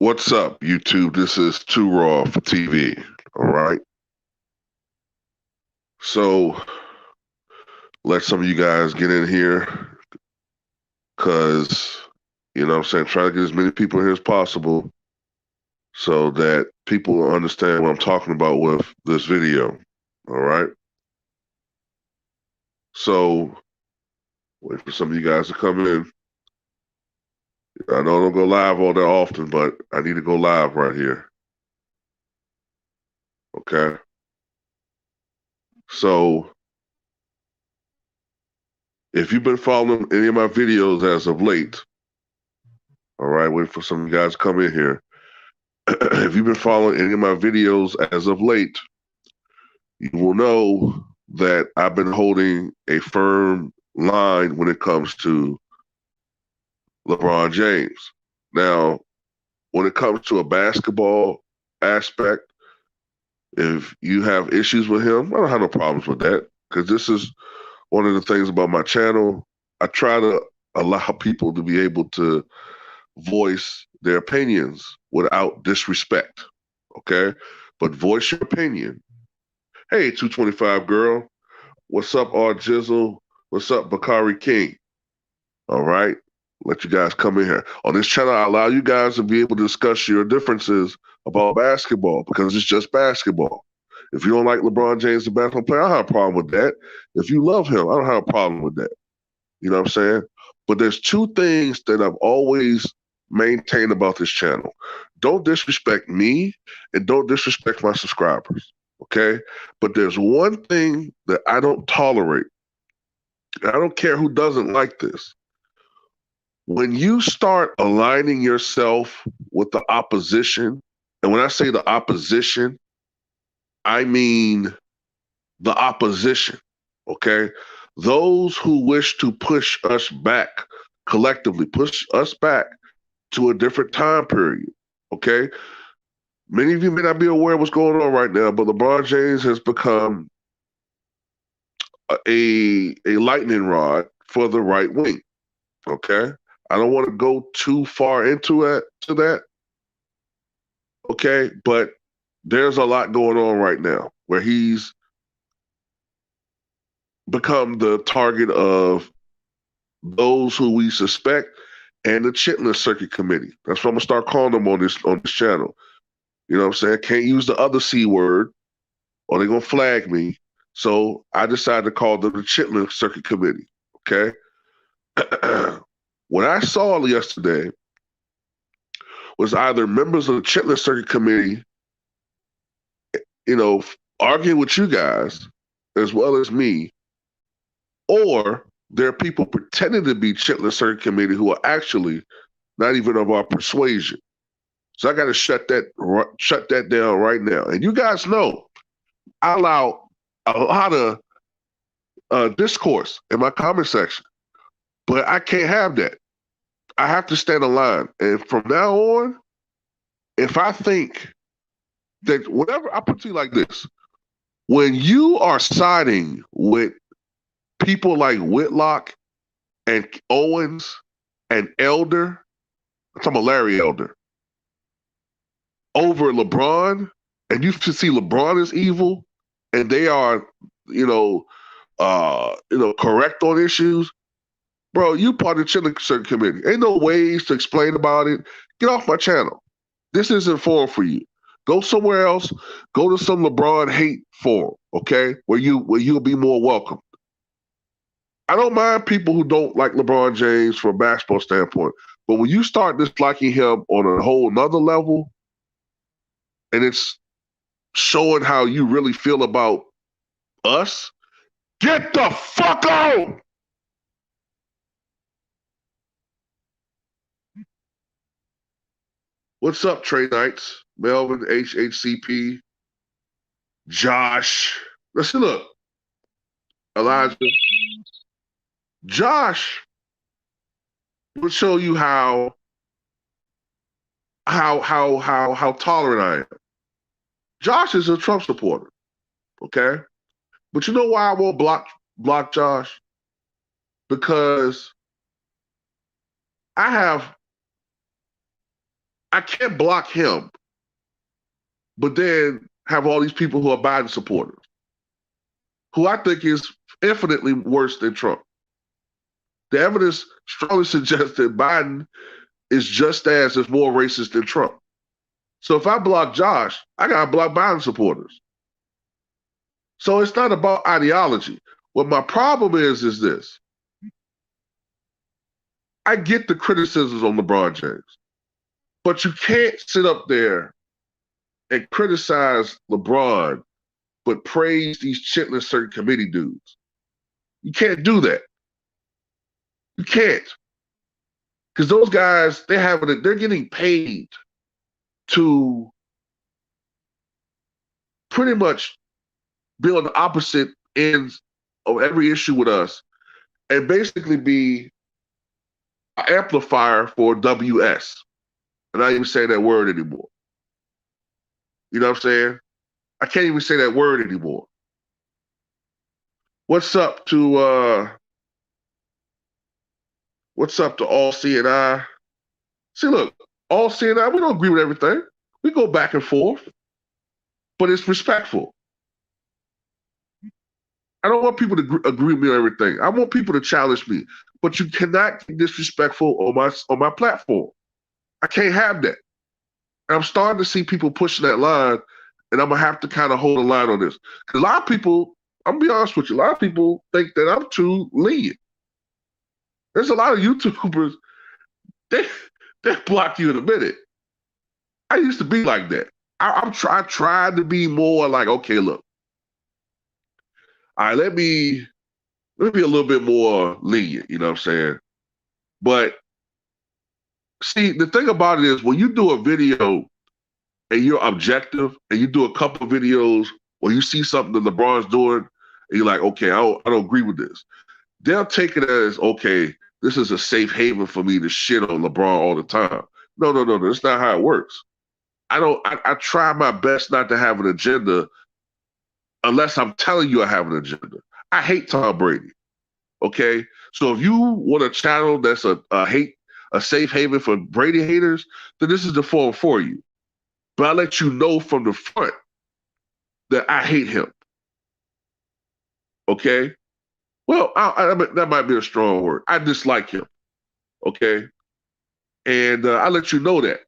What's up, YouTube? This is Too Raw for TV. All right. So let some of you guys get in here because, what I'm saying, try to get as many people here as possible so that people will understand what I'm talking about with this video. All right. So wait for some of you guys to come in. I know I don't go live all that often, but I need to go live right here. Okay. So if you've been following any of my videos as of late, all right, wait for some of you guys to come in here. If you've been following any of my videos as of late, you will know that I've been holding a firm line when it comes to LeBron James. Now, when it comes to a basketball aspect, if you have issues with him, I don't have no problems with that because this is one of the things about my channel. I try to allow people to be able to voice their opinions without disrespect, okay? But voice your opinion. Hey, 225 girl. What's up, R Jizzle? What's up, Bakari King? All right. Let you guys come in here. On this channel, I allow you guys to be able to discuss your differences about basketball because it's just basketball. If you don't like LeBron James, the basketball player, I don't have a problem with that. If you love him, I don't have a problem with that. You know what I'm saying? But there's two things that I've always maintained about this channel. Don't disrespect me and don't disrespect my subscribers. Okay? But there's one thing that I don't tolerate. I don't care who doesn't like this. When you start aligning yourself with the opposition, and when I say the opposition, I mean the opposition, okay? Those who wish to push us back collectively, push us back to a different time period, okay? Many of you may not be aware of what's going on right now, but LeBron James has become a lightning rod for the right wing, okay? I don't want to go too far into that, okay? But there's a lot going on right now where he's become the target of those who we suspect and the Chitlin Circuit Committee. That's what I'm gonna start calling them on this channel. You know what I'm saying? Can't use the other C word or they're gonna flag me. So I decided to call them the Chitlin Circuit Committee. Okay. What I saw yesterday was either members of the Chitlin Circuit Committee, arguing with you guys as well as me, or there are people pretending to be Chitlin Circuit Committee who are actually not even of our persuasion. So I got to shut that down right now. And you guys know I allow a lot of discourse in my comment section, but I can't have that. I have to stand in line. And from now on, if I think that whatever, I put it to you like this, when you are siding with people like Whitlock and Owens and Elder, I'm talking about Larry Elder, over LeBron, and you see LeBron is evil, and they are, correct on issues, bro, you part of the Chitlin Circuit Committee. Ain't no ways to explain about it. Get off my channel. This isn't forum for you. Go somewhere else. Go to some LeBron hate forum, okay? Where you'll be more welcome. I don't mind people who don't like LeBron James from a basketball standpoint, but when you start disliking him on a whole nother level, and it's showing how you really feel about us, get the fuck out! What's up, Trey Knights? Melvin, HHCP, Josh. Let's look. Elijah. Josh will show you how tolerant I am. Josh is a Trump supporter, okay? But you know why I won't block Josh? Because I have I can't block him, but then have all these people who are Biden supporters, who I think is infinitely worse than Trump. The evidence strongly suggests that Biden is just as, if more racist than Trump. So if I block Josh, I got to block Biden supporters. So it's not about ideology. What my problem is this. I get the criticisms on LeBron James, but you can't sit up there and criticize LeBron, but praise these Chitlin certain committee dudes. You can't do that. You can't. Because those guys, they're getting paid to pretty much be on the opposite ends of every issue with us and basically be an amplifier for WS. And I don't even say that word anymore. You know what I'm saying? I can't even say that word anymore. What's up to all CNI? See, look, all CNI, we don't agree with everything. We go back and forth, but it's respectful. I don't want people to agree with me on everything. I want people to challenge me, but you cannot be disrespectful on my platform. I can't have that. And I'm starting to see people pushing that line, and I'm gonna have to kind of hold a line on this. Because a lot of people, I'm gonna be honest with you, a lot of people think that I'm too lenient. There's a lot of YouTubers, they block you in a minute. I used to be like that. I tried to be more like, okay, look, all right, let me be a little bit more lenient, you know what I'm saying? But see, the thing about it is when you do a video and you're objective and you do a couple of videos where you see something that LeBron's doing and you're like, okay, I don't agree with this. They'll take it as, okay, this is a safe haven for me to shit on LeBron all the time. No, that's not how it works. I try my best not to have an agenda unless I'm telling you I have an agenda. I hate Tom Brady. Okay? So if you want a channel that's a safe haven for Brady haters, then this is the forum for you. But I let you know from the front that I hate him. Okay? Well, that might be a strong word. I dislike him. Okay? And I let you know that.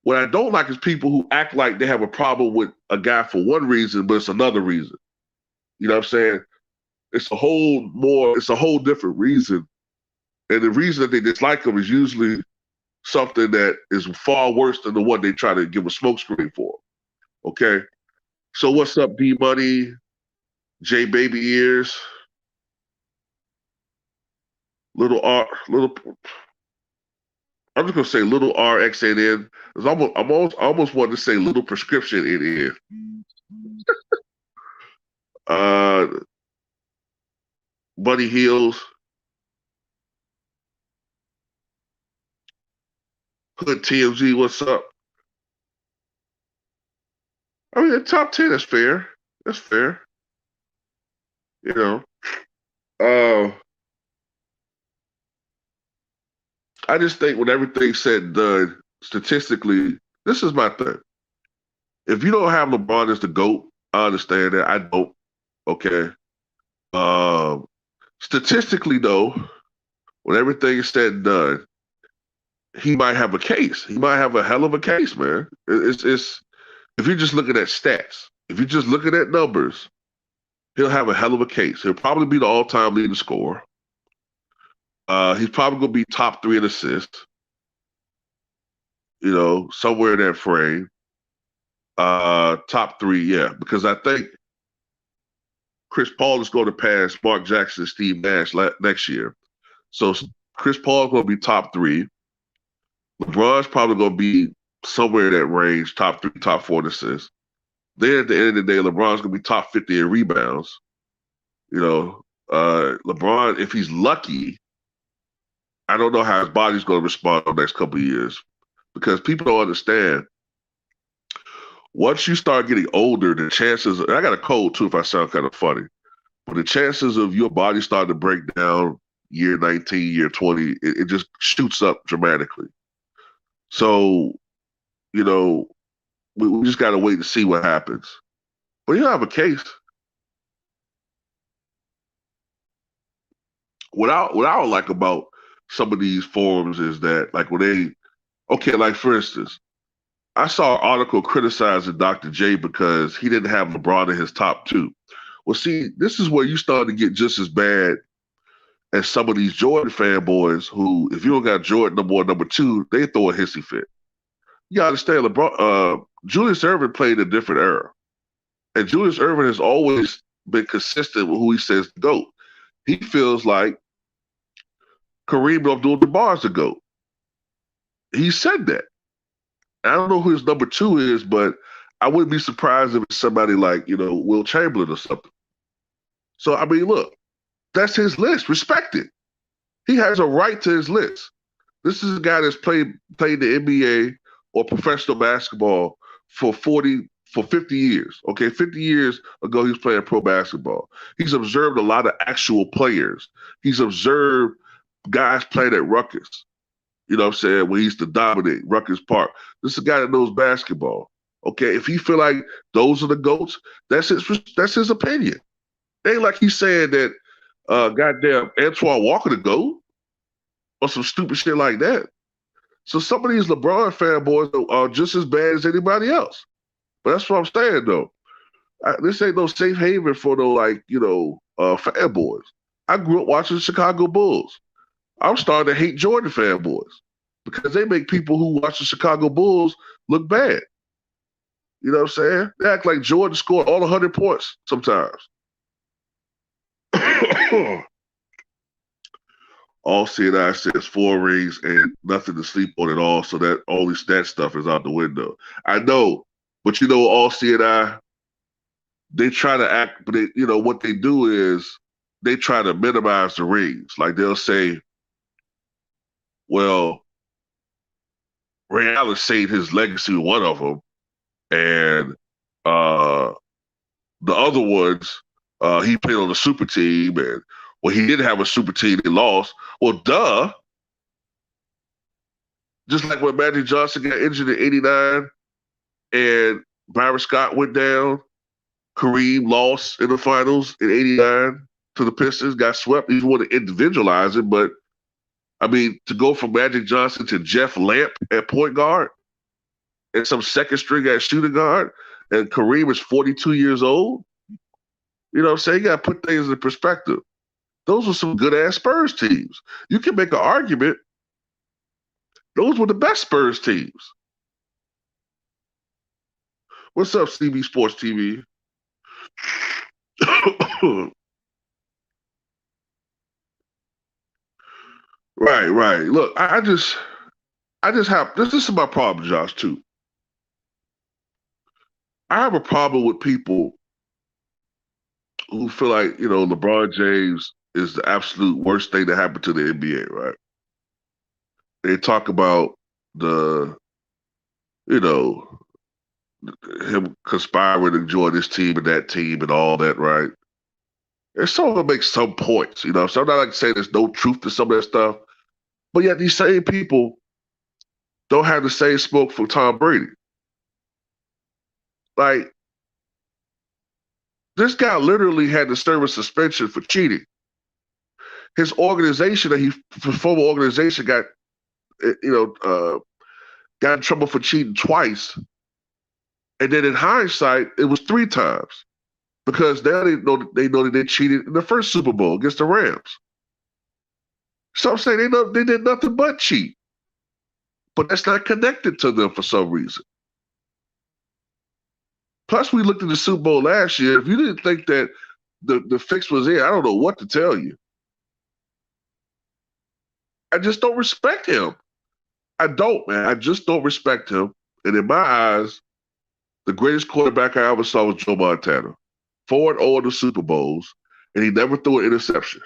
What I don't like is people who act like they have a problem with a guy for one reason, but it's another reason. You know what I'm saying? It's a whole different reason. And the reason that they dislike him is usually something that is far worse than the one they try to give a smokescreen for. Okay? So what's up, D Money, J Baby Ears, I'm just gonna say little RXNN. I almost wanted to say little prescription in Buddy Hills, Hood TMZ, what's up? I mean, the top 10 is fair. That's fair. You know. I just think when everything's said and done, statistically, this is my thing. If you don't have LeBron as the GOAT, I understand that. I don't. Okay. Statistically, though, when everything is said and done, he might have a case. He might have a hell of a case, man. It's if you're just looking at stats, if you're just looking at numbers, he'll have a hell of a case. He'll probably be the all-time leading scorer. He's probably going to be top 3 in assists, you know, somewhere in that frame. Top 3, yeah, because I think Chris Paul is going to pass Mark Jackson and Steve Nash next year. So Chris Paul is going to be top 3. LeBron's probably going to be somewhere in that range, top 3, top 4 in assists. Then at the end of the day, LeBron's going to be top 50 in rebounds. You know, LeBron, if he's lucky, I don't know how his body's going to respond in the next couple of years because people don't understand. Once you start getting older, the chances, and I got a cold too if I sound kind of funny, but the chances of your body starting to break down year 19, year 20, it just shoots up dramatically. So, you know, we just got to wait to see what happens. But you have a case. What I don't like about some of these forums is that, like, when they, okay, like for instance, I saw an article criticizing Dr. J because he didn't have LeBron in his top two. Well, see, this is where you start to get just as bad as some of these Jordan fanboys who, if you don't got Jordan number one, number two, they throw a hissy fit. You gotta understand, Julius Erving played a different era. And Julius Erving has always been consistent with who he says to go. He feels like Kareem Abdul-Jabbar is the GOAT. He said that. I don't know who his number two is, but I wouldn't be surprised if it's somebody like, Wilt Chamberlain or something. So, I mean, look, that's his list. Respect it. He has a right to his list. This is a guy that's played the NBA or professional basketball for 50 years. Okay, 50 years ago, he was playing pro basketball. He's observed a lot of actual players. He's observed guys playing at Rutgers. You know what I'm saying? When he used to dominate Rutgers Park. This is a guy that knows basketball. Okay, if he feel like those are the GOATs, that's his opinion. It ain't like he's saying that goddamn Antoine Walker the GOAT or some stupid shit like that. So some of these LeBron fanboys are just as bad as anybody else. But that's what I'm saying, though. This ain't no safe haven for no, fanboys. I grew up watching the Chicago Bulls. I'm starting to hate Jordan fanboys because they make people who watch the Chicago Bulls look bad. You know what I'm saying? They act like Jordan scored all 100 points sometimes. All CNI says 4 rings and nothing to sleep on at all, so that all this stat stuff is out the window. I know, but all CNI, they try to act, but what they do is they try to minimize the rings. Like they'll say, well, Ray Allen saved his legacy with one of them, and the other ones, he played on the super team, and he didn't have a super team, they lost. Well, duh. Just like when Magic Johnson got injured in '89 and Byron Scott went down, Kareem lost in the finals in '89 to the Pistons, got swept. You want to individualize it, but I mean, to go from Magic Johnson to Jeff Lamp at point guard and some second string at shooting guard, and Kareem is 42 years old, you know what I'm saying? You got to put things in perspective. Those were some good ass Spurs teams. You can make an argument. Those were the best Spurs teams. What's up, CB Sports TV? Right. Look, I just have this is my problem, Josh, too. I have a problem with people who feel like, LeBron James is the absolute worst thing that happened to the NBA, right? They talk about the, him conspiring to join this team and that team and all that, right? And some of them make some points, So I'm not like saying there's no truth to some of that stuff, but yet these same people don't have the same smoke for Tom Brady. Like, this guy literally had to serve a suspension for cheating. His organization, former organization, got in trouble for cheating twice, and then in hindsight, it was 3 times because now they know that they cheated in the first Super Bowl against the Rams. So I'm saying they did nothing but cheat, but that's not connected to them for some reason. Plus, we looked at the Super Bowl last year. If you didn't think that the fix was there, I don't know what to tell you. I just don't respect him. I don't, man. I just don't respect him. And in my eyes, the greatest quarterback I ever saw was Joe Montana. 4-0 in the Super Bowls, and he never threw an interception.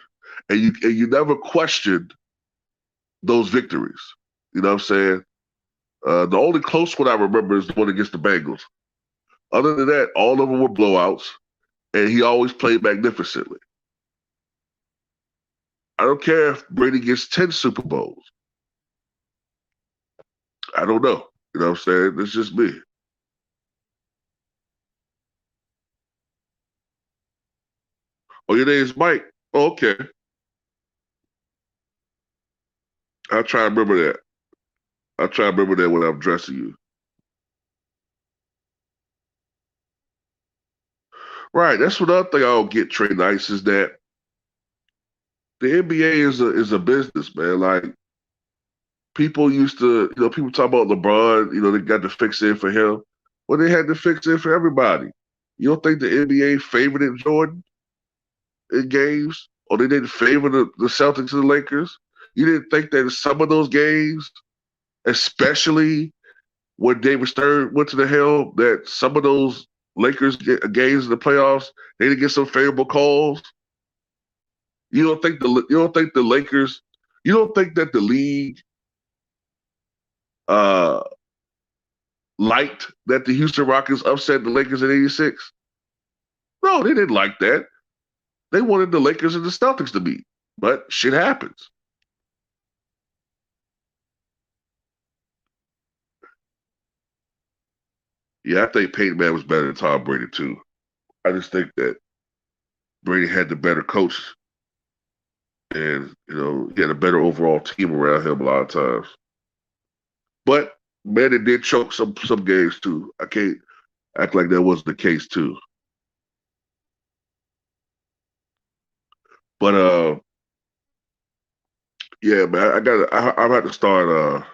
And you never questioned those victories. You know what I'm saying? The only close one I remember is the one against the Bengals. Other than that, all of them were blowouts, and he always played magnificently. I don't care if Brady gets 10 Super Bowls. I don't know. You know what I'm saying? It's just me. Oh, your name's Mike. Oh, okay. I'll try to remember that. I'll try to remember that when I'm dressing you. Right. That's another thing I don't get, Trey Nice, is that the NBA is a business, man. Like people used to, people talk about LeBron, they got to fix it for him. Well, they had to fix it for everybody. You don't think the NBA favored Jordan in games? Or they didn't favor the Celtics and the Lakers? You didn't think that in some of those games, especially when David Stern went to the helm, that some of those Lakers games in the playoffs, they didn't get some favorable calls? You don't think the Lakers, you don't think that the league uh liked that the Houston Rockets upset the Lakers in '86? No, they didn't like that. They wanted the Lakers and the Celtics to beat. But shit happens. Yeah, I think Peyton Manning was better than Tom Brady too. I just think that Brady had the better coach and he had a better overall team around him a lot of times. But Manning did choke some games too. I can't act like that wasn't the case too. But yeah, man, I'm about to start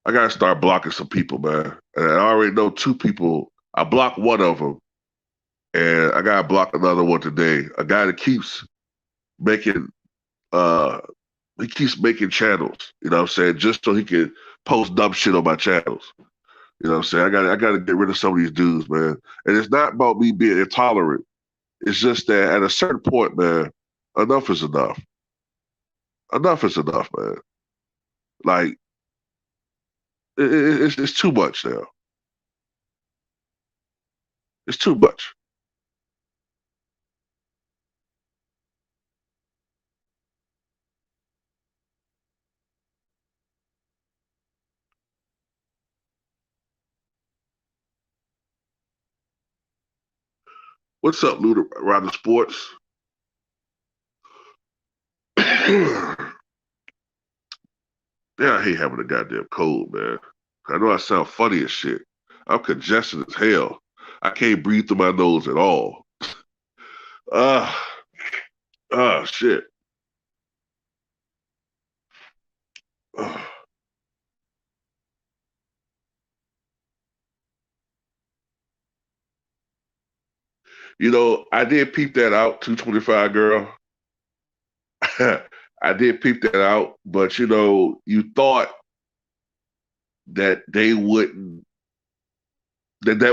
I gotta start blocking some people, man. And I already know two people. I blocked one of them, and I gotta block another one today. A guy that making uh keeps making channels, what I'm saying, just so he can post dumb shit on my channels. You know what I'm saying? I gotta get rid of some of these dudes, man. And it's not about me being intolerant. It's just that at a certain point, man, enough is enough. Enough is enough, man. Like it's too much now. It's too much. What's up, Luda? Around the sports? Yeah, I hate having a goddamn cold, man. I know I sound funny as shit. I'm congested as hell. I can't breathe through my nose at all. Ah, shit. Ah. I did peep that out, 225 girl. I did peep that out, but you thought that that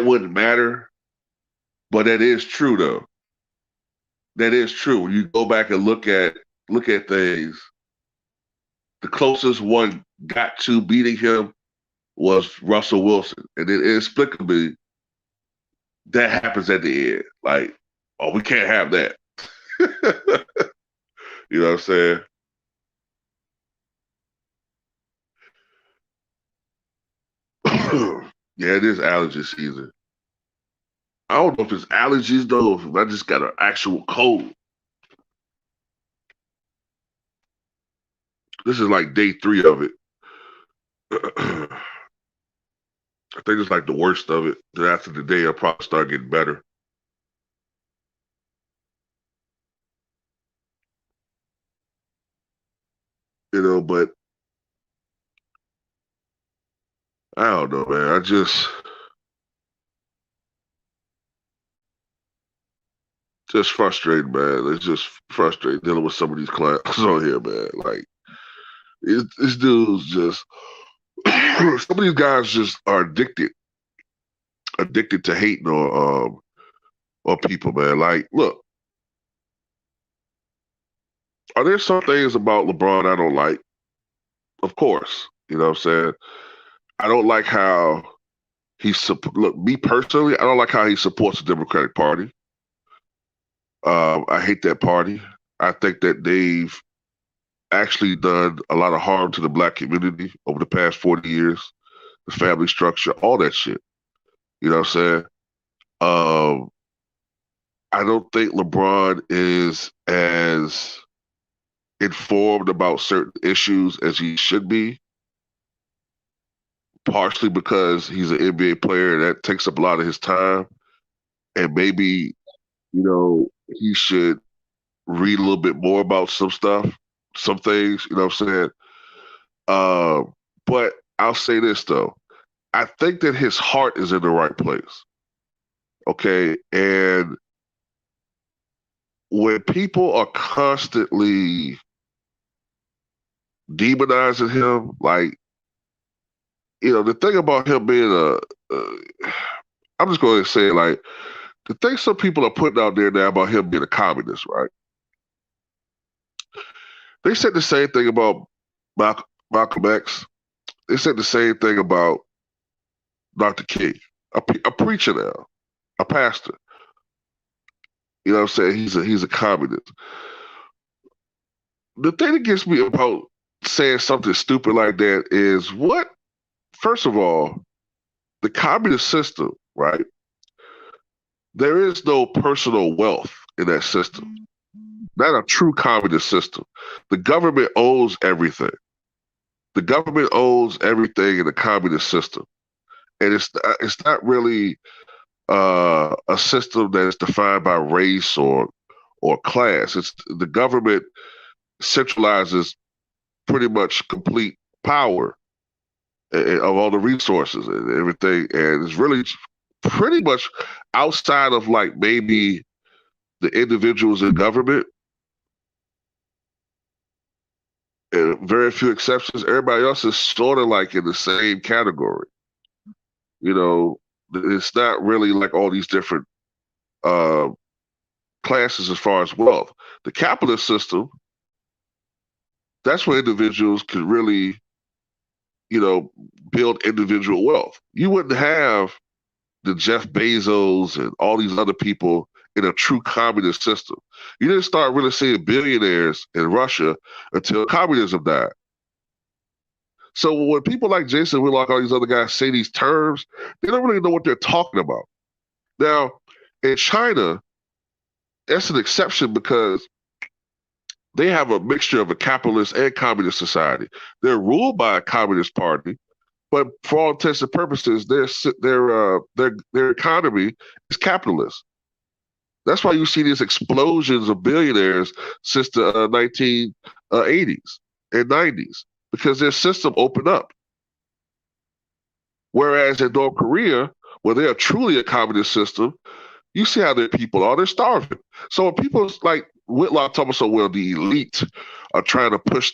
wouldn't matter, but that is true though. That is true. When you go back and look at things, the closest one got to beating him was Russell Wilson. And then inexplicably, that happens at the end. Like, oh, we can't have that. You know what I'm saying? Yeah, it is allergy season. I don't know if it's allergies though, if I just got an actual cold. This is like day 3 of it. I think it's like the worst of it. Then after the day, I'll probably start getting better. But I don't know, man. I just frustrated, man. It's just frustrating dealing with some of these clients on here, man. Like this dude's just some of these guys just are addicted to hating on people, man. Like, look, are there some things about LeBron I don't like? Of course, you know what I'm saying. I don't like how look, me personally. I don't like how he supports the Democratic Party. I hate that party. I think that they've actually done a lot of harm to the black community over the past 40 years. the family structure, all that shit. You know what I'm saying? Um, I don't think LeBron is as informed about certain issues as he should be, partially because he's an NBA player and that takes up a lot of his time. And maybe, he should read a little bit more about some stuff, some things, you know what I'm saying? But I'll say this though. I think that his heart is in the right place. Okay. And when people are constantly demonizing him, like, the thing about him being I'm just going to say, like, the thing some people are putting out there now about him being a communist, right? They said the same thing about Malcolm X. They said the same thing about Dr. King, a preacher now, a pastor. You know what I'm saying? He's a communist. The thing that gets me about saying something stupid like that is what, first of all, the communist system, right? There is no personal wealth in that system. Not a true communist system. The government owns everything. The government owns everything in the communist system. And it's not really a system that is defined by race or class. It's the government centralizes pretty much complete power of all the resources and everything, and it's really pretty much outside of like maybe the individuals in government. And very few exceptions. Everybody else is sort of like in the same category. It's not really like all these different uh, classes as far as wealth. The capitalist system, that's where individuals can really, build individual wealth. You wouldn't have the Jeff Bezos and all these other people in a true communist system. You didn't start really seeing billionaires in Russia until communism died. So when people like Jason Whitlock, all these other guys say these terms, they don't really know what they're talking about. Now, in China, that's an exception because they have a mixture of a capitalist and communist society. They're ruled by a communist party, but for all intents and purposes, their economy is capitalist. That's why you see these explosions of billionaires since the 1980s and 90s, because their system opened up. Whereas in North Korea, where they are truly a communist system, you see how their people are. They're starving. So when people like Whitlock talking so well, the elite are trying to push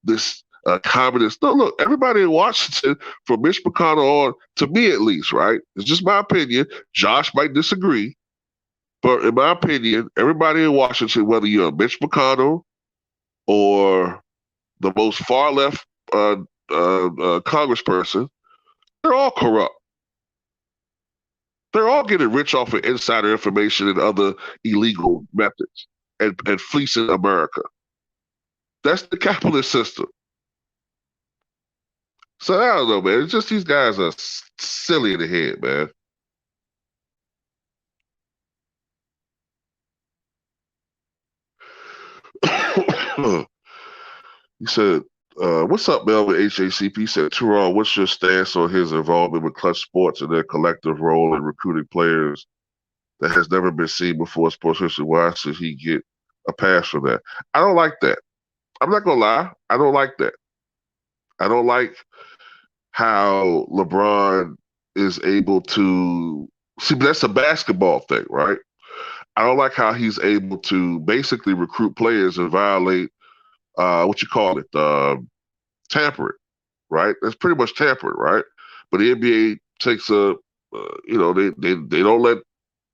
this communist. No, look, everybody in Washington, from Mitch McConnell on, to me at least, right? It's just my opinion. Josh might disagree. But in my opinion, everybody in Washington, whether you're a Mitch McConnell or the most far left congressperson, they're all corrupt. They're all getting rich off of insider information and other illegal methods and fleecing America. That's the capitalist system. So I don't know, man. It's just these guys are silly in the head, man. He said, what's up, Melvin HACP? He said, Teron, what's your stance on his involvement with Clutch Sports and their collective role in recruiting players that has never been seen before in sports history? Why should he get a pass for that? I don't like that. I'm not going to lie. I don't like that. I don't like how LeBron is able to see, but that's a basketball thing, right? I don't like how he's able to basically recruit players and violate what you call it, tampering, right? That's pretty much tampering, right? But the NBA takes they don't let,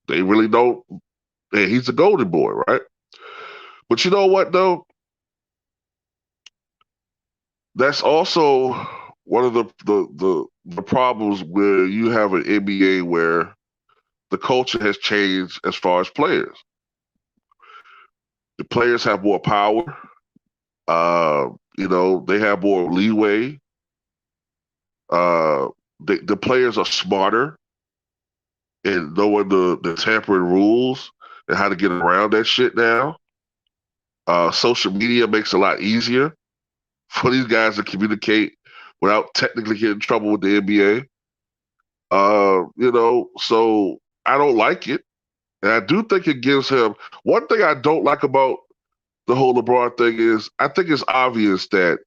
they really don't. Hey, he's a golden boy, right? But you know what though? That's also one of the problems where you have an NBA where the culture has changed as far as players. The players have more power. They have more leeway. the players are smarter in knowing the tampering rules and how to get around that shit now. Social media makes it a lot easier for these guys to communicate without technically getting in trouble with the NBA. So I don't like it. And I do think it gives him one thing I don't like about the whole LeBron thing is I think it's obvious that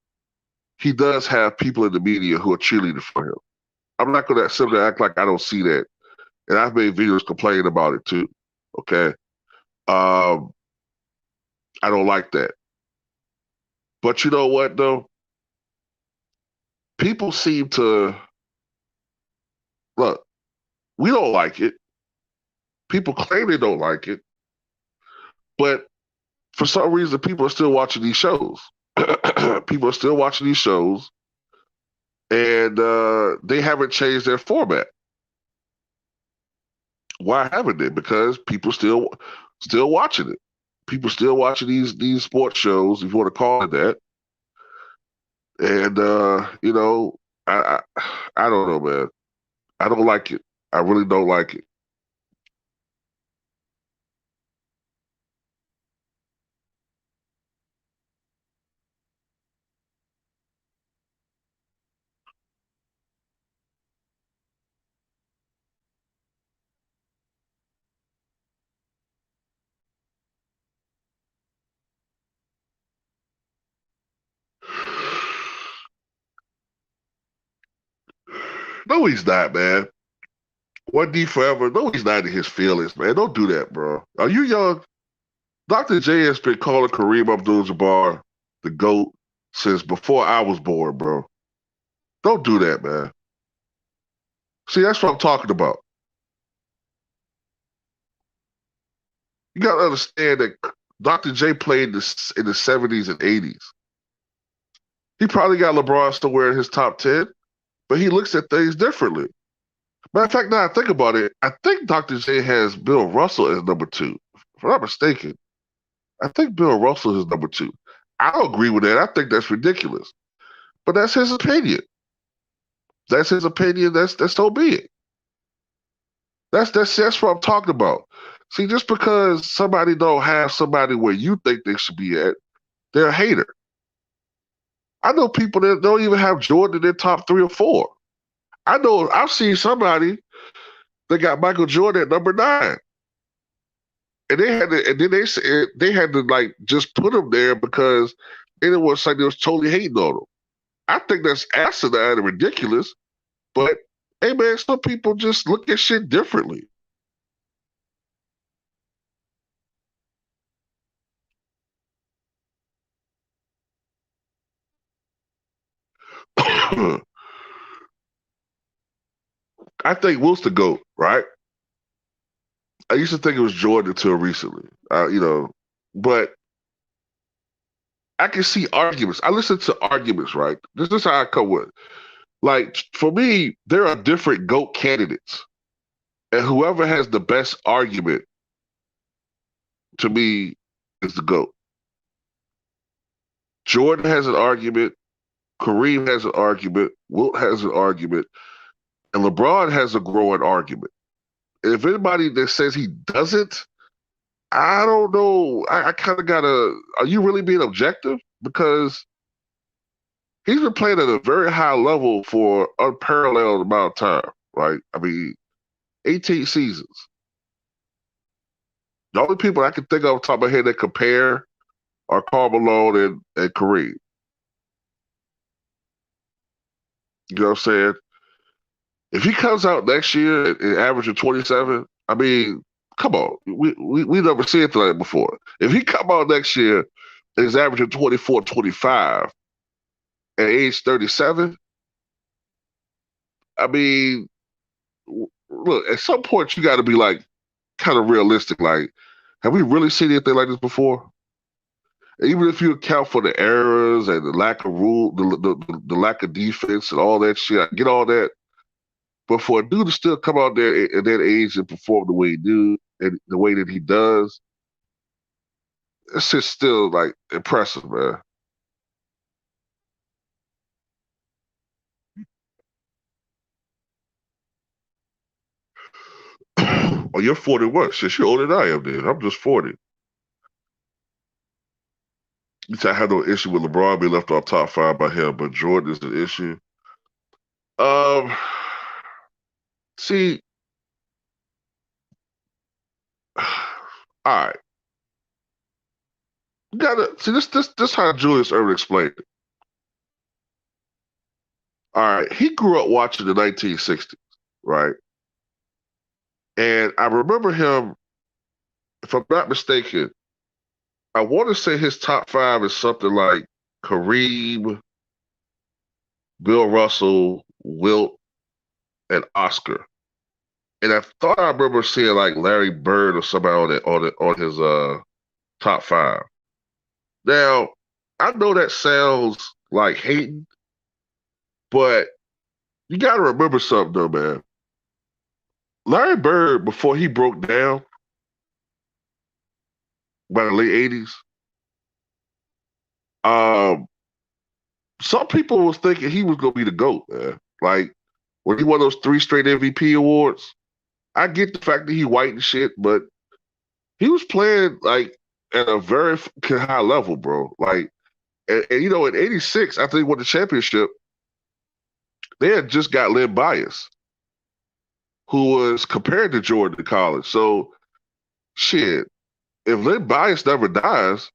he does have people in the media who are cheerleading for him. I'm not going to simply act like I don't see that. And I've made videos complaining about it too. Okay. Um, I don't like that. But you know what though? People seem to look, we don't like it. People claim they don't like it. But for some reason, people are still watching these shows. People are still watching these shows, and they haven't changed their format. Why haven't they? Because people still watching it. People still watching these sports shows, if you want to call it that. And I don't know, man. I don't like it. I really don't like it. No, he's not, man. One D forever. No, he's not in his feelings, man. Don't do that, bro. Are you young? Dr. J has been calling Kareem Abdul-Jabbar the GOAT since before I was born, bro. Don't do that, man. See, that's what I'm talking about. You got to understand that Dr. J played this in the 70s and 80s. He probably got LeBron somewhere in his top 10, but he looks at things differently. Matter of fact, now I think about it, I think Dr. J has Bill Russell as number two. If I'm not mistaken, I think Bill Russell is number two. I don't agree with that. I think that's ridiculous. But that's his opinion. That's his opinion. That's so be it. That's what I'm talking about. See, just because somebody don't have somebody where you think they should be at, they're a hater. I know people that don't even have Jordan in their top three or four. I know I've seen somebody that got Michael Jordan at number nine, and then they had to like just put him there because anyone said they was totally hating on him. I think that's asinine and ridiculous. But hey, man, some people just look at shit differently. I think Wilt's the GOAT, right? I used to think it was Jordan until recently, but I can see arguments. I listen to arguments, right? This is how I come with. Like, for me, there are different GOAT candidates, and whoever has the best argument to me is the GOAT. Jordan has an argument, Kareem has an argument, Wilt has an argument, and LeBron has a growing argument. And if anybody that says he doesn't, I don't know. I kind of gotta. Are you really being objective? Because he's been playing at a very high level for unparalleled amount of time, right? I mean, 18 seasons. The only people I can think of off the top of my head that compare are Karl Malone and Kareem. You know what I'm saying? If he comes out next year and averaging 27, I mean, come on. We never seen it like that before. If he come out next year and is averaging 24, 25 at age 37, I mean, look, at some point you got to be like kind of realistic. Like, have we really seen anything like this before? Even if you account for the errors and the lack of rule, the lack of defense and all that shit, I get all that. But for a dude to still come out there at that age and perform the way he do and the way that he does, it's just still like impressive, man. Oh, you're 41. Shit, you're older than I am then. I'm just 40. You said I had no issue with LeBron being left off top five by him, but Jordan is the issue. Um, see, all right. You gotta see this how Julius Erving explained it. All right, he grew up watching the 1960s, right? And I remember him, if I'm not mistaken, I want to say his top five is something like Kareem, Bill Russell, Wilt, and Oscar. And I thought I remember seeing like Larry Bird or somebody on his top five. Now, I know that sounds like hating, but you got to remember something though, man. Larry Bird, before he broke down by the late '80s, um, some people was thinking he was gonna be the GOAT, man. Like when he won those three straight MVP awards. I get the fact that he white and shit, but he was playing like at a very high level, bro. Like, and you know, in '86, after he won the championship, they had just got Len Bias, who was compared to Jordan in college. So, shit, if Len Bias never dies,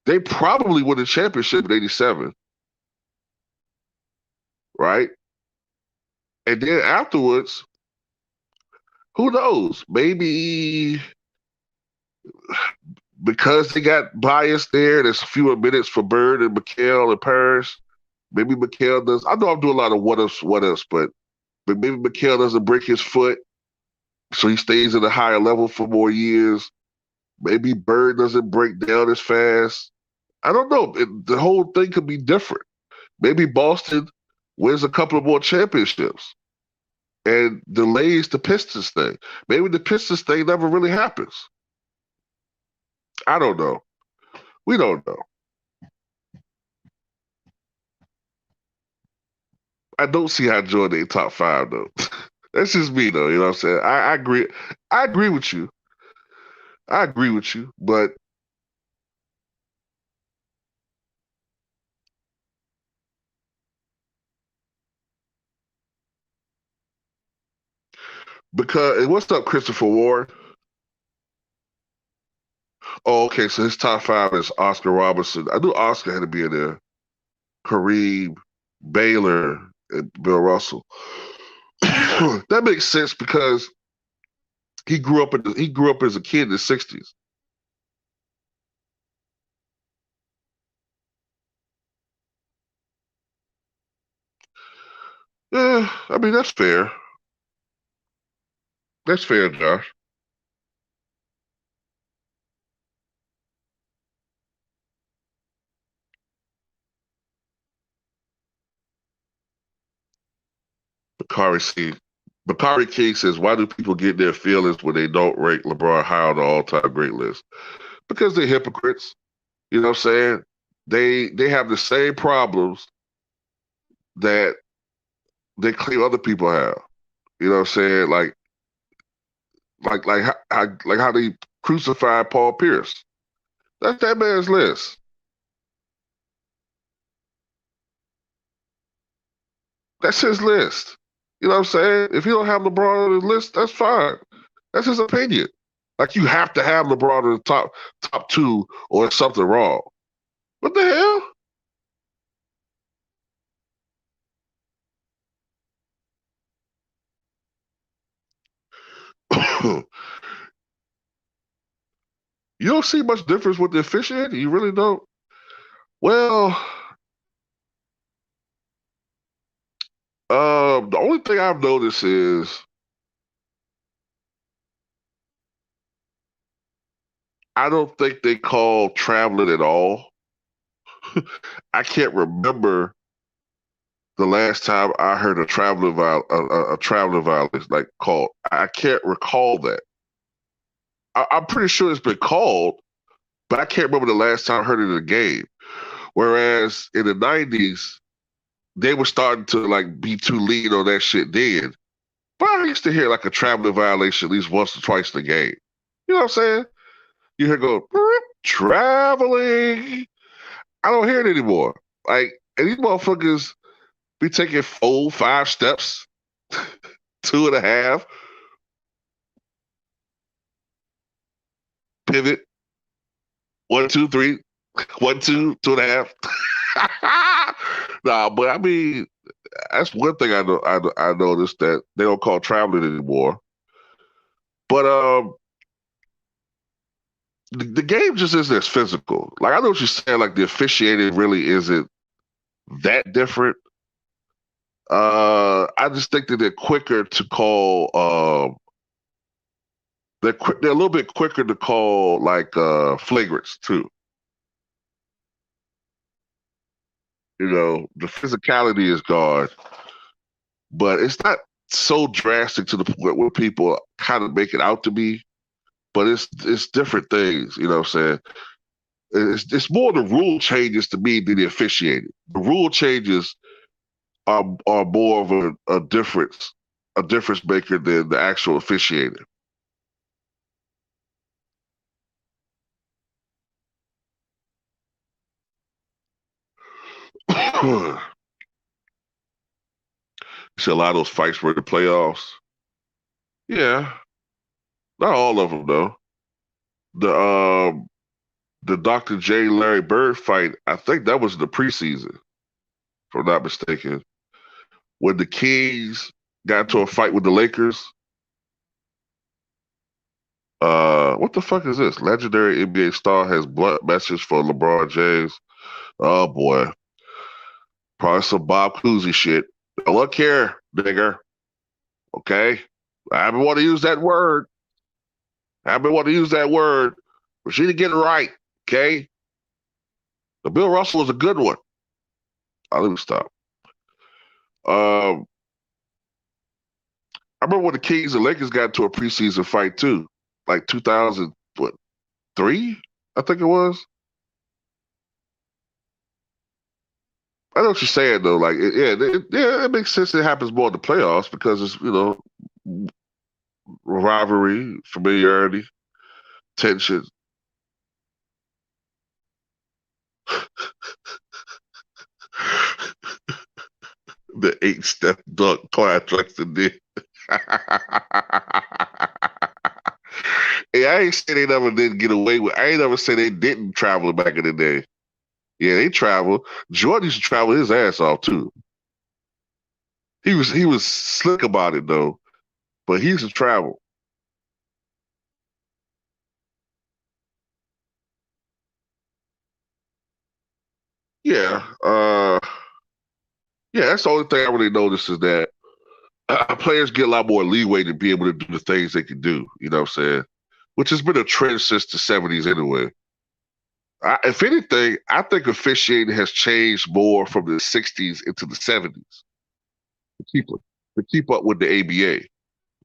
they probably win the championship in '87, right? And then afterwards, who knows? Maybe because they got Bias there, there's fewer minutes for Bird and McHale and Parrish. Maybe McHale does. I know I'm doing a lot of what ifs, but maybe McHale doesn't break his foot, so he stays at a higher level for more years. Maybe Bird doesn't break down as fast. I don't know. The whole thing could be different. Maybe Boston wins a couple of more championships and delays the Pistons thing. Maybe the Pistons thing never really happens. I don't know. We don't know. I don't see how Jordan ain't top five though. That's just me though. You know what I'm saying? I agree. I agree with you. I agree with you, but because what's up, Christopher Ward? Oh, okay. So his top five is Oscar Robertson. I knew Oscar had to be in there. Kareem, Baylor, and Bill Russell. That makes sense because he grew up as a kid in the '60s. Yeah, I mean that's fair. That's fair, Josh. Bakari C. Bakari King says, "Why do people get their feelings when they don't rank LeBron high on the all-time great list? Because they're hypocrites. You know what I'm saying? They have the same problems that they claim other people have. You know what I'm saying? Like how they crucified Paul Pierce. That's that man's list. That's his list. You know what I'm saying? If you don't have LeBron on his list, that's fine. That's his opinion. Like you have to have LeBron in the top two, or it's something wrong. What the hell? You don't see much difference with the officiating. You really don't. Well, the only thing I've noticed is I don't think they call traveling at all. I can't remember the last time I heard a traveling violation like called. I can't recall that. I'm pretty sure it's been called, but I can't remember the last time I heard it in a game. Whereas in the '90s, they were starting to like be too lean on that shit then. But I used to hear like a traveling violation at least once or twice in the game. You know what I'm saying? You hear go traveling. I don't hear it anymore. Like, and these motherfuckers be taking 4, 5 steps, 2.5, pivot, 1, 2, 3, 1, 2, 2.5. Nah, but I mean, that's one thing I know. I noticed that they don't call traveling anymore. But the game just isn't as physical. Like I know what you're saying. Like the officiating really isn't that different. I just think that they're quicker to call. They're a little bit quicker to call like flagrants too. You know, the physicality is gone, but it's not so drastic to the point where people kind of make it out to be. But it's different things. You know what I'm saying? It's more the rule changes to me than the officiating. The rule changes are more of a difference maker than the actual officiating. You see a lot of those fights were in the playoffs. Yeah, not all of them though. The the Dr. J Larry Bird fight, I think that was the preseason, if I'm not mistaken. When the Kings got into a fight with the Lakers. What the fuck is this? Legendary NBA star has blunt message for LeBron James. Oh boy, probably some Bob Cousy shit. Look here, nigger. Okay, I haven't want to use that word. I haven't want to use that word. But she didn't get it right. Okay, the Bill Russell was a good one. I'll let me stop. Um, I remember when the Kings and Lakers got into a preseason fight too, like 2003, I think it was. I know what you're saying though. Like, yeah, it makes sense. It happens more in the playoffs because it's rivalry, familiarity, tension. The 8 step dunk contracts in there. Hey, I ain't say they never did get away with. I ain't never say they didn't travel back in the day. Yeah, they travel. Jordan used to travel his ass off too. He was slick about it though, but he used to travel. Yeah, yeah. That's the only thing I really noticed is that players get a lot more leeway to be able to do the things they can do. You know what I'm saying? Which has been a trend since the '70s anyway. If anything, I think officiating has changed more from the '60s into the '70s to keep up with the ABA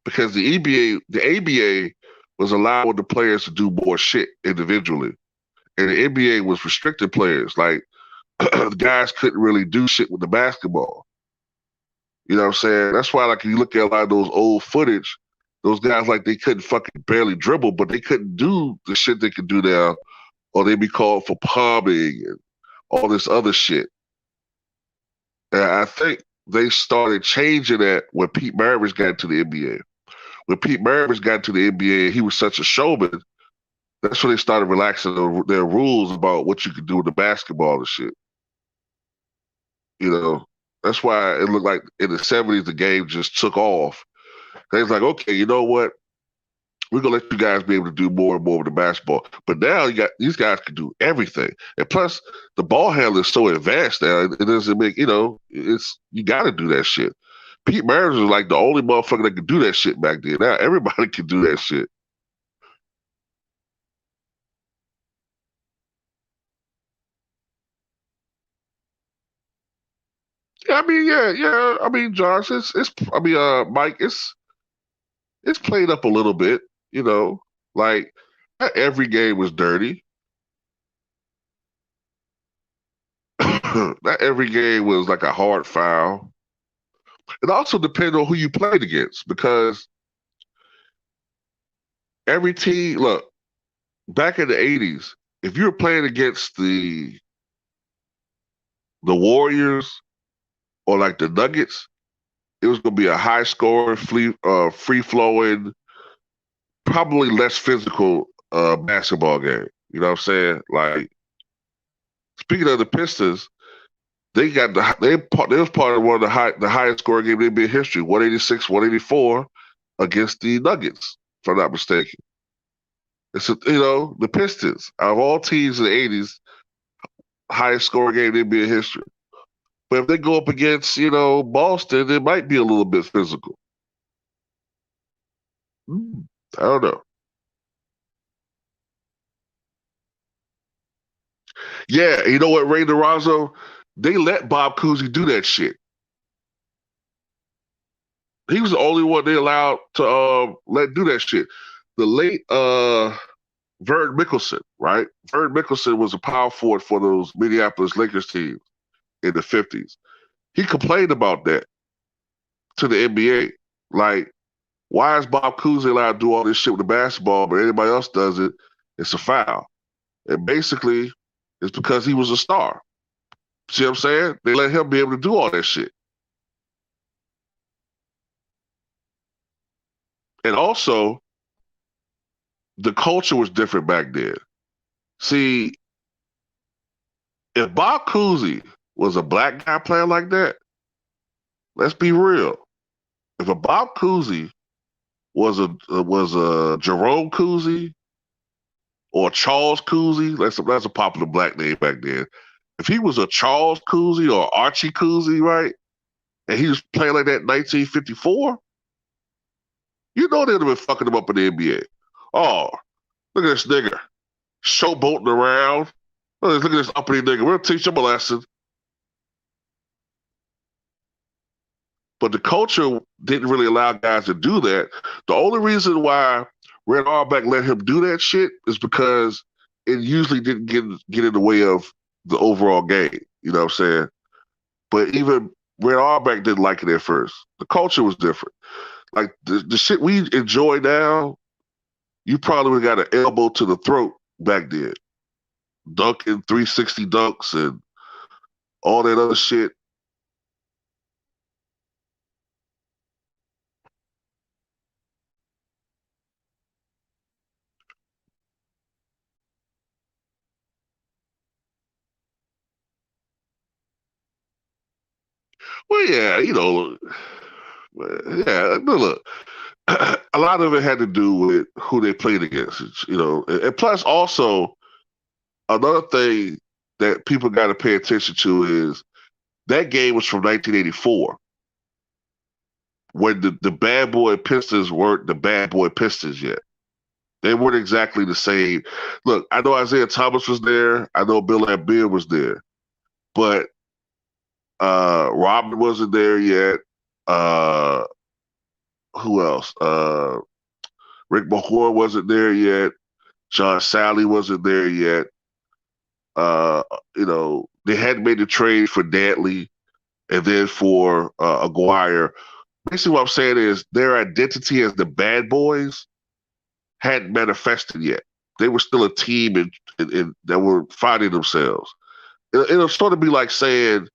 because the ABA was allowing the players to do more shit individually, and the NBA was restricting players. Like the guys couldn't really do shit with the basketball. You know what I'm saying? That's why, like, you look at a lot of those old footage, those guys like they couldn't fucking barely dribble, but they couldn't do the shit they could do now, or they'd be called for palming and all this other shit. And I think they started changing that when Pete Maravich got into the NBA. When Pete Maravich got into the NBA, he was such a showman. That's when they started relaxing their rules about what you could do with the basketball and shit. You know, that's why it looked like in the '70s the game just took off. They was like, okay, you know what? We're gonna let you guys be able to do more and more with the basketball. But now you got these guys can do everything. And plus the ball handler is so advanced now, it doesn't make, it's you gotta do that shit. Pete Maravich was like the only motherfucker that could do that shit back then. Now everybody can do that shit. Yeah, I mean, yeah. I mean, Josh, Mike, it's played up a little bit, you know. Like not every game was dirty. Not every game was like a hard foul. It also depends on who you played against because every team, look, back in the 80s, if you were playing against the Warriors or like the Nuggets, it was going to be a high scoring, free flowing, probably less physical basketball game. You know what I'm saying? Like, speaking of the Pistons, they was part of one of the highest scoring game in NBA history, 186, 184 against the Nuggets, if I'm not mistaken. The Pistons, out of all teams in the 80s, highest scoring game in NBA history. But if they go up against, Boston, it might be a little bit physical. I don't know. Yeah, you know what, Ray DeRozzo? They let Bob Cousy do that shit. He was the only one they allowed to let do that shit. The late Vern Mickelson, right? Vern Mickelson was a power forward for those Minneapolis Lakers teams in the 50s. He complained about that to the NBA. Like, why is Bob Cousy allowed to do all this shit with the basketball, but anybody else does it, it's a foul. And basically, it's because he was a star. See what I'm saying? They let him be able to do all that shit. And also, the culture was different back then. See, if Bob Cousy was a black guy playing like that, let's be real. If a Bob Cousy was a Jerome Cousy or Charles Cousy, that's a popular black name back then. If he was a Charles Cousy or Archie Cousy, right, and he was playing like that in 1954, you know they'd have been fucking him up in the NBA. Oh, look at this nigga showboating around. Look at this uppity nigga. We'll teach him a lesson. But the culture didn't really allow guys to do that. The only reason why Red Auerbach let him do that shit is because it usually didn't get in the way of the overall game. You know what I'm saying? But even Red Auerbach didn't like it at first. The culture was different. Like the shit we enjoy now, you probably would have got an elbow to the throat back then. Dunking 360 dunks and all that other shit. Well, yeah, yeah. Look, a lot of it had to do with who they played against, and plus also another thing that people got to pay attention to is that game was from 1984 when the bad boy Pistons weren't the bad boy Pistons yet. They weren't exactly the same. Look, I know Isaiah Thomas was there. I know Bill Laimbeer was there, but Robin wasn't there yet. Uh, who else? Rick Mahorn wasn't there yet. John Sally wasn't there yet. They hadn't made the trade for Dantley and then for Aguirre. Basically, what I'm saying is their identity as the bad boys hadn't manifested yet. They were still a team and that were finding themselves. It'll sort of be like saying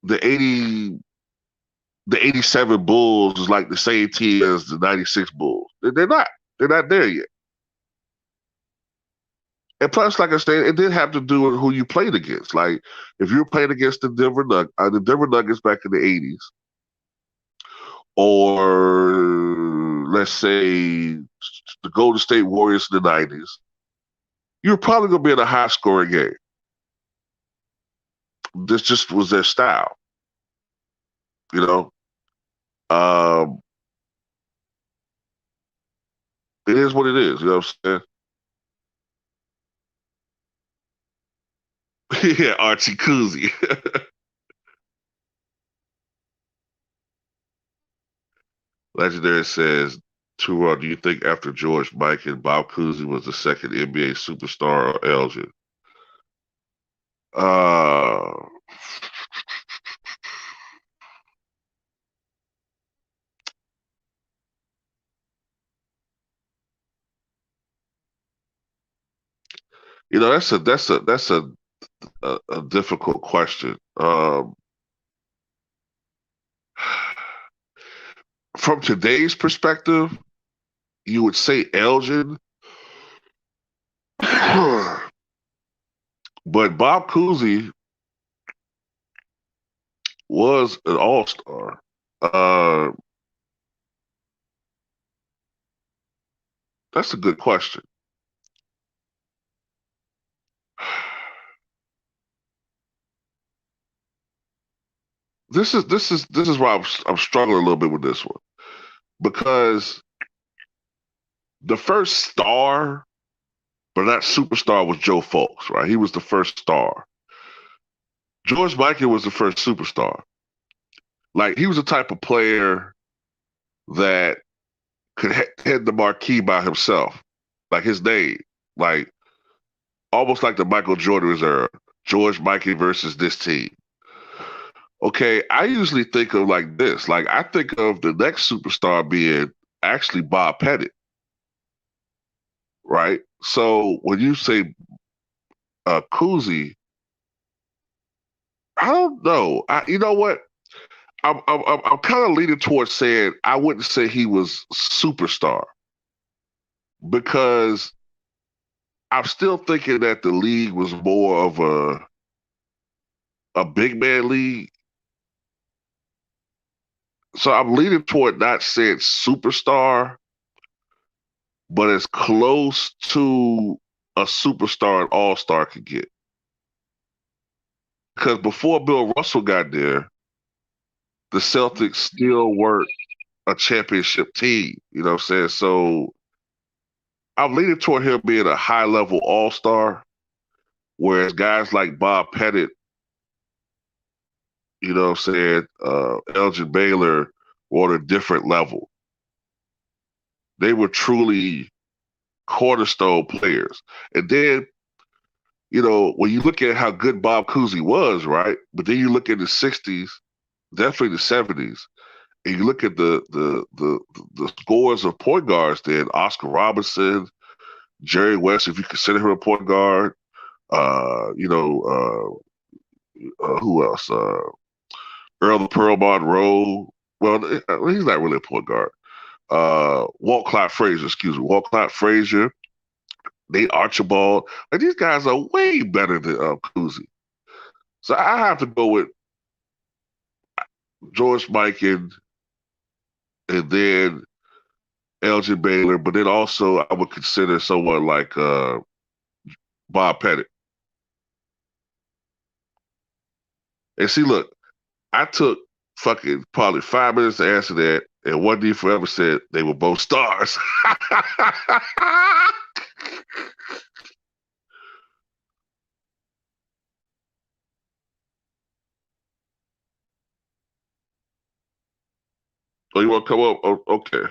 the 80, the 87 Bulls is like the same team as the 96 Bulls. They're not. They're not there yet. And plus, like I said, it did have to do with who you played against. Like, if you were playing against the Denver Nuggets back in the 80s, or let's say the Golden State Warriors in the 90s, you're probably going to be in a high scoring game. This just was their style, you know? Um, it is what it is, you know what I'm saying? Yeah, Archie Cousy. Legendary says, Turod, do you think after George Mikan, Bob Cousy was the second NBA superstar or Elgin? Uh, That's a difficult question. From today's perspective, you would say Elgin, but Bob Cousy was an all-star. Uh, that's a good question. This is why I'm struggling a little bit with this one because the first star, but not superstar, was Joe Fulks, right? He was the first star. George Mikan was the first superstar. Like he was the type of player that could head the marquee by himself, like his name, like almost like the Michael Jordan era, George Mikan versus this team. Okay, I usually think of like this. Like I think of the next superstar being actually Bob Pettit, right? So when you say Cousy, I don't know. You know what? I'm kind of leaning towards saying I wouldn't say he was superstar because I'm still thinking that the league was more of a big man league. So I'm leaning toward not saying superstar, but as close to a superstar an all-star could get. Because before Bill Russell got there, the Celtics still weren't a championship team. You know what I'm saying? So I'm leaning toward him being a high-level all-star, whereas guys like Bob Pettit, you know what I'm saying, Elgin Baylor were on a different level. They were truly cornerstone players. And then, when you look at how good Bob Cousy was, right? But then you look at the 60s, definitely the 70s, and you look at the scores of point guards then, Oscar Robertson, Jerry West, if you consider him a point guard, who else? Earl the Pearl Monroe. Well, he's not really a point guard. Walt Clyde Frazier, excuse me. Walt Clyde Frazier, Nate Archibald. Like, these guys are way better than Cousy. So I have to go with George Mikan and then Elgin Baylor, but then also I would consider someone like Bob Pettit. And see, look, I took fucking probably 5 minutes to answer that, and One D Forever said they were both stars. Oh, you want to come up? Oh, okay.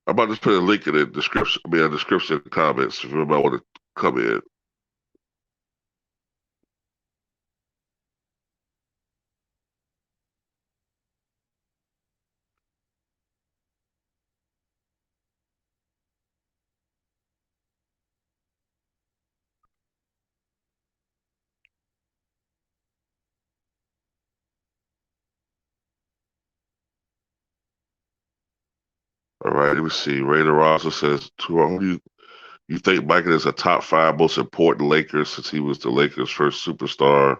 I'm about to put a link in the description. I mean, a description in the comments if anybody want to come in. All right, let me see. Raider Rossa says, who you think Michael is a top five most important Lakers since he was the Lakers' first superstar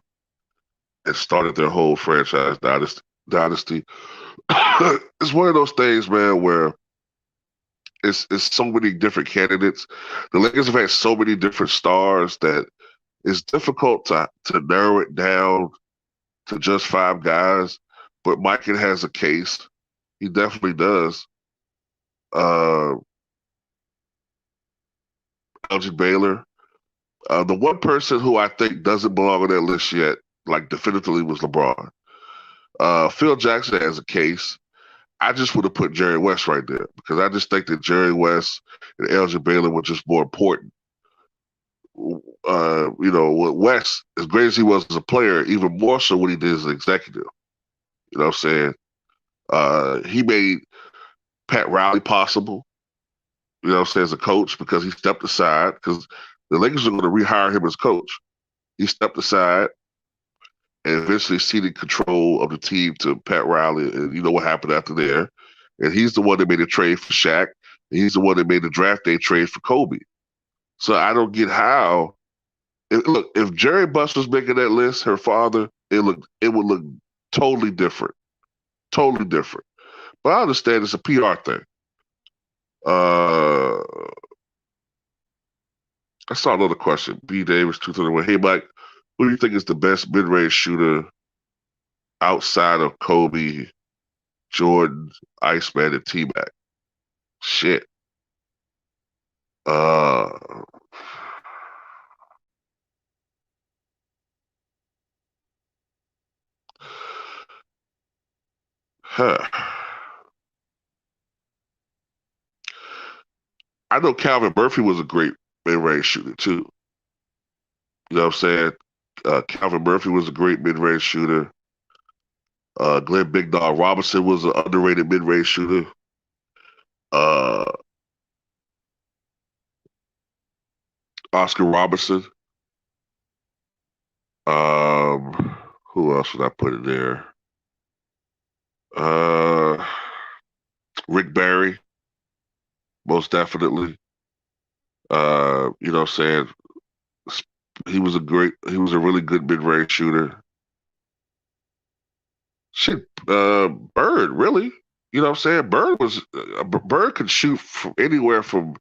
and started their whole franchise dynasty? It's one of those things, man, where it's so many different candidates. The Lakers have had so many different stars that it's difficult to narrow it down to just five guys. But Michael has a case. He definitely does. Uh, Elgin Baylor. The one person who I think doesn't belong on that list yet, like definitively, was LeBron. Phil Jackson has a case. I just would have put Jerry West right there because I just think that Jerry West and Elgin Baylor were just more important. With West, as great as he was as a player, even more so what he did as an executive. You know what I'm saying? He made Pat Riley possible, you know what I'm saying, as a coach because he stepped aside because the Lakers are going to rehire him as coach. He stepped aside and eventually ceded control of the team to Pat Riley. And you know what happened after there. And he's the one that made a trade for Shaq. He's the one that made the draft day trade for Kobe. So I don't get how. Look, if Jerry Buss was making that list, her father, it would look totally different, totally different. But I understand it's a PR thing. I saw another question. B. Davis, 231. Hey, Mike, who do you think is the best mid-range shooter outside of Kobe, Jordan, Iceman, and T-Mac? Shit. Uh, huh. I know Calvin Murphy was a great mid-range shooter too. You know what I'm saying? Calvin Murphy was a great mid-range shooter. Glenn Big Dog Robinson was an underrated mid-range shooter. Uh, Oscar Robertson. Who else would I put in there? Uh, Rick Barry, most definitely. You know what I'm saying? He was a really good mid-range shooter. Shit, Bird, really? You know what I'm saying? Bird could shoot from anywhere from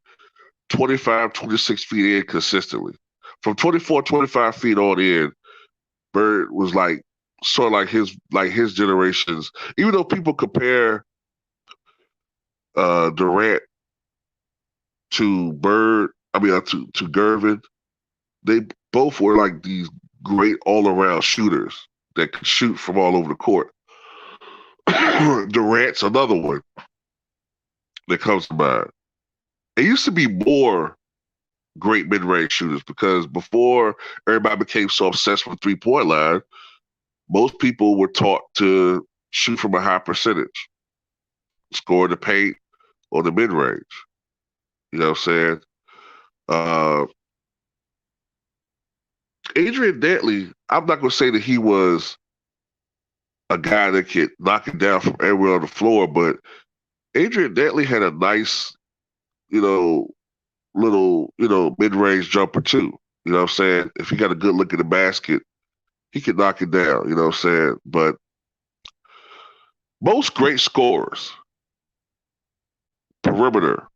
25, 26 feet in consistently. From 24, 25 feet on in, Bird was like sort of like his generations. Even though people compare Durant to Bird, to Gervin, they both were like these great all around shooters that could shoot from all over the court. Durant's another one that comes to mind. It used to be more great mid range shooters because before everybody became so obsessed with 3-point line, most people were taught to shoot from a high percentage, score in the paint or the mid range. You know what I'm saying? Uh, Adrian Dantley, I'm not going to say that he was a guy that could knock it down from everywhere on the floor, but Adrian Dantley had a nice, you know, little, mid-range jumper too. You know what I'm saying? If he got a good look at the basket, he could knock it down. You know what I'm saying? But most great scorers, perimeter,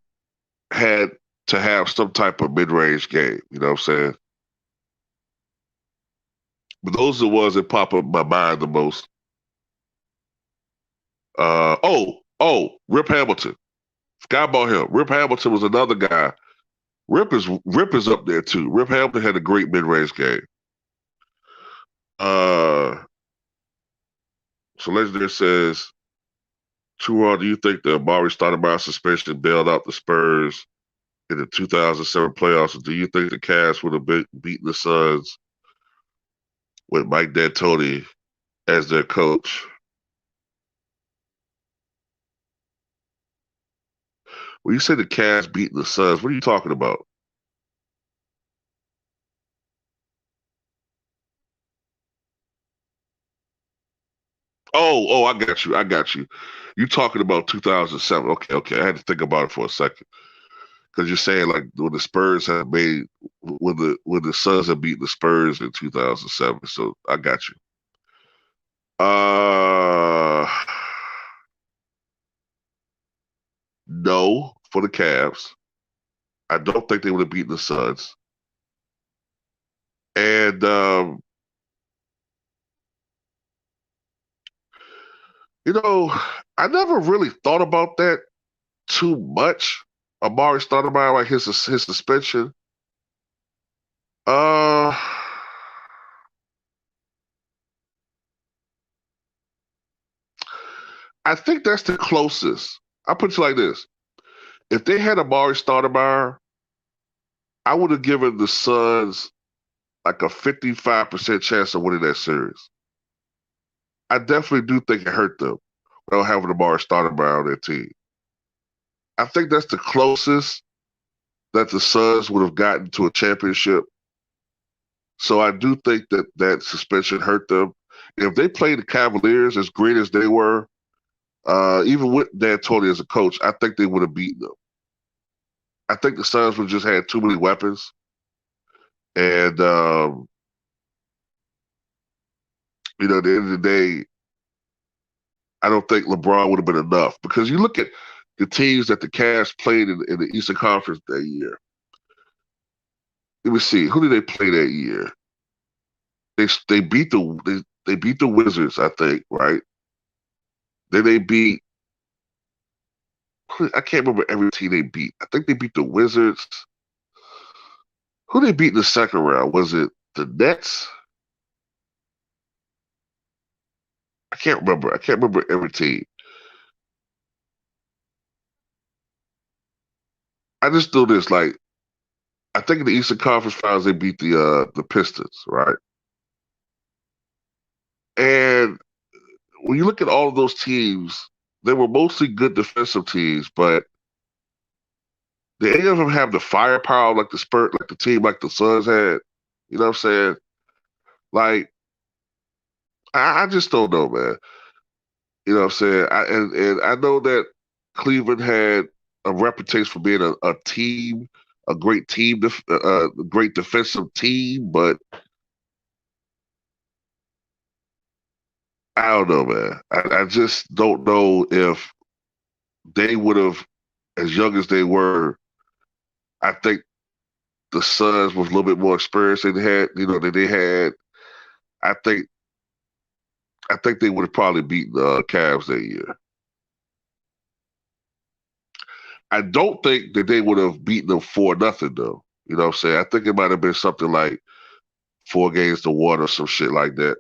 had to have some type of mid-range game. You know what I'm saying? But those are the ones that pop up in my mind the most. Rip Hamilton. Forgot about him. Rip Hamilton was another guy. Rip is up there too. Rip Hamilton had a great mid-range game. Uh, so Legendary says, Truon, do you think the Amari Stoudemire suspension bailed out the Spurs in the 2007 playoffs? Or do you think the Cavs would have beaten the Suns with Mike D'Antoni as their coach? When you say the Cavs beating the Suns, what are you talking about? I got you. I got you. You talking about 2007? Okay, okay. I had to think about it for a second because you're saying like when the Spurs have made when the Suns have beaten the Spurs in 2007. So I got you. Uh, no for the Cavs. I don't think they would have beaten the Suns. And you know, I never really thought about that too much. Amari Stoudemire, like his suspension. Uh, I think that's the closest. I'll put it like this. If they had Amari Stoudemire, I would have given the Suns like a 55% chance of winning that series. I definitely do think it hurt them without having Amari Stoudemire on their team. I think that's the closest that the Suns would have gotten to a championship. So I do think that that suspension hurt them. If they played the Cavaliers as great as they were, even with D'Antoni as a coach, I think they would have beaten them. I think the Suns would just had too many weapons, and at the end of the day, I don't think LeBron would have been enough because you look at the teams that the Cavs played in the Eastern Conference that year. Let me see, who did they play that year? They beat they beat the Wizards, I think, right? Then they beat I can't remember every team they beat. I think they beat the Wizards. Who they beat in the second round? Was it the Nets? I can't remember. I can't remember every team. I just know this. Like I think in the Eastern Conference Finals they beat the Pistons, right? And when you look at all of those teams, they were mostly good defensive teams, but did any of them have the firepower like the Spurs, like the team like the Suns had? You know what I'm saying? Like I just don't know, man. You know what I'm saying? And I know that Cleveland had a reputation for being a team, a great team, a great defensive team, but I don't know, man. I just don't know if they would have, as young as they were, I think the Suns was a little bit more experienced than they had, than they had. I think I think they would have probably beaten the Cavs that year. I don't think that they would have beaten them 4-0 though. You know what I'm saying? I think it might have been something like 4 games to 1 or some shit like that.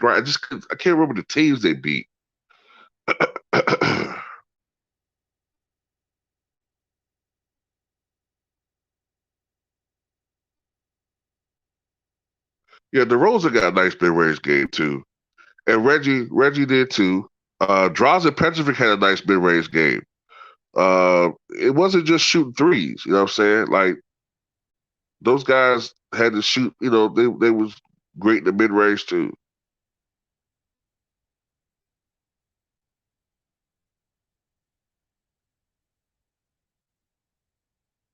Right? I can't remember the teams they beat. Yeah, DeRozan got a nice mid-range game too, and Reggie did too. Drazen Petrovic had a nice mid-range game. It wasn't just shooting threes. You know what I'm saying? Like those guys had to shoot. They was great in the mid-range too.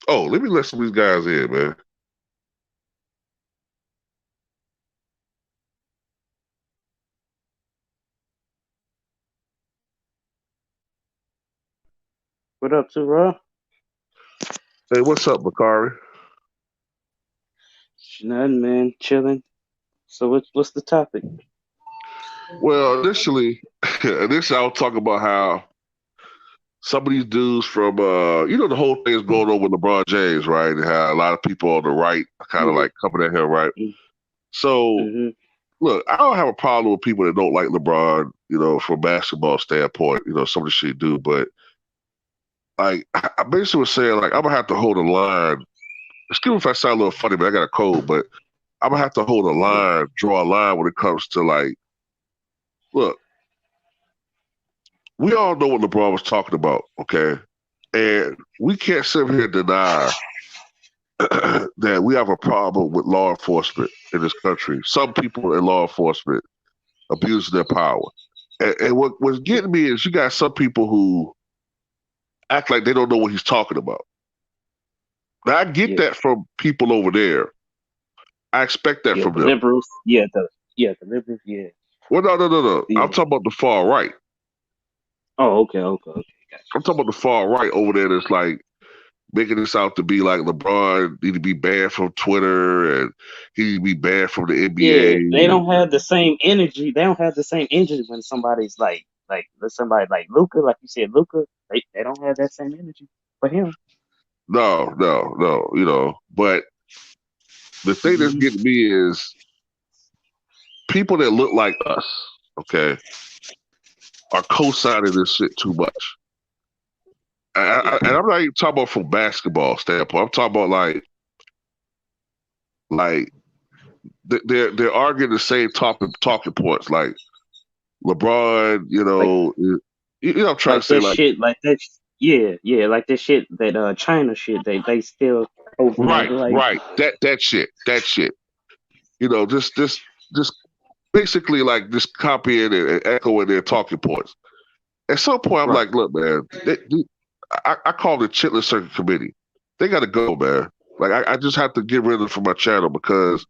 Oh, let me let some of these guys in, man. What up, too, Rob? Hey, what's up, Bakari? Nothing, man. Chilling. So what's the topic? Well, initially I'll talk about how some of these dudes from the whole thing is going on with LeBron James, right? And how a lot of people on the right are kind of Yeah. like coming at him, right? So Mm-hmm. look, I don't have a problem with people that don't like LeBron, from a basketball standpoint, some of the shit he do, but like I basically was saying, like, I'm gonna have to hold a line. Excuse me if I sound a little funny, but I got a cold, but I'm gonna have to hold a line, draw a line when it comes to like, look, we all know what LeBron was talking about, okay? And we can't sit here and deny that we have a problem with law enforcement in this country. Some people in law enforcement abusing their power. And what's getting me is you got some people who act like they don't know what he's talking about. Now, I get Yeah. that from people over there. I expect that Yeah. from The them. liberals. The liberals. Yeah. Well, no, no, no, no. I'm Yeah. talking about the far right. Oh, okay, okay, okay. Gotcha. I'm talking about the far right over there that's like making this out to be like LeBron need to be banned from Twitter and he need to be banned from the Yeah, they NBA. don't have the same energy. They don't have the same energy when somebody's like somebody like Luca, like you said, Luca. They don't have that same energy for him. No, no, no. But The thing that's getting me is people that look like us, okay, are co-signing this shit too much. And I'm not even talking about from basketball standpoint. I'm talking about like they're arguing the same talking points. Like LeBron, I'm trying to say like that. Yeah, like that shit that China shit. They still right, like that shit. Just basically like just copying and echoing their talking points. At some point, I'm right. like, look, man, I call the Chitlin Circuit Committee. They got to go, man. Like, I just have to get rid of them from my channel because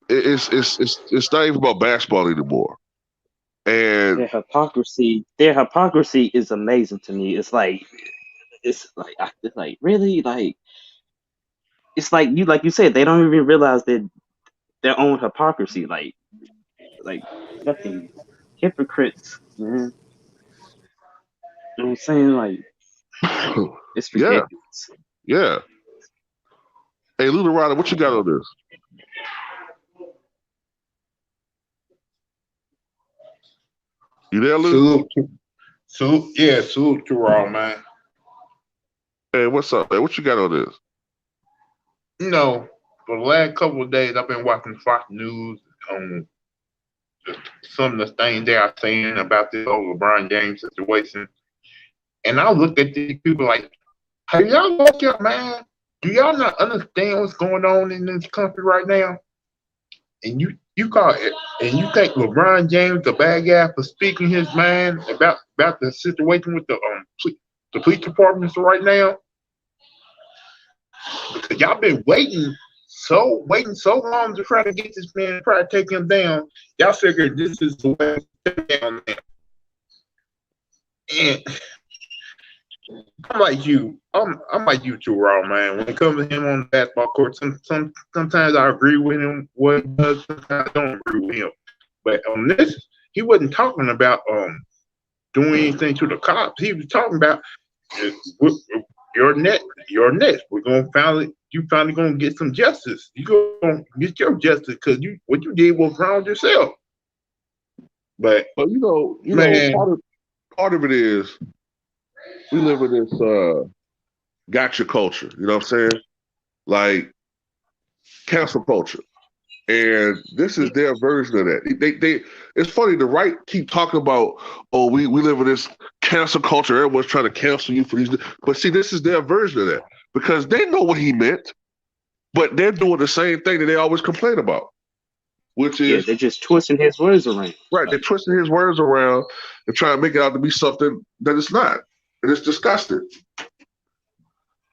it's not even about basketball anymore. And their hypocrisy is amazing to me. It's like really like it's like you said, they don't even realize that their own hypocrisy. Like fucking hypocrites, man. You know what I'm saying? Like it's yeah, ridiculous. yeah. Hey, Luna Ryder, what you got on this? You there, Lou? Salute to Raw, man. Hey, what's up, man? What you got on this? For the last couple of days, I've been watching Fox News on some of the things they are saying about this whole LeBron James situation. And I look at these people like, hey, y'all woke up, man. Do y'all not understand what's going on in this country right now? And you call it, and you think LeBron James a bad guy for speaking his mind about the situation with the police departments right now? Because y'all been waiting so long to try to get this man, try to take him down. Y'all figured this is the way to take down him. And I'm like you too, Raw, man. When it comes to him on the basketball court, sometimes I agree with him what he does, sometimes I don't agree with him. But on this, he wasn't talking about doing anything to the cops. He was talking about you're next. You finally gonna get some justice. You gonna get your justice because what you did was wrong yourself. But man, part of it is we live in this gotcha culture. You know what I'm saying? Like cancel culture. And this is their version of that. It's funny, the right keep talking about, oh, we live in this cancel culture. Everyone's trying to cancel you for these. But see, this is their version of that because they know what he meant, but they're doing the same thing that they always complain about, which is they're just twisting his words around. Right, they're twisting his words around and trying to make it out to be something that it's not, and it's disgusting.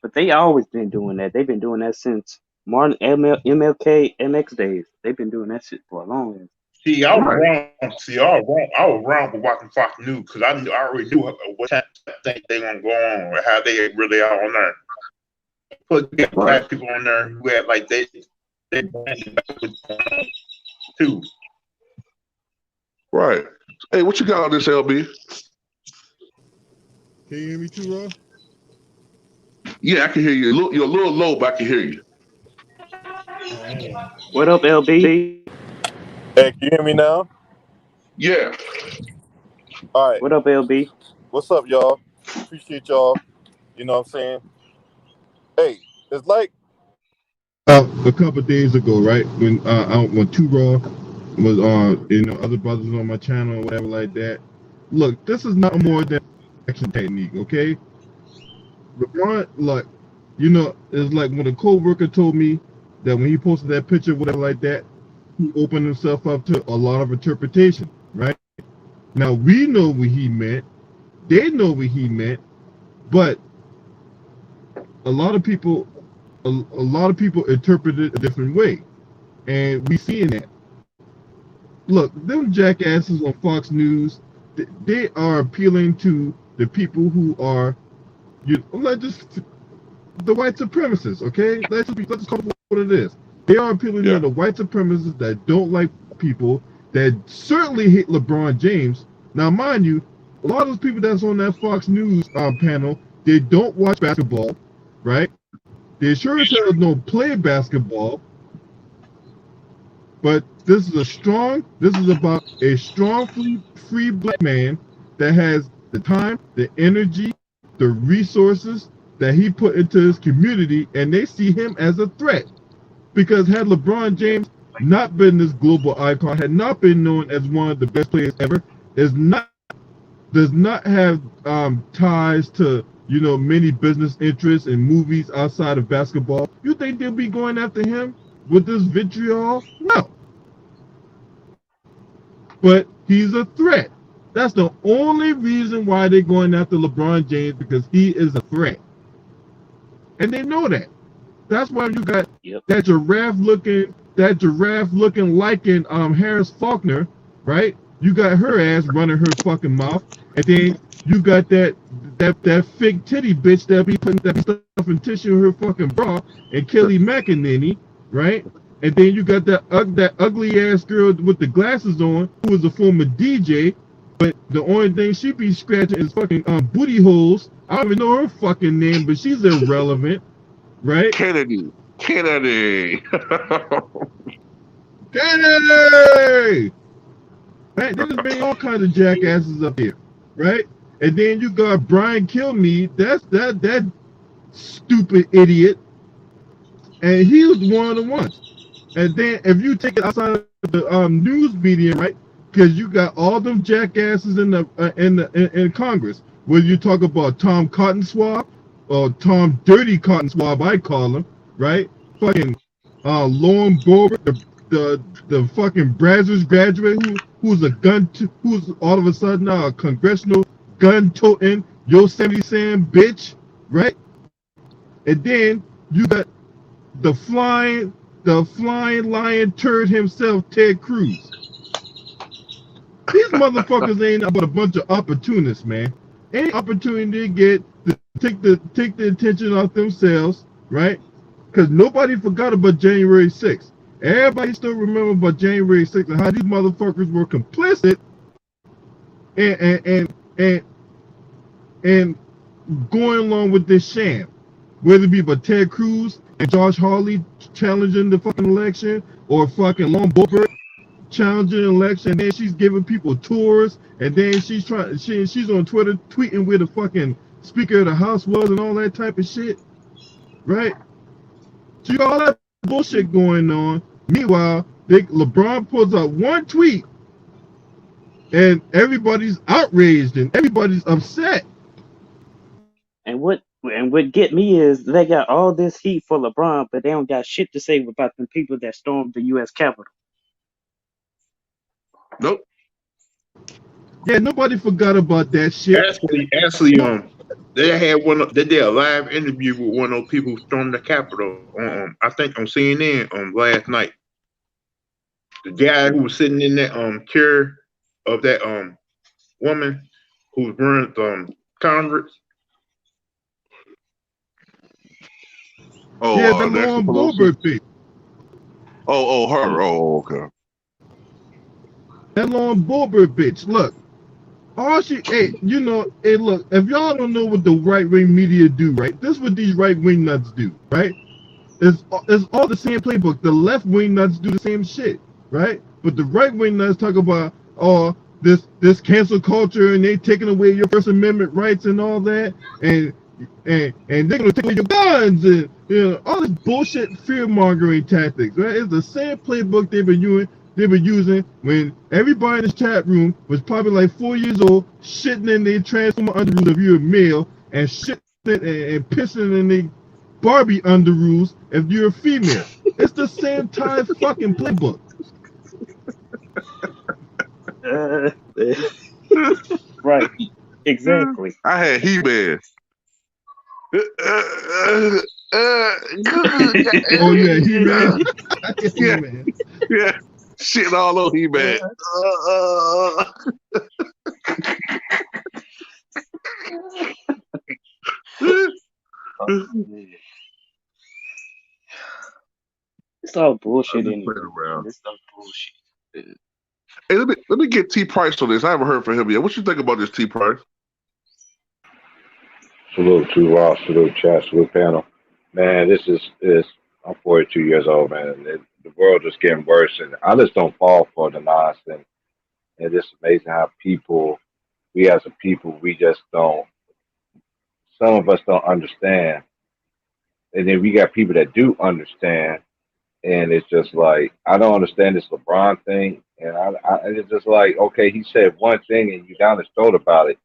But they always been doing that. They've been doing that since Martin MLK MX days. They've been doing that shit for a long time. See, I was wrong. I was wrong for watching Fox News because I already knew what type of thing they gonna go on or how they really are on there. But you got black people on there who had like they too. Right. Hey, what you got on this, LB? Can you hear me too, Rob? Yeah, I can hear you. You're a little low, but I can hear you. What up, LB? Hey, can you hear me now? Yeah. All right. What up, LB? What's up, y'all? Appreciate y'all. You know what I'm saying? Hey, it's like a couple of days ago, right? When Two Raw was on, other brothers on my channel or whatever like that. Look, this is not more than action technique, okay? LeBron, like, it's like when a co-worker told me that when he posted that picture, whatever like that, he opened himself up to a lot of interpretation, right? Now we know what he meant, they know what he meant, but a lot of people interpret it a different way, and we seeing that. Look, them jackasses on Fox News, they are appealing to the people who are, let's just the white supremacists, okay? Let's just call it what it is. They are appealing to the white supremacists that don't like people, that certainly hate LeBron James. Now, mind you, a lot of those people that's on that Fox News panel, they don't watch basketball, right? They sure as hell don't play basketball. But this is about a strong, free black man that has the time, the energy, the resources that he put into his community, and they see him as a threat. Because had LeBron James not been this global icon, had not been known as one of the best players ever, does not have ties to many business interests and movies outside of basketball, you think they'll be going after him with this vitriol? No. But he's a threat. That's the only reason why they're going after LeBron James, because he is a threat. And they know that. That's why you got that giraffe looking liking Harris Faulkner, right? You got her ass running her fucking mouth, and then you got that fake titty bitch that be stuffing tissue in her fucking bra, and Kelly McEnany, right? And then you got that ugly ass girl with the glasses on, who is a former DJ, but the only thing she be scratching is fucking booty holes. I don't even know her fucking name, but she's irrelevant, right? Kennedy. Kennedy! Right? There's been all kinds of jackasses up here, right? And then you got Brian Kilmeade, that's that stupid idiot, and he was one of the ones. And then if you take it outside of the news media, right? Because you got all them jackasses in Congress. Whether you talk about Tom Cotton Swab or Tom Dirty Cotton Swab, I call him, right? Fucking Lauren Boebert, the fucking Brazzers graduate who's who's all of a sudden a congressional gun toting Yosemite Sam bitch, right? And then you got the flying lion turd himself, Ted Cruz. These motherfuckers ain't about a bunch of opportunists, man. Any opportunity they get to take the attention off themselves, right? Because nobody forgot about January 6th. Everybody still remember about January 6th and how these motherfuckers were complicit and going along with this sham. Whether it be about Ted Cruz and Josh Hawley challenging the fucking election, or fucking Lauren Boebert challenging the election, and then she's giving people tours, and then she's on Twitter tweeting where the fucking Speaker of the House was and all that type of shit, right? So you got all that bullshit going on. Meanwhile, LeBron pulls out one tweet, and everybody's outraged and everybody's upset. And what get me is they got all this heat for LeBron, but they don't got shit to say about the people that stormed the U.S. Capitol. Nope. Yeah, nobody forgot about that shit. Actually, they did a live interview with one of those people who stormed the Capitol. I think on CNN last night. The guy who was sitting in that chair of that woman who burned Congress. Oh, yeah, the Lauren Boebert bitch. Oh, her. Oh, okay. That Lauren Boebert bitch. Look, look, if y'all don't know what the right-wing media do, right? This is what these right-wing nuts do, right? It's all the same playbook. The left-wing nuts do the same shit, right? But the right-wing nuts talk about, this cancel culture, and they taking away your First Amendment rights and all that, and they're gonna take away your guns, and all this bullshit fear-mongering tactics, right? It's the same playbook they've been using when everybody in this chat room was probably like 4 years old, shitting in their transformer underoos if you're a male, and shitting and pissing in their Barbie underoos if you're a female. It's the same time fucking playbook. Right. Exactly. I had He-Man. Oh yeah, He-Man. He-Man. Yeah. Shitting all over He-Man. It's all bullshit anyway. It's all bullshit. Hey, let me get T Price on this. I haven't heard from him yet. What you think about this, T Price? Salute to Ross, salute chat, salute panel. Man, this is I'm 42 years old, man. And the world is getting worse, and I just don't fall for the nonsense. And it's amazing how we as a people, we just don't. Some of us don't understand, and then we got people that do understand, and it's just like I don't understand this LeBron thing, and and it's just like okay, he said one thing, and you down his throat about it,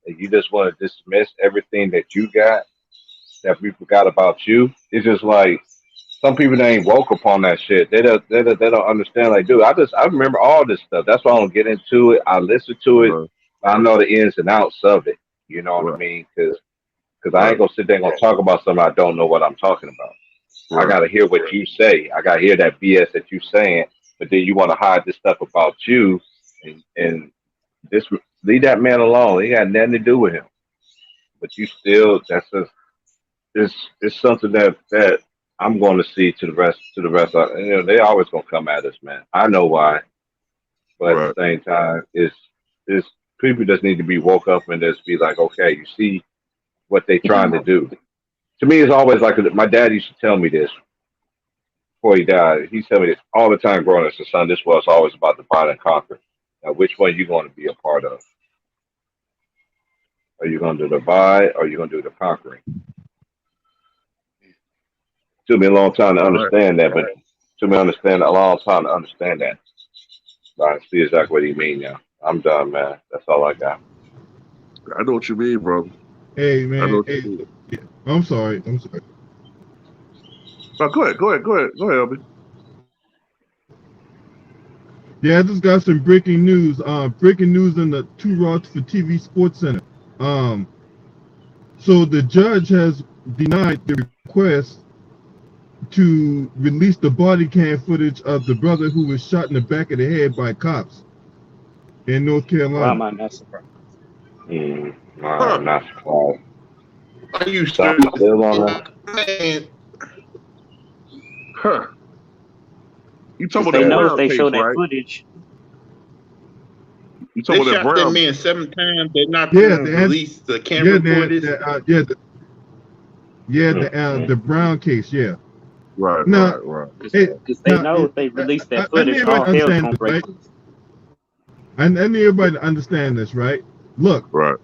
and you just want to dismiss everything that you got that we forgot about you. It's just like some people that ain't woke upon that shit. They don't understand. Like, dude, I remember all this stuff. That's why I don't get into it. I listen to it. Right, I know the ins and outs of it. You know what I right, mean? Because I ain't right, gonna sit there and gonna talk about something I don't know what I'm talking about. I right. gotta hear what you say. I gotta hear that BS that you saying. But then you want to hide this stuff about you, and this leave that man alone. He got nothing to do with him. But you still, that's just it's something that I'm going to see to the rest of they always gonna come at us, man. I know why, but at the Right. same time, it's people just need to be woke up and just be like, okay, you see what they trying to do. To me, it's always like my dad used to tell me this before he died. He told me this all the time growing up. So, son, this was always about divide and conquer. Now, which one you going to be a part of? Are you going to divide or are you going to do the conquering? Took me a long time to Right. understand that, but took me understand a long time to understand that. But I see exactly what he mean now. I'm done, man. That's all I got. I know what you mean, brother. Hey I know man, what hey, you mean. yeah, I'm sorry. I'm sorry. Oh, go ahead, Elby. Yeah, I just got some breaking news. Breaking news in the Two Rods for TV Sports Center. Um, so the judge has denied the request to release the body cam footage of the brother who was shot in the back of the head by cops in North Why am Carolina. I not surprised? Nah, Huh? I'm not surprised. Are you So serious? still on that? Man, Huh. You Because talking about they that Yeah. know if Brown they case, show that right? footage, You they talking about that shot that Brown? man 7 times. They're not Yeah, going to the answer, release the yeah, camera footage. the Mm-hmm. Brown case. Yeah. Right, Now, right, right. hey, because they now, know if they release that I need footage, everybody all to hell's understand gonna this, break right? loose. I need everybody to understand this, right? Look, Right.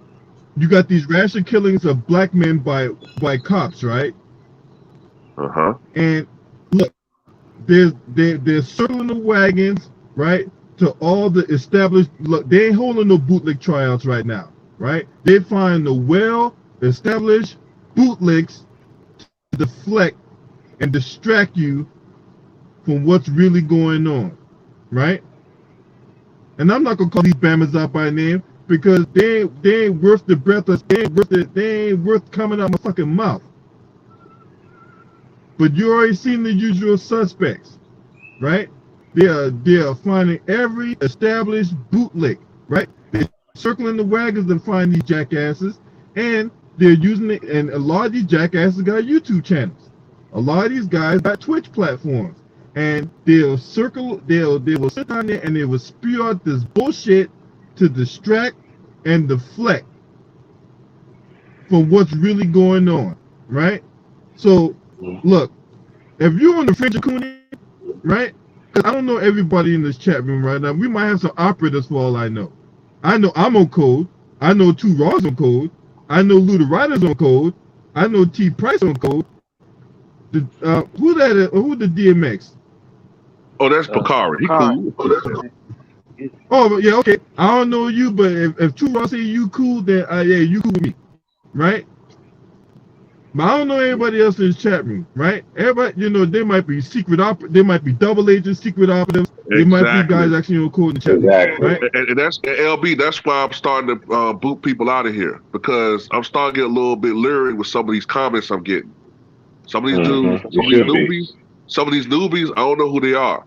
you got these rational killings of black men by cops, right? Uh-huh. And look, they're circling the wagons, right? To all the established. Look, they ain't holding no bootleg tryouts right now, right? They find the well-established bootlegs to deflect and distract you from what's really going on, right? And I'm not gonna call these Bammers out by name because they ain't worth the breath of they ain't worth coming out my fucking mouth. But you already seen the usual suspects, right? They are finding every established bootleg, right? They're circling the wagons to find these jackasses, and they're using it. And a lot of these jackasses got YouTube channels. A lot of these guys got Twitch platforms, and they will sit down there and they will spew out this bullshit to distract and deflect from what's really going on, right? So, look, if you're on the fringe of Cooney, right? Because I don't know everybody in this chat room right now. We might have some operators for all I know. I know I'm on code. I know Two Raws on code. I know Luda Riders on code. I know T Price on code. Who that is? Who the DMX? Oh, that's Bakari. He Picard. cool. Oh, yeah, okay. I don't know you, but if Two Raws say you cool, then yeah, you cool with me, right? But I don't know anybody else in this chat room, right? Everybody, they might be they might be double agents, secret operatives. They might be Exactly. guys actually on code in the chat room, Exactly. right? And that's and LB. That's why I'm starting to boot people out of here because I'm starting to get a little bit leery with some of these comments I'm getting. Some of these dudes, You should be. some of these newbies, I don't know who they are.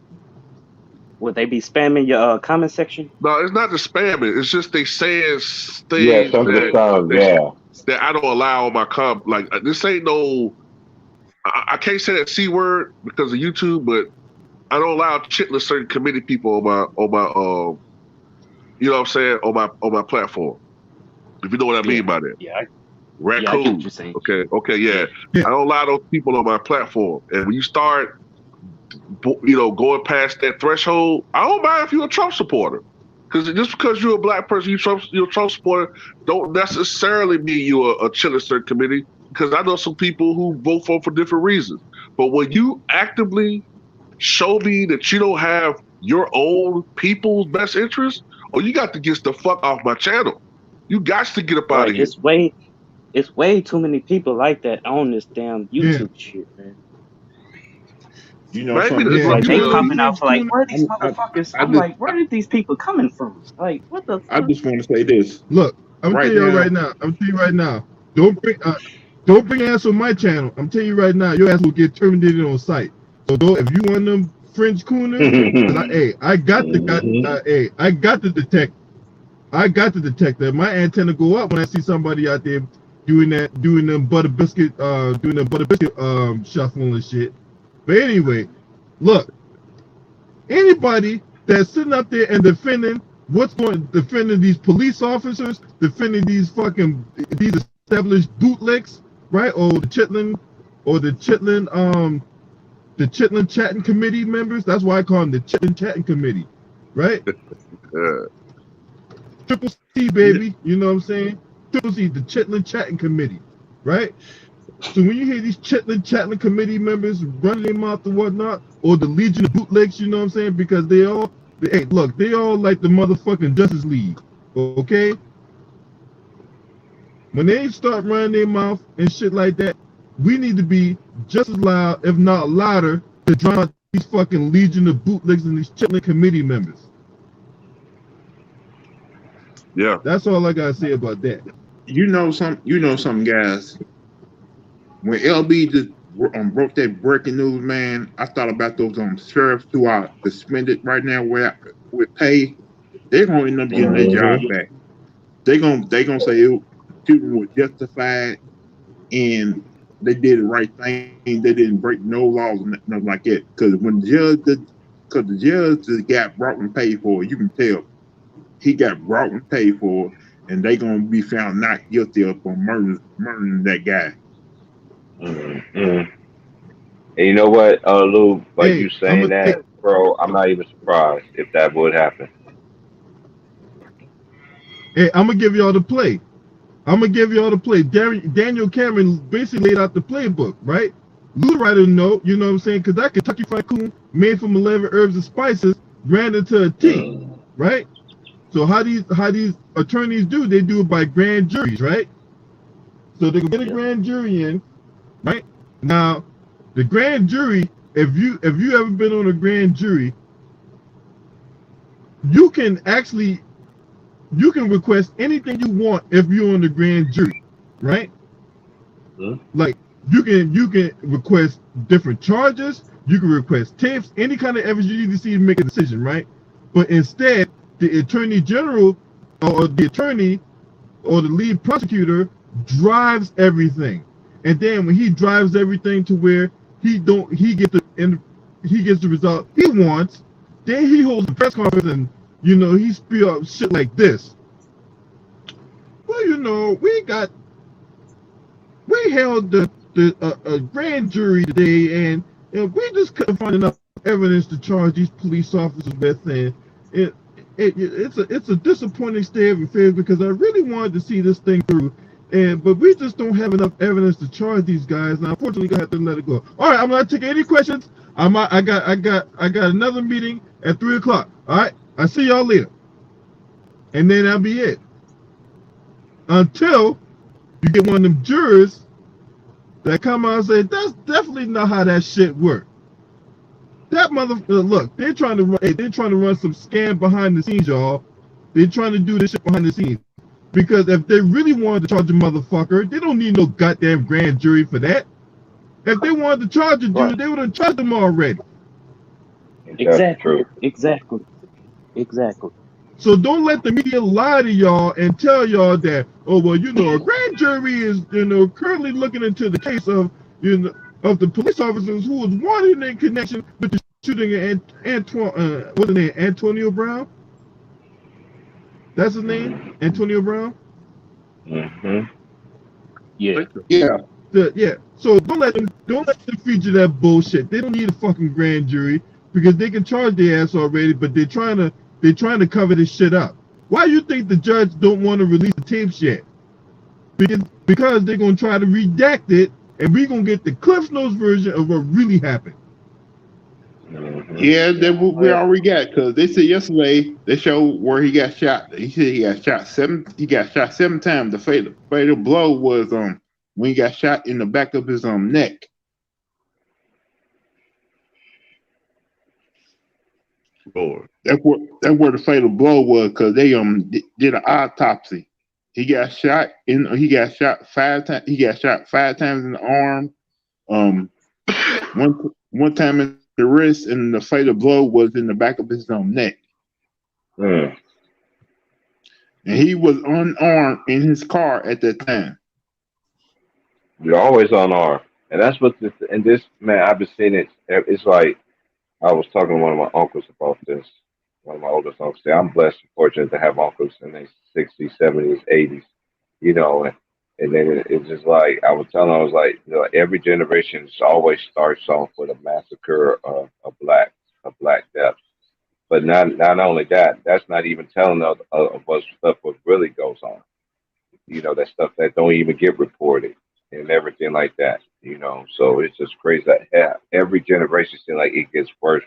Would they be spamming your comment section? No, it's not the spamming. It's just they saying Yeah, things some of the stuff. Yeah. that I don't allow on my comp. Like this ain't no. I can't say that C word because of YouTube, but I don't allow Chitlin certain committee people on my you know what I'm saying on my platform. If you know what I Yeah, mean by that. yeah, Yeah, I get what Raccoon. you're saying. Okay, yeah. Yeah. I don't allow those people on my platform. And when you start, going past that threshold, I don't mind if you're a Trump supporter. Because just because you're a black person, you're a Trump supporter, don't necessarily mean you're a Chitlin committee. Because I know some people who vote for different reasons. But when you actively show me that you don't have your own people's best interest, or you got to get the fuck off my channel. You got to get up out Right. of here. It's way too many people like that on this damn Yeah. YouTube shit, man. You know Maybe something? the, Yeah. Like You they know the popping French out for like, tuna. where are these I, motherfuckers? I I'm just like, where are these people coming from? Like, what the I fuck? just want to say this Look, I'm right telling you now. right now. I'm telling you right now. Don't bring ass on my channel. I'm telling you right now, your ass will get terminated on sight. So if you want them French cooners, I got the detect. I got the detector. My antenna go up when I see somebody out there doing them butter biscuit shuffling and shit. But anyway, look, anybody that's sitting up there and defending these police officers, defending these established bootlicks, right? Or the Chitlin chatting committee members. That's why I call them the Chitlin chatting committee, right? uh, Triple C, baby. You know what I'm saying? Triple C, the Chitlin chatting committee, right? So when you hear these Chitlin committee members running their mouth and whatnot, or the Legion of Bootlegs, you know what I'm saying? Because they all like the motherfucking Justice League, okay? When they start running their mouth and shit like that, we need to be just as loud, if not louder, to drown out these fucking Legion of Bootlegs and these Chitlin committee members. yeah. That's all I gotta say about that. You know some guys. When LB just broke that breaking news, man, I thought about those sheriffs who are suspended right now with pay. They're gonna end up getting their job back. They gonna say shooting was justified and they did the right thing. They didn't break no laws and nothing like that. Because the judge just got brought and paid for, you can tell he got brought and paid for, and they gonna be found not guilty of murdering that guy. And you know what, Lou, by Hey, you saying that, bro, I'm not even surprised if that would happen. I'm gonna give y'all the play. Daniel Cameron basically laid out the playbook, right? Lou writer note, you know what I'm saying? Because that Kentucky Fried Coon made from 11 herbs and spices ran into a T, right? So how these attorneys do? They do it by grand juries, right? So they can get a grand jury in, right? Now, the grand jury, if you ever been on a grand jury, you can request anything you want if you're on the grand jury, right? Like you can request different charges, you can request tapes, any kind of evidence you need to see to make a decision, right? But instead, the attorney general or the attorney or the lead prosecutor drives everything, and then when he drives everything to where he gets the result he wants, then he holds a press conference and he spill out shit like this. Well, we held a grand jury today, and we just couldn't find enough evidence to charge these police officers with, and it's a disappointing state of affairs because I really wanted to see this thing through, but we just don't have enough evidence to charge these guys. Now, unfortunately, gonna have to let it go. All right, I'm not taking any questions. I got another meeting at 3:00. All right, I see y'all later, and then that'll be it. Until you get one of them jurors that come out and say, that's definitely not how that shit worked. That motherfucker, look, they're trying to run some scam behind the scenes, y'all. They're trying to do this shit behind the scenes. Because if they really wanted to charge a motherfucker, they don't need no goddamn grand jury for that. If they wanted to charge a dude, they would have charged them already. Exactly. So don't let the media lie to y'all and tell y'all that, oh, well, a grand jury is, currently looking into the case of, of the police officers who was wanted in connection with the shooting of what's his name, Antonio Brown? That's his name? Antonio Brown? Yeah. Yeah. Yeah. So don't let them feature that bullshit. They don't need a fucking grand jury because they can charge their ass already, but they're trying to cover this shit up. Why you think the judge don't want to release the tapes yet? Because they're gonna try to redact it, and we're gonna get the Cliff Notes version of what really happened. Yeah, that we already got because they said yesterday they showed where he got shot. He said he got shot seven. He got shot 7 times. The fatal blow was when he got shot in the back of his neck. Lord. That's where the fatal blow was because they did an autopsy. He got shot 5 times. He got shot 5 times in the arm. One time in the wrist, and the fatal blow was in the back of his neck. Mm. And he was unarmed in his car at that time. You're always unarmed, and that's what this man. I've been seeing it. It's like I was talking to one of my uncles about this. One of my oldest uncles. I'm blessed and fortunate to have uncles in their 60s, 70s, 80s. You know, and then it's just like I was telling. I was like, you know, every generation always starts off with a massacre of a black death. But not only that, that's not even telling us of what really goes on. You know, that stuff that don't even get reported and everything like that. You know, so it's just crazy that every generation seems like it gets worse,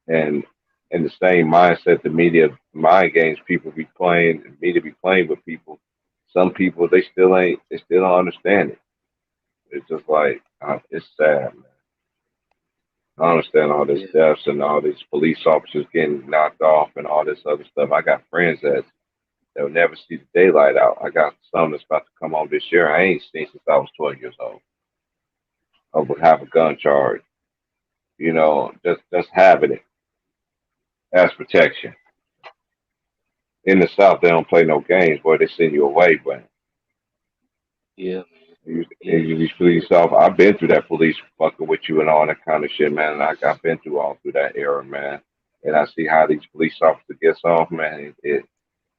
and the same mindset the media mind games people be playing, the media be playing with people. Some people they still don't understand it. It's just like it's sad, man. I understand all this deaths and all these police officers getting knocked off and all this other stuff. I got friends that'll never see the daylight out. I got some that's about to come on this year. I ain't seen since I was 12 years old. I would have a gun charge. You know, just having it as protection. In the South, they don't play no games, boy. They send you away, but Yeah. these police officers, I've been through that police fucking with you and all that kind of shit, man. And I've been through all through that era, man. And I see how these police officers gets off, man. It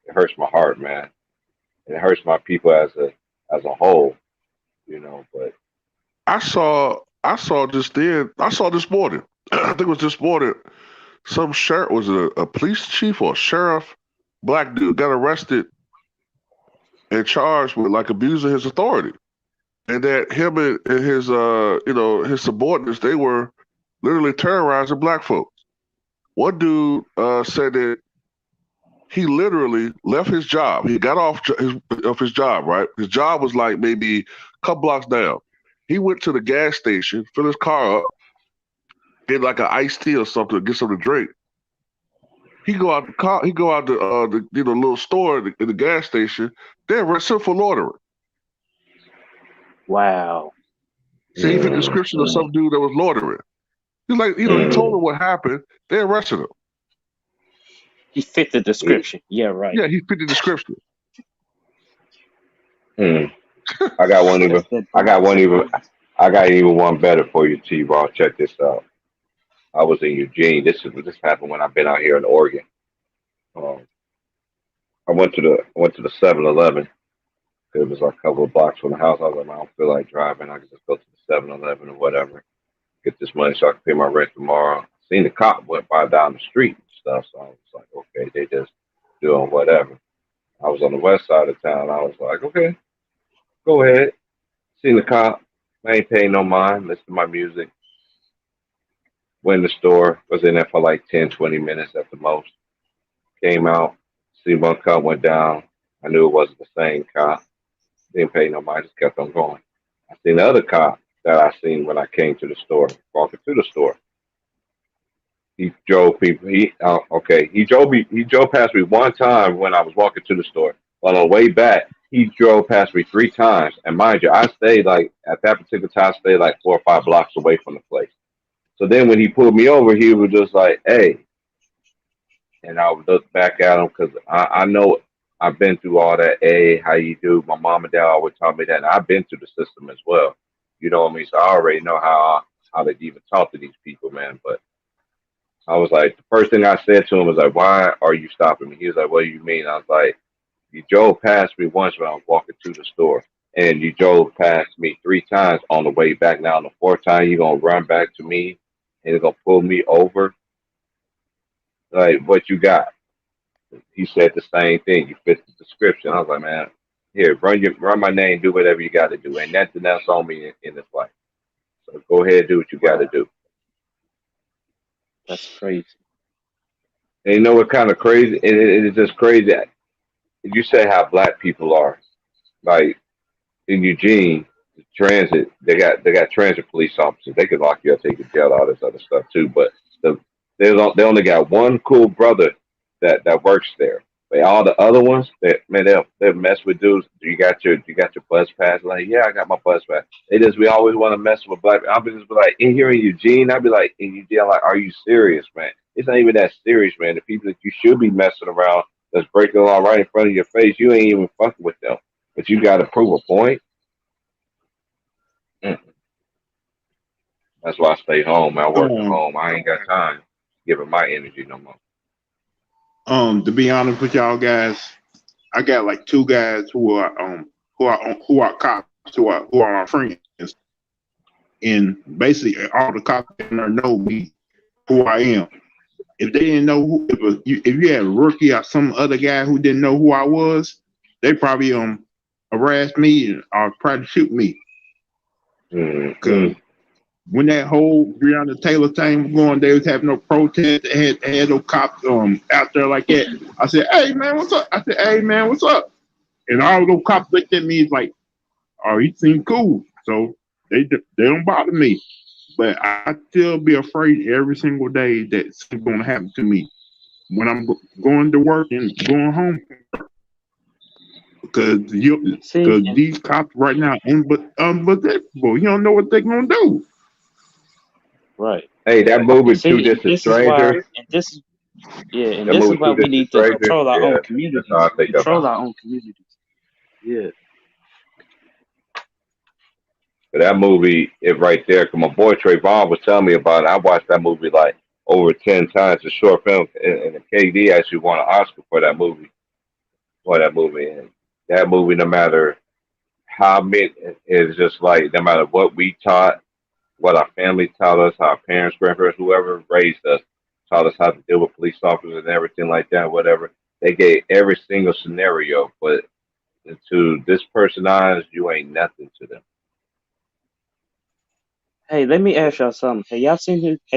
hurts my heart, man. It hurts my people as a whole, you know. But I saw just then. I saw this morning. I think it was this morning. Some sheriff was it a police chief or a sheriff, black dude got arrested and charged with like abusing his authority, and that him and his his subordinates they were literally terrorizing black folks. One dude said that he literally left his job. He got off his job, right? His job was like maybe a couple blocks down. He went to the gas station, filled his car up, get like an iced tea or something, get something to drink. He go out the car. He go out the little store in the gas station. They arrest him for loitering. Wow. See, he fit the description of some dude that was loitering. He's like, he told him what happened. They arrested him. He fit the description. Yeah, right. Yeah, he fit the description. I got one even. I got even one better for you, T-Raw. Check this out. I was in Eugene. This happened when I've been out here in Oregon. I went to the 7-Eleven. It was like a couple of blocks from the house. I was like, I don't feel like driving. I can just go to the 7-Eleven or whatever, get this money so I can pay my rent tomorrow. Seen the cop went by down the street and stuff, so I was like, okay, they just doing whatever. I was on the west side of town. I was like, okay, go ahead. Seen the cop. I ain't paying no mind. Listen to my music. Went in the store. Was in there for like 10, 20 minutes at the most. Came out. See one cop went down. I knew it wasn't the same cop. Didn't pay no mind. Just kept on going. I seen the other cop that I seen when I came to the store, walking through the store. He drove people. He drove me. He drove past me one time when I was walking to the store. But on the way back, he drove past me 3 times. And mind you, I stayed like at that particular time, I stayed like 4 or 5 blocks away from the place. So then when he pulled me over, he was just like, "Hey," and I would look back at him because I know I've been through all that. Hey, how you do? My mom and dad always taught me that, and I've been through the system as well. You know what I mean? So I already know how they even talk to these people, man. But I was like, the first thing I said to him was like, "Why are you stopping me?" He was like, "What do you mean?" I was like, "You drove past me once when I was walking to the store, and you drove past me 3 times on the way back. Now, on the 4th time, you're gonna run back to me and you're gonna pull me over. Like, what you got? He said the same thing. You fit the description. I was like, man, here, run my name, do whatever you got to do. Ain't nothing else on me in this life. So go ahead, do what you got to Wow, do. that's crazy. And you know what kind of crazy? It's just crazy. You say how black people are. Like in Eugene, transit, they got transit police officers. They could lock you up, take you to jail, all this other stuff too. But the they only got one cool brother that works there. But all the other ones, they'll mess with dudes. Do you got your bus pass? Like, yeah, I got my bus pass. We always want to mess with black. I'll be just be like, in here in Eugene, I'll be like, in Eugene, I'm like, are you serious, man? It's not even that serious, man. The people that you should be messing around that's breaking the law right in front of your face, you ain't even fucking with them. But you got to prove a point. Mm. That's why I stay home. I work at Um, home. I ain't got time giving my energy no more. to be honest with y'all guys, I got like two guys who are cops who are my friends, and basically all the cops in there know me who I am. If they didn't know if you had a rookie or some other guy who didn't know who I was, they probably harass me or try to shoot me. Because Mm-hmm. when that whole Breonna Taylor thing was going, they was having no protest. They had no cops out there like that. I said, "Hey man, what's up?" I said, "Hey man, what's up?" And all those cops looked at me like, "Oh, he seemed cool," so they don't bother me. But I still be afraid every single day that something's going to happen to me when I'm going to work and going home, because See, and these cops right now unbelievable. You don't know what they're gonna do. right, Hey, that and movie Two see, and Distant this is why, Strangers. and this, yeah, and That this is movie why Two we Distant need to Strangers. control our Yeah, own that's all communities. I think Control about. our own communities. Yeah. But that movie, it right there. Cause my boy Trayvon was telling me about it. I watched that movie like over 10 times. A short film, and the KD actually won an Oscar for that movie. And that movie, no matter how many, it's just like no matter what we taught, what our family taught us, how our parents, grandparents, whoever raised us, taught us how to deal with police officers and everything like that. Whatever they gave every single scenario, but to this person eyes, you ain't nothing to them. Hey, let me ask y'all something. Have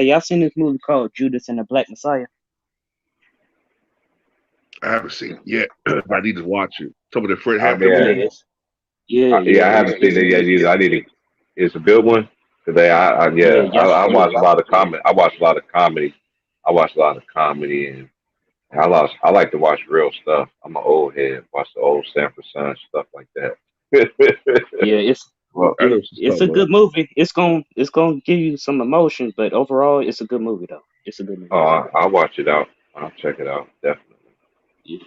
y'all seen this movie called Judas and the Black Messiah? I haven't seen it yet. I need to watch it. Some of the Fred I Hampton mean, Yeah, movie. it's yeah, yeah, yeah, I haven't seen it's a it yet good either. I need to. It's a good one today. yeah, Yeah, y'all I yeah, watch a lot of comedy. I watch a lot of comedy. I watch a lot of comedy, and I like to watch real stuff. I'm an old head. Watch the old Sanford Son stuff like that. yeah, Well, I know what you're it's a talking about. good movie. It's gonna give you some emotion, but overall it's a good movie though. It's a good movie. Oh, I'll watch it out. I'll check it out definitely. Yeah.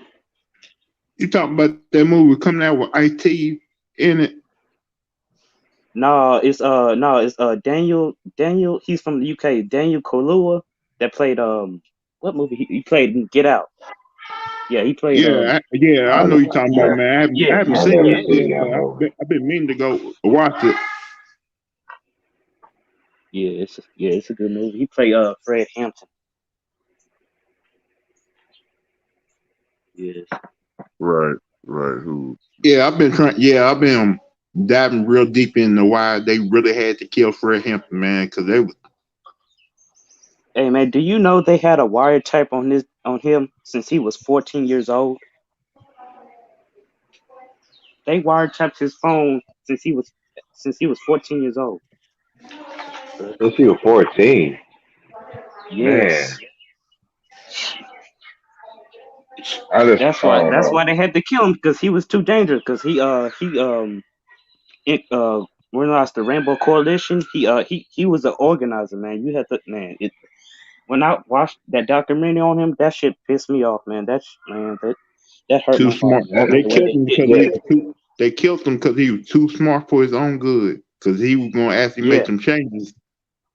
You talking about that movie coming out with IT in it? No, it's Daniel, he's from the UK. Daniel Kaluuya that played what movie he played in Get Out. Yeah, he played Yeah, I I know never, you talking about, yeah, man. I yeah, haven't I yeah, seen never yeah, it seen yet, that but movie. I've been meaning to go watch it. it's a good movie. He played Fred Hampton. Yes. Right, right. Who? Yeah, I've been trying. Yeah, I've been diving real deep into why they really had to kill Fred Hampton, man, because they was Hey man, do you know they had a wiretap on him since he was 14 years old? They wiretapped his phone since he was 14 years old. Since he was 14, man, Yes. I don't That's know. why they had to kill him because he was too dangerous. Because it, organized the Rainbow Coalition. He was an organizer, man. You had to man. When I watched that documentary on him, that shit pissed me off, man. That hurt too my heart, smart. man. That, They The way killed they him did because it. he was too. They killed him because he was too smart for his own good. Because he was gonna actually make Yeah, some changes,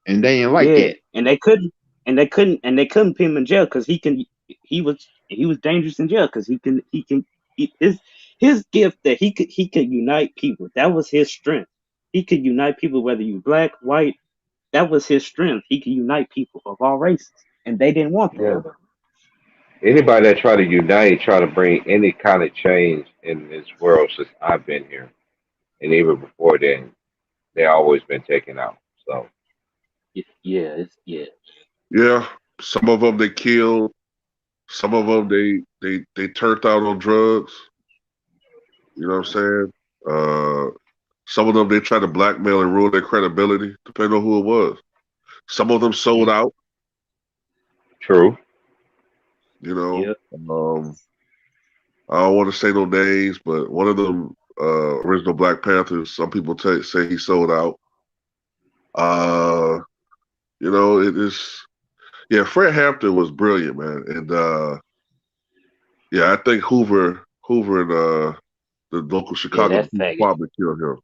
and they ain't like yeah, that. and they couldn't put him in jail because he was dangerous in jail because he can he his his gift that he could unite people. That was his strength. He could unite people, whether you black, white. That was his strength. He could unite people of all races, and they didn't want that. Yeah. Anybody that try to unite, try to bring any kind of change in this world since I've been here, and even before then, they always been taken out. So Yeah. Yeah, some of them they killed. Some of them they turned out on drugs. You know what I'm saying? Some of them they tried to blackmail and ruin their credibility, depending on who it was. Some of them sold out. true. You know, Yeah. I don't want to say no names, but one of them original Black Panthers. Some people say he sold out. Uh, you know, it is. Yeah, Fred Hampton was brilliant, man, and yeah, I think Hoover and the local Yeah, Chicago that police faggot. department killed him.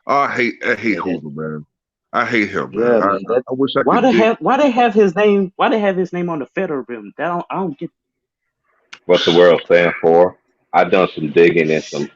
I hate Yeah, that. Hoover, man. I hate him, man. Yeah, man. That. I wish I could dig. Why they have his name? Why they have his name on the federal rim? I don't get. What the world stand for? I done some digging and some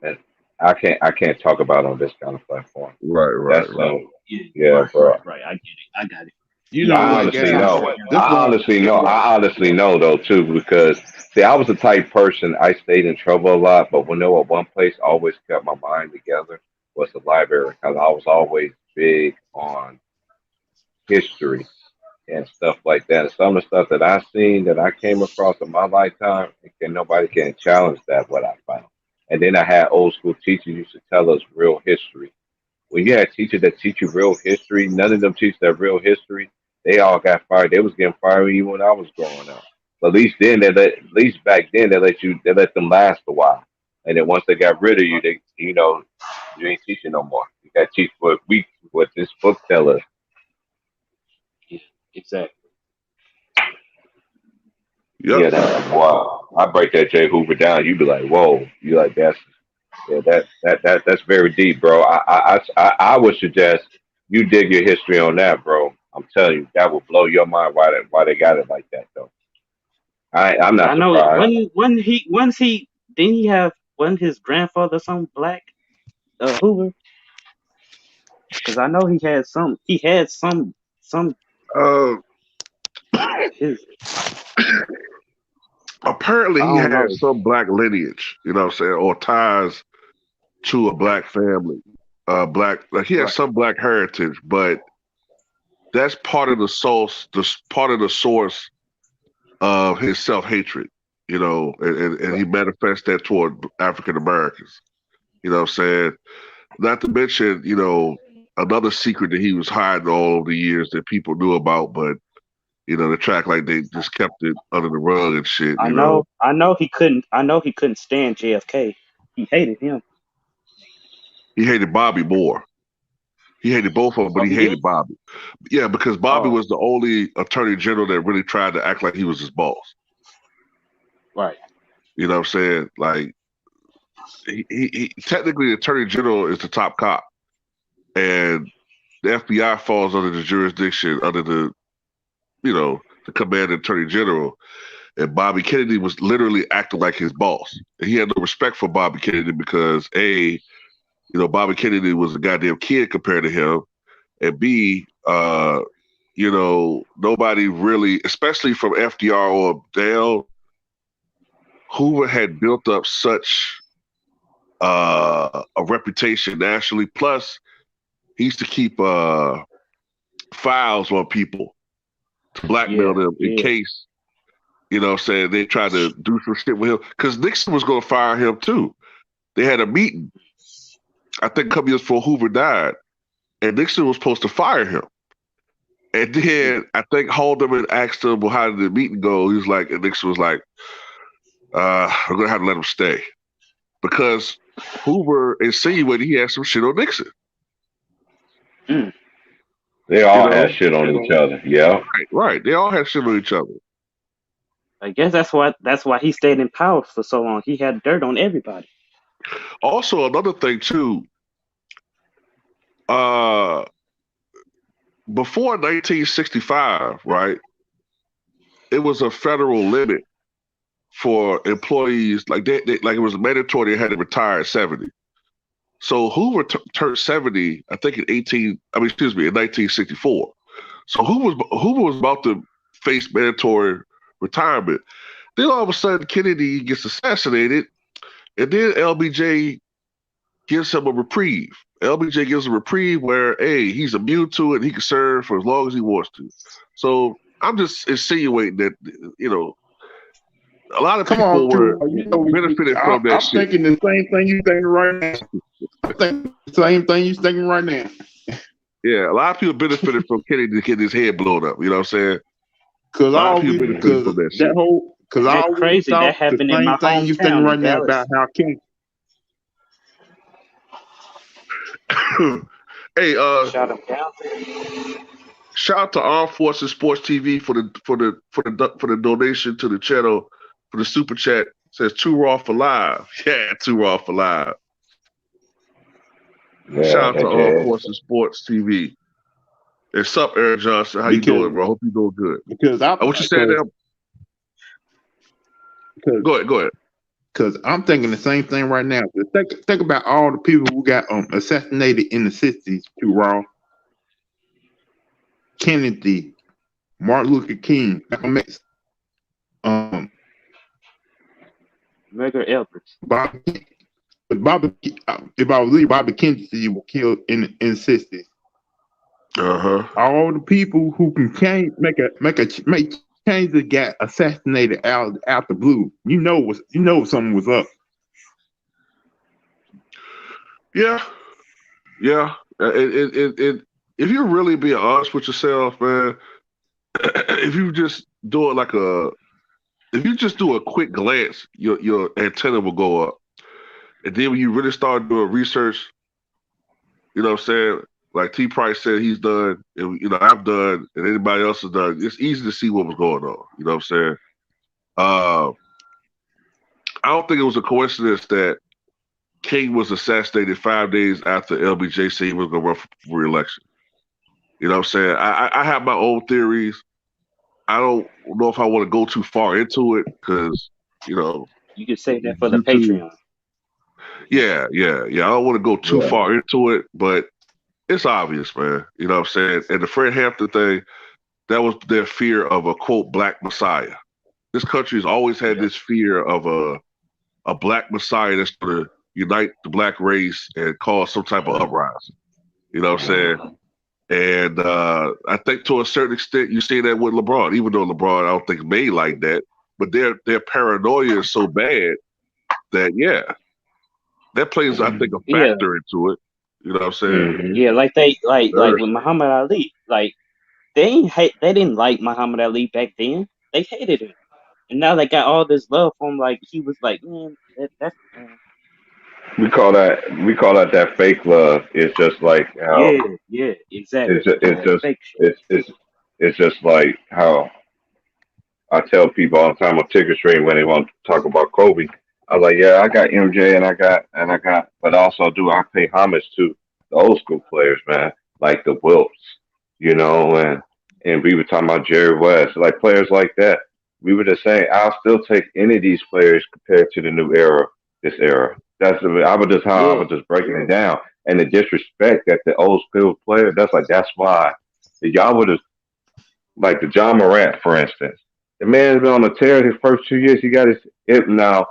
and I can't talk about it on this kind of platform. Right, That's right, right. so Yeah. yeah, bro. Right. I get it. I got it. You know, I like honestly Andrew know. said, this I one, honestly know. I honestly know though too because see, I was the type person. I stayed in trouble a lot, but when there was one place I always kept my mind together was the library because I was always big on history and stuff like that. And some of the stuff that I seen that I came across in my lifetime, nobody can challenge that what I found. And then I had old school teachers used to tell us real history. When you had teachers that teach you real history, none of them teach that real history. They all got fired. They was getting fired even when I was growing up. But at least back then they let them last a while. And then once they got rid of you, you ain't teaching no more. You got to teach what this book tell us. Yeah. Exactly. Yep. Yeah, that's wow. I break that J Hoover down. You be like, whoa. You like that's very deep, bro. I would suggest you dig your history on that, bro. I'm telling you, that will blow your mind why they got it like that, though. I'm Yeah, not I know it. surprised. When he didn't he have wasn't his grandfather some black Hoover? Because I know he had some Uh, his apparently I he don't had know. some black lineage. You know what I'm saying, or ties to a black family. Black, like he had Right. some black heritage, but that's part of the source. Part of the source of his self hatred. You know, and he Right. manifests that toward African Americans. You know what I'm saying? Not to mention, another secret that he was hiding all the years that people knew about, but the track like they just kept it under the rug and shit. I know he couldn't stand JFK. He hated him. He hated Bobby more. He hated both of them, but Oh, he he did? hated Bobby. Yeah, because Bobby Oh, was the only attorney general that really tried to act like he was his boss. right. You know what I'm saying? Like he technically the attorney general is the top cop, and the FBI falls under the jurisdiction under the commanding attorney general. And Bobby Kennedy was literally acting like his boss. And he had no respect for Bobby Kennedy because Bobby Kennedy was a goddamn kid compared to him, and B, nobody really, especially from FDR or down, Hoover had built up such a reputation nationally. Plus, he used to keep files on people to blackmail Yeah, them in yeah. case, saying they tried to do some shit with him. Because Nixon was going to fire him too. They had a meeting, I think a couple years before Hoover died, and Nixon was supposed to fire him. And then I think Haldeman asked him, well, how did the meeting go? He was like, and Nixon was like, we're going to have to let him stay. Because Hoover insinuated he had some shit on Nixon. Mm. They You all know? had shit on each other. Yeah. Right. They all had shit on each other. I guess that's why he stayed in power for so long. He had dirt on everybody. Also, another thing, too, uh, before 1965, right, it was a federal limit for employees, like like it was mandatory they had to retire at 70. So Hoover turned 70, I think in 1964. So Hoover was about to face mandatory retirement. Then all of a sudden Kennedy gets assassinated, and then LBJ gives him a reprieve. LBJ gives a reprieve where, hey, he's immune to it. He can serve for as long as he wants to. So I'm just insinuating that, a lot of people were benefited from that I'm shit. thinking the same thing you thinking right now. I think the same thing you thinking right now. Yeah, a lot of people benefited from Kennedy getting his head blown up. You know what I'm saying? Because A lot of people benefited from that shit. I That's always crazy. That thought the happened in my same thing you thinking hometown right in now Dallas. about how King. Hey, Shot him down. shout out to Armed Forces Sports TV for the donation to the channel for the super chat. It says too raw for live. Yeah, too raw for live. Yeah, Shout out to Armed AKA. Forces Sports TV. What's up, Aaron Johnson? How you doing, bro? Hope you're doing good. Because What you saying there? Go ahead. Because I'm thinking the same thing right now. Think about all the people who got assassinated in the 60s, too raw. Kennedy, Martin Luther King, Malcolm X, Medgar Evers. Bobby, Bobby Kennedy was killed in the 60s. All the people who can make change that got assassinated out the blue. You know something was up. Yeah. If you're really being honest with yourself, man, if you just do it if you just do a quick glance, your antenna will go up. And then when you really start doing research, you know what I'm saying? Like T. Price said he's done, and I've done, and anybody else has done. It's easy to see what was going on. You know what I'm saying? I don't think it was a coincidence that King was assassinated 5 days after LBJ said he was going to run for re-election. You know what I'm saying? I have my own theories. I don't know if I want to go too far into it because, You can say that for the YouTube. Patreon. Yeah. I don't want to go too far into it, but it's obvious, man. You know what I'm saying? And the Fred Hampton thing, that was their fear of a, quote, black messiah. This country's always had this fear of a black messiah that's going to unite the black race and cause some type of uprising. You know what I'm saying? And I think to a certain extent, you see that with LeBron, even though LeBron, I don't think made like that, but their paranoia is so bad that, that plays, I think, a factor into it. You know what I'm saying? Yeah, like with Muhammad Ali, like they didn't like Muhammad Ali back then. They hated him, and now they got all this love for him. Like he was like, man, that's We call that fake love. It's just like how yeah, exactly. it's just like how I tell people all the time on Ticker Stream when they want to talk about Kobe. I was like, yeah, I got MJ and I got, but also I pay homage to the old school players, man, like the Wilts, and we were talking about Jerry West, like players like that. We were just saying, I'll still take any of these players compared to the new era, this era. That's I was just breaking it down, and the disrespect that the old school player. That's why y'all would have like the John Morant, for instance. The man's been on a tear his first 2 years. He got his hip now.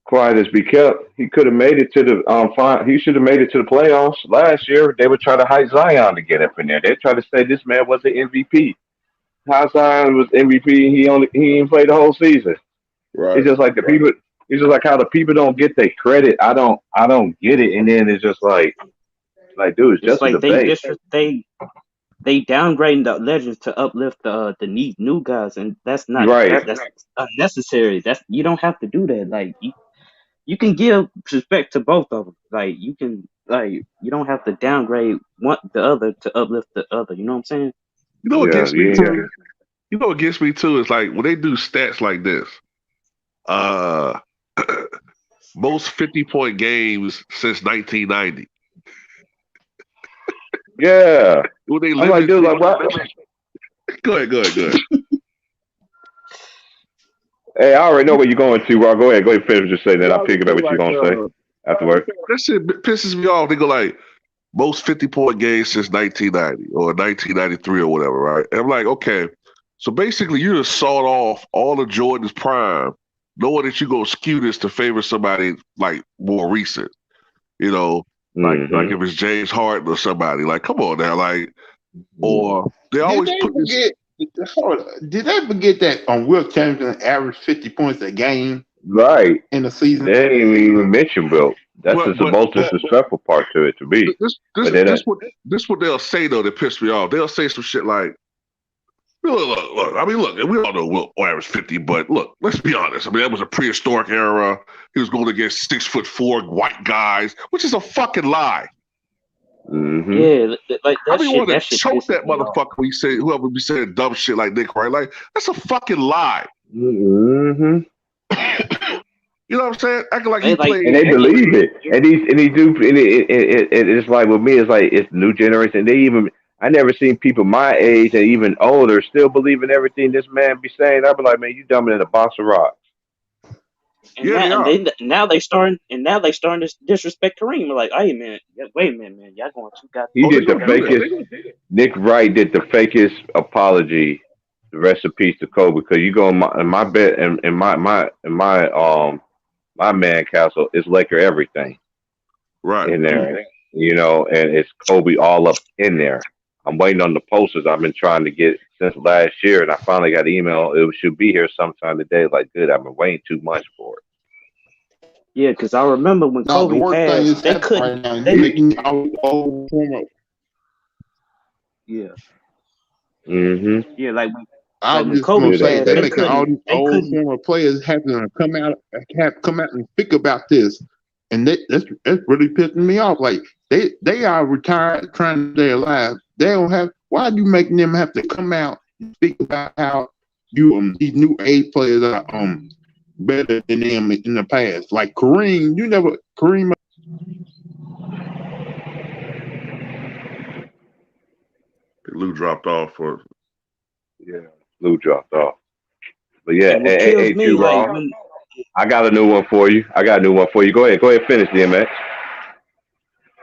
Quiet as be kept. He could have made it to the he should have made it to the playoffs last year. They would try to hype Zion to get up in there. They try to say this man was the MVP. How Zion was MVP and he didn't play the whole season. Right. It's just like the people. It's just like how the people don't get their credit. I don't get it. And then it's just like dude, it's just like a debate. They downgrading the legends to uplift the new guys, and that's not right. That's unnecessary. You don't have to do that. Like you can give respect to both of them. Like you don't have to downgrade the other to uplift the other. You know what I'm saying? You know what gets me too? You know what gets me too is like when they do stats like this. Most 50-point games since 1990. Yeah. When they I'm like, dude, like what? Go ahead. Hey, I already know where you're going to, Rob. Go ahead, finish just saying that. Yeah, I'll pick it up what you're gonna say afterwards. that shit pisses me off. They go like most 50-point games since 1990 or 1993 or whatever, right? And I'm like, okay, so basically you just sawed off all of Jordan's prime, knowing that you're gonna skew this to favor somebody like more recent. You know, like if it's James Harden or somebody. Like, come on now, like, or they always put this. Did they forget that Wilt Chamberlain averaged 50 points a game? Right. In the season. They didn't even mention Wilt. That's the most disrespectful part to it to me. This what they'll say though that piss me off. They'll say some shit like, look. I mean, look. We all know Wilt averaged 50, but look, let's be honest. I mean, that was a prehistoric era. He was going against 6'4" white guys, which is a fucking lie. Mm-hmm. Yeah, like that I want to shit choke that motherfucker when you say whoever be saying dumb shit like Nick, right? Like that's a fucking lie. Mm-hmm. You know what I'm saying? Acting like he played, and they believe it, and he do. And it's like with me, it's like it's new generation. I never seen people my age and even older still believe in everything this man be saying. I be like, man, you dumbing in a box of rocks. And now they starting to disrespect Kareem. We're like, hey man, wait a minute, man, y'all going too goddamn. He did the fakest. Nick Wright did the fakest apology. The rest of peace to Kobe, because you go in my bed and in my man castle is Laker everything, right in there, you know, and it's Kobe all up in there. I'm waiting on the posters I've been trying to get since last year, and I finally got an email. It should be here sometime today. Like, good, I've been waiting too much for it. Yeah, because I remember when Kobe passed, they couldn't. Right now, they making old former. Yeah. Mm-hmm. Yeah, like I was just Kobe gonna say passed, they're making all these old former players having to come out and speak about this, and that's really pissing me off. Like they are retired, trying to stay alive. They don't have. Why are you making them have to come out and speak about how these new age players are better than them in the past? Like Kareem, Kareem. Lou dropped off for. Yeah, Lou dropped off. But yeah, hey, I got a new one for you. Go ahead, finish, DMX.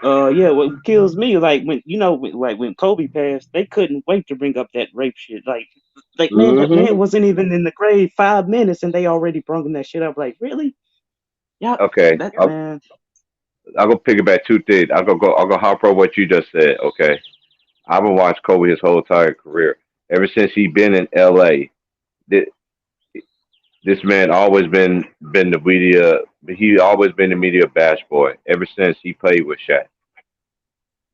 Yeah, what kills me, like when Kobe passed, they couldn't wait to bring up that rape shit. Like man, that man wasn't even in the grave 5 minutes, and they already brought that shit up. Like, really? Yeah. Okay. Man. I'll go pick it back 2 things. I'll go hop over what you just said. Okay. I've been watching Kobe his whole entire career. Ever since he been in LA, this man always been the media. He always been the media bash boy. Ever since he played with Shaq.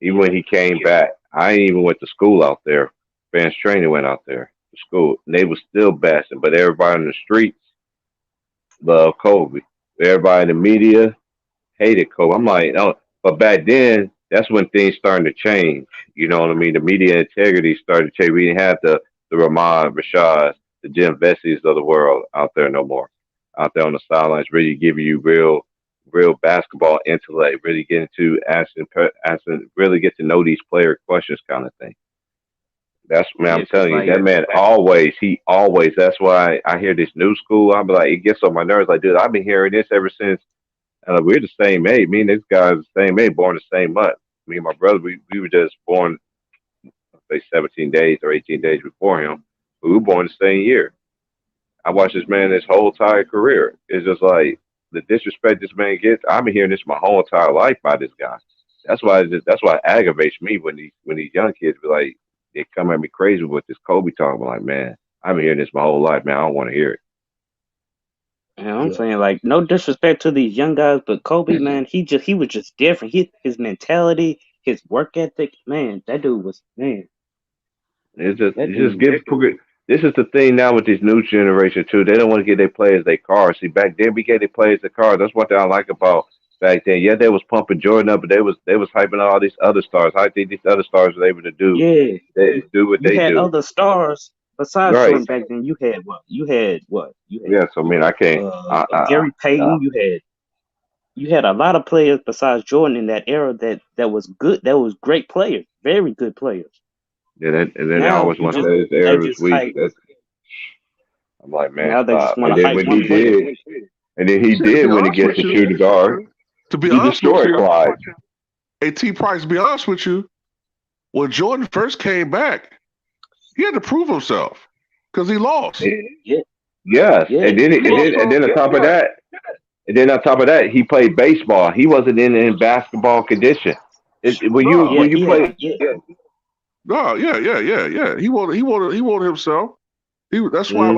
Even when he came back, I ain't even went to school out there. Fans training went out there to school, and they was still bashing. But everybody in the streets loved Kobe. Everybody in the media hated Kobe. I'm like, oh, but back then, that's when things started to change. You know what I mean? The media integrity started to change. We didn't have the Rahman Rashads, the Jim Vessies of the world out there no more. Out there on the sidelines, really giving you real basketball intellect, really get into asking, really get to know these player questions kind of thing. That's, man, I'm telling you, that man always, that's why I hear this new school. I'm like, it gets on my nerves. Like, dude, I've been hearing this ever since. We're the same age. Me and this guy's the same age, born the same month. Me and my brother, we were just born, say 17 days or 18 days before him. But we were born the same year. I watched this man his whole entire career. It's just like the disrespect this man gets. I've been hearing this my whole entire life by this guy. That's why it aggravates me when these young kids be like, they come at me crazy with this Kobe talk. I'm like, man, I've been hearing this my whole life, man. I don't want to hear it. Yeah, I'm saying, like, no disrespect to these young guys, but Kobe, man, he was just different. His mentality, his work ethic, man, that dude was, man. This is the thing now with this new generation too. They don't want to get their players their cars. See, back then we gave their players their cars. That's what I like about back then. Yeah, they was pumping Jordan up, but they was hyping all these other stars. I think these other stars were able to do. Yeah, they do what they do. You had other stars besides Jordan back then. You had what? Yeah, so I mean, I can't. Gary Payton. You had a lot of players besides Jordan in that era that was good. That was great players, very good players. Yeah, and then now, I always want to say this era was weak. I'm like, man, Now they just stop. want And to then hype when one he player. did, and then he Shit, to did be when he honest gets with to you, shoot the guard, to be he honest with destroyed you, Clyde. hey T Price, to be honest with you, when Jordan first came back, he had to prove himself because he lost. Yeah, Yes, yeah. and then on top of that, he played baseball. He wasn't in basketball condition. No, Yeah, When you he had play, no, yeah. He wanted himself. That's why, hmm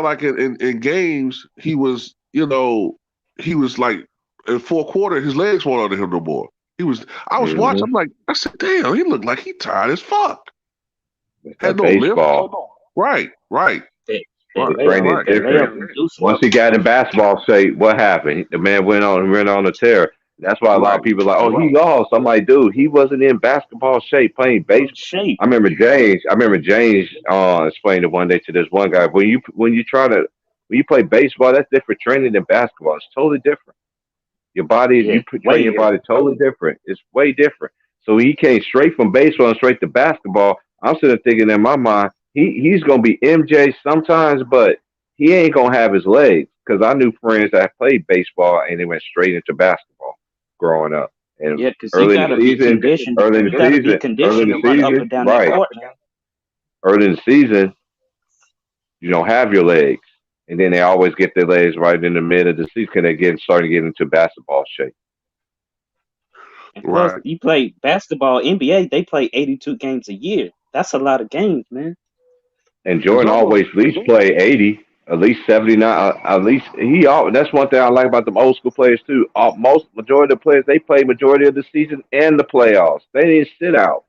like in games, he was, he was like in fourth quarter, his legs weren't under him no more. I was watching. I'm like, I said, damn, he looked like he tired as fuck. Had that no lift. baseball. Right. that His brain is layup, that layup different. inducer. Once he got in basketball shape, what happened? The man went on a tear. That's why a lot of Right. people are like, oh, he lost. I'm like, dude, he wasn't in basketball shape playing baseball. Shape. I remember James explained it one day to this one guy. When you play baseball, that's different training than basketball. It's totally different. Your body, Yeah, train your body totally different. It's way different. So he came straight from baseball and straight to basketball. I'm sitting there thinking in my mind, he's gonna be MJ sometimes, but he ain't gonna have his legs. Because I knew friends that played baseball and they went straight into basketball growing up. And yeah, because you gotta be conditioned. early in You the gotta be season, conditioned to run up and down that right? court. Early in the season, you don't have your legs, and then they always get their legs right in the mid of the season because they're starting to get into basketball shape. And plus, Right. you play basketball, NBA, they play 82 games a year. That's a lot of games, man. And It's Jordan almost always at least play 80, at least 79. At least that's one thing I like about them old school players too. Most majority of the players they play majority of the season and the playoffs. They didn't sit out.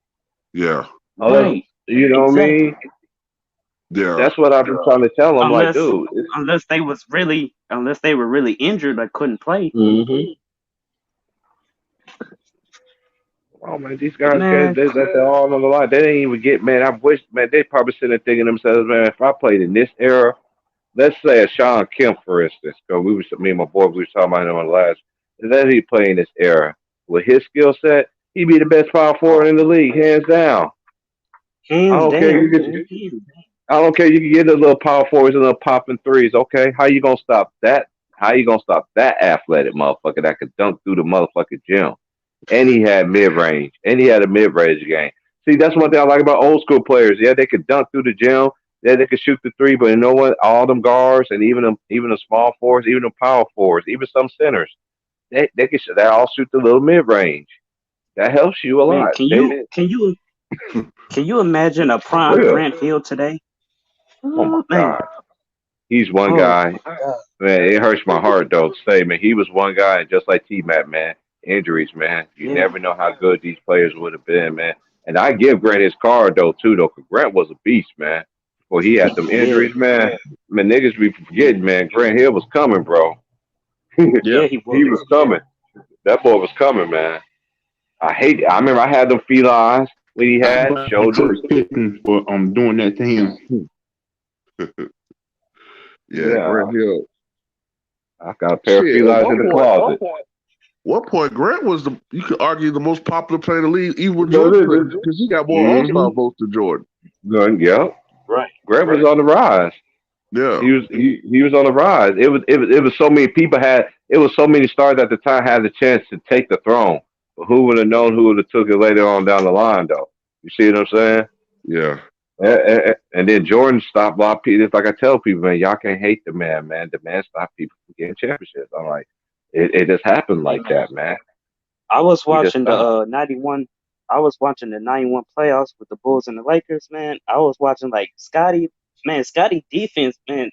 yeah. Unless, Right. you know what I Exactly. mean? Yeah. That's what I've been trying to tell them. Like, Unless dude, unless they were really injured or couldn't play. oh man, these But guys man, they're all on the line. They didn't even get man. I wish man they probably sitting there thinking to themselves, man, if I played in this era, let's say a Sean Kemp, for instance, because me and my boy, we were talking about him on the last. Let he play in this era with his skill set, he'd be the best power forward in the league, hands down. I hands don't care. down, man. Hands down. I don't care. You can get the little power forwards and little popping threes. Okay, how you gonna stop that? How you gonna stop that athletic motherfucker that could dunk through the motherfucking gym? And he had mid range, and he had a mid range game. See, that's one thing I like about old school players. Yeah, they could dunk through the gym. Yeah, they could shoot the three, but you know what? All them guards and even the small forwards, even the power forwards, even some centers, they all shoot the little mid range. That helps you a Man, lot. can you imagine a prime Real. Grant Hill today? Oh my Oh man. God, he's one Oh guy. my God. Man, it hurts my heart though to say, man, he was one guy, and just like T Mac, man, injuries, man, you Yeah. never know how good these players would have been, man. And I give Grant his card though too, though, 'cause Grant was a beast, man. Before he had them Yeah. injuries, man. Man, niggas be forgetting, man. Grant Hill was coming, bro. Yeah. Yeah, he He was. was coming. That boy was coming, man. I hate it. I remember I had them felines when he I had blame shoulders. Curtis Pippen for doing that to him. Yeah. Yeah, Grant Hill. I got a pair of Shit. At felines in the closet. one point, Grant was you could argue the most popular player in the league, even with So Jordan it played, is. because he got more All Star Mm-hmm. votes than Jordan. Good. Yep. Right. Grant was on the rise. Yeah. He was on the rise. It was so many people had it was so many stars at the time had the chance to take the throne. But who would have known who would have took it later on down the line though? You see what I'm saying? Yeah. And then Jordan stopped a lot of people. It's like I tell people, man, y'all can't hate the man, man. The man stopped people from getting championships. I'm like, it just happened Hey like man. that, man. I was He just watching the stopped. 91. I was watching the 91 playoffs with the Bulls and the Lakers, man. I was watching like Scotty defense, man.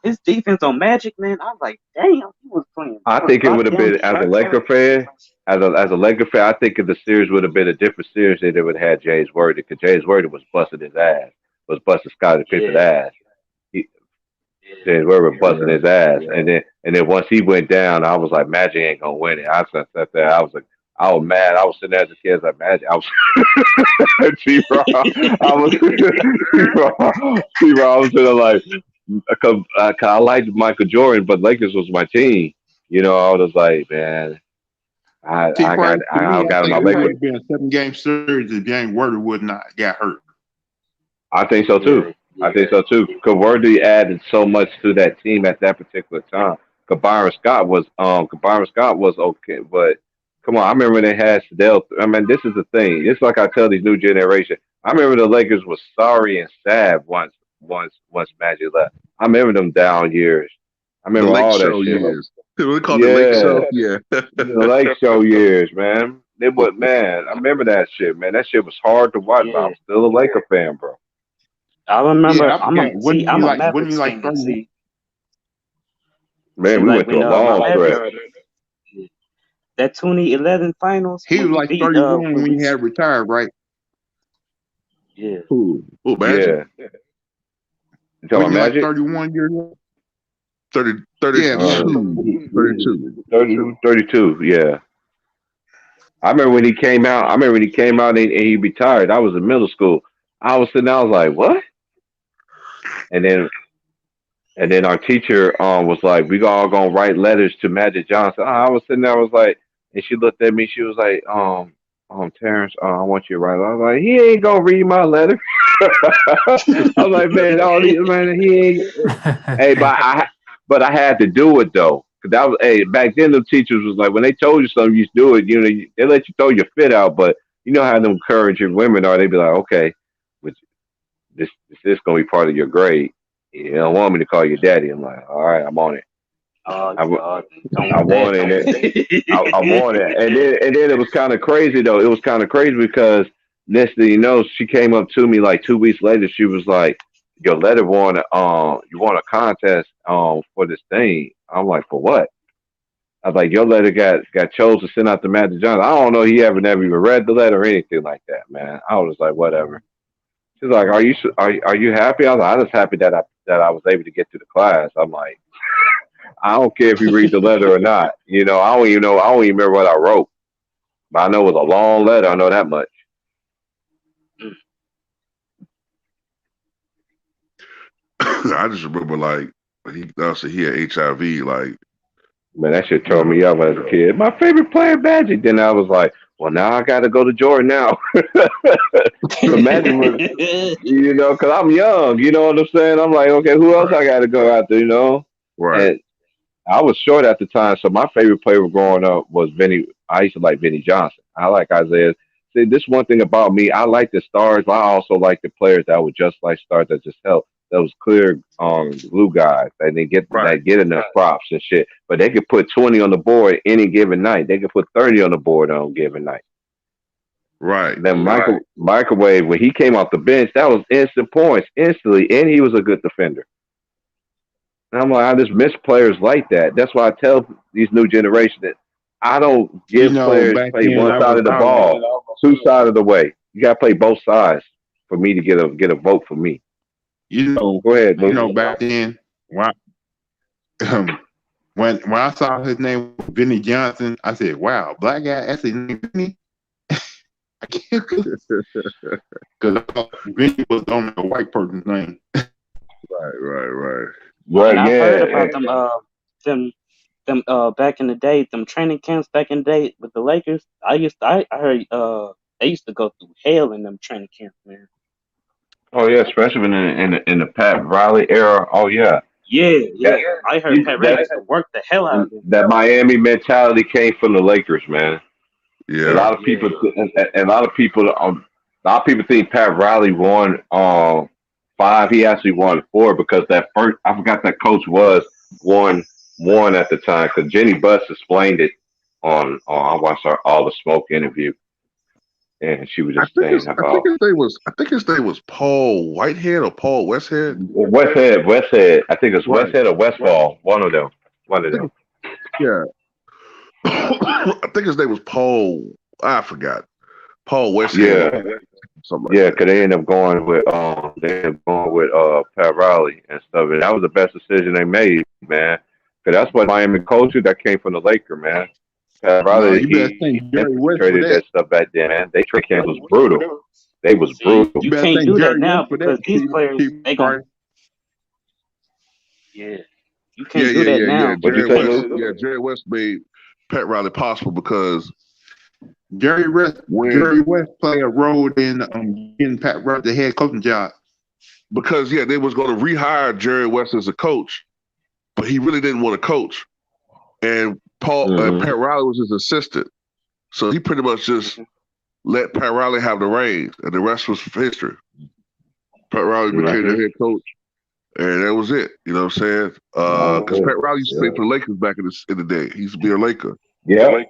His defense on Magic, man. I was like, damn, he was playing I think it would have lockdown been as a defense. Laker fan, as a Laker fan, I think if the series would have been a different series, they would have had James Worthy because James Worthy was busting his ass, was busting Scottie Pippen's Yeah, ass. He, yeah, James Worthy was busting Yeah. his ass, and then once he went down, I was like, Magic ain't gonna win it. I sat there, I was like, I was mad. I was sitting there as a kid, I was like, Magic. I was T-Raw. I was T-Raw. I was sitting there like, cause I liked Michael Jordan, but Lakers was my team. I was like, man, I T. I Price, got to me, I I got think my it would Lakers. have been a 7-game series if James Worthy would not got hurt. I think so yeah, too. I think so too. Because Worthy added so much to that team at that particular time. Because Byron Scott was okay, but come on, I remember when they had Sedell. I mean, this is the thing. It's like I tell these new generation. I remember the Lakers was sorry and sad once Magic left. I remember them down years. I The remember Lake all that Show shit. years. We call it Lake Show. Yeah, Yeah. the Lake Show years, man. It was man. I remember that shit, man. That shit was hard to watch, but Yeah, I'm still a Laker fan, bro. I remember. Yeah, I forget. I'm a Wasn't you Mavericks like fan. 30? Man, See, we like went through when a my long Mavericks, stretch. that 2011 finals He when was we like beat 31 when when we he had retired, right? yeah. Who Magic? Yeah. You talking Wasn't about he like Magic? 31 years old? 30, Yeah, 32. 32. 32, yeah. I remember when he came out. I remember when he came out and he retired. I was in middle school. I was sitting there, I was like, what? And then our teacher was like, we all gonna write letters to Magic Johnson. I was sitting there, I was like, and she looked at me, she was like, Terrence, I want you to write. I was like, he ain't gonna read my letter. I was like, man, all these man, he ain't. Hey, but I had to do it though. Cause that was, hey, back then the teachers was like, when they told you something, you do it. You know, they let you throw your fit out, but you know how them encouraging women are. They be like, okay, but this is gonna be part of your grade. You don't want me to call you daddy. I'm like, all right, I'm on it. Oh I, God, don't I want that. wanted Don't want it. I that. wanted it. And then it was kind of crazy though. It was kind of crazy because next thing you know, she came up to me like 2 weeks later. She was like, "Your letter won. You won a contest for this thing." I'm like, "For what?" I was like, "Your letter got chose to send out to Magic Johnson." I don't know. He ever never even read the letter or anything like that, man. I was like, whatever. She's like, are you happy? I was like, I'm just happy that I was able to get to the class. I'm like, I don't care if you read the letter or not. You know, I don't even know. I don't even remember what I wrote, but I know it was a long letter. I know that much. I just remember like he had HIV. Like Man, that shit tore me up as a kid. My favorite player, Magic. Then I was like, well, now I got to go to Jordan now. But Magic was, because I'm young. You know what I'm saying? I'm like, okay, who else I got to go after? right, And I was short at the time, so my favorite player growing up was Vinny. I used to like Vinny Johnson. I like Isaiah. See, this one thing about me, I like the stars, but I also like the players that were just like stars that just help. Those clear glue guys and they right, get enough props and shit. But they could put 20 on the board any given night. They could put 30 on the board on a given night. right. Then microwave when he came off the bench, that was instant points instantly, and he was a good defender. And I'm like, I just miss players like that. That's why I tell these new generation that I don't give players Back play then one side of the ball, two sides of the way. You got to play both sides for me to get a vote for me. Go ahead, Lou. back then, when when I saw his name Vinny Johnson, I said, "Wow, black guy, that's his name, Vinny." Because Vinny was only a white person's name. Right. Well, And I've heard yeah, about them back in the day, them training camps back in the day with the Lakers. I heard they used to go through hell in them training camps, man. oh yeah, especially in the Pat Riley era. Oh yeah, Yeah. that I heard Pat Ray used to work the hell out of them. that Miami mentality came from the Lakers, man. A Yeah, lot of people, a lot of people, a lot of people think Pat Riley won 5. He actually won 4 because that first, I forgot that coach was one at the time because Jenny Buss explained it on I watched her All the Smoke interview, and she was just saying about I think his name was Paul Whitehead or Paul Westhead. Westhead. I think it's Right. Westhead or Westfall. One of them. Yeah. I think his name was Paul. I forgot. Paul Westhead. Yeah. Something like Yeah, that. because they ended up going with Pat Riley and stuff, and that was the best decision they made, man. Because that's what Miami culture that came from the Laker, man. Pat Riley, You better he thank Jerry West for infiltrated that that. stuff back then, man. They trade camp was brutal. They was brutal. You better can't thank do that Jerry now West for because that. these players they gonna you can't do that now. What'd you say, Lou? Jerry West made Pat Riley possible because Jerry West when played a role in getting Pat Riley the head coaching job. because they was going to rehire Jerry West as a coach, but he really didn't want to coach, and Pat Riley was his assistant, so he pretty much just let Pat Riley have the reins, and the rest was history. Pat Riley became the head coach, and that was it. You know what I'm saying? Because Pat Riley used to play for the Lakers back in the day. He used to be a Laker. Yeah.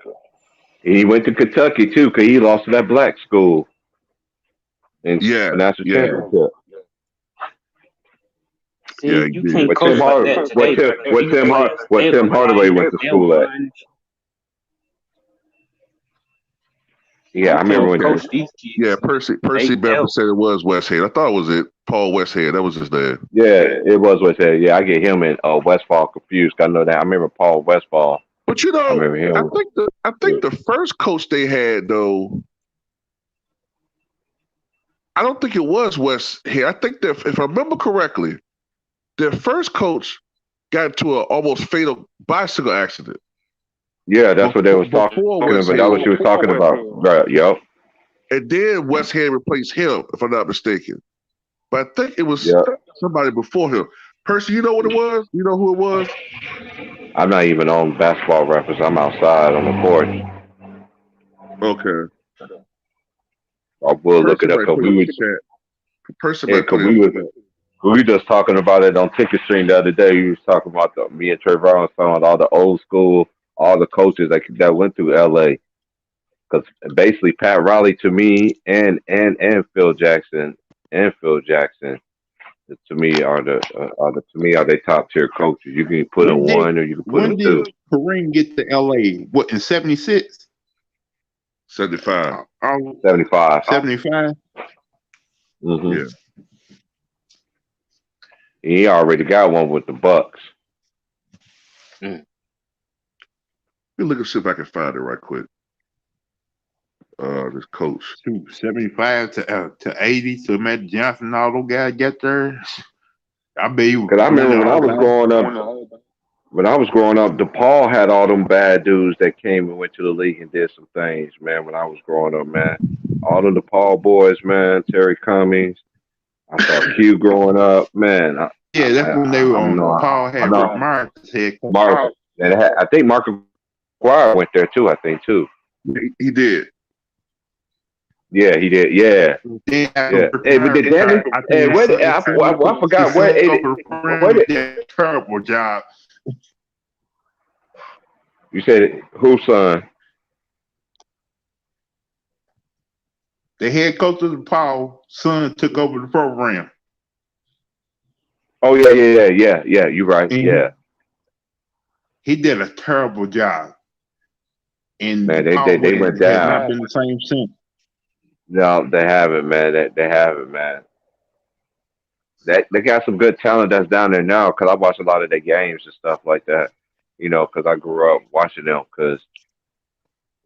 He went to Kentucky too, because he lost to that black school. And national championship. See, you can't coach like that today. What Tim Hardaway went to school at. Yeah, I remember when coach these kids. Yeah, Percy Bedford said it was Westhead. I thought it was Paul Westhead. That was his name. Yeah, it was Westhead. Yeah, I get him and Westfall confused. I know that. I remember Paul Westfall. But you know, I think the first coach they had though, I don't think it was Westhead. I think that if I remember correctly, their first coach got into an almost fatal bicycle accident. Yeah, that's what they was talking about. That's what she was talking about. Right, yep. And then Westhead replaced him, if I'm not mistaken. But I think it was somebody before him. Percy, you know what it was? You know who it was? I'm not even on Basketball Reference. I'm outside on the court. Okay. I will look it up because we were just talking about it on Ticket Stream the other day. We was talking about me and Trayvon was talking about all the old school, all the coaches that went through LA. Because basically Pat Riley to me and Phil Jackson to me are they top tier coaches. You can put in one or you can put in two. When did Kareem get to LA? What, in 76? 75. 75. 75? Mm-hmm. Yeah. He already got one with the Bucks. Let me look and see if I can find it right quick. This coach. 75 to 80, so Matt Johnson and all those guys get there. I bet you. Because I remember when I was growing up, DePaul had all them bad dudes that came and went to the league and did some things, man, when I was growing up, man. All the DePaul boys, man, Terry Cummings. I saw Q growing up, man. That's when they were on DePaul had Marcus head coach. I think Marcus McGuire went there too, He did. Yeah, he did. Yeah. Hey, but did Danny? I forgot what. Terrible job. You said whose son? The head coach of the Paul son took over the program. Oh yeah. You're right. Mm-hmm. Yeah. He did a terrible job. And man, they went down. Not been the same since. No, they haven't, man. They haven't, man. They got some good talent that's down there now because I watch a lot of their games and stuff like that. You know, because I grew up watching them because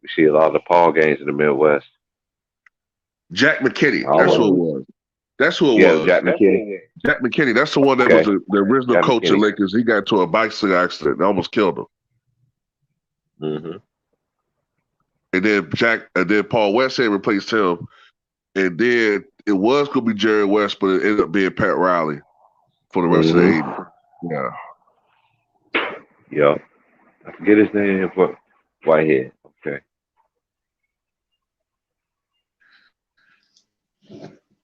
we see a lot of the Paul games in the Midwest. Jack McKinney. That's who it was. That's who it was. Jack McKinney. Jack McKinney. That's the one that was the original coach of Lakers. He got into a bicycle accident and almost killed him. Mm-hmm. And then Paul Westhead replaced him. And then it was going to be Jerry West, but it ended up being Pat Riley for the rest of the 80s. Yeah. Yeah. I forget his name, but Whitehead. Okay.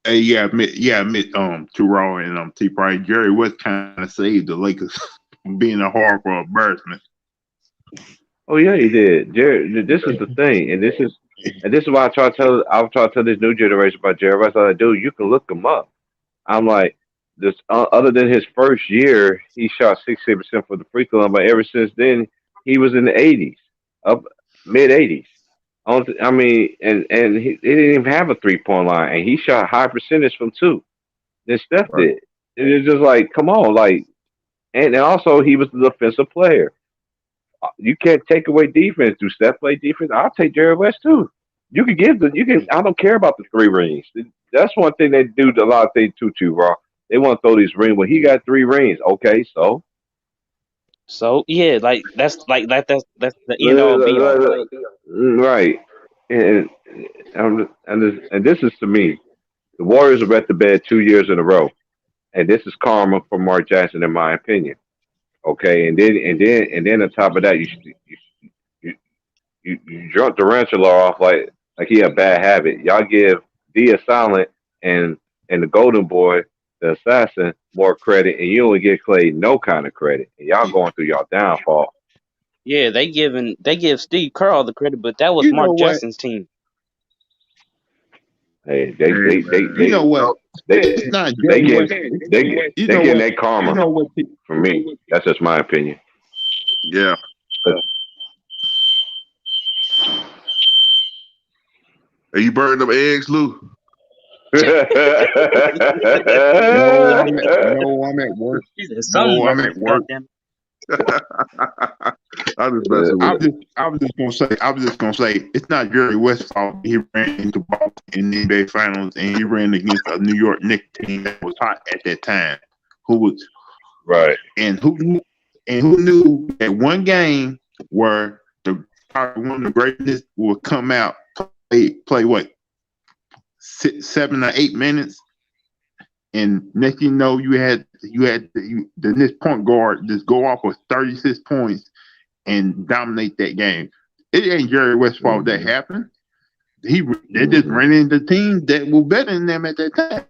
Hey, admit to Raw and T Price. Jerry West kind of saved the Lakers from being a horrible embarrassment. Oh yeah, he did. Jerry, this is the thing, and this is why I try to tell this new generation about Jerry West. I'm like, dude, you can look him up. I'm like, this other than his first year, he shot 60% for the free throw line, but ever since then, he was in the 80s, up mid 80s. I mean, and he didn't even have a 3-point line, and he shot high percentage from two. Then Steph did. And it's just like, come on, like, and also he was the defensive player. You can't take away defense. Do Steph play defense? I'll take Jerry West too. I don't care about the 3 rings. That's one thing they do a lot of things too, Raw. They want to throw these rings. Well, he got 3 rings. Okay, so yeah, like that's the end all be all. Right. And this is to me. The Warriors have wet the bed 2 years in a row. and this is karma for Mark Jackson, in my opinion. Okay, and then on top of that, you, you drunk Tarantula off like he a bad habit. Y'all give D a silent and the Golden Boy, the assassin, more credit, and you only give Clay no kind of credit. And y'all going through y'all downfall. Yeah, they give Steve Kerr all the credit, but that was You know Mark what? Jackson's team. Hey, Hey, man. You know what? they It's not they Jerry give West. they You they know getting what? their karma You know what? from me. That's just my opinion. Yeah. Are you burning them eggs, Lou? No, I'm at work. He said some No, I'm words, at work. goddamn. I'm just messing with it. I was just gonna say, it's not Jerry West's fault. He ran into Boston in the NBA Finals, and he ran against a New York Knicks team that was hot at that time. Who knew that one game where one of the greatest would come out, play what, 7 or 8 minutes, and next you know you had the next point guard just go off with 36 points and dominate that game. It ain't Jerry West's fault that happened. They just ran into teams that were better than them at that time.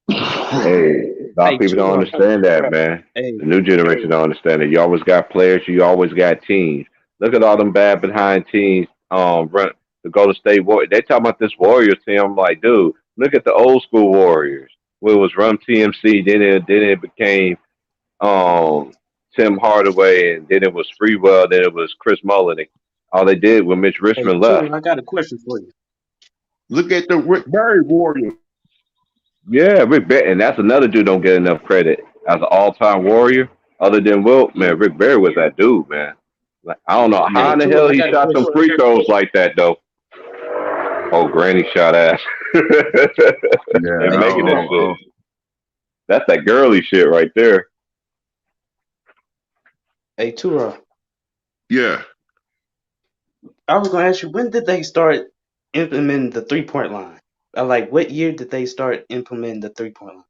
Hey, a lot of people don't understand that, man. The new generation don't understand it. You always got players. You always got teams. Look at all them bad behind teams. Run the Golden State Warriors. They talk about this Warriors team. I'm like, dude, look at the old school Warriors. Where it was Run TMC. Then it became Tim Hardaway, and then it was Freewell. Then it was Chris Mullin. All they did when Mitch Richmond left. I got a question for you. Look at the Rick Barry Warriors. Yeah, Rick Barry, and that's another dude don't get enough credit as an all-time Warrior. Other than Wilt, man, Rick Barry was that dude, man. Like, I don't know how in the hell he shot some free throws like that, though. Oh, Granny shot ass. And making that shit. That's that girly shit right there. Hey, Tura. Yeah. I was gonna ask you, when did they start implementing the 3-point line? Like, what year did they start implementing the 3-point line?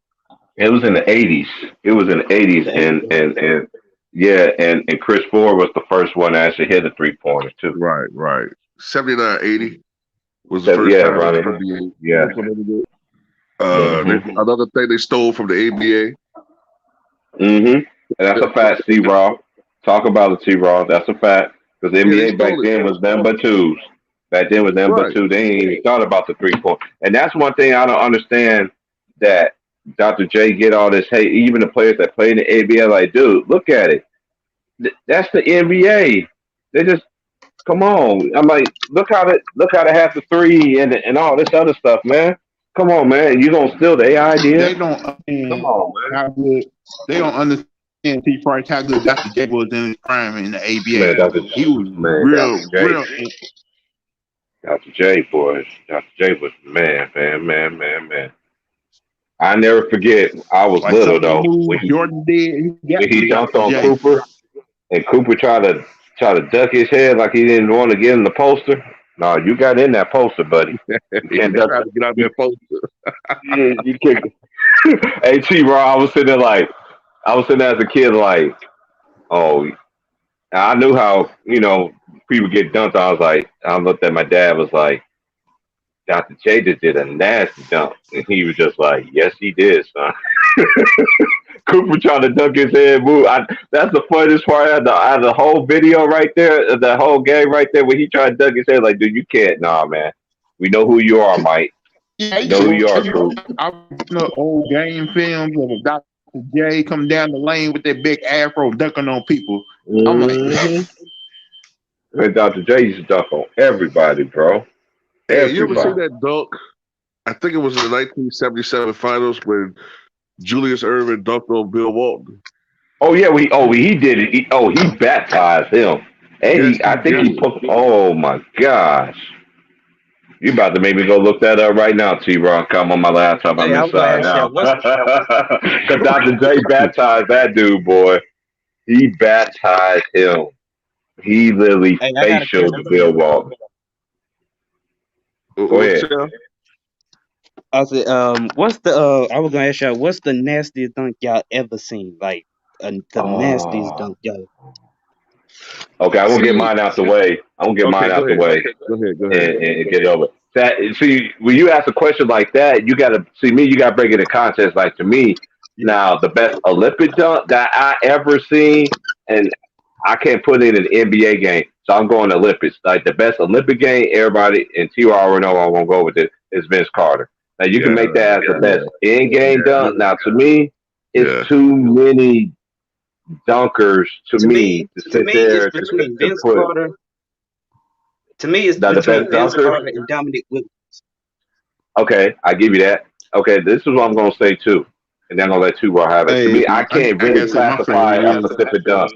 It was in the 80s. It was in the 80s, and yeah, and Chris Ford was the first one to actually hit a 3-pointer too. Right. 79-80 was the first time right. the NBA Yeah. implemented it. Another thing they stole from the ABA. And that's a fact, T-Raw. Talk about it, T-Raw. That's a fact. Because the NBA back then was number twos. Back then was number two. They ain't even thought about the 3-point. And that's one thing I don't understand, that Dr. J get all this hate. Even the players that play in the NBA, like, dude, look at it. That's the NBA. They just come on. I'm like, look how they have the 3 and all this other stuff, man. Come on, man. You gonna steal their idea? They don't understand Come on, man. how good. They don't understand, T. Price, how good Dr. J was in his prime in the ABA. Man, he was real. Dr. J, boys. Dr. J was man. I never forget. I was Like little though. When Jordan did, when he jumped on Cooper, and Cooper tried to duck his head like he didn't want to get in the poster. No, you got in that poster, buddy. You can't duck. Tried to get out that poster. Yeah, you can't. Hey, T-Raw, I was sitting there as a kid, like, oh, I knew how, people get dunked. I looked at my dad, was like, Dr. J just did a nasty dunk. And he was just like, yes, he did, son. Cooper trying to dunk his head, move. That's the funniest part out of the whole video right there, the whole game right there, where he tried to dunk his head, like, dude, you can't. Nah, man. We know who you are, Mike. Yeah, we know who you are, Cooper. I know old game films of Dr. J coming down the lane with that big afro dunking on people. I'm like, and Dr. J used to dunk on everybody, bro. Hey, you ever see that dunk? I think it was in the 1977 finals when Julius Erving dunked on Bill Walton. Oh yeah, he did it. He baptized him. And I think he put. Oh my gosh! You about to make me go look that up right now, T-Rock. Come on my laptop. I'm inside now. Because Dr. J baptized that dude, boy. He baptized him. He literally facial Bill Walton. Go ahead. I said, what's the I was gonna ask y'all, what's the nastiest dunk y'all ever seen? Like, the nastiest dunk y'all. Okay, I'm gonna get mine out the way. I'm gonna get Okay, mine go out the ahead. way Go ahead. Go and, ahead. and get over. That see, when you ask a question like that, you gotta see me. You gotta break it in context. Like to me, Yeah. now the best Olympic dunk that I ever seen, and I can't put it in an NBA game, so I'm going Olympics. Like the best Olympic game, everybody and T. already know I'm gonna go with it. Is Vince Carter. Now you can Yeah. make that as the best in-game dunk. Now to me, it's Yeah. too many dunkers to me to To sit me, it's there between to Vince put. Carter. To me, it's Now the between best Vince dunkers. Carter and Dominic Wilkins. Okay, I give you that. Okay, this is what I'm gonna say too, and then I'm gonna let two have it. To Hey, me, I can't I really gotta say my classify favorite a is specific dunk.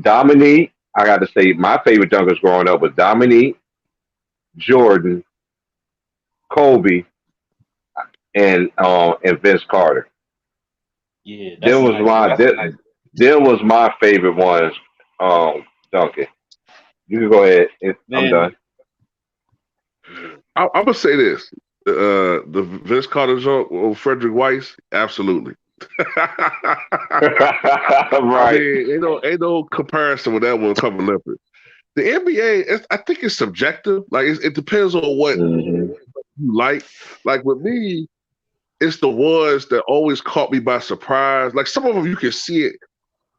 Dominique, I got to say, my favorite dunkers growing up was Dominique, Jordan, Kobe, and Vince Carter. Yeah, that's Them a was nice my list. them was my favorite ones. Duncan. You can go ahead. I'm Man, done. yeah. I'm gonna say this: the Vince Carter joke with Frederick Weiss, absolutely. I Right. mean, ain't no comparison with that one coming Leopard. The NBA, I think it's subjective. Like it depends on what hmm you like. Like with me, it's the ones that always caught me by surprise. Like some of them, you can see it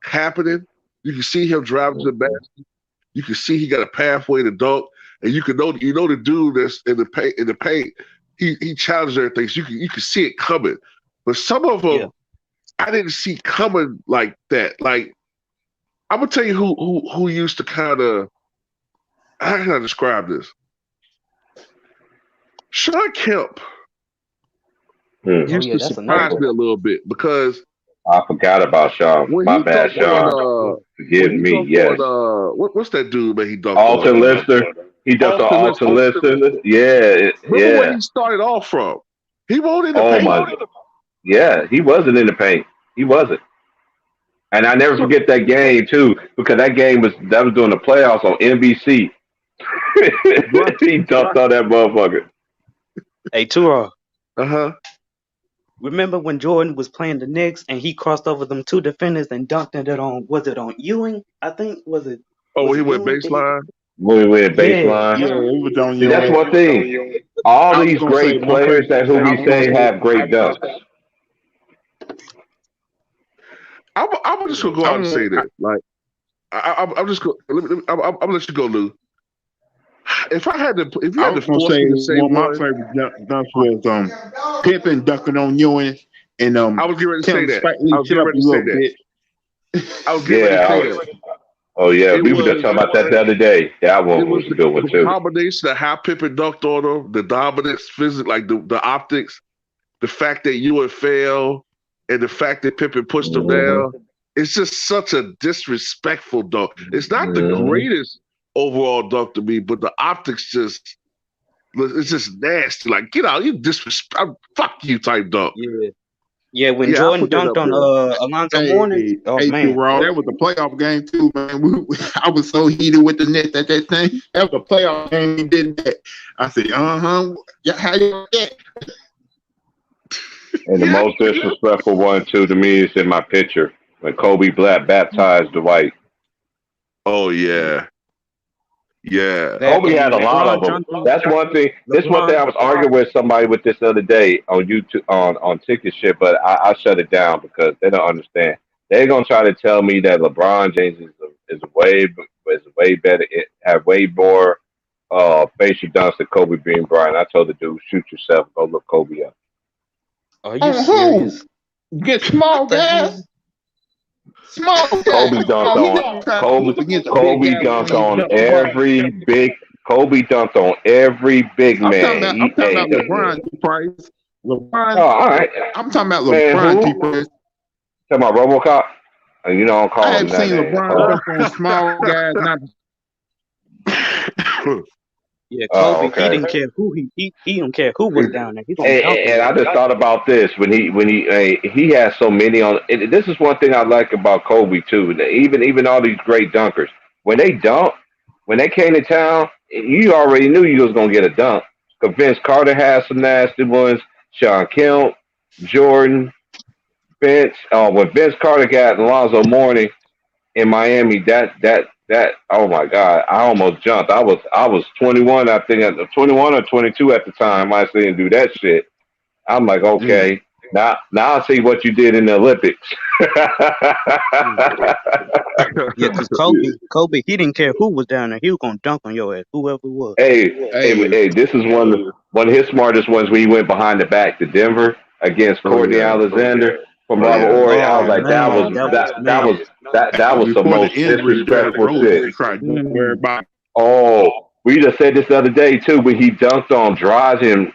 happening. You can see him driving to the basket. You can see he got a pathway to dunk, and you know the dude that's in the paint. In the paint, he challenges everything. So you can see it coming. But some of Yeah. them, I didn't see coming like that. Like I'm gonna tell you who used to kind of, how can I describe this? Sean Kemp Hmm. Oh used yeah, to that's another surprise one. me a little bit because I forgot about Sean. when My he bad, dunked on Sean. when Forgive he me. dunked Yes. on what's that dude man he dunked on Alton Lister. He dunked on Austin Alton Lister. Lister. Yeah. Remember where Yeah. he started off from? He won't in the Oh paint. my. Yeah. He wasn't in the paint. He wasn't. And I never So forget that game too, because that was during the playoffs on NBC. right, He dunked on that motherfucker. Hey, Tura, uh-huh. remember when Jordan was playing the Knicks and he crossed over them two defenders and dunked it on? Was it on Ewing? I think Oh, was he it went Ewing? baseline. When we went Yeah, baseline. yeah, it was on See, that's you. one thing. All I was these gonna say great my players favorite. that who I we was gonna say say have great dunks. I'm just gonna go out and I'm say this. Like I'm just gonna I'm gonna let you go, Lou. If you I had to was gonna force say me to say one of my one, favorite dunks was Pippen dunking on Ewing and I was getting ready to say telling that. Spike I Lee was shut getting up ready you to say little that. bitch. I was getting ready to Yeah. say that. Oh yeah. It We were just was talking about that the other day. That it one was was a good one the too. combination of how Pippen dunked on him, the dominance, physics, like the optics, the fact that Ewan fell, and the fact that Pippen pushed him hmm down. It's just such a disrespectful dunk. It's not the hmm greatest overall dunk to me, but the optics it's just nasty. Like, get out, you disrespect, fuck you type dunk. yeah, yeah. When Yeah, I Jordan put that dunked up on there. Alonzo Mourning, Hey, oh hey, man, Raw, that was a playoff game too, man. I was so heated with the Nets at that thing. That was a playoff game. He did that. I said, yeah, how you like that? And the Yeah. most disrespectful one too to me is in my picture when Kobe Black baptized Dwight. Oh yeah. yeah. Yeah. That Kobe and had a lot of LeBron them. jumping, That's one thing. This one thing LeBron. I was arguing with somebody with this the other day on YouTube on ticket shit, but I shut it down because they don't understand. They're gonna try to tell me that LeBron James is way better, have way more facial dunks than Kobe Bryant. I told the dude, shoot yourself, go look Kobe up. Are you On who? serious? Get What small the hell? guys. Small Kobe guys. dunked Oh, he on gonna try to Kobe. compete against a big Kobe guy dunked when he on jump ball. every big. Kobe dunked on every big man. I'm He, talking hey, about LeBron T. Price. oh, LeBron. all right, I'm talking about man. LeBron Who? T. Price. Talking about RoboCop? And you know, I'm I calling him have that seen name. LeBron dunk on small guys. Not Yeah, Oh, Kobe. He okay. didn't care who he don't care who was down there. He gonna And, dunk on and you. I just thought about this he has so many on. And this is one thing I like about Kobe too. That even all these great dunkers, when they dunk, when they came to town, you already knew you was gonna get a dunk. 'Cause Vince Carter had some nasty ones. Sean Kemp, Jordan, Vince. When Vince Carter got Alonzo Mourning in Miami, that oh my God, I almost jumped. I was 21, I think 21 or 22 at the time. I didn't do that shit. I'm like, okay, now I see what you did in the Olympics. Yeah, because Kobe, he didn't care who was down there. He was gonna dunk on your ass, whoever it was. Hey, this is one of his smartest ones where he went behind the back to Denver against Courtney Alexander from Robert Ory. I was like, that was some Before the most injury, disrespectful shit. tried to worry about. Oh, we just said this the other day too when he dunked on Dragic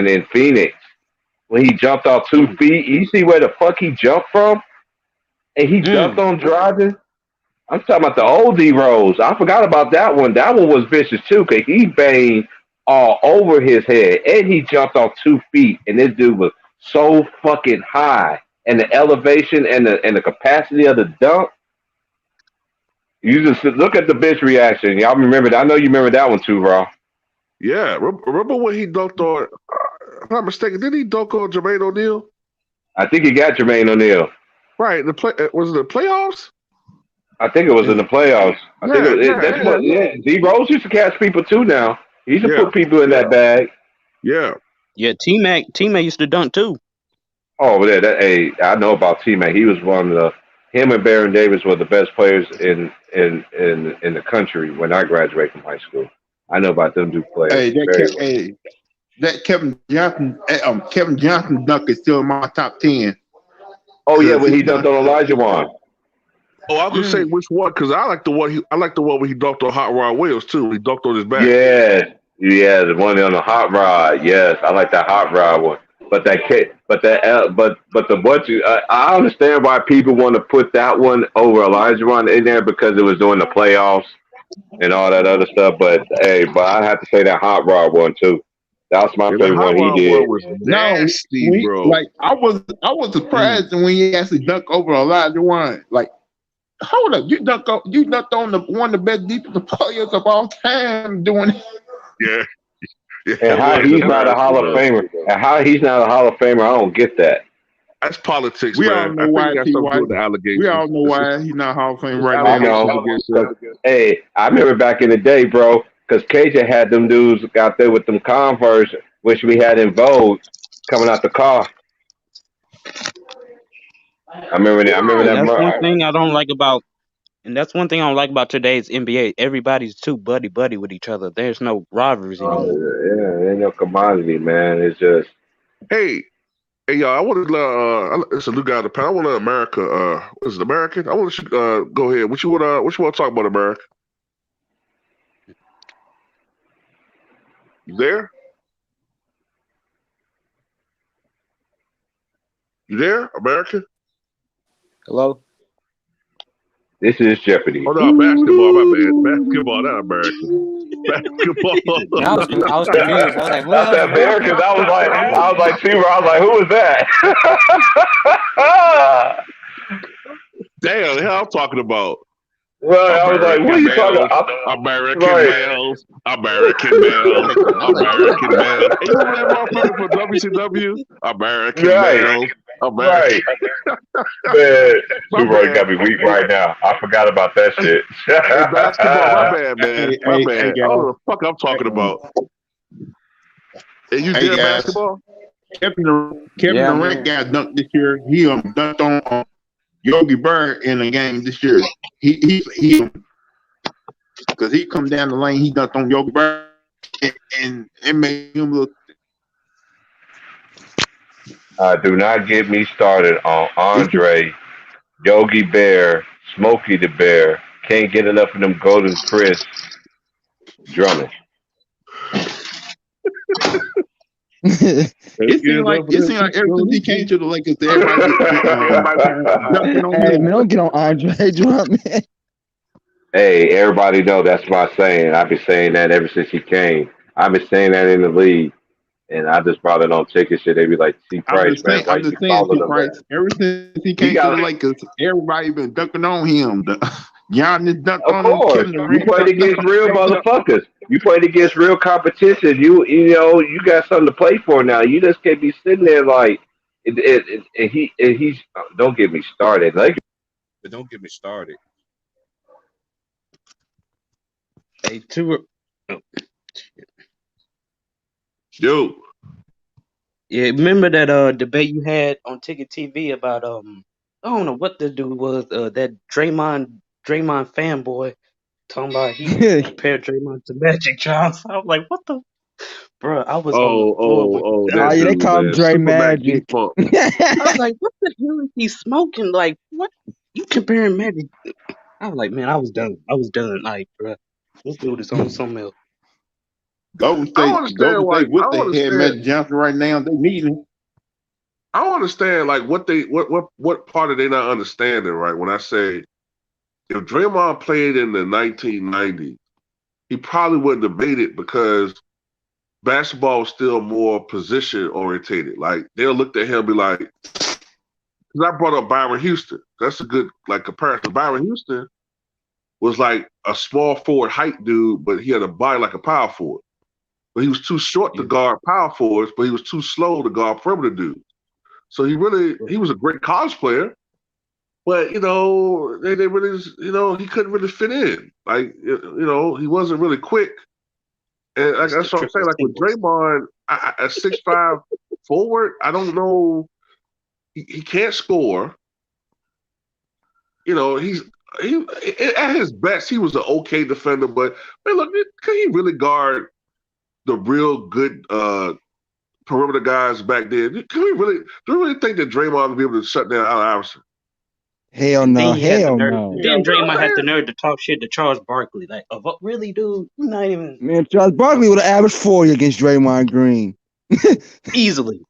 in Phoenix. When he jumped off 2 feet, you see where the fuck he jumped from? And he dunked on Dragic. I'm talking about the old D Rose. I forgot about that one. That one was vicious too, cause he banged all over his head, and he jumped off 2 feet, and this dude was so fucking high, and the elevation and the capacity of the dunk. You just look at the bench reaction. Y'all remember that? I know you remember that one too, Raw. Yeah, remember when he dunked on? If I'm not mistaken, did he dunk on Jermaine O'Neal? I think he got Jermaine O'Neal. Right. Was it the playoffs? I think it was in the playoffs. D Rose used to catch people too. Now he used to put people in that bag. Yeah. Yeah, T-Mac used to dunk too. Oh, hey, I know about T-Mac. He was one of the. Him and Baron Davis were the best players in the country when I graduated from high school. I know about them two players. That Kevin Johnson dunk is still in my top 10. Oh yeah, when he dunked on Olajuwon. Oh, I was gonna say which one because I like the one where he dunked on Hot Rod Williams too. He dunked on his back. Yeah, the one on the Hot Rod. Yes, I like that Hot Rod one. But I understand why people want to put that one over Olajuwon in there because it was during the playoffs and all that other stuff. But I have to say that Hot Rod one too. That was my favorite one he did. One was nasty, bro. Like I was surprised when he actually dunked over Olajuwon. Like, hold up, you dunked on one of the best defensive players of all time doing it. Yeah. And how he's not a Hall of Famer. And how he's not a Hall of Famer, I don't get that. That's politics, we man. All know why we all know why he's not Hall of Fame right now. I know. Hey, I remember back in the day, bro, because KJ had them dudes out there with them Converse, which we had in vogue, coming out the car. I remember that. That's one thing I don't like about. And that's one thing I don't like about today's NBA. Everybody's too buddy with each other. There's no rivalries anymore. Yeah, ain't no commodity, man. It's just. Hey, y'all! I want to. It's a new guy in the panel. I want to America. Is it American? I want to go ahead. What you want to talk about, America? You there? You there, America? Hello. This is Jeopardy. Oh no, basketball, my bad. Basketball, not American. Basketball. I was confused. I was like, what? I said Americans. I was like, who was that? Damn, the hell I'm talking about. Right, I was like, what are you talking about? American males. American males. Hey, you remember that motherfucker for WCW? American males. American. Man, Super got me weak right now. I forgot about that shit. Hey, basketball, my bad, man. My bad. I don't know what the fuck I'm talking about. And you did basketball? Kevin Durant got dunked this year. He dunked on Yogi Berra in the game this year. He because he come down the lane, he dunked on Yogi Berra, and it made him look. Do not get me started on Andre, Yogi Bear, Smokey the Bear. Can't get enough of them Golden Chris drumming. It seemed like ever since he came to the Lakers, everybody hey, man, don't get on Andre drumming. Hey, everybody know that's my saying. I've been saying that ever since he came. I've been saying that in the league. And I just brought it on ticket shit. They be like, T. Price, man. I'm just saying, T. Price. Ever since he came to the Lakers, everybody been dunking on him. Giannis dunked Of on him. course, Kevin you Durant played dunked against on real him. motherfuckers. You played against real competition. You know you got something to play for now. You just can't be sitting there like he's. Don't get me started. Like, but don't get me started. Hey, two. Oh, Yo, yeah, remember that debate you had on Ticket TV about I don't know what the dude was that Draymond fanboy talking about he compared Draymond to Magic Johnson. I was like, what the bro? I was on the floor with Oh that yeah, they dude, call him man. Dre Super Mac Magic. defunct. I was like, what the hell is he smoking? Like, what you comparing Magic? I was like, man, I was done. I was done. Like, bro, this dude is on something else. Golden I don't State, understand Golden why. State with the head Magic Johnson right now. They need him. I don't understand like what part are they not understanding, right? When I say if Draymond played in the 1990s, he probably wouldn't have made it because basketball was still more position orientated. Like they'll look at him and be like, because I brought up Byron Houston. That's a good like comparison. Byron Houston was like a small forward height dude, but he had a body like a power forward. But he was too short to guard power forwards, but he was too slow to guard perimeter dudes. So he was a great college player, but they really he couldn't really fit in. Like he wasn't really quick, and like, It's the that's what I'm saying. triple Like with singles. Draymond, a 6'5" forward, I don't know. He can't score. He at his best he was an okay defender, but man, look, could he really guard the real good perimeter guys back then? Do we really think that Draymond would be able to shut down Allen Iverson? Hell And then no, he had the hell nerve. no. Then You know what Draymond I'm had the saying? nerve to talk shit to Charles Barkley. Like, oh, what, really, dude? You're not even Man, Charles Barkley would have averaged 40 against Draymond Green. easily.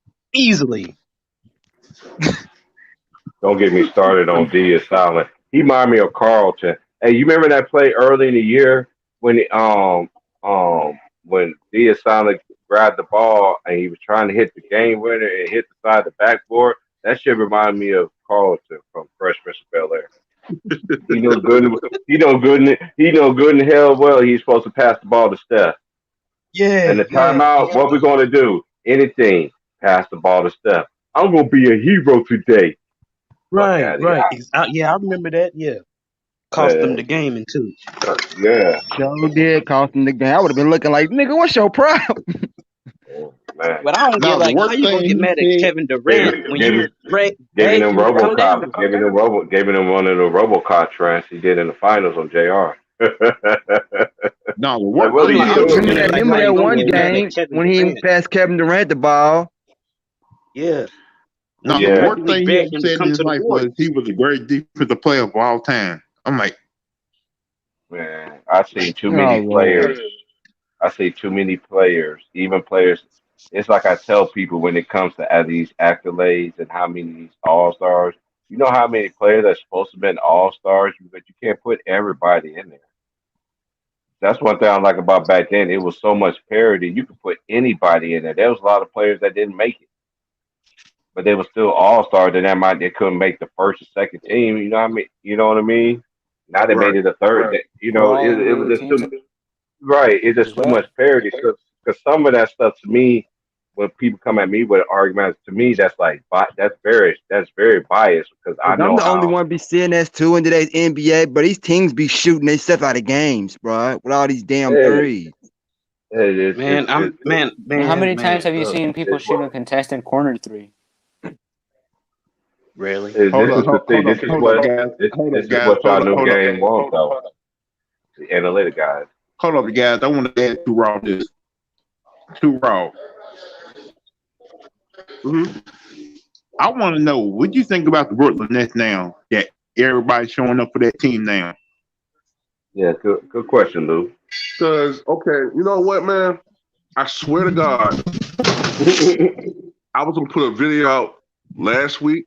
Don't get me started on D is silent. He remind me of Carlton. Hey, you remember that play early in the year when when D is silent grabbed the ball and he was trying to hit the game winner and hit the side of the backboard? That shit reminded me of Carlton from Fresh Prince of Bel Air. He know good. He know good and hell well he's supposed to pass the ball to Steph. And the timeout, what we gonna do? Anything. Pass the ball to Steph. I'm gonna be a hero today. Fuck Right. out of here. Yeah, I remember that. Yeah, cost them the game in two. Yeah. Sure did cost him the game. I would have been looking like, nigga, what's your problem? Oh, man. But I don't get Now the like how worst you gonna get thing mad at he said, Kevin Durant when you Giving him begged him to come down. giving him one of the RoboCop trance he did in the finals on JR. now the Like, worst what are I'm thing you like, he I'm ever doing? looking at said it like, Remember how was that you gonna one get mad at game Kevin when he Durant? passed Kevin Durant the ball? Yeah, when now you the Yeah. worst practically thing he ever begged him to said in come his to the life was he Warriors. was the greatest defensive player of all time. I'm like, Man, I seen too Oh many Lord. players. I see too many players, even players. It's like I tell people when it comes to these accolades and how many of these all stars. You know how many players are supposed to be all stars, but you can't put everybody in there. That's one thing I like about back then. It was so much parity. You could put anybody in there. There was a lot of players that didn't make it, but they were still all stars. And that might they couldn't make the first or second team. You know what I mean? You know what I mean? Now they made Right. it a third. You Or know, all it NBA was just teams too right. It's as just too well. much parity. Because some of that stuff to me, when people come at me with arguments, to me that's like that's very biased because I Cause I'm know the only how. one be seeing this too in today's NBA, but these teams be shooting they stuff out of games, bro, with all these damn Yeah, threes. Man, And how many times have you look, seen people shoot a contested corner three? really. hold this up, is the thing. This is hold up, what guys, this is what y'all new game wants though. The analytic guys. hold up, guys. I want to add to Raw this. To Raw. Mm-hmm. I want to know what you think about the Brooklyn Nets now that everybody's showing up for that team now. Yeah, good question, Lou. Because okay, you know what, man? I swear to God, I was gonna put a video out last week,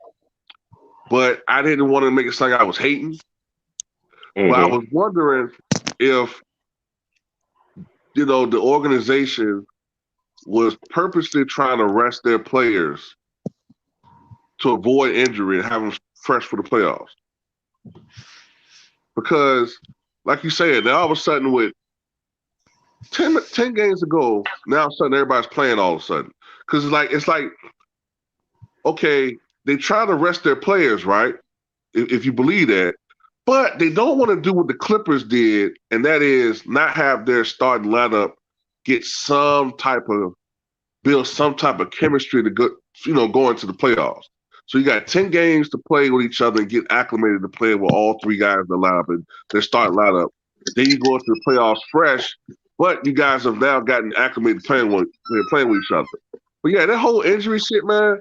but I didn't want to make it sound like I was hating. But I was wondering if the organization was purposely trying to rest their players to avoid injury and have them fresh for the playoffs. because, like you said, now all of a sudden with 10 games to go, now all of a sudden everybody's playing all of a sudden. Because it's like, okay, they try to rest their players, right? If you believe that. But they don't want to do what the Clippers did, and that is not have their starting lineup get build some type of chemistry to go into the playoffs. So you got 10 games to play with each other and get acclimated to play with all three guys in the lineup and their starting lineup. Then you go into the playoffs fresh, but you guys have now gotten acclimated playing with each other. But yeah, that whole injury shit, man,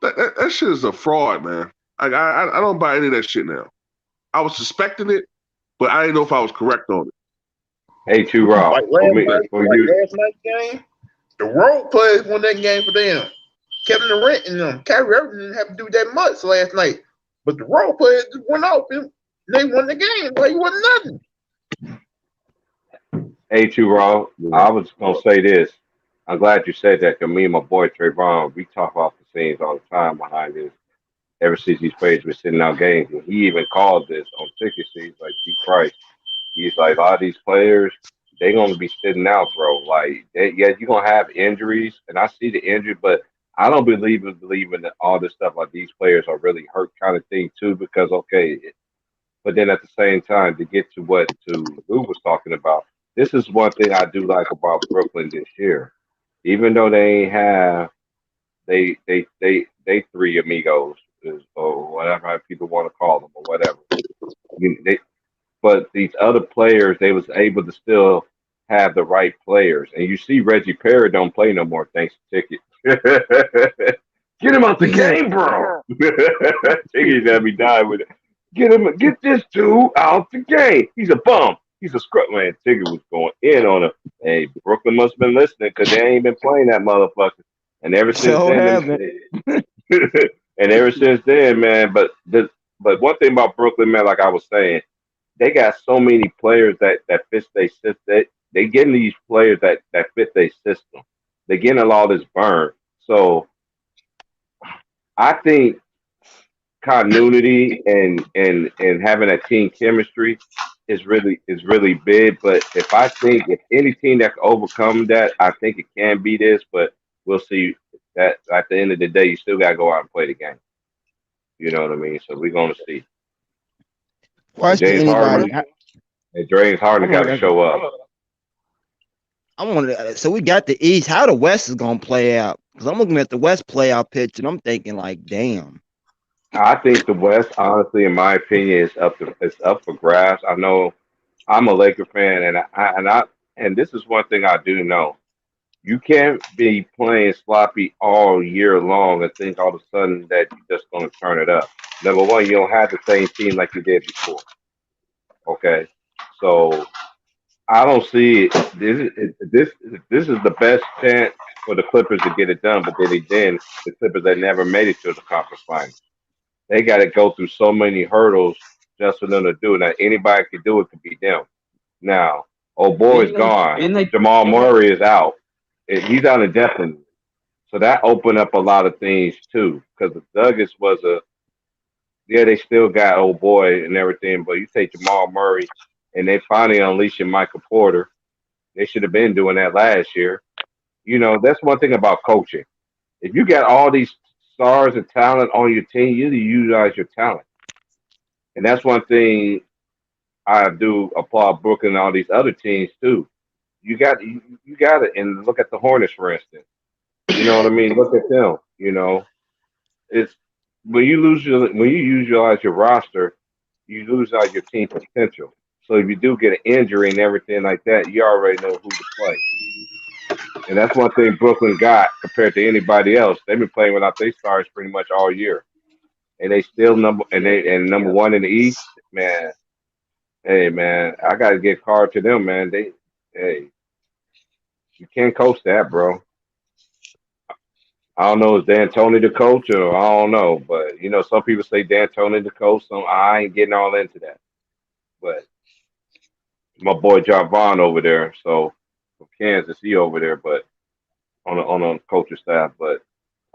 that shit is a fraud, man. I don't buy any of that shit now. I was suspecting it, but I didn't know if I was correct on it. Hey, too raw. Like last night's game, the role players won that game for them. Kevin Durant and them. Kyrie Irving didn't have to do that much last night, but the role players just went off and they won the game. Like it wasn't nothing. Hey, too raw. I was gonna say this. I'm glad you said that because me and my boy Trayvon, we talk about the scenes all the time behind this. Ever since these players were sitting out games, and he even called this on ticket seats like G Christ. He's like, a lot of these players, they're gonna be sitting out, bro. Like, yeah, you're gonna have injuries, and I see the injury, but I don't believe in all this stuff like these players are really hurt kind of thing too. Because okay, but then at the same time, to get to what Lou was talking about, this is one thing I do like about Brooklyn this year. Even though they ain't have they three amigos or whatever people want to call them or whatever. But these other players, they was able to still have the right players. And you see Reggie Perry don't play no more thanks to Ticket. Get him out the game, bro. Ticket that be dying with it. Get this dude out the game. He's a bum. He's a scrub man. Ticket was going in on him. Hey, Brooklyn must have been listening because they ain't been playing that motherfucker. And ever since and ever since then, man. But one thing about Brooklyn, man, like I was saying, they got so many players that fit their system. They getting these players that fit their system. They getting a lot of this burn. So I think continuity and having a team chemistry is really big. But if any team that can overcome that, I think it can be this. But we'll see. That at the end of the day, you still gotta go out and play the game. You know what I mean? So we're gonna see. James Harden got to show up. So we got the East. How the West is gonna play out? Because I'm looking at the West playoff pitch and I'm thinking like, damn. I think the West, honestly, in my opinion, is up for grabs. I know I'm a Laker fan, and this is one thing I do know. You can't be playing sloppy all year long and think all of a sudden that you're just going to turn it up. Number one, you don't have the same team like you did before. Okay, so I don't see it. This is the best chance for the Clippers to get it done. But then again, the Clippers that never made it to the conference finals. They got to go through so many hurdles just for them to do it. Now anybody could do it, could be them. Now, old boy's gone. Jamal Murray is out. He's out indefinitely. So that opened up a lot of things too. Because the Nuggets was they still got old boy and everything, but you take Jamal Murray and they finally unleashing Michael Porter. They should have been doing that last year. You know, that's one thing about coaching. If you got all these stars and talent on your team, you need to utilize your talent. And that's one thing I do applaud Brooklyn and all these other teams too. You got it. And look at the Hornets, for instance. You know what I mean? Look at them. You know, it's when you utilize your roster, you lose out your team potential. So if you do get an injury and everything like that, you already know who to play. And that's one thing Brooklyn got compared to anybody else. They've been playing without their stars pretty much all year, and they still number one in the East. Man, hey man, I got to get card to them, man. You can't coach that, bro. I don't know, is D'Antoni the coach or I don't know, but you know, some people say D'Antoni the coach. So I ain't getting all into that. But my boy John Vaughn over there, so from Kansas, he over there, but on a coaching staff. But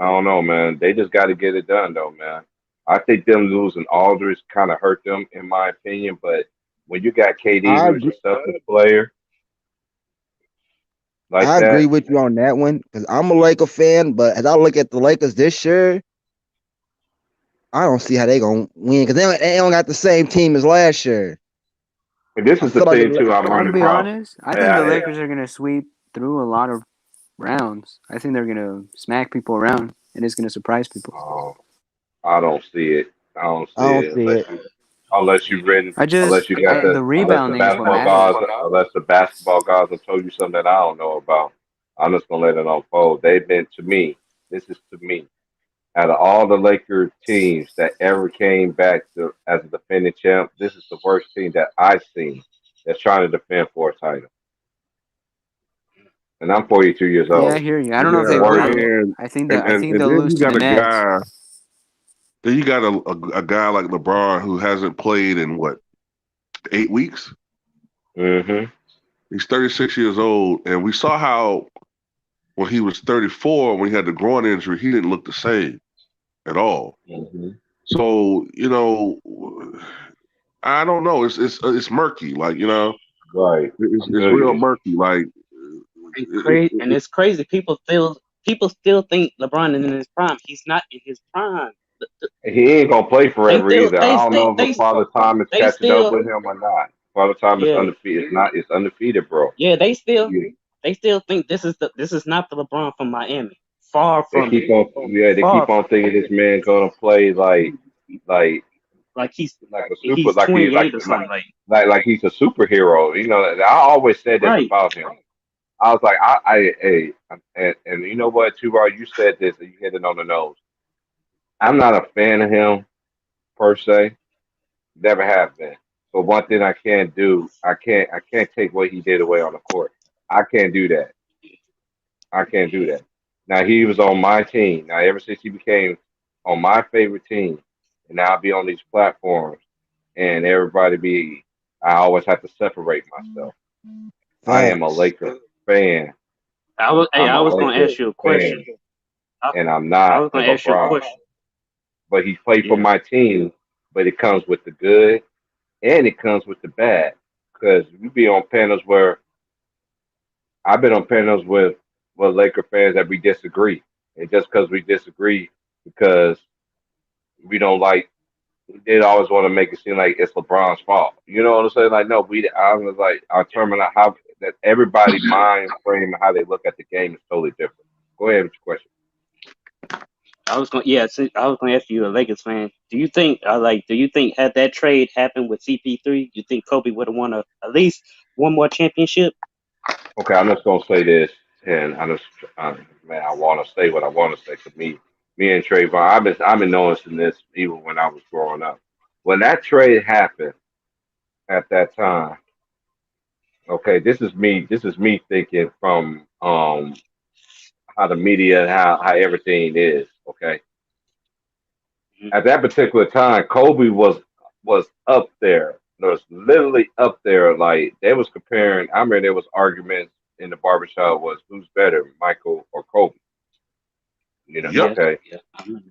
I don't know, man. They just got to get it done, though, man. I think them losing Aldridge kind of hurt them, in my opinion. But when you got KD, I who's a agree, selfish player like I agree that. with you on that one because I'm a Laker fan. But as I look at the Lakers this year, I don't see how they gonna win because they don't got the same team as last year. And this I is the feel like thing too. I'm I'm running gonna be across. honest. I think the Yeah, Lakers are gonna sweep through a lot of rounds. I think they're gonna smack people around, and it's gonna surprise people. I don't see it. I don't I see don't it see it. unless you written, unless you got The rebounding is what matters. unless the basketball gods have told you something that I don't know about. I'm just gonna let it unfold. They've been to me. This is to me. Out of all the Laker teams that ever came back to, as a defending champ, this is the worst team that I've seen that's trying to defend for a title. And I'm 42 years Yeah, I old. hear you. I don't know if Yeah, they will. and I think and that I and, think and they'll then lose you to got the a Nets. guy. Then you got a guy like LeBron who hasn't played in what 8 weeks. Mm-hmm. He's 36 years old, and we saw how when he was 34, when he had the groin injury, he didn't look the same at all. Mm-hmm. So I don't know. It's murky. Like Right. I'm it's good. real murky. Like And it's crazy. People still think LeBron is in his prime. He's not in his prime. He ain't gonna play They forever still either. I they don't still know if Father Time is they catching up still with him or not. Father Time is yeah undefeated. It's not. It's undefeated, bro. yeah Yeah. they still think this is not the LeBron from Miami. Far They from it. keep on. Yeah. They Far keep on from thinking this man gonna play like like like a super he's 28 or something like he's a superhero. You know. I always said this right. about him. I was like, hey, and you know what, Tubar, you said this, and you hit it on the nose. I'm not a fan of him per se. Never have been. But one thing I can't do, I can't take what he did away on the court. I can't do that. I can't do that. Now he was on my team. Now ever since he became on my favorite team, and now I'll be on these platforms, and everybody be, I always have to separate myself. I am a Facts. Laker fan. I I'm a was gonna Laker ask you a question. fan, I, and I'm I not was a gonna ask you a LeBron. question. But he played for Yeah. my team. But it comes with the good and it comes with the bad. Because you be on panels where I've been on panels with Laker fans that we disagree, and just because we disagree, because we don't like, they always want to make it seem like it's LeBron's fault. You know what I'm saying? Like, no, I was like, our term how that everybody mind frame and how they look at the game is totally different. Go ahead with your question. I was gonna ask you, a Lakers fan. Do you think had that trade happened with CP3, you think Kobe would have won at least one more championship? Okay, I'm just gonna say this, and man, I want to say what I want to say. To me and Trayvon, I've been noticing this even when I was growing up. When that trade happened at that time, okay, this is me. This is me thinking from how the media, how everything is. Okay, at that particular time, Kobe was up there. It was literally up there. Like they was comparing. I remember there was arguments in the barbershop was who's better, Michael or Kobe. You know, yep. Yeah, okay. yeah, I remember.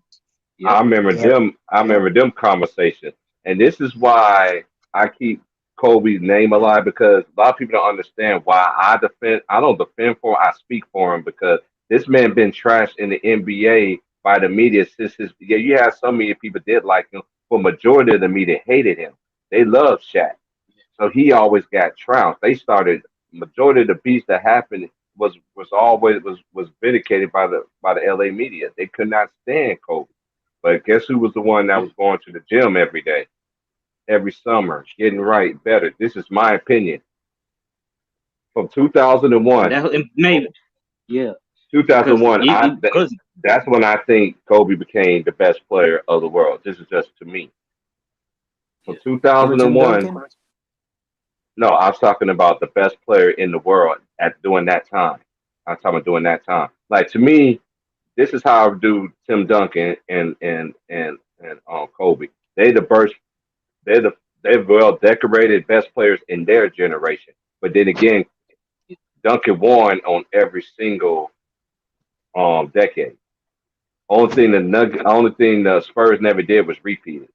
I Yep. remember Yep. them. I remember them conversations, and this is why I keep Kobe's name alive because a lot of people don't understand why I defend. I don't defend for him. I speak for him because this man been trashed in the NBA by the media since his. Yeah, you have some media people did like him, but majority of the media hated him. They loved Shaq, so he always got trounced. They started majority of the beats that happened was always was vindicated by the LA media. They could not stand Kobe. But guess who was the one that was going to the gym every day, every summer, getting right, better? This is my opinion. From And 2001, that maybe yeah, because 2001, that's when I think Kobe became the best player of the world. This is just to me. From Over Tim 2001, Duncan. no, I was talking about the best player in the world at doing that time. I'm talking about doing that time. Like to me, this is how I do Tim Duncan and Kobe. They the best. They're they're well decorated best players in their generation. But then again, Duncan won on every single decade. Only thing the Spurs never did was repeat it.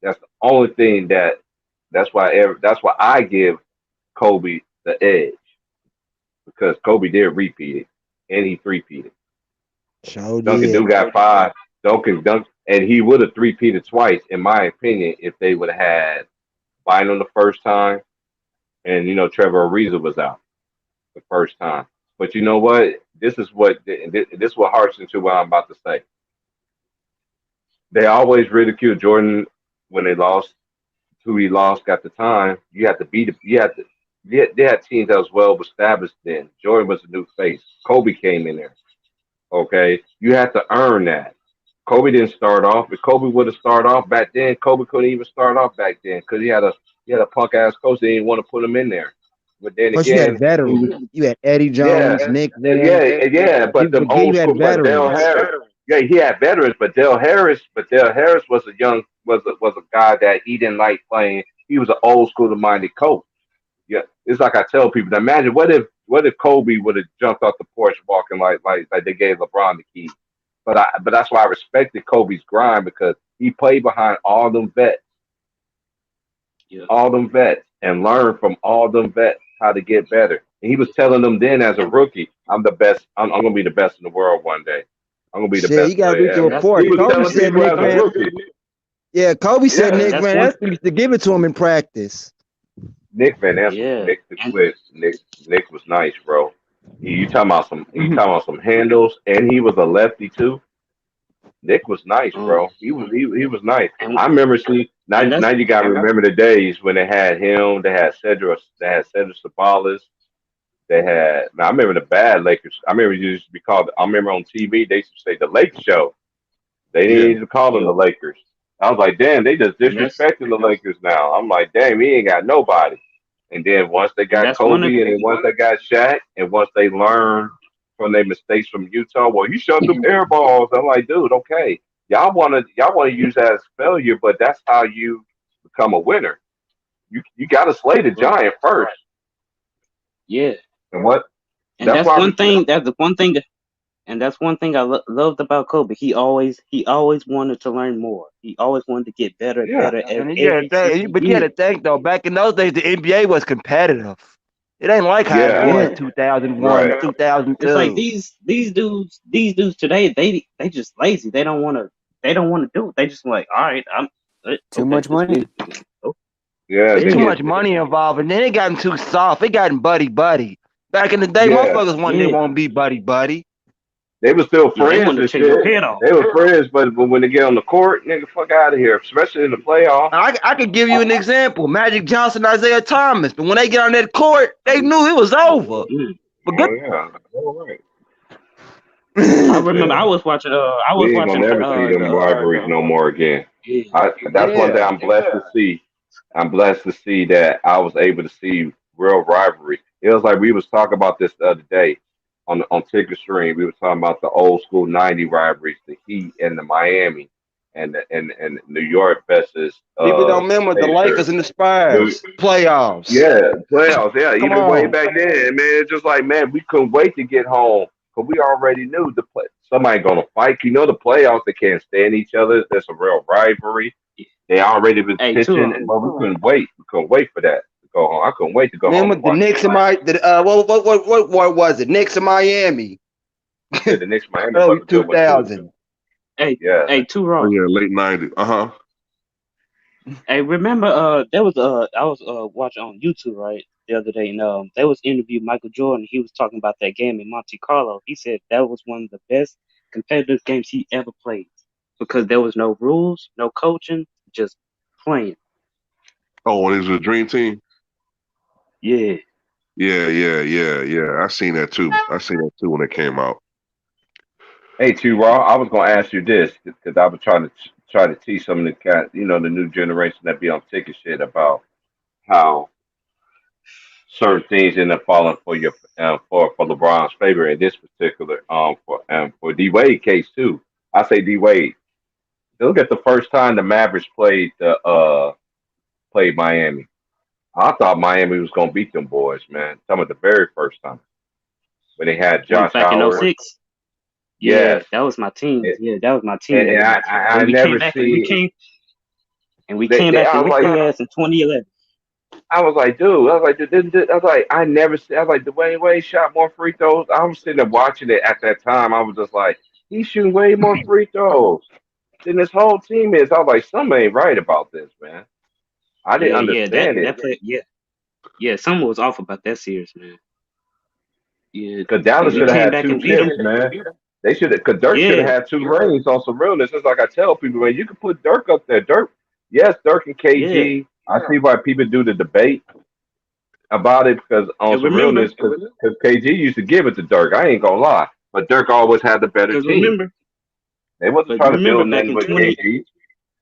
That's the only thing that That's why I give Kobe the edge because Kobe did repeat it and he three-peated. So Duncan did. do got 5. Dunk, and he would have three-peated twice, in my opinion, if they would have had Bynum the first time, and Trevor Ariza was out the first time. But you know what? This is what harks into what I'm about to say. They always ridicule Jordan when they lost. Who he lost got the time. You have to beat it. They had teams that was well established then. Jordan was a new face. Kobe came in there. Okay, you have to earn that. Kobe didn't start off. If Kobe would have started off back then, Kobe couldn't even start off back then because he had a punk ass coach that didn't want to put him in there. But then Plus, you had again, veterans. You had Eddie yeah, Jones, Nick Van. yeah. But You them forget old you school, had but Dale veterans. Harris, yeah, he had veterans, but Dale Harris was a guy that he didn't like playing. He was an old school minded coach. Yeah, it's like I tell people. Imagine what if Kobe would have jumped off the porch walking like they gave LeBron the key. But that's why I respected Kobe's grind because he played behind Yeah. all them vets, and learned from all them vets how to get better. And he was telling them then as a rookie, I'm the best. I'm gonna be the best in the world one day. I'm gonna be the Shit, best you gotta player read the ever. That's report. He was Kobe telling said people Nick as a Van. rookie. Yeah, Kobe said Yeah, Nick that's Van one. Exel used to give it to him in practice. Nick Van Ness was Yeah, Nick the and Twist. Nick was nice, bro. You talking about some handles, and he was a lefty too. Nick was nice, um, bro. He was nice. and I remember see now and now that's you gotta remember the days when they had him, they had Cedric Sabalas, they had now I remember the bad Lakers. I remember it used to be called I remember on TV they used to say the Lake Show. They Yeah. didn't even call them the Lakers. I was like, damn, they just and that's disrespecting the Lakers now. I'm like, damn, he ain't got nobody. And then once they and got that's one of Kobe, and then once they got Shaq, and once they learned from their mistakes from Utah, well, you shot them air balls. I'm like, dude, okay, y'all wanna use that as failure, but that's how you become a winner. You got to slay the right. giant first, Yeah, and what? and That's that's why. one thing. That's the one thing. And that's one thing I loved about Kobe. He always wanted to learn more. He always wanted to get better, Yeah, better And then every single but you had year. to think though, back in those days, the NBA was competitive. It ain't like how it yeah, was Yeah, 2001, right. it's like 2002. these dudes today. They just lazy. They don't want to. They don't want to do it. They just like, all right, Too okay. much It's money. good. Oh, Yeah, It's they too yeah, much get. money involved, and then it gotten too soft. It gotten buddy buddy. Back in the day, Yeah, motherfuckers wanted they yeah, want to be buddy buddy. they were still yeah. They friends want to and tear your shit. head off. They were friends, but when they get on the court, nigga, fuck out of here. Especially in the playoffs. I could give you an example: Magic Johnson, Isaiah Thomas. But when they get on that court, they knew it was over. Mm. But Oh good. yeah, all right. I Yeah, remember Yeah, I was watching. I was we ain't gonna watching never see them rivalries no more again. yeah, That's one thing I'm blessed to see. I'm blessed to see that I was able to see real rivalry. It was like we was talking about this the other day on Ticker Stream. We were talking about the old school '90 rivalries, the Heat and the Miami, and New York versus people don't remember the Pacers. Lakers and the New, Spurs playoffs. yeah, playoffs. Yeah, Come even way on, back then, man. It's just like, man, we couldn't wait to get home because we already knew the play. Somebody gonna fight. The playoffs. They can't stand each other. There's a real rivalry. They already been hey, pitching, too. but we couldn't wait. We couldn't wait for that to go home. I couldn't wait to go home remember and the watch the Knicks and play. what was it? Knicks in Miami, Yeah, the Knicks Miami early was a good one too. 2000. Hey, Yeah, hey, too Oh raw. yeah, late '90s. Hey, remember, there was I was watching on YouTube right the other day, and they was interviewing Michael Jordan. He was talking about that game in Monte Carlo. He said that was one of the best competitive games he ever played because there was no rules, no coaching, just playing. Oh, when it was a dream team. Yeah, Yeah. I seen that too. I seen that too when it came out. hey, T. Raw, I was gonna ask you this because I was try to teach some of the the new generation that be on ticket shit about how certain things end up falling for your for LeBron's favor in this particular for D Wade case too. I say D Wade. Look at the first time the Mavericks played Miami. I thought Miami was gonna beat them boys, man. Some of the very first time when they had when Josh back in Howard. '06. Yeah, Yes, that was my team. and, Yeah, that was my team. and When I we came never back, see we they. came back I and was whipped like, their ass in 2011. I was like, dude, I never see. I was like, Dwayne Wade shot more free throws. I was sitting there watching it at that time. I was just like, he's shooting way more free throws than this whole team is. I was like, something ain't right about this, man. I didn't Yeah, understand it. that play, yeah, something was off about that series, man. Yeah, Because Dallas we should have came had back two and beat them. chips, man. They should have, because Dirk should have Yeah, had two rings on some realness. It's like I tell people, man, you can put Dirk up there. Dirk, yes, Dirk and yeah. KG. I see why people do the debate about it because on And some remember, realness, because KG used to give it to Dirk. I ain't gonna lie, but Dirk always had the better because team. remember, They wasn't but trying to remember build back nothing in with 20, KG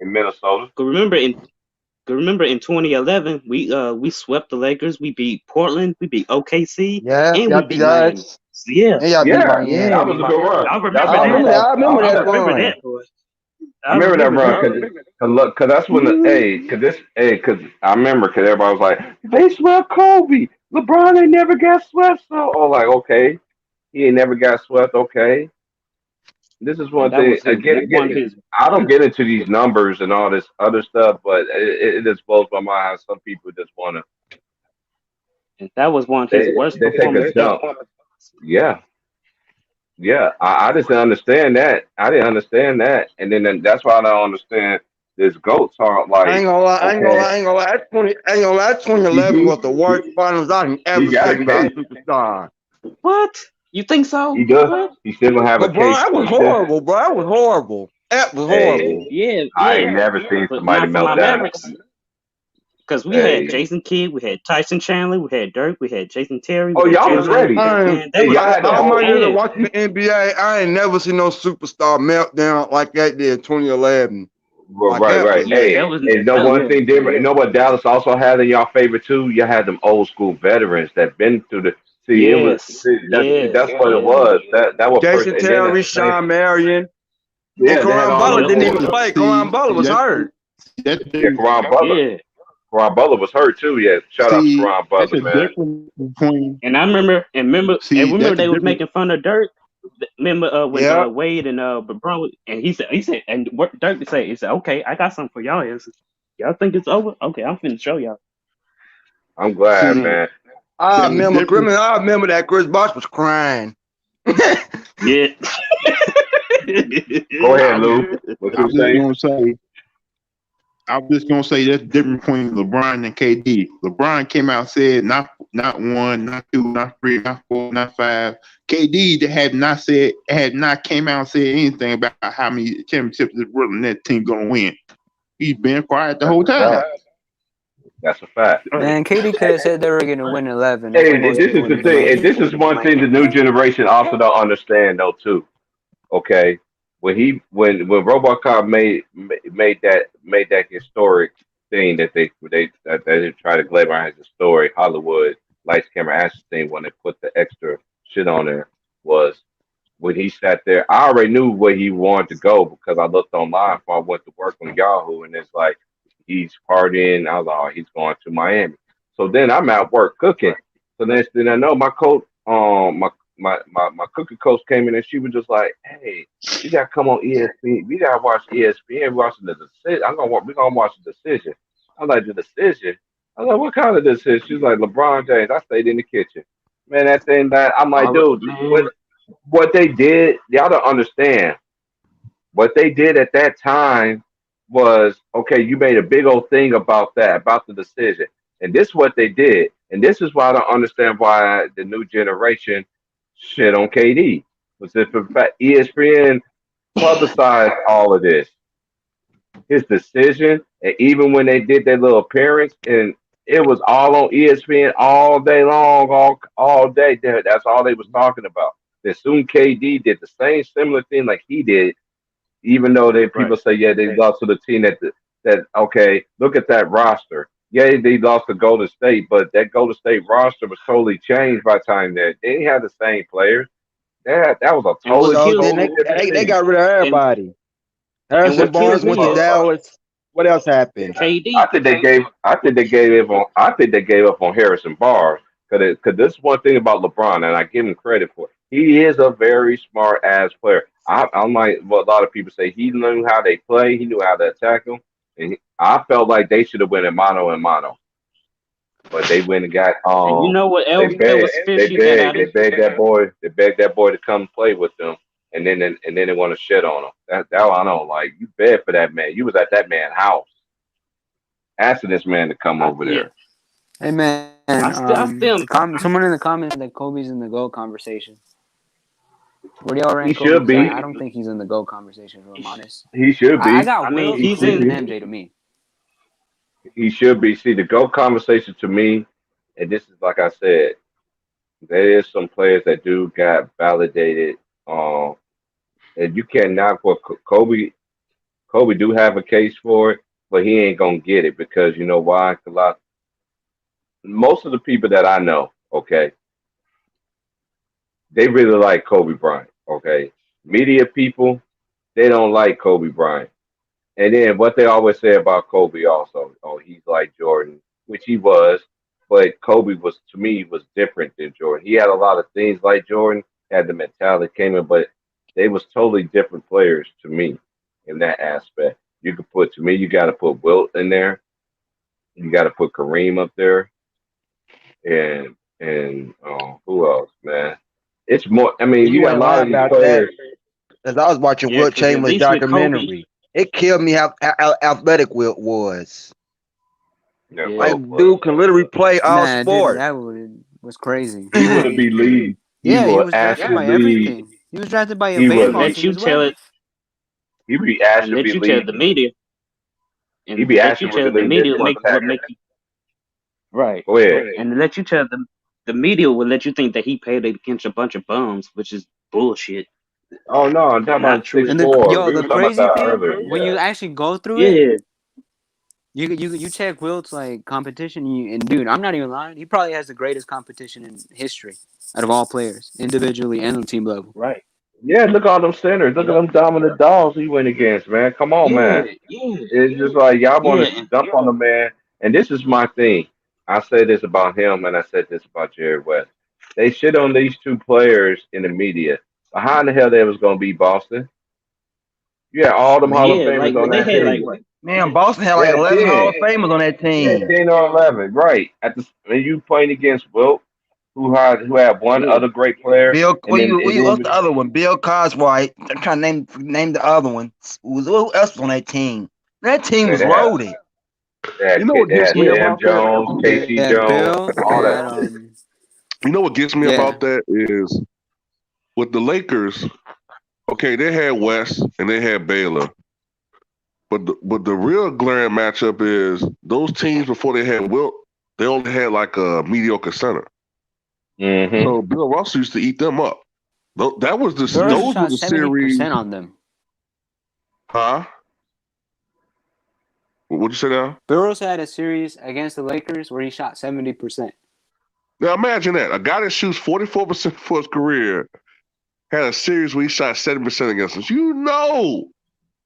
in Minnesota. cause remember in 2011, we swept the Lakers. We beat Portland. We beat OKC, Yeah, and y'all we beat beat Miami. us. So, yeah, And y'all beat Yeah, yeah. that Miami. was a good run. I That remember I that. remember that. I remember I that remember run. that, boy. I I remember that remember run that. because that's when the because I remember because everybody was like they swept Kobe. LeBron ain't never got swept, so I was like okay, he ain't never got swept. Okay, this is And one that thing. was his one of his. I don't get into these numbers and all this other stuff, but it just blows my mind how some people just want to And that was one of his worst they take a performances ever. dump. Yeah, yeah. I just didn't understand that. I didn't understand that, and then that's why I don't understand this goat talk. I ain't Like gonna lie. I ain't gonna lie. okay, I ain't gonna lie. I ain't gonna lie. 2011 was the worst finals I done he ever got seen a by a case. superstar. What? You think so? He does. What? He still gonna have a LeBron, case that for was it. Still, horrible, bro. That was horrible. That was horrible. hey, Yeah, I yeah. ain't never seen But somebody not for my melt down. Mavericks. Because we had Hey, Jason Kidd, we had Tyson Chandler, we had Dirk, we had Jason Terry, oh we had y'all was Draymond. ready. Man, that Hey, was y'all had the All whole. my years of yeah, watching the NBA, I ain't never seen no superstar meltdown like that did in 2011. Well, Like right, that right. was yeah. Hey, and you know That was one thing different. You know what Dallas also had in y'all favor too. You had them old school veterans that been through the. See, it was. yes, That's yes, what it yeah, was. That was first, Jason and then at Terry, the same. Sean Marion, and Yeah, they had Karan all Butler them yep, didn't even old. play. Karan Butler was hurt. That's Yeah, Karan Butler. yeah. Karan Butler was hurt too. Yeah, shout out to see, Karan that's Butler, a man. difference between. And I remember That's a they was difference. making fun of Dirk. Remember when Yeah. Wade and LeBron and he said and what Dirk would say, he said, okay, I got something for y'all. Y'all think it's over? Okay, I'm finna show y'all. I'm glad, See, Man, man. I there's a remember difference. I remember that Chris Bosh was crying. yeah. Go I ahead, was, Lou. What I you was just saying? gonna say. I was just gonna say that's the difference between LeBron and KD. LeBron came out and said not one, not two, not three, not four, not five. KD had not came out and said anything about how many championships this world and that team gonna win. He's been quiet the That's whole a time. fact. That's a fact. Right. Man, KD could have said they were going to win 11. That's Hey, what and most this people is would the have thing, and believed. this is one thing the new generation also don't understand though too. Okay, when RoboCop made that historic thing that they try to glamorize as a story, Hollywood lights camera action thing when they put the extra shit on there was when he sat there. I already knew where he wanted to go because I looked online before I went to work on Yahoo, and it's like he's partying. I was like, oh, he's going to Miami. So then I'm at work cooking. So next thing I know, my coach, my cooking coach came in and she was just like, "Hey, we gotta come on ESPN. We gotta watch ESPN. Watching the decision. We're gonna watch the decision." I'm like, "The decision." I was like, "What kind of decision?" She's like, "LeBron James." I stayed in the kitchen. Man, that thing that I'm like, dude, Man, what they did, y'all don't understand. What they did at that time was okay, you made a big old thing about that, about the decision. And this is what they did. And this is why I don't understand why the new generation shit on KD. Was if in fact ESPN publicized all of this. His decision, and even when they did their little appearance, and it was all on ESPN all day long, all day. That's all they was talking about. Then soon KD did the same similar thing like he did, even though right. people say yeah they lost to the team that okay, look at that roster. Yeah, they lost to Golden State, but that Golden State roster was totally changed by the time that they didn't have the same players. That was a And what totally So kills then totally different they team. got rid of and everybody. and Harrison what kills Barnes went me to is Dallas. What else happened? I KD. think they gave. I think they gave up on Harrison Barnes because this is one thing about LeBron, and I give him credit for it. He is a very smart ass player. I'm like what a lot of people say. He knew how they play. He knew how to attack them, and I felt like they should have went in mano and mano. But they went and got And you know what they else that begged was fishy that I didn't. they begged that boy to come play with them, and then they want to shit on him. That I don't like. You begged for that man. You was at that man's house asking this man to come over Yeah, there. Hey man, I still, someone in the comments that Kobe's in the GOAT conversation. Where do y'all He rank Kobe? should 'Cause be. I don't think he's in the GOAT conversation. If I'm honest, He should I be. got I mean, Wilt, he's Wilt, in. and MJ to me. He should be. See, the GOAT conversation to me, and this is like I said, there is some players that do got validated. And you can't knock what Kobe. Kobe do have a case for it, but he ain't gonna get it because you know why? 'Cause most of the people that I know, okay, they really like Kobe Bryant. Okay, media people, they don't like Kobe Bryant. And then what they always say about Kobe also, oh, he's like Jordan, which he was, but Kobe was to me was different than Jordan. He had a lot of things like Jordan, had the mentality came in, but they was totally different players to me in that aspect. You could put to me, you got to put Wilt in there, you got to put Kareem up there, and who else, man? It's more. I mean, You you got a ain't lot lying of these about that. players. Cause I was watching Yeah, Wilt because at Chamberlain least with Kobe, documentary. It killed me how athletic Wilt was. Yeah, yeah, Like, Wilt was. dude can literally play all Man, dude, sports. that was crazy. He would be lead. He Yeah, he will was drafted by actually lead. everything. He was drafted by a He and would. baseball let team you as tell well. it, He be and let actually you tell lead. the media, He and be let you actually tell the lead this media one what packer. make you right, Go ahead. and let you tell the media will let you think that he paid against a bunch of bums, which is bullshit, Oh no, I'm talking not about true. 6'4". We The were talking about crazy that thing earlier. when you actually go through it, Yeah, you check Wilt's like competition, and dude, I'm not even lying. He probably has the greatest competition in history out of all players, individually and on team level. right. Yeah, look at all them centers. Look at Yep. them dominant dogs he went against, man. Come on, Yeah, man. yeah, It's just like y'all yeah, want to dump on the man. And this is my thing. I say this about him, and I said this about Jerry West. They shit on these two players in the media. But how in the hell they was gonna beat Boston? You had all them Hall of yeah. Like Famers on they that had like team. what? Man, Boston had They like had 11 Hall 10. of Famers on that Yeah, team. 10 or 11, right? When you playing against Wilt, who had one Yeah, other great player, Bill, and then what's the other one? Bill Coswright. I'm trying to name the other one. Who else was on that team? That team they was had loaded. You know what they gets had me yeah, Sam about that? Jones, They Casey had Jones, Bill. They all that had shit. You know what gets me yeah. about that is with the Lakers. Okay, they had West and they had Baylor, but the real glaring matchup is those teams before they had Wilt. They only had like a mediocre center. Mm-hmm. So Bill Russell used to eat them up. That was the Bill Russell those were shot the series. 70% on them. Huh? What'd you say now? Bill Russell had a series against the Lakers where he shot 70%. Now imagine that a guy that shoots 44% for his career had a series where he shot 70% against us. You know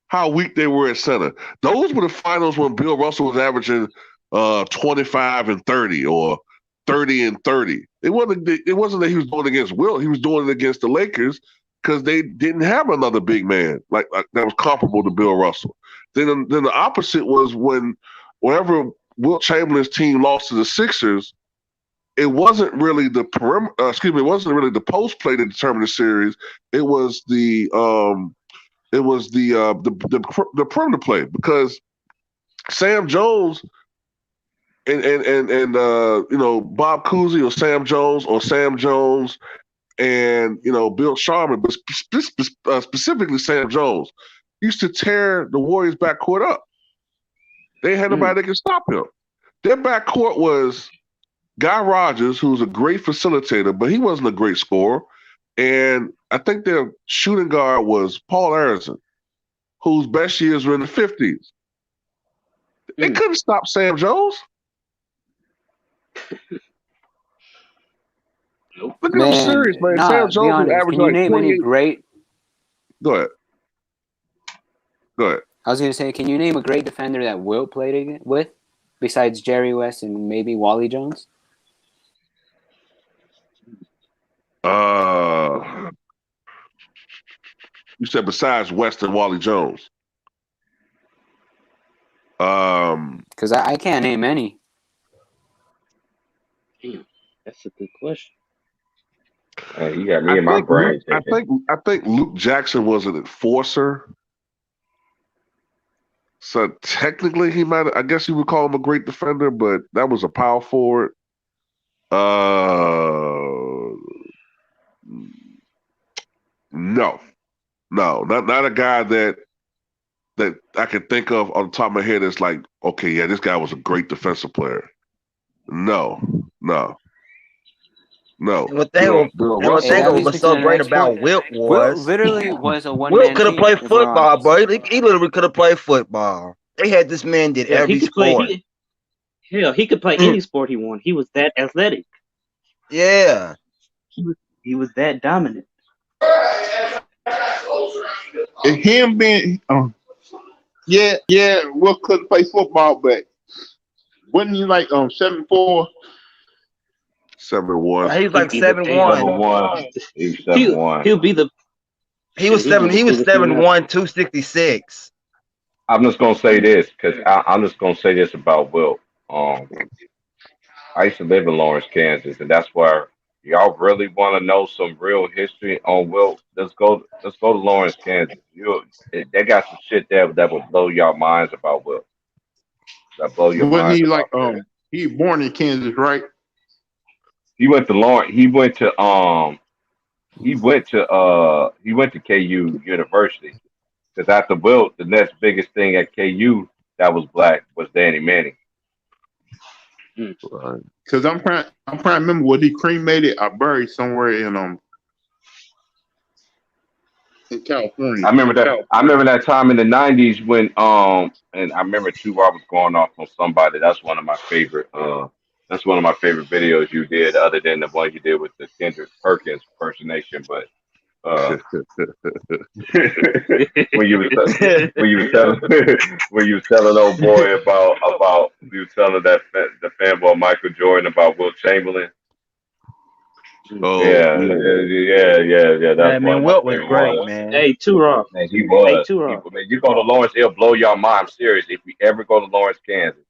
how weak they were at center. Those were the finals when Bill Russell was averaging 25 and 30 or 30 and 30. It wasn't that he was doing it against Wilt. He was doing it against the Lakers because they didn't have another big man like that was comparable to Bill Russell. Then the opposite was whenever Wilt Chamberlain's team lost to the Sixers, it wasn't really the it wasn't really the post play that determined the series. It was the perimeter play because Sam Jones and Bob Cousy or Sam Jones and Bill Sharman, but specifically Sam Jones used to tear the Warriors backcourt up. They had nobody that could stop him. Their backcourt was Guy Rogers, who's a great facilitator, but he wasn't a great scorer. And I think their shooting guard was Paul Aronson, whose best years were in the 50s. They couldn't stop Sam Jones. nope. Look at them series, man. Sam Be Jones was honest. averaging Can you like name 28. any great? Go ahead. I was gonna say, can you name a great defender that Wilt played with, besides Jerry West and maybe Wally Jones? You said besides West and Wally Jones. Because I can't name any. That's a good question. Hey, you got me in my brain thinking. I think Luke Jackson was an enforcer. So technically, he might. I guess you would call him a great defender, but that was a power forward. No, not a guy that I can think of on the top of my head. That's like, okay, yeah, this guy was a great defensive player. No. And what they was so great about Wilt was literally was a one Wilt man could have team. played if we're football, honest. bro. He literally could have played football. They had this man did Yeah, every he could sport. play. Hell, he could play any sport he wanted. He was that athletic. Yeah. He was that dominant. Him being, Will couldn't play football, but wasn't he like 7'4"? 7'1". He was like He'd be the 7'1". 7'1". He was 7'1". He'll be the. He was 7'1", 266. I'm just gonna say this because I'm just gonna say this about Wilt. I used to live in Lawrence, Kansas, and that's where y'all really want to know some real history on Wilt. Let's go to Lawrence, Kansas. They got some shit there that will blow y'all minds about Wilt. That blow your Wasn't minds. he like he born in Kansas, right? He went to Lawrence. He went to KU University. Because after Wilt, the next biggest thing at KU that was black was Danny Manning. Right. Because I'm trying to remember, was he cremated or buried somewhere in California? I remember that. I remember that time in the '90s when and I remember too. I was going off on somebody. That's one of my favorite. That's one of my favorite videos you did, other than the one you did with the Kendrick Perkins impersonation. But when you was telling old boy about you was telling that the fanboy Michael Jordan about Wilt Chamberlain. Oh, Yeah. That's Man, Wilt was great, man. Hey, too raw. Man, he was. Hey, too raw. Man, you go to Lawrence, it'll blow your mind. I'm serious. If you ever go to Lawrence, Kansas,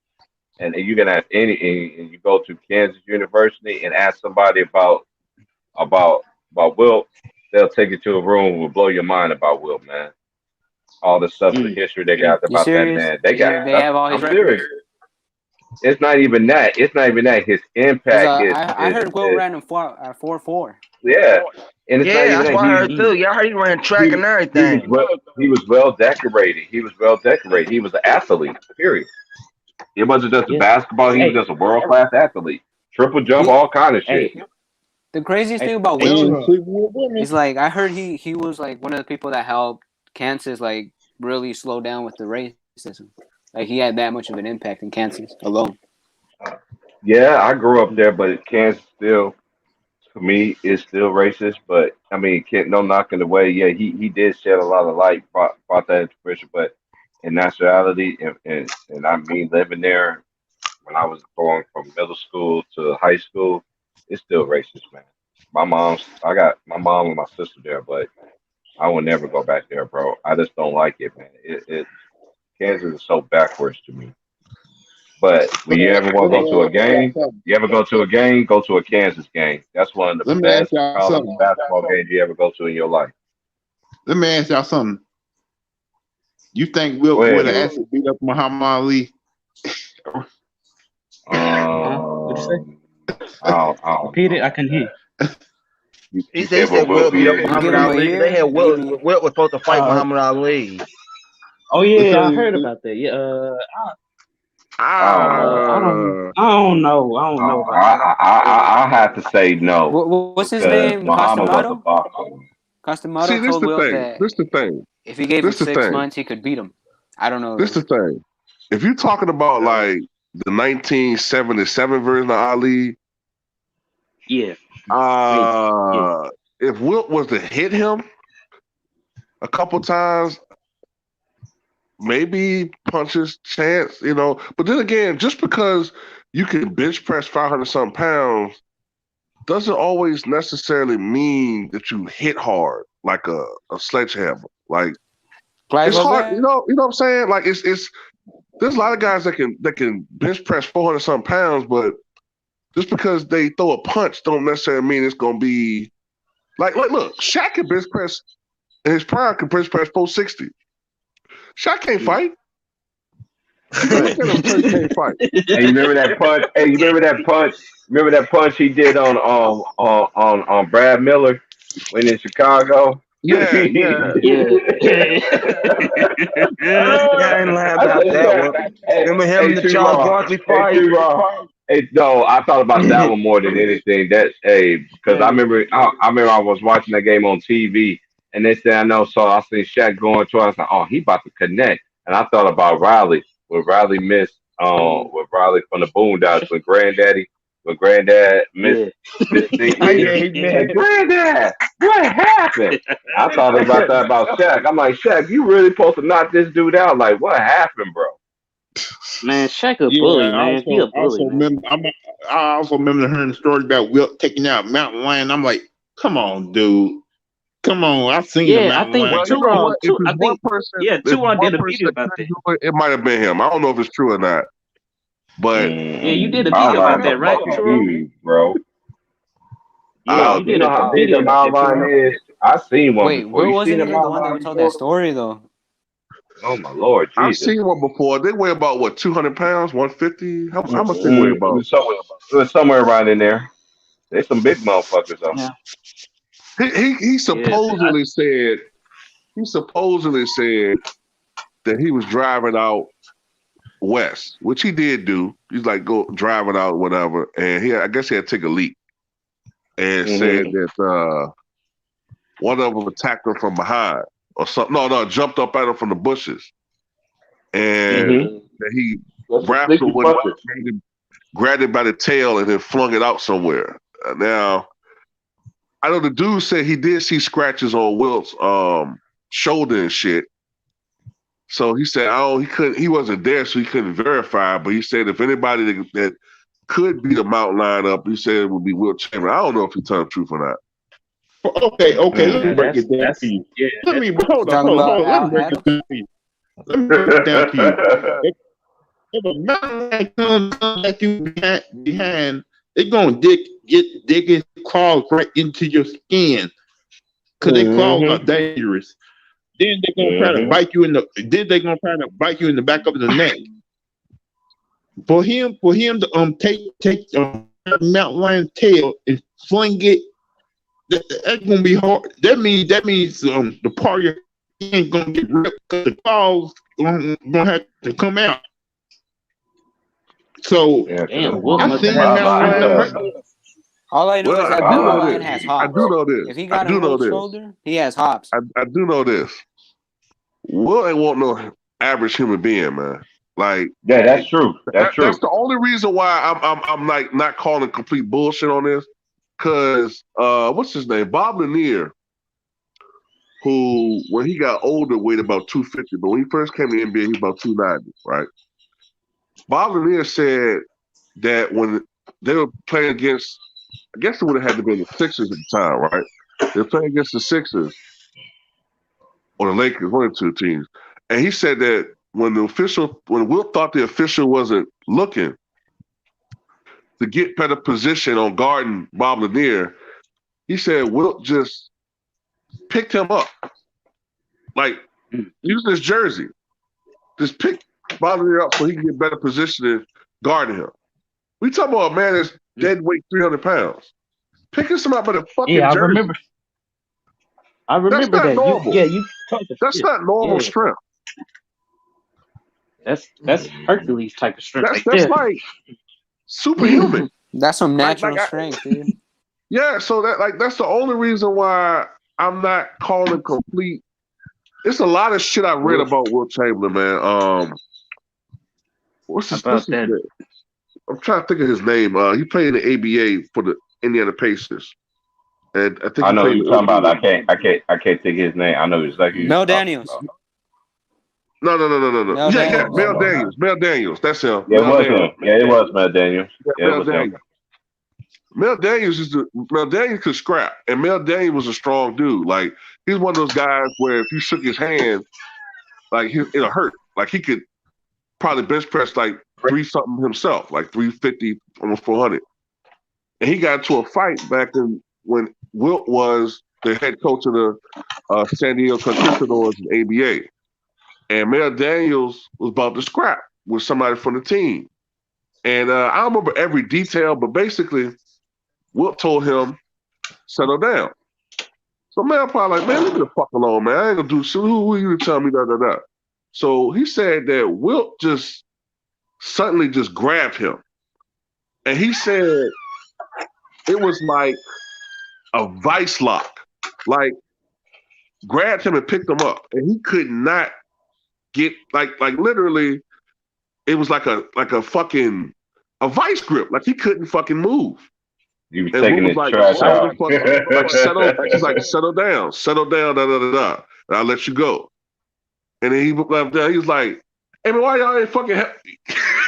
and you can ask and you go to Kansas University and ask somebody about Wilt, they'll take you to a room and will blow your mind about Wilt, man. All the stuff, the history they got about that man. They have all his I'm serious. It's not even that. His impact. I heard Wilt ran in 4.4. Yeah. And it's not even that's that. what I heard too. Y'all heard he ran track and everything. He was well decorated. He was an athlete, period. It wasn't just a basketball. He was just a world-class athlete. Triple jump, all kind of shit. The craziest thing about Wilt is like I heard he was like one of the people that helped Kansas like really slow down with the racism. Like he had that much of an impact in Kansas alone. Yeah, I grew up there, but Kansas still, to me, is still racist. But I mean, no knocking away. Yeah, he did shed a lot of light, brought that into fruition. But in nationality, and I mean living there when I was going from middle school to high school, it's still racist, man. I got my mom and my sister there, but I will never go back there, bro. I just don't like it, man. Kansas is so backwards to me. But when you ever want to go to a game, go to a Kansas game. That's one of the best college basketball games you ever go to in your life. Let me ask y'all something. You think Wilt would have actually beat up Muhammad Ali? What'd you say? Repeat it. I can hear. He said Wilt beat up Muhammad Ali. They had Wilt was supposed to fight Muhammad Ali. Oh yeah, I heard about that. Yeah, I don't know. I have to say no. What's his name? Costamado? See, this told Wilt that this the thing. If he gave him 6 months, he could beat him. I don't know. This the thing. If you're talking about like the 1977 version of Ali, yeah. If Wilt was to hit him a couple times, maybe punches chance, you know. But then again, just because you can bench press 500 something pounds doesn't always necessarily mean that you hit hard like a sledgehammer. Like it's hard, you know what I'm saying? Like it's there's a lot of guys that can bench press 400 something pounds, but just because they throw a punch don't necessarily mean it's gonna be like look, Shaq can bench press in his prime can bench press 460. Shaq can't fight. You can look at him, so he can't fight. Hey, you remember that punch? Hey, you remember that punch? Remember that punch he did on Brad Miller when in Chicago? Yeah. I ain't lying about that one. Remember him in the Charles Barkley fight? Hey, no, I thought about that one more than anything. Because I remember I was watching that game on TV, and they said I seen Shaq going to. I was like, oh, he about to connect, and I thought about Riley when Riley missed with Riley from the Boondocks when Granddad missed Granddad, what happened? I thought about that about Shaq. I'm like, Shaq, you really supposed to knock this dude out? Like, what happened, bro? Man, Shaq a bully, man. He a bully. I also remember hearing the story about Wilt taking out Mountain Lion. I'm like, come on, dude. Come on, I've seen the Mountain Lion. Two on did a video about that. It might have been him. I don't know if it's true or not. But yeah, you did a video about that, right, bro? Yeah, you did a video about that. I seen one. Wait, where was it? The one that told that story though. Oh my Lord, Jesus. I've seen one before. They weigh about what, 200 pounds, 150? How much they weigh about? It was somewhere right in there. There's some big motherfuckers though. Yeah. He supposedly said that he was driving out west, which he did do. He's like driving out whatever, and I guess he had to take a leak, and said that one of them attacked him from behind or something. No, jumped up at him from the bushes, and that he wrestled with him, grabbed it by the tail, and then flung it out somewhere. Now, I know the dude said he did see scratches on Wilt's shoulder and shit. So he said, he wasn't there, so he couldn't verify. But he said if anybody that could be the mountain lineup, he said it would be Wilt Chamberlain. I don't know if he told the truth or not. Okay, let me break it down to you. Yeah, let me break it down to you. If a mountain lion comes at you behind, they're gonna dig his claws right into your skin, cause their claws are dangerous. Then they're gonna try to bite you in the back of the neck. For him to take mountain lion's tail and fling it, that's gonna be hard. That means the part of your skin gonna get ripped because the claws gonna have to come out. So I think all I know is that mountain lion has hops. I do know this. If he got a Wilt's shoulder, he has hops. I do know this. Will ain't want no average human being, man. Like, yeah, that's true. That's true. That's the only reason why I'm like not calling complete bullshit on this. Cause what's his name? Bob Lanier, who when he got older weighed about 250, but when he first came to the NBA, he was about 290, right? Bob Lanier said that when they were playing against, I guess it would have had to be the Sixers at the time, right? They were playing against the Sixers or the Lakers, one of the two teams. And he said that when Wilt thought the official wasn't looking to get better position on guarding Bob Lanier, he said Wilt just picked him up. Like, using his jersey. Just pick Bob Lanier up so he can get better position in guarding him. We talking about a man that's dead weight 300 pounds. Picking somebody by the fucking jersey. I remember that. Normal. You talked That's shit. not normal strength. That's Hercules type of strength. That's like superhuman. That's some natural strength, dude. Yeah, so that's the only reason why I'm not calling complete. It's a lot of shit I read about Wilt Chamberlain, man. What's his name? I'm trying to think of his name. He played in the ABA for the Indiana Pacers. And I think I know who you're talking about. I can't think his name. I know exactly. Mel Daniels. No. Mel Daniels. That's him. Yeah, it was Mel Daniels. Mel Daniels. Mel Daniels could scrap, and Mel Daniels was a strong dude. Like, he's one of those guys where if you shook his hand, like it'll hurt. Like, he could probably bench press like 3 something himself, like 350, almost 400. and he got into a fight back when Wilt was the head coach of the San Diego Conquistadors in ABA, and Mel Daniels was about to scrap with somebody from the team. And I don't remember every detail, but basically, Wilt told him, settle down. So Mel probably like, man, leave me the fuck alone, man. I ain't gonna do shit. Who are you to tell me that? So he said that Wilt just suddenly just grabbed him. And he said it was like a vice lock. Like, grabbed him and picked him up. And he could not get, like literally, it was like a fucking a vice grip. Like he couldn't fucking move. You was taking his trash out. Settle down, da. And I'll let you go. And then he left down. He was like, hey man, why y'all ain't fucking help me?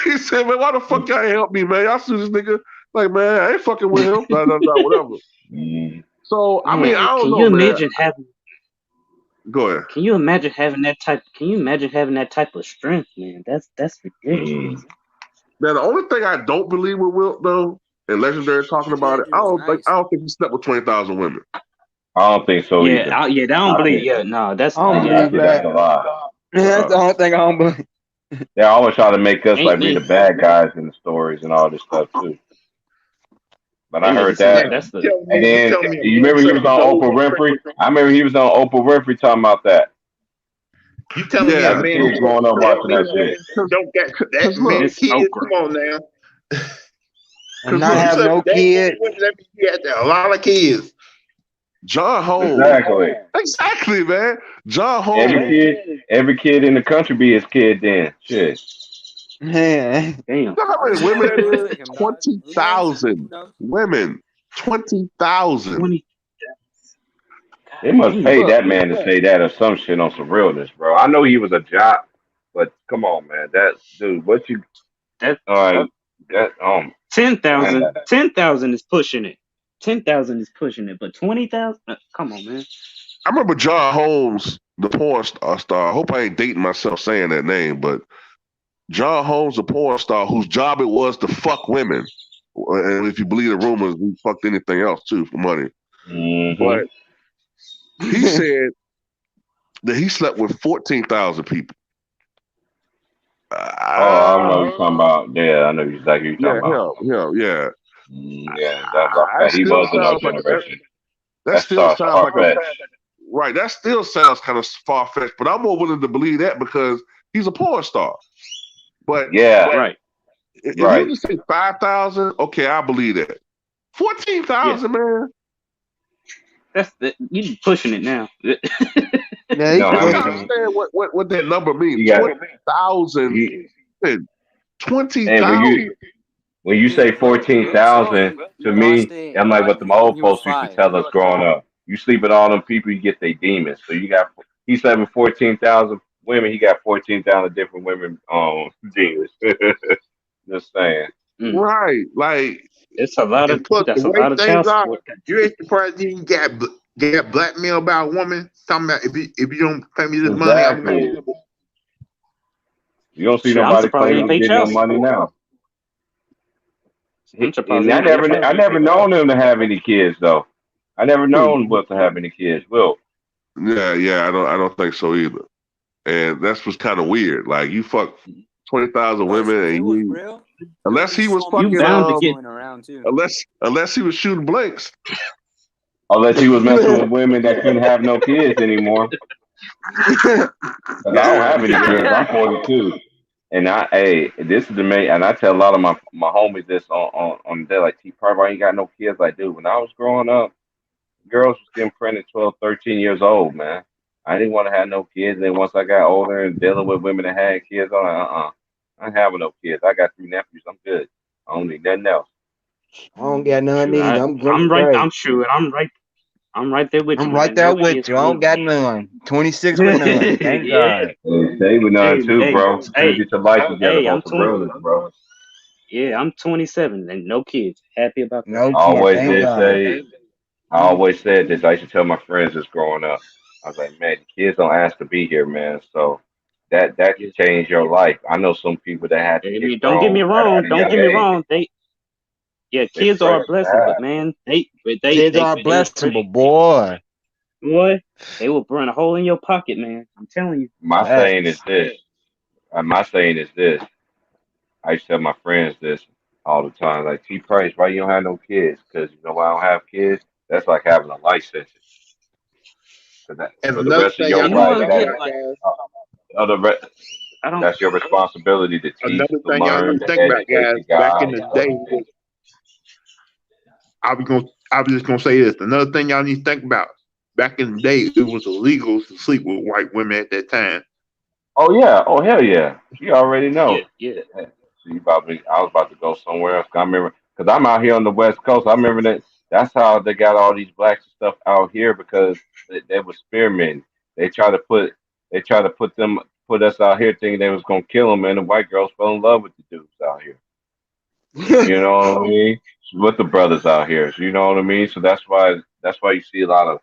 He said, man, why the fuck y'all ain't help me, man? Y'all see this nigga? Like, man, I ain't fucking with him. Whatever. So I mean, I don't know. Can you imagine having? Go ahead. Can you imagine having that type? Can you imagine having that type of strength, man? That's ridiculous. Now the only thing I don't believe with Wilt though, and Legendary talking about it, I don't think he slept with 20,000 women. I don't think so either. I don't believe. Yeah, no, that's I don't believe that. That's a lie. That's the only thing I don't believe. They always try to make us like be the bad guys in the stories and all this stuff too. But I heard that. And then you remember he was on Oprah Winfrey? I remember he was on Oprah Winfrey talking about that. You telling me a man who's going on watching that shit? Don't get that many kids? Come on now. And not have no kids. He had a lot of kids. John Holmes. Exactly, man. John Holmes. Every kid in the country be his kid then. Shit. Man. Damn. You know how many women there is? 20,000 women. 20,000. They must pay that man to say that or some shit on some realness, bro. I know he was a jock, but come on, man. That dude, what you? That 10,000. 10,000 is pushing it. 10,000 is pushing it, but 20,000? Come on, man. I remember John Holmes, the porn star. I hope I ain't dating myself saying that name, but John Holmes, the porn star, whose job it was to fuck women. And if you believe the rumors, he fucked anything else too for money. Mm-hmm. But he said that he slept with 14,000 people. I know you're talking about. Yeah, I know exactly what you're talking about. Yeah. He was in our generation. That still sounds like right. That still sounds kind of far fetched, but I'm more willing to believe that because he's a porn star. But right. If you just say 5,000, okay, I believe that. 14,000, man. You pushing it now. I understand what that number means. 20,000. 20,000. When you say 14,000, to me, I'm like what the old folks used to tell us growing up. You sleep with all them people, you get their demons. So he's having 14,000 women. He got 14,000 different women demons. Just saying. Right, like it's a lot of child support. You ain't surprised he get blackmailed by a woman talking about if you don't pay me this money, I'm gonna. You don't see nobody claiming to get no money now. I never known him to have any kids though. I never known Wilt to have any kids. Wilt. Yeah, I don't think so either. And that's what's kind of weird. Like you fuck 20,000 women, and unless he was fucking unless he was shooting blanks. Unless he was messing with women that couldn't have no kids anymore. I don't have any kids. I'm 42. And this is the main, and I tell a lot of my homies this on there, like, T-Parv, ain't got no kids. Like, dude, when I was growing up, girls was getting pregnant 12, 13 years old, man. I didn't want to have no kids. And then once I got older and dealing with women that had kids, I'm like, I ain't having no kids. I got 3 nephews. I'm good. I don't need nothing else. I don't got none either. I'm right. I'm sure. I'm right there with you. I'm right there with you. I don't got none. 26 with none. Thank God. Stay with none too, bro. Hey, get your life together, I'm bro. Yeah, I'm 27 and no kids. Happy about that. No kids. I always said this. I used to tell my friends this growing up. I was like, man, the kids don't ask to be here, man. So that can change your life. I know some people that have to Don't get me wrong. Yeah, kids are a blessing, but man, kids are a blessing, but boy, they will burn a hole in your pocket, man. I'm telling you. My saying is this. My saying is this. I used to tell my friends this all the time. Like, T Price, why you don't have no kids? Because you know why I don't have kids? That's like having a life sentence. For And the another rest of thing your y'all life, need to think about, guys. that's your responsibility to teach, Another to thing y'all learn, need to to think about, educate, guys. to Back in guide. the day, I was just gonna say this. Another thing y'all need to think about. Back in the day, it was illegal to sleep with white women at that time. Oh yeah, oh hell yeah, you already know. Yeah. So I was about to go somewhere else. I remember because I'm out here on the West Coast. I remember that. That's how they got all these blacks and stuff out here because they were spearmen. They try to put put us out here thinking they was gonna kill them, and the white girls fell in love with the dudes out here. You know what I mean? With the brothers out here, so you know what I mean. So that's why you see a lot of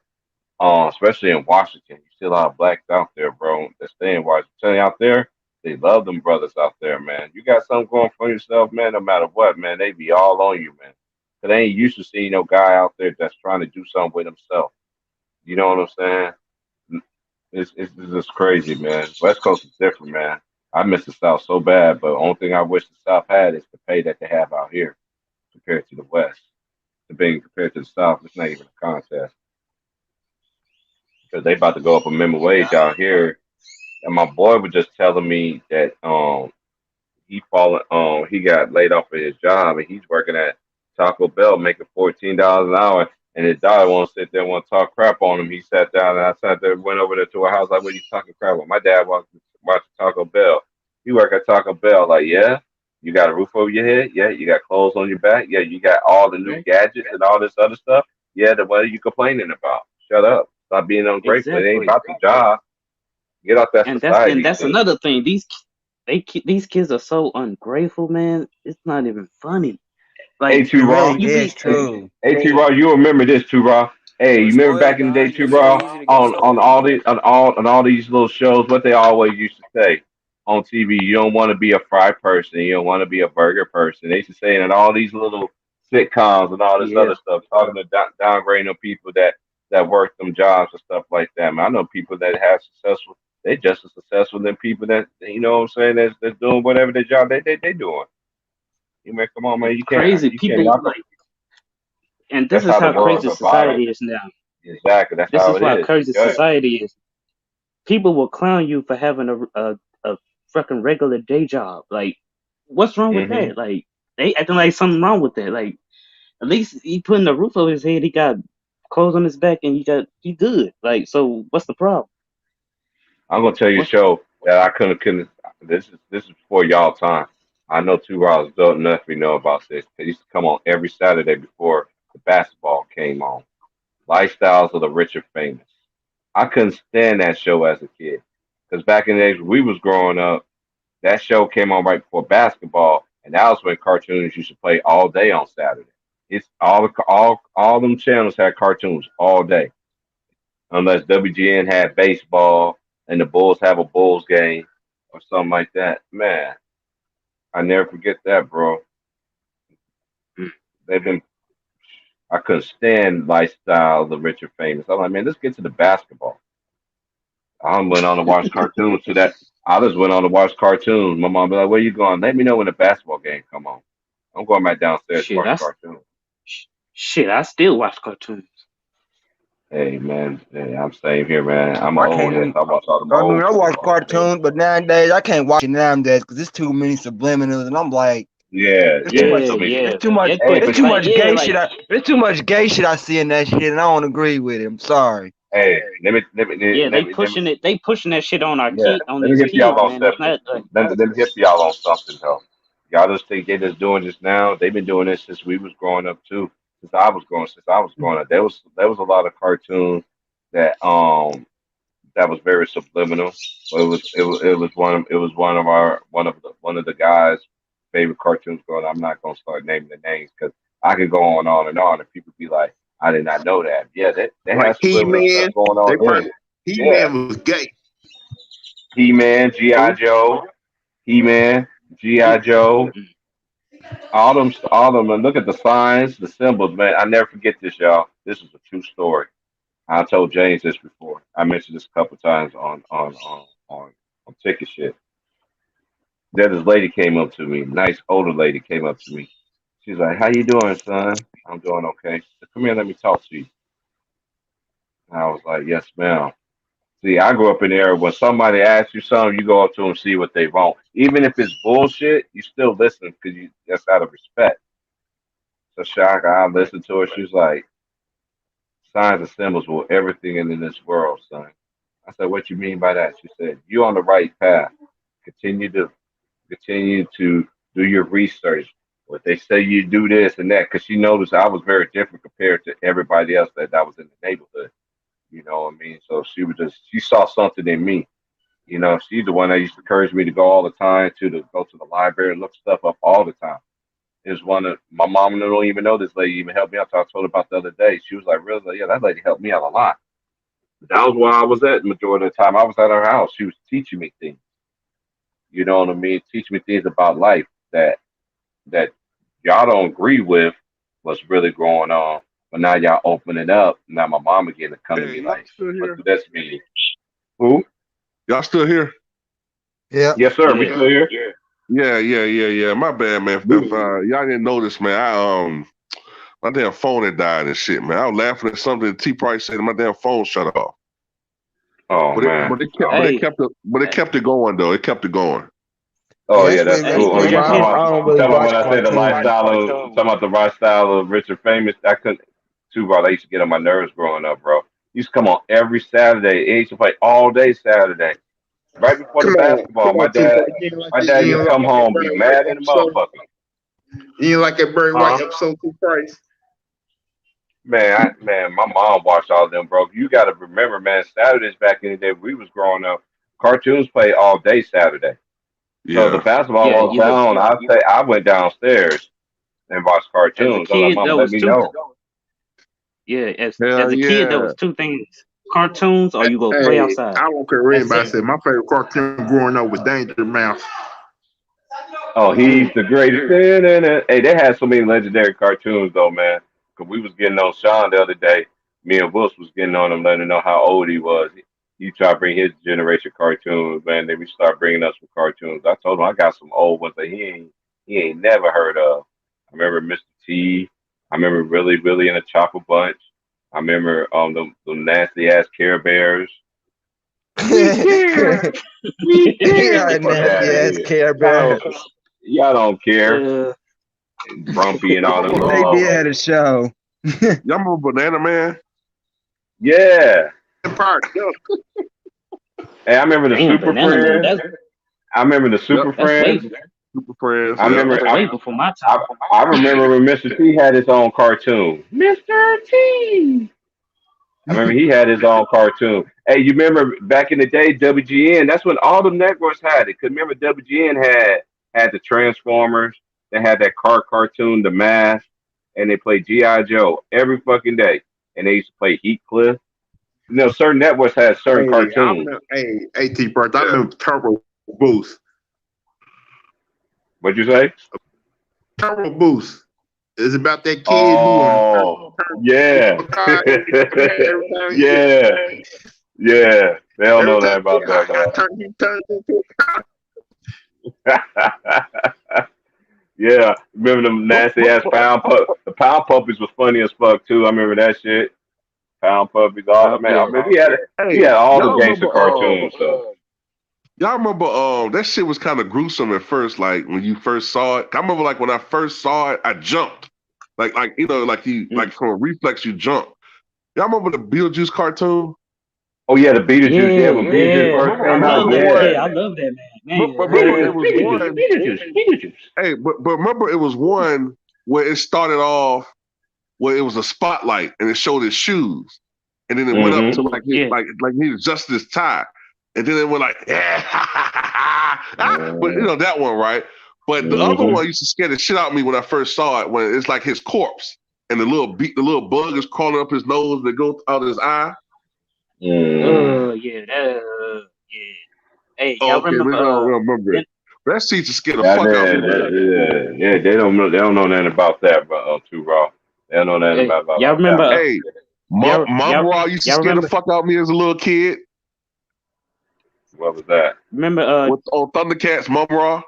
especially in Washington, you see a lot of blacks out there, bro. That stay in Washington out there. They love them brothers out there, man. You got something going for yourself, man. No matter what, man, they be all on you, man. Cause they ain't used to seeing no guy out there that's trying to do something with himself. You know what I'm saying? It's just crazy, man. West Coast is different, man. I miss the South so bad, but the only thing I wish the South had is the pay that they have out here compared to the West. The being compared to the South, it's not even a contest because they about to go up a minimum wage out here. And my boy was just telling me that he got laid off of his job and he's working at Taco Bell making $14 an hour. And his daughter won't sit there and want to talk crap on him. He sat down and I sat there, went over there to her house like, what are you talking crap on? My dad watching Taco Bell. He work at Taco Bell. Like, yeah, you got a roof over your head. Yeah, you got clothes on your back. Yeah, you got all the new gadgets and all this other stuff. Yeah, then what are you complaining about? Shut up. Stop being ungrateful. It ain't about the job. Get out that society. And that's another thing. These kids are so ungrateful, man. It's not even funny. Like, hey, T Raw. True. Hey, T Raw, you remember this, T Raw? Hey, you remember back in the day, T Raw, on all these little shows, what they always used to say on TV, you don't want to be a fry person, you don't want to be a burger person. They used to say it in all these little sitcoms and all this other stuff, talking to downgrading of people that work them jobs and stuff like that. Man, I know people that have successful. They just as successful than people that you know what I'm saying that's doing whatever their job they doing. You man, come on, man, you crazy can't people knock them. like, and this is how crazy society is now. Exactly, that's this how is it how is. crazy society is. People will clown you for having a fucking regular day job. Like, what's wrong with that? Like, they acting like something wrong with that. Like, at least he putting a roof over his head. He got clothes on his back, and he good. Like, so what's the problem? I'm gonna tell you a show that I couldn't. This is before y'all time. I know Two Rods don't know if you know about this. It used to come on every Saturday before the basketball came on. Lifestyles of the Rich and Famous. I couldn't stand that show as a kid because back in the days when we was growing up, that show came on right before basketball, and that was when cartoons used to play all day on Saturday. It's all them channels had cartoons all day, unless WGN had baseball and the Bulls have a Bulls game or something like that. Man, I never forget that, bro. They've been. I couldn't stand lifestyle, the rich and famous. I'm like, man, let's get to the basketball. I went on to watch cartoons to that. I just went on to watch cartoons. My mom be like, "Where you going? Let me know when the basketball game come on." I'm going back downstairs to watch cartoons. Shit, I still watch cartoons. Hey man, hey, I'm staying here, man. I'm an old head. I watch all the old. I watch cartoons, but nowadays I can't watch it nowadays because there's too many subliminals, and I'm like, it's too much gay shit. There's too much gay shit I see in that shit, and I don't agree with it. I'm sorry. Hey, they pushing that shit on our kids. Let me hit y'all on something. Let me hit y'all on something though. Y'all just think they just doing this now. They've been doing this since we was growing up too. Since I was growing up, there was a lot of cartoons that that was very subliminal. But it was one of the guys' favorite cartoons growing up. I'm not gonna start naming the names because I could go on and on, and people be like, I did not know that. Yeah, they had subliminal stuff going on. He-Man was gay. He-Man, G.I. Joe, He-Man, G.I. Joe. All them, and look at the signs, the symbols, man. I never forget this, y'all. This is a true story. I told James this before. I mentioned this a couple times on ticket shit. Then this lady came up to me, nice older lady came up to me. She's like, "How you doing, son?" I'm doing okay. She said, "Come here, let me talk to you." And I was like, "Yes, ma'am." See, I grew up in the era when somebody asks you something, you go up to them, see what they want. Even if it's bullshit, you still listen because you that's out of respect. So Shaka, I listened to her. She was like, "Signs and symbols were everything in this world, son." I said, "What you mean by that?" She said, "You're on the right path. Continue to do your research. What they say you do this and that." Because she noticed I was very different compared to everybody else that was in the neighborhood. You know what I mean? So she saw something in me. You know, she's the one that used to encourage me to go all the time to go to the library and look stuff up all the time. Is one of my mom don't even know this lady even helped me out. So I told her about the other day. She was like, "Really? Yeah, that lady helped me out a lot." That was where I was at the majority of the time. I was at her house. She was teaching me things. You know what I mean? Teaching me things about life that y'all don't agree with what's really going on. But now y'all open it up. Now my mama getting to come to me like, "What does this mean?" Who? Y'all still here? Yeah. Yes, sir. We still here. Yeah. My bad, man. If y'all didn't notice, man, my damn phone had died and shit, man. I was laughing at something that T Price said, and my damn phone shut off. Oh But man. it kept it going though. It kept it going. Oh yeah, that's cool. Oh, you I don't really talking about watch when I say the cartoons. talking about the lifestyle of rich and famous. I couldn't too, bro. They used to get on my nerves growing up, bro. He used to come on every Saturday. He used to play all day Saturday. Right before the basketball, my dad used to come home, be mad in the motherfucker. You ain't like that Barry White Huh? episode 2 Price. Man, my mom watched all of them, bro. You got to remember, man. Saturdays back in the day, we was growing up. Cartoons play all day Saturday. So the Yeah. basketball Yeah, was down. I went downstairs and watched as a cartoons. I was like, kid, "Mama, there let was me two. know." Yeah, as Hell a kid, there yeah. was two things: cartoons, or you go play Hey, outside. I don't care what That's anybody it. said. My favorite cartoon growing up was Danger Mouse. Oh, he's the greatest. Hey, they had so many legendary cartoons though, man. Cause we was getting on Sean the other day. Me and Wills was getting on him, letting him know how old he was. He tried to bring his generation cartoons, man. Then we start bringing us some cartoons. I told him I got some old ones that he ain't never heard of. I remember Mr. T. I remember really in a Chopper Bunch. I remember the nasty ass Care Bears. We care. We care. Yeah, Fuck out nasty of ass here. Care Bear. Y'all don't care. Uh, Grumpy and all them. They did have a show. Y'all remember Banana Man? Yeah. Hey, I remember the damn, Super Banana Man. Friends. I remember the Yep. Super That's way Friends. Super Friends. I Yep. remember. that's way before my I, time. I remember when Mr. T had his own cartoon. Mr. T. I remember he had his own cartoon. Hey, you remember back in the day, WGN? That's when all the networks had it. Cause remember WGN had the Transformers. They had that cartoon, The Mask, and they played GI Joe every fucking day. And they used to play Heathcliff. You know, certain networks had certain Hey, I cartoons. remember, T Price. I remember Turbo Boost. What'd you say? Turbo Boost. It's about that kid Oh, yeah. Yeah. They don't know that about that, he turned into man. Yeah. Remember them nasty ass pound pup? The pound puppies was funny as fuck too. I remember that shit. Pound puppies, all Yep. man. I mean, he Hey, had all the y'all gangster remember? cartoons. So. Y'all remember? That shit was kind of gruesome at first. Like when you first saw it. I remember, like when I first saw it, I jumped. Like like from a reflex, you jump. Y'all remember the Beetlejuice cartoon? Oh yeah, the Beetlejuice. Yeah, when Beetlejuice Yeah. first I I came out. love remember that. one. Yeah, I love that man. But Man, remember, it was Beetlejuice, one. Beetlejuice. Hey, but remember, it was one where it started off where it was a spotlight and it showed his shoes, and then it went up to like his, yeah. like he adjusted his tie, and then it went like but that one, right? But the other one used to scare the shit out of me when I first saw it, when it's like his corpse and the little bug is crawling up his nose that goes out of his eye. Yeah. Yeah. Hey, Oh, y'all okay, maybe I remember? don't remember it. That teacher scared the fuck out of me. Yeah, they don't know nothing about that, but too raw. They don't know nothing about y'all remember? that. Hey, Mom Raw used to scare the fuck out of me as a little kid. What was that? Remember? On Thundercats, Mom Raw.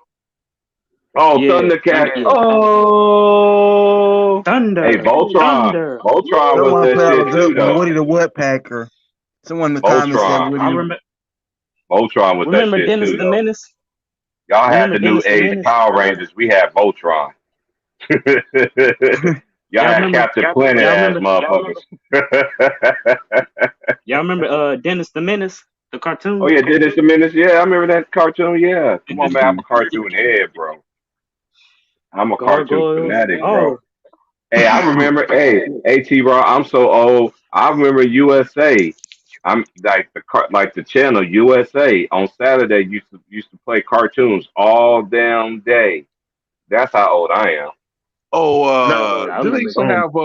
Oh, yeah, Thundercats. Yeah. Oh, Thunder. Hey, Voltron. Thunder. Voltron was that shit too, though. Woody the Woodpecker. Someone in the comments said Woody. I remember. Voltron was that shit Dennis too, the though. Menace? Y'all had the new age Power Rangers. We had Voltron. Y'all had Captain Planet ass motherfuckers. Y'all remember Dennis the Menace, the cartoon? Oh yeah, Dennis the Menace. Yeah, I remember that cartoon. Yeah, come on, man. I'm a cartoon head, bro. I'm a cartoon fanatic, bro. Hey, I remember. hey, T-Raw. I'm so old. I remember USA. I'm like the channel USA on Saturday used to play cartoons all damn day. That's how old I am. Oh, did they used to have they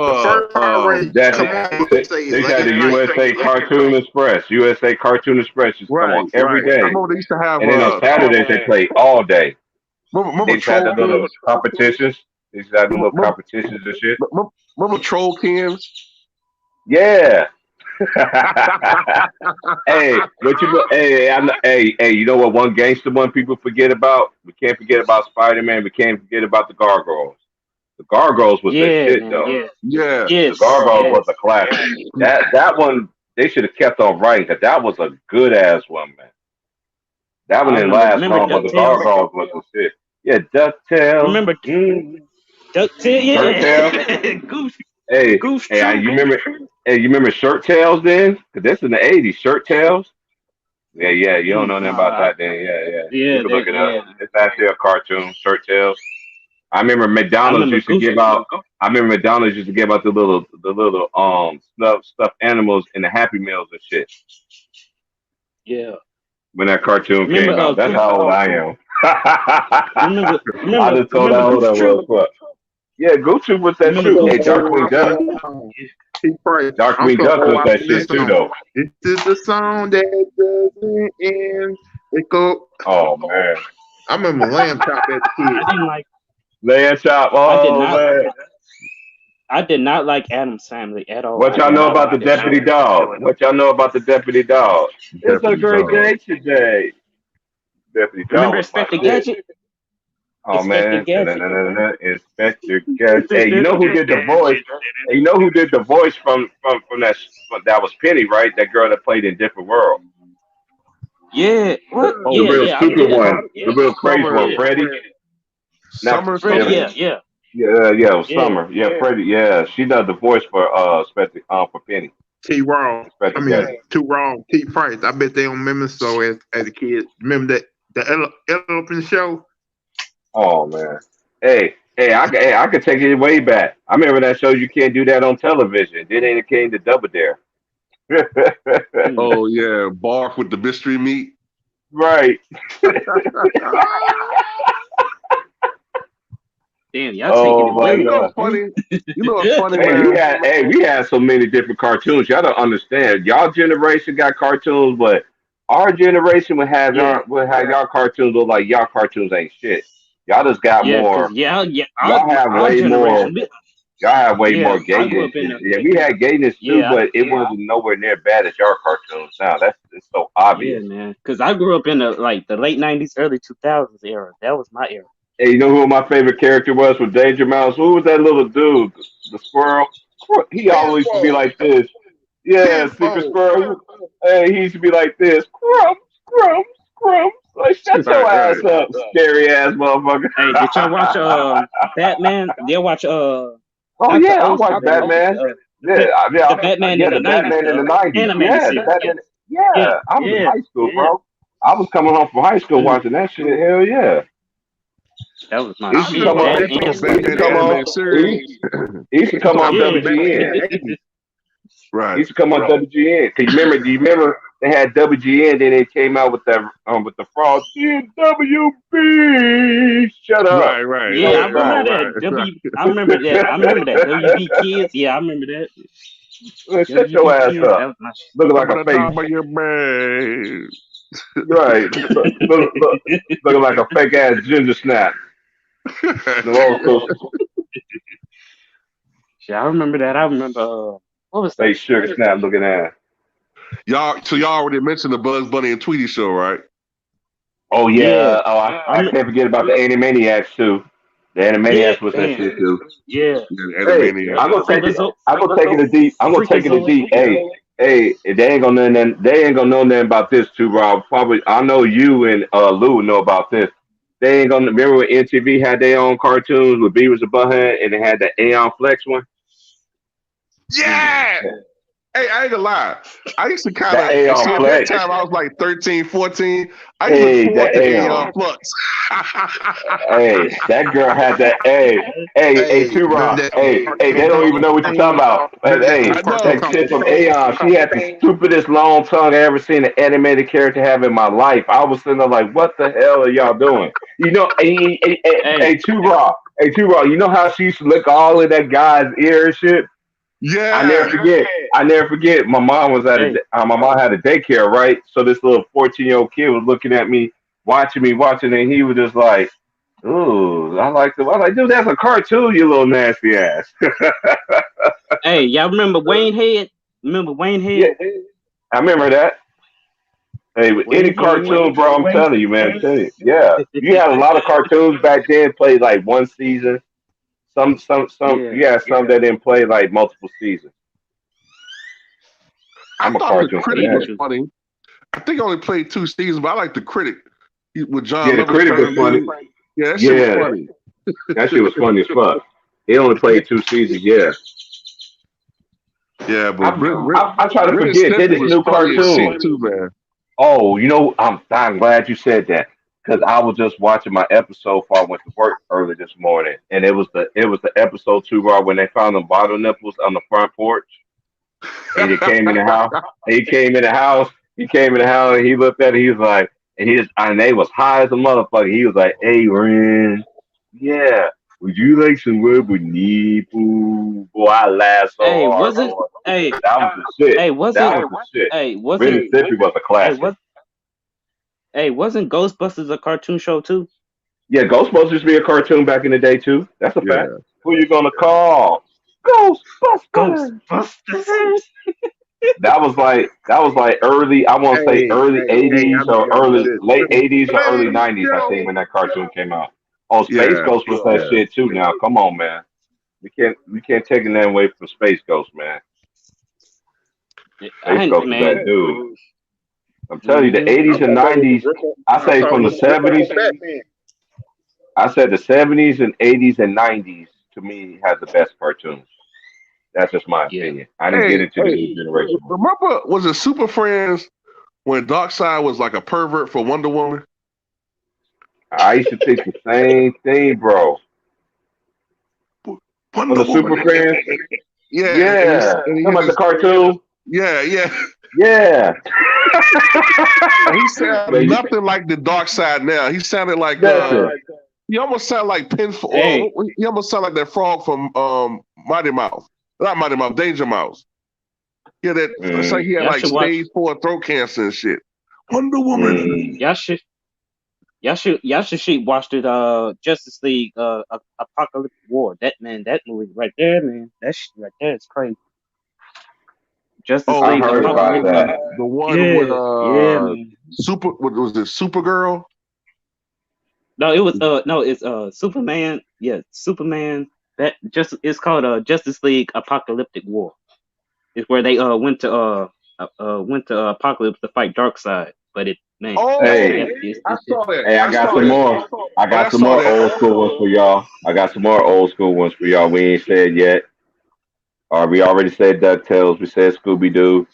had the USA Cartoon Express. USA Cartoon Express used to come on every day. I remember they used to have, and then on Saturdays they play all day. Remember they had the little competitions. They used to have the little competitions and shit. Remember Troll Cans? Yeah. Hey, you know what? One gangster one people forget about? We can't forget about Spider-Man. We can't forget about the Gargoyles. The Gargoyles was that shit, though. Yeah. The Gargoyles was a classic. That one they should have kept on writing, because that was a good ass one, man. That one didn't last long, but the Gargoyles was the shit. Yeah, DuckTales. Remember DuckTales? Yeah. Hey, you remember Shirt Tails then? Because this in the 80s, Shirt Tails. Yeah, you don't know nothing about that then. Yeah. You can look it up. It's actually a cartoon, Shirt Tails. I remember McDonald's used to give out. I remember McDonald's used to give out the little stuffed animals in the Happy Meals and shit. Yeah. When that cartoon came out, that's how old I am. I just told how old I was. What? Yeah, Gucci was that shoe. Hey, Darkwing Duck. Darkwing Duck was that shit too, though. This is the song that doesn't end. It go. Oh man, I remember Lamb Chop as a kid. I didn't like Lamb Chop. Oh man. I did not like Addams Family at all. What y'all know about the Deputy Dog? What y'all know about the Deputy Dog? It's a great day today. Deputy Dog. Remember Inspector Gadget? Oh man, Inspector Gadget. Hey, you know who did the voice? Hey, you know who did the voice from that? That was Penny, right? That girl that played in Different World. Yeah. What? The real stupid one. The real crazy one, Brady. Summer. Yeah. It was Summer. Yeah, Freddie. Yeah, she does the voice for Penny. T Wrong. Too Wrong. T Price. I bet they don't remember so as a kid. Remember that the Elephant Show? Oh man. Hey, I could take it way back. I remember that show. You can't do that on television. Then it came to Double Dare. Oh yeah, Bark with the mystery meat. Right. Damn, y'all taking it way. You know what's funny? We had so many different cartoons. Y'all don't understand. Y'all generation got cartoons, but our generation would have y'all cartoons look like y'all cartoons ain't shit. Y'all just got more. Y'all have way more. Y'all have way more gayness. Yeah, we had gayness too, but it wasn't nowhere near bad as your cartoons now. It's so obvious. Yeah, man. Because I grew up in the late '90s, early 2000s era. That was my era. Hey, you know who my favorite character was with Danger Mouse? Who was that little dude? The squirrel? He always used to be like this. Yeah, Secret Squirrel. Hey, he used to be like this. Scrum. Like, shut your ass up, scary ass motherfucker. Hey, did y'all watch Batman? Did y'all watch Oh yeah, I watched Batman. The Batman in the 90s. Animated series. Yeah, I was in high school, bro. I was coming home from high school watching that shit. Hell yeah. That was my shit. He used to come on WGN. Right. He used to come on WGN. Do you remember they had WGN, then they came out with the frogs. WB. Shut up. Right. Yeah, I remember that. I remember that. WB Kids. Yeah, I remember that. Shut your ass up. Looking like a face. Right. Looking like a fake ass ginger snap. The old school Yeah, I remember that. I remember what was that? fake sugar snap looking ass. Y'all already mentioned the Bugs Bunny and Tweety show, right? Oh yeah. Yeah. Oh, I can't forget about the Animaniacs too. The Animaniacs was that shit too. Yeah. Hey, I'm gonna take it. I'm gonna take it a deep. I'm gonna take it a deep. Hey, they ain't gonna know nothing. They ain't gonna know nothing about this too, Rob. Probably, I know you and Lou know about this. They ain't gonna remember when MTV had their own cartoons with Beavis and Butthead, and they had the Aeon Flex one. Yeah. Hey, I ain't gonna lie. I used to kind of, That see, at that time I was like 13, 14. I used to look forward to Aeon Flux. Hey, that girl had that. Hey, T-Rock. Hey, they don't even know what you're talking about. Hey, that shit from Aeon, she had the stupidest long tongue I ever seen an animated character have in my life. I was sitting there like, what the hell are y'all doing? You know, hey, T-Rock. Hey, T-Rock, you know how she used to lick all of that guy's ear and shit? Yeah. I never forget. My mom was at my mom had a daycare, right? So this little 14-year-old kid was looking at me, watching, and he was just like, "Ooh, I like the." I was like, "Dude, that's a cartoon, you little nasty ass." Hey, y'all remember Wayne Head? Remember Wayne Head? Yeah, I remember that. Hey, with any cartoon, bro, I'm telling you, man. I'm telling you. Yeah, you had a lot of cartoons back then. Played like one season. Some. You had some that didn't play like multiple seasons. I thought the Critic was funny. I think I only played 2 seasons, but I like the Critic with John. Yeah, the Critic was funny. Yeah, that shit was funny. That shit was funny as fuck. He only played 2 seasons. Yeah. Yeah, but I try to forget. They this new cartoon too, man. Oh, you know, I'm glad you said that because I was just watching my episode before I went to work early this morning, and it was the episode 2 where when they found the bottle nipples on the front porch. And he came in the house. He came in the house. And he looked at it. He was like, and they was high as a motherfucker. He was like, "Hey, Ren, yeah, would you like some rubber nipple?" Boy, I laughed so hard. That was the shit. That was the shit. Ren and Stimpy was a classic. Wasn't Ghostbusters a cartoon show too? Yeah, Ghostbusters used to be a cartoon back in the day too. That's a fact. Who you gonna call? Ghostbusters. That was like early. I want to say early '80s or late '80s or early '90s. I think when that cartoon came out. Oh, Space Ghost was that shit too. Now, come on, man. We can't take that away from Space Ghost, man. Space Ghost was that dude. I'm telling you, the '80s and '90s. I say from the '70s. I said the '70s and '80s and '90s to me had the best cartoons. That's just my opinion. I didn't get into the new generation. Remember, was it Super Friends when Darkseid was like a pervert for Wonder Woman? I used to think the same thing, bro. Wonder the Super Friends? Yeah. Talking about the cartoon? Yeah. He sounded nothing like the Darkseid now. He sounded like he almost sounded like he almost sounded like that frog from Mighty Mouse. Not Mighty Mouse, Danger Mouse. Yeah, it's like he had like stage 4 throat cancer and shit. Wonder Woman. Y'all should watch it. Justice League, Apocalyptic War. That movie right there, man. That shit right there is crazy. Justice League. I heard about that. The one with was it Supergirl? No, it was it's Superman. Yeah, Superman. It's called Justice League Apocalyptic War. It's where they went to Apocalypse to fight Darkseid, but it man. I saw that. Hey, I got some more. I got some more old school ones for y'all. We ain't said yet. We already said DuckTales. We said Scooby Doo.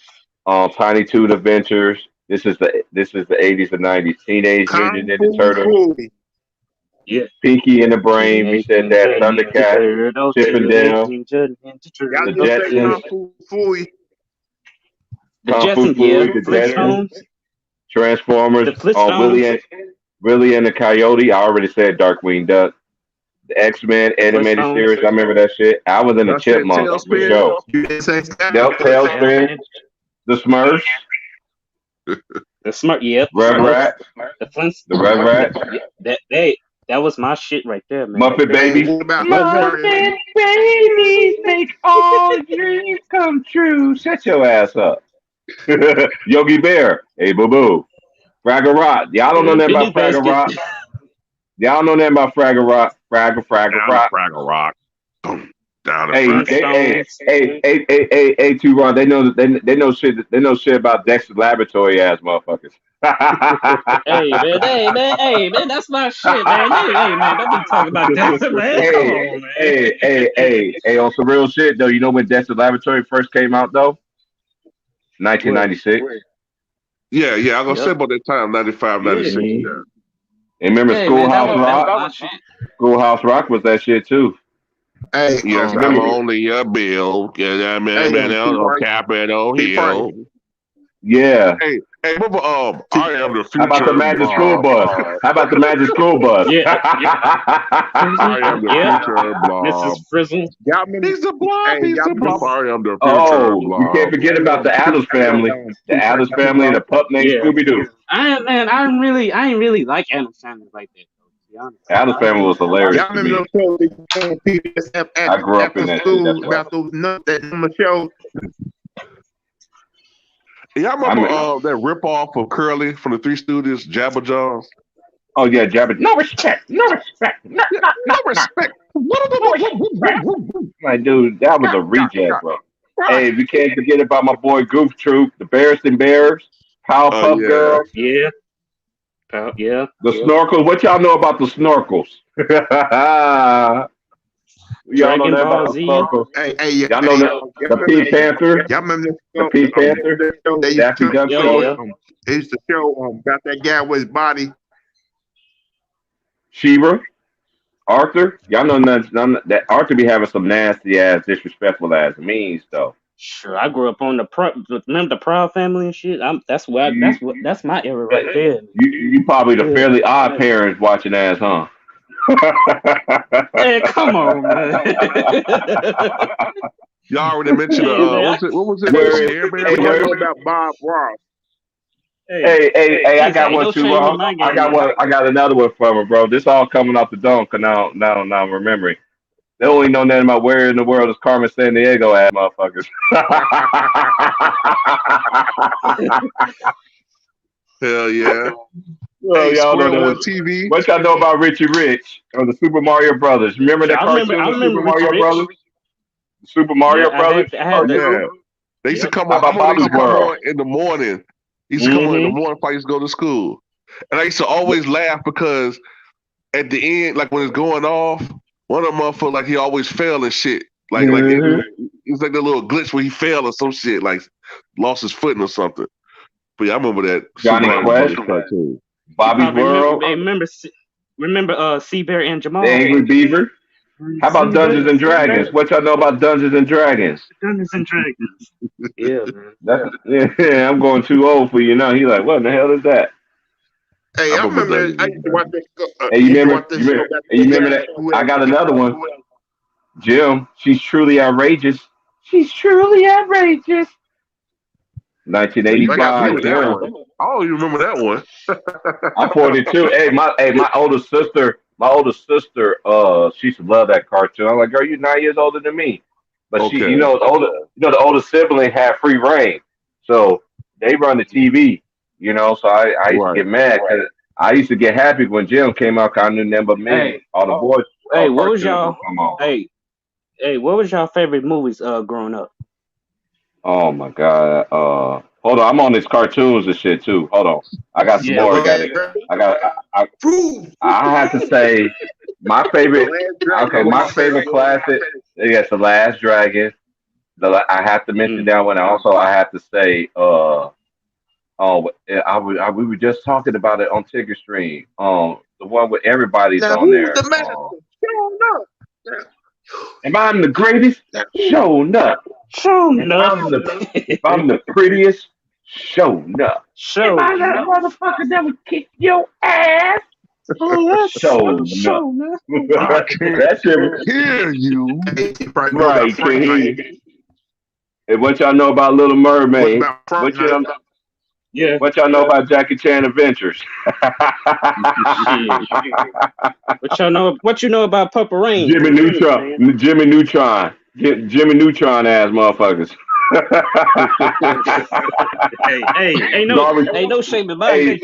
Tiny Toon Adventures. This is the 80s and 90s. Teenage Mutant Ninja Turtles. Yeah. Pinky and the Brain. We said that. Thundercat. Chip and Dale. The Jetsons. The Jetsons. Transformers. Willie and the Coyote. I already said Darkwing Duck. The X-Men animated series. I remember that shit. I was in the Chipmunks for sure. Tailspin. The Smurfs. The smart, yep. Rev Rat. The Flintstones. The Rev Rat. That was my shit right there, man. Muppet Babies. Muppet Babies make all dreams come true. Shut your ass up. Yogi Bear. Hey, boo boo. Fraggle Rock. Y'all don't know nothing about Fraggle Rock. Y'all know nothing about Fraggle Rock. Fraggle Rock. Fraggle Rock. Hey, T-Ron, they know shit. They know shit about Dexter Laboratory ass motherfuckers. Hey man, that's my shit, man. Hey man, don't be talking about Dexter, man. Come on, man. Hey, on some real shit though. You know when Dexter Laboratory first came out though? 1996. Yeah, I was gonna say about that time, 95, 96. Yeah. And remember Schoolhouse Rock? Schoolhouse Rock was that shit too. Hey, yes, I'm only a bill. Yeah, man, on Capitol Hill. Yeah. Hey, remember, I am the future. How about the Magic School Bus? How about the Magic School Bus? I am the future blob. Mrs. Frizzle. He's the blob. He's the blob. I am the future blob. You can't forget about the Addams Family. The Addams Family and a pup named Scooby Doo. I ain't really like Addams Family like that. Addams Family was hilarious. Y'all remember those shows I grew up in that school about those nuts that on the show? Y'all remember that rip off of Curly from the Three Stooges, Jabba Jaws? Oh yeah, Jabba. No respect. No respect. No respect. My dude, that was a reject, bro. Hey, we can't forget about my boy Goof Troop, the Bears and Bears, Powerpuff Girls. Yeah. The snorkels. What y'all know about the snorkels? Y'all know that about the snorkels. Y'all know that the Pink Panther. Y'all remember the Pink Panther? They used to show about that guy with his body. Sheba, Arthur. Y'all know none that Arthur be having some nasty ass, disrespectful ass memes though. Sure, I grew up on remember the Proud Family and shit. That's my era right there. You probably the Fairly Odd Parents watching ass, huh? Hey, come on, man. Y'all already mentioned what was it? What about Bob Ross? Hey, I got one too, bro. I got another one from her, bro. This all coming off the dome, cause now I'm remembering. They only know nothing about where in the world is Carmen Sandiego ass motherfuckers. Hell yeah. Well, y'all know that TV. What y'all know about Richie Rich or the Super Mario Brothers? Remember that cartoon, Super Mario Brothers? Super Mario Brothers? Yeah. They used to come on in the morning. He used to come on in the morning before I used to go to school. And I used to always laugh because at the end, like when it's going off, one of them motherfuckers, like he always fell and shit. Like it was like a little glitch where he fell or some shit, like lost his footing or something. But yeah, I remember that. Johnny Quest, Bobby's World. Remember Seabear and Jamal? The Angry Beaver. How about Dungeons and Dragons? What y'all know about Dungeons and Dragons? Dungeons and Dragons. Yeah, man. I'm going too old for you now. He's like, what in the hell is that? Hey, I remember. I used to watch this. You remember that? I got another one. Jim, she's truly outrageous. She's truly outrageous. 1985. I don't even remember that one. I'm 42. Hey, my older sister. She used to love that cartoon. I'm like, girl, you're 9 years older than me. But she, the older sibling had free reign, so they run the TV. So I used to get mad because I used to get happy when Jim came out. Cause I knew nothing but me. All the boys. Hey, what was y'all? Hey, what was y'all favorite movies growing up? Oh my God. Hold on, I'm on these cartoons and shit too. Hold on, I got some more. I have to say my favorite. Okay, my favorite classic. Yes, The Last Dragon. I have to mention that one. Also, I have to say, we were just talking about it on Tigger Stream. The one with everybody's on there. Am I the greatest? Show up. If I'm the prettiest, show up. Am I that motherfucker that would kick your ass? Show up. I can't hear you. Right, can't hear you. Hey, what y'all know about Little Mermaid? What y'all know? Yeah. What y'all know about Jackie Chan Adventures? Shit. What you know about Purple Rain? Jimmy Neutron ass motherfuckers. hey, no shame in my Hey,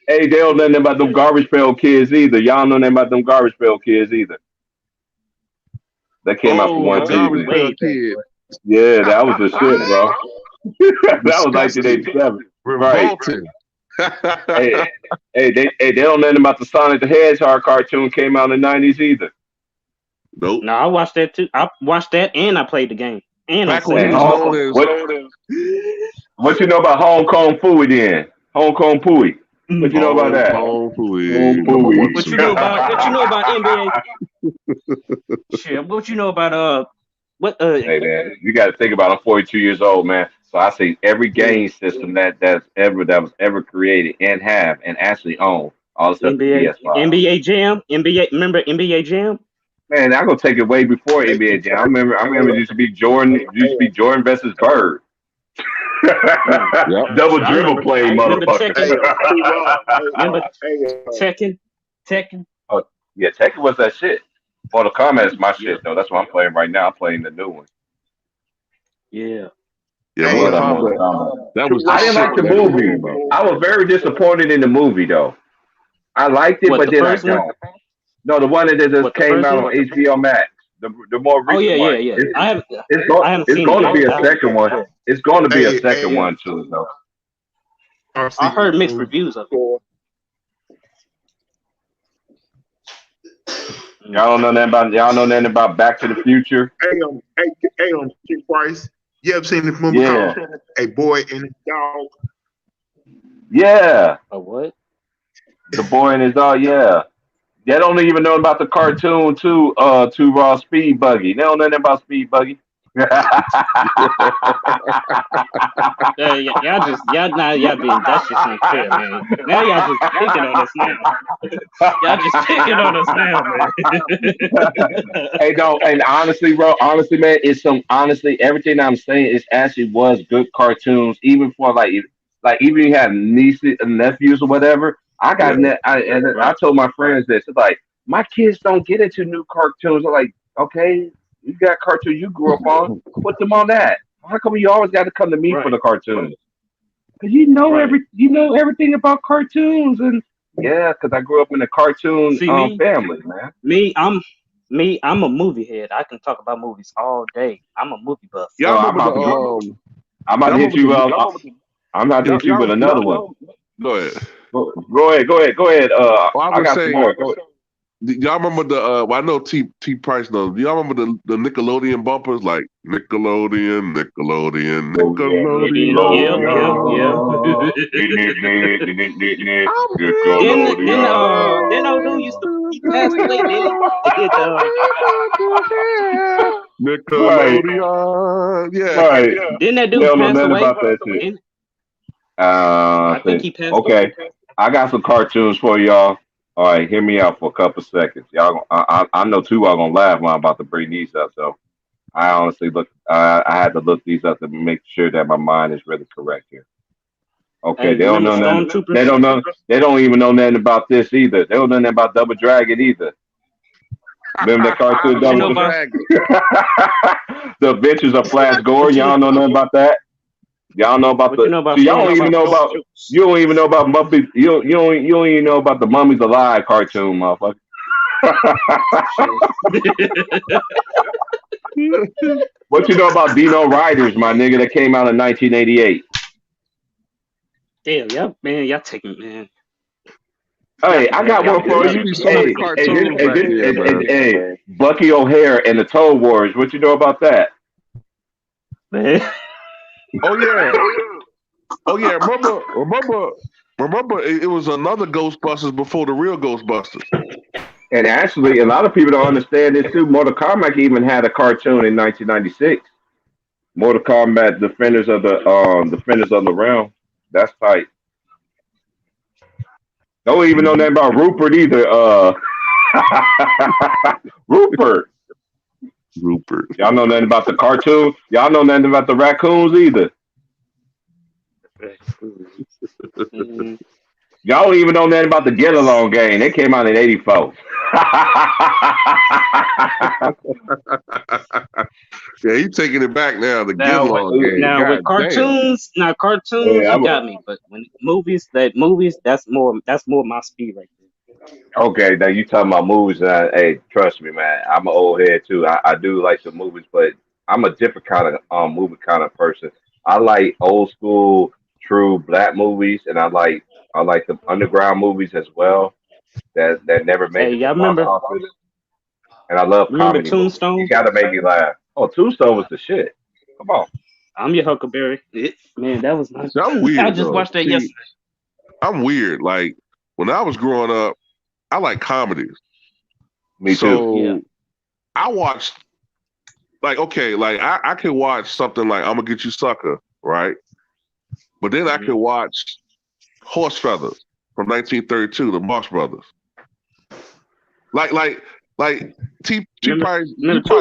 they don't know nothing about them garbage pail kids either. Y'all know nothing about them garbage pail kids either. That came out for one season. Kid. Yeah, that was the shit, bro. That was 1987. Revolting. Right. They don't know nothing about the Sonic the Hedgehog cartoon came out in the 90s either. Nope. No, I watched that too. I watched that and I played the game. And Back I when what you know about Hong Kong Phooey then? Hong Kong Phooey. What you know about that? Hong Kong Phooey. What you know about NBA? Shit, what you know about Hey man, you got to think about. I'm 42 years old, man. So I see every game system that was ever created and have and actually own all except NBA, the PS5. NBA Jam, remember NBA Jam? Man, I'm gonna take it way before NBA Jam. I remember it used to be Jordan versus Bird. Double dribble play, motherfucker. Remember Tekken? Oh yeah, Tekken was that shit. Mortal Kombat is my shit though. That's what I'm playing right now. I'm playing the new one. Yeah. Yeah, Mortal Kombat. That was. I didn't like the movie. I was very disappointed in the movie though. I liked it, but then I don't. No, the one that just came out on HBO Max. The more recent one. Yeah. It's going to be a second one. It's going to be a second one too, though. I heard mixed reviews of it. Y'all know nothing about Back to the Future? Hey, King Price. You ever seen this movie called A Boy and His Dog? Yeah. A what? The Boy and His Dog. Yeah. They don't even know about the cartoon too. Raw Speed Buggy. They don't know nothing about Speed Buggy. Y'all being that's just unfair, man. Now y'all just picking on us now. Y'all just picking on us now, man. Hey, no, and honestly, bro, man, everything I'm saying is actually was good cartoons, even for like even you have nieces and nephews or whatever. I told my friends this. It's like my kids don't get into new cartoons. I'm like, okay, you got cartoons you grew up on, put them on that. How come you always got to come to me for the cartoons? Because you know everything about cartoons, and because I grew up in a cartoon family, man. I'm a movie head. I can talk about movies all day. I'm a movie buff. Yeah, I'm about to hit you. I'm about to hit you with another one. Go ahead. Go ahead. I got some more. Y'all remember the? I know T Price knows. Do y'all remember the Nickelodeon bumpers like Nickelodeon? Yeah. Then old dude used to pass away. Nickelodeon. Yeah. Right. Didn't that dude pass away? About that shit. I think he passed away. I got some cartoons for y'all. All right, hear me out for a couple seconds. Y'all, I know two are gonna laugh when I'm about to bring these up. So I honestly I had to look these up to make sure that my mind is really correct here. Okay, they don't know nothing. They don't even know nothing about this either. They don't know nothing about Double Dragon either. Remember that cartoon Double Dragon? The Adventures of Flash Gordon. Y'all know nothing about that? Y'all know about y'all don't even know about. You don't even know about Mummies. You don't even know about the Mummies Alive cartoon, motherfucker. What you know about Dino Riders, my nigga, that came out in 1988? Damn, y'all taking, man. Hey, I got one for you. Hey, Bucky O'Hare and the Toad Wars. What you know about that? Man. Oh yeah. Remember it was another Ghostbusters before the real Ghostbusters. And actually, a lot of people don't understand this too. Mortal Kombat even had a cartoon in 1996. Mortal Kombat Defenders of the Realm. That's tight. Don't even know nothing about Rupert either. Rupert. Y'all know nothing about the cartoon. Y'all know nothing about the raccoons either. Y'all don't even know nothing about the Get Along game. They came out in '84. Yeah, he's taking it back now. The Get Along game. Now God with cartoons, damn. You got me. But when movies, that's more my speed right there. Okay, now you talking about movies, and hey, trust me, man, I'm an old head too. I do like the movies, but I'm a different kind of movie kind of person. I like old school, true black movies, and I like the underground movies as well that never made Hey, it to y'all the box remember office. And I love comedy movies. Tombstone? You gotta make me laugh. Oh, Tombstone was the shit. Come on. I'm your Huckleberry. Man, that was nice. I'm weird. I just watched that yesterday. I'm weird. Like when I was growing up, I like comedies. Me too. So I watched I could watch something like I'm Gonna Get You Sucker, right? But then I could watch Horse Feathers from 1932, the Marx Brothers. You probably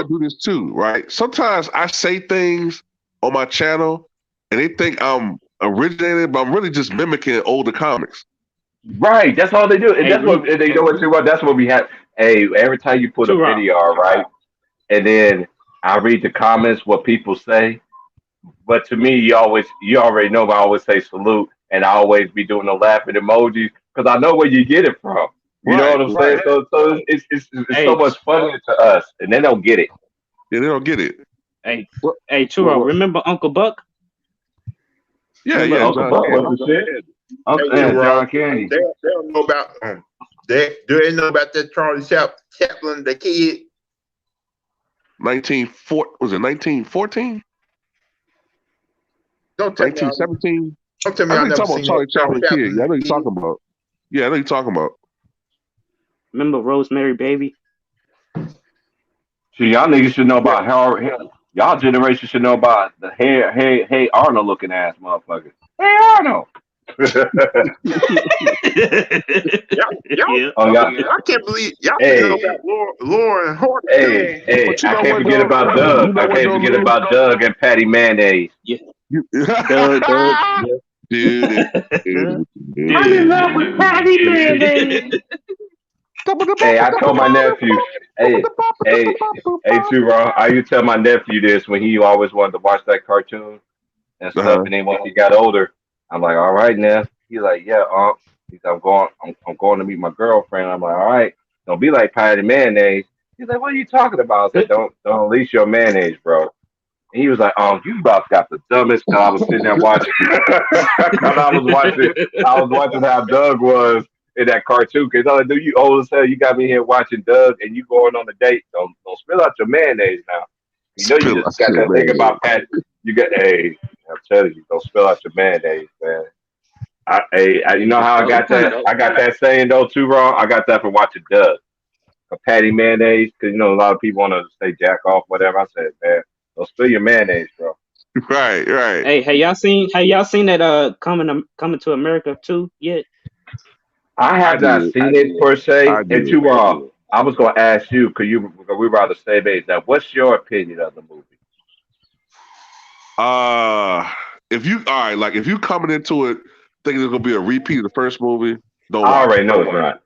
do this too, right? Sometimes I say things on my channel and they think I'm originated, but I'm really just mimicking older comics. Right, that's all they do, and that's what they know what. That's what we have. Hey, every time you put a video, right, and then I read the comments, what people say. But to me, you already know. I always say salute, and I always be doing the laughing emojis because I know where you get it from. You know what I'm saying? So it's so much funnier to us, and they don't get it. Yeah, they don't get it. Hey, Churro, remember Uncle Buck? Yeah, Uncle Buck was the shit. John Candy. They don't know about do they know about that Charlie Chaplin, the kid? 1914? Don't tell 1917. Don't tell me I know I you're never talking seen about Charlie Chaplin kid. Chaplin Yeah, I know you're talking about. Yeah, I know you're talking about. Remember Rosemary Baby? See, y'all niggas should know about y'all generation should know about the hey Arnold looking ass motherfucker. Hey Arnold. I can't believe y'all know about Lauren Hart. Hey, I can't forget about Doug. I can't forget about Doug and Patty Mayonnaise. Yeah. Doug. Dude. I'm in love with Patty Mayonnaise. Hey, I told my nephew, hey, too wrong. I used to tell my nephew this when he always wanted to watch that cartoon and stuff. And then once he got older, I'm like, all right, Neff. He's like, yeah, he's like, I'm going to meet my girlfriend. I'm like, all right, don't be like Patty Mayonnaise. He's like, what are you talking about? I said, don't unleash your mayonnaise, bro. And he was like, you about got the dumbest. Cause I was sitting there watching. I was watching how Doug was in that cartoon. Cause all I do, you old as hell. You got me here watching Doug, and you going on a date. Don't spill out your mayonnaise now. You know you just got that thing about Pat. You got I'm telling you, don't spill out your mayonnaise, man. You know how I got that? I got that saying though too wrong. I got that from watching Doug. A Patty Mayonnaise, because you know a lot of people want to say jack off, whatever. I said, man, don't spill your mayonnaise, bro. Right. Hey, have y'all seen that coming to America too yet? I have not seen it per se. And too wrong. I was gonna ask you, because we were on the same age. Now, what's your opinion of the movie? If you coming into it thinking it's gonna be a repeat of the first movie, I already know it's not.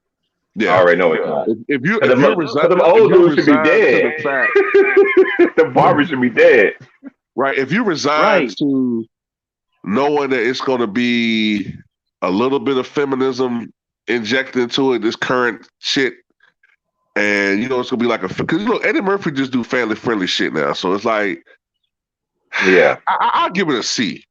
Yeah, I already know it's not. If you the old dudes should be dead. The barber should be dead. Right. If you resign to knowing that it's gonna be a little bit of feminism injected into it, this current shit, and you know it's gonna be like because Eddie Murphy just do family friendly shit now, so it's like, yeah, I'll give it a C.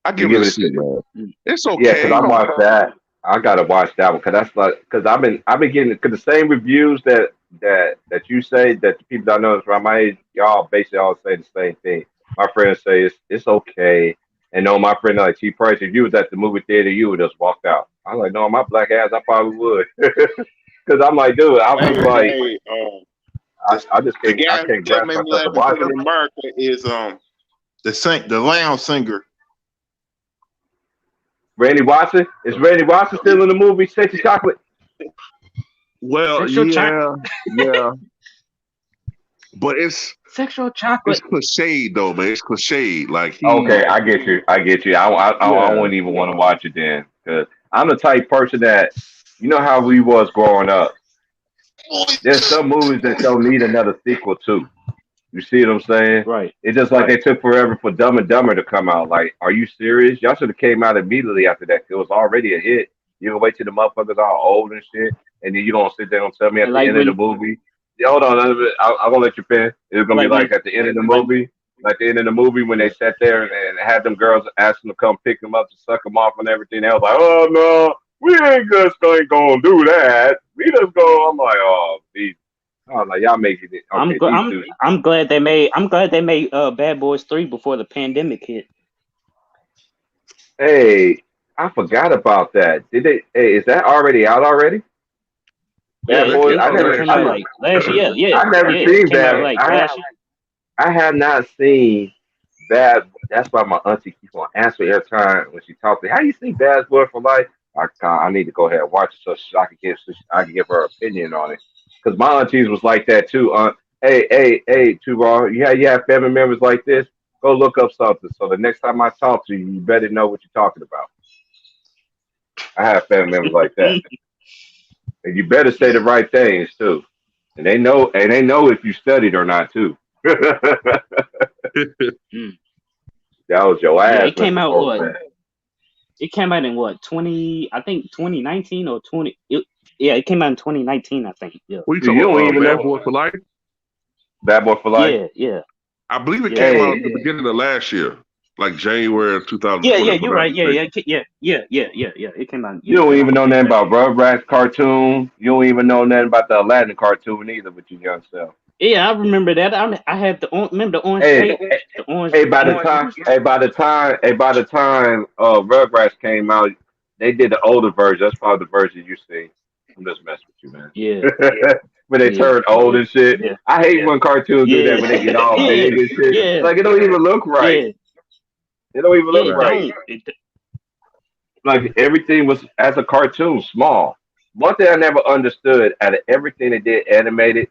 I give it a C, man. It's okay. Yeah, because I watched that. I gotta watch that one because I've been getting the same reviews that you say that the people that I know is around my age, y'all basically all say the same thing. My friends say it's okay, and no, my friend like T Price, if you was at the movie theater, you would just walk out. I'm like, no, my black ass, I probably would, because I'm like, dude, I was like, I just can't. I can't grab myself to watch it. America is the lounge singer. Randy Watson? Is Randy Watson still in the movie Sexy Chocolate? Well, yeah. But it's Sexual chocolate. cliched though, man. It's cliched. Like Okay, I get you. I get you. I wouldn't even want to watch it then, because I'm the type person that, you know how we was growing up. There's some movies that don't need another sequel to. You see what I'm saying? Right. It's just like they took forever for Dumb and Dumber to come out. Like, are you serious? Y'all should have came out immediately after that. It was already a hit. You gonna wait till the motherfuckers all old and shit, and then you gonna sit there and tell me at the Like end of the movie. Yeah, hold on, I'm gonna let you finish. It's gonna be like at the end of the movie, like the end of the movie when they sat there and had them girls asking to come pick them up to suck them off and everything. They was like, oh no, we ain't just ain't gonna do that. We just go. I'm like, oh, these. Oh, like y'all making it. Okay, I'm glad they made Bad Boys 3 before the pandemic hit. Hey, I forgot about that. Did they? Hey, is that already out already? Yeah, Bad Boys. I never came out like last year. Yeah, I never seen that. Like I have not seen Bad. That's why my auntie keeps on answering every time when she talks to me. How you see Bad Boy for Life? I need to go ahead and watch it so I can give her opinion on it. Because my aunties was like that too. Hey, too raw. You have family members like this. Go look up something. So the next time I talk to you, you better know what you're talking about. I have family members like that, and you better say the right things too. And they know if you studied or not too. That was your ass. Yeah, it came out what? It came out in what? 2019 or 20. It came out in 2019, I think. Yeah. What you talking about? Bad Boy for Life? Bad Boy for Life? Yeah. I believe it came out at the beginning of last year, like January of 2020. Yeah, you're right. Yeah. It came out. You don't even know nothing about Rugrats cartoon. You don't even know nothing about the Aladdin cartoon either with your young self. Yeah, I remember that. I had remember the orange tape. The orange. By the time Rugrats came out, they did the older version. That's probably the version you see. I'm just messing with you, man. Yeah. When they turn old and shit. Yeah. I hate when cartoons do that when they get all big and shit. Yeah. Like it don't even look right. Yeah. It don't even look right. Like everything was as a cartoon, small. One thing I never understood out of everything they did animated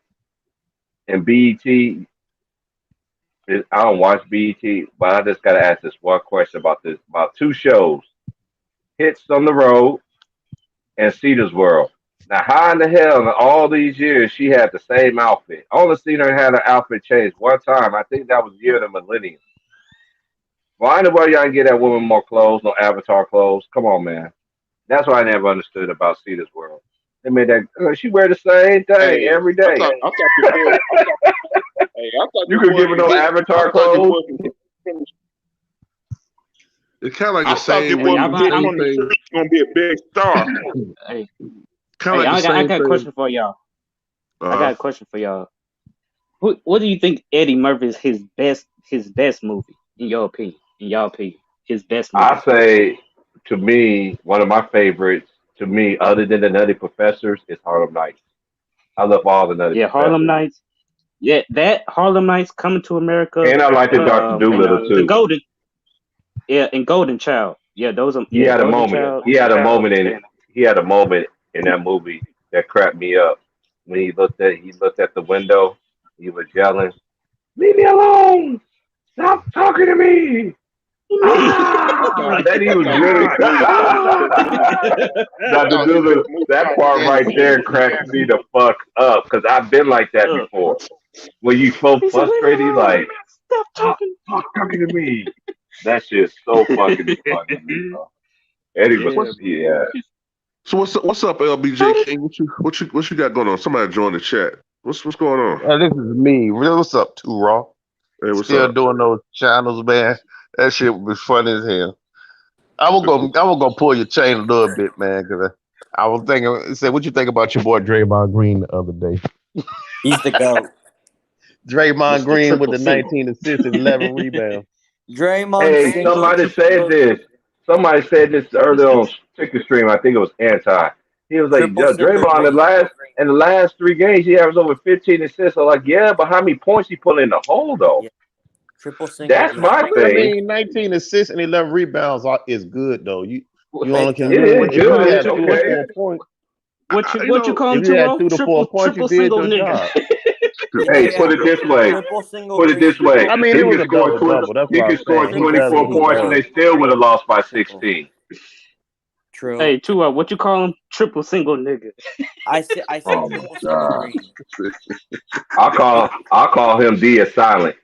and BET, I don't watch BET, but I just gotta ask this one question about two shows. Hits on the Road and Cedar's World. Now, how in the hell in all these years she had the same outfit? I only seen her had her outfit changed one time. I think that was the year of the millennium. Why in the world y'all get that woman more clothes, no Avatar clothes? Come on, man. That's what I never understood about Cedar's World. They made that she wear the same thing every day. I thought you could give her no Avatar clothes. It's kind of like the same. I'm gonna be a big star. Hey. I got a question for y'all. I got a question for y'all. What do you think Eddie Murphy's his best movie in your opinion? His best movie. I say, to me, one of my favorites. To me, other than the Nutty Professors, is Harlem Nights. I love all the Nutty Professors. Harlem Nights. Yeah, that Harlem Nights, Coming to America, and I like the Dr. Dolittle too. The Golden. Yeah, and Golden Child. Yeah, those are. He had a moment. He had a moment in that movie that cracked me up when he looked at the window. He was yelling, "Leave me alone! Stop talking to me!" That he was really that part right there cracked me the fuck up because I've been like that before. When you so frustrated, like stop talking to me. That shit's so fucking funny. Eddie was So what's up, LBJ King? What you got going on? Somebody join the chat. What's going on? This is me. What's up, Too Raw? Hey, what's Still up? doing those channels, man. That shit would be funny as hell. I was gonna pull your chain a little bit, man, because I was thinking. Say, what you think about your boy Draymond Green the other day? He's the GOAT. Draymond Green with the 19 assists and 11 rebounds. Draymond. Hey, somebody said this earlier on Chicken Stream. I think it was Anti. He was like, Draymond in the last 3 games, he averaged over 15 assists. I'm like, yeah, but how many points he put in the hole though? Yeah. Triple single. That's my thing. I mean, 19 assists and 11 rebounds is good though. You only can good. What you call him? If you had 2 to 4 points, you did your job. Hey, put it this way. Triple single Put it this green. way. I mean, He it was could a score double. That's he what I'm could score saying. He does 24 what he points and does. they still would have lost by Triple. 16. True. Hey, Tua, what you call him? Triple single nigga. I said Oh my triple single God. green. I'll call him D as silent.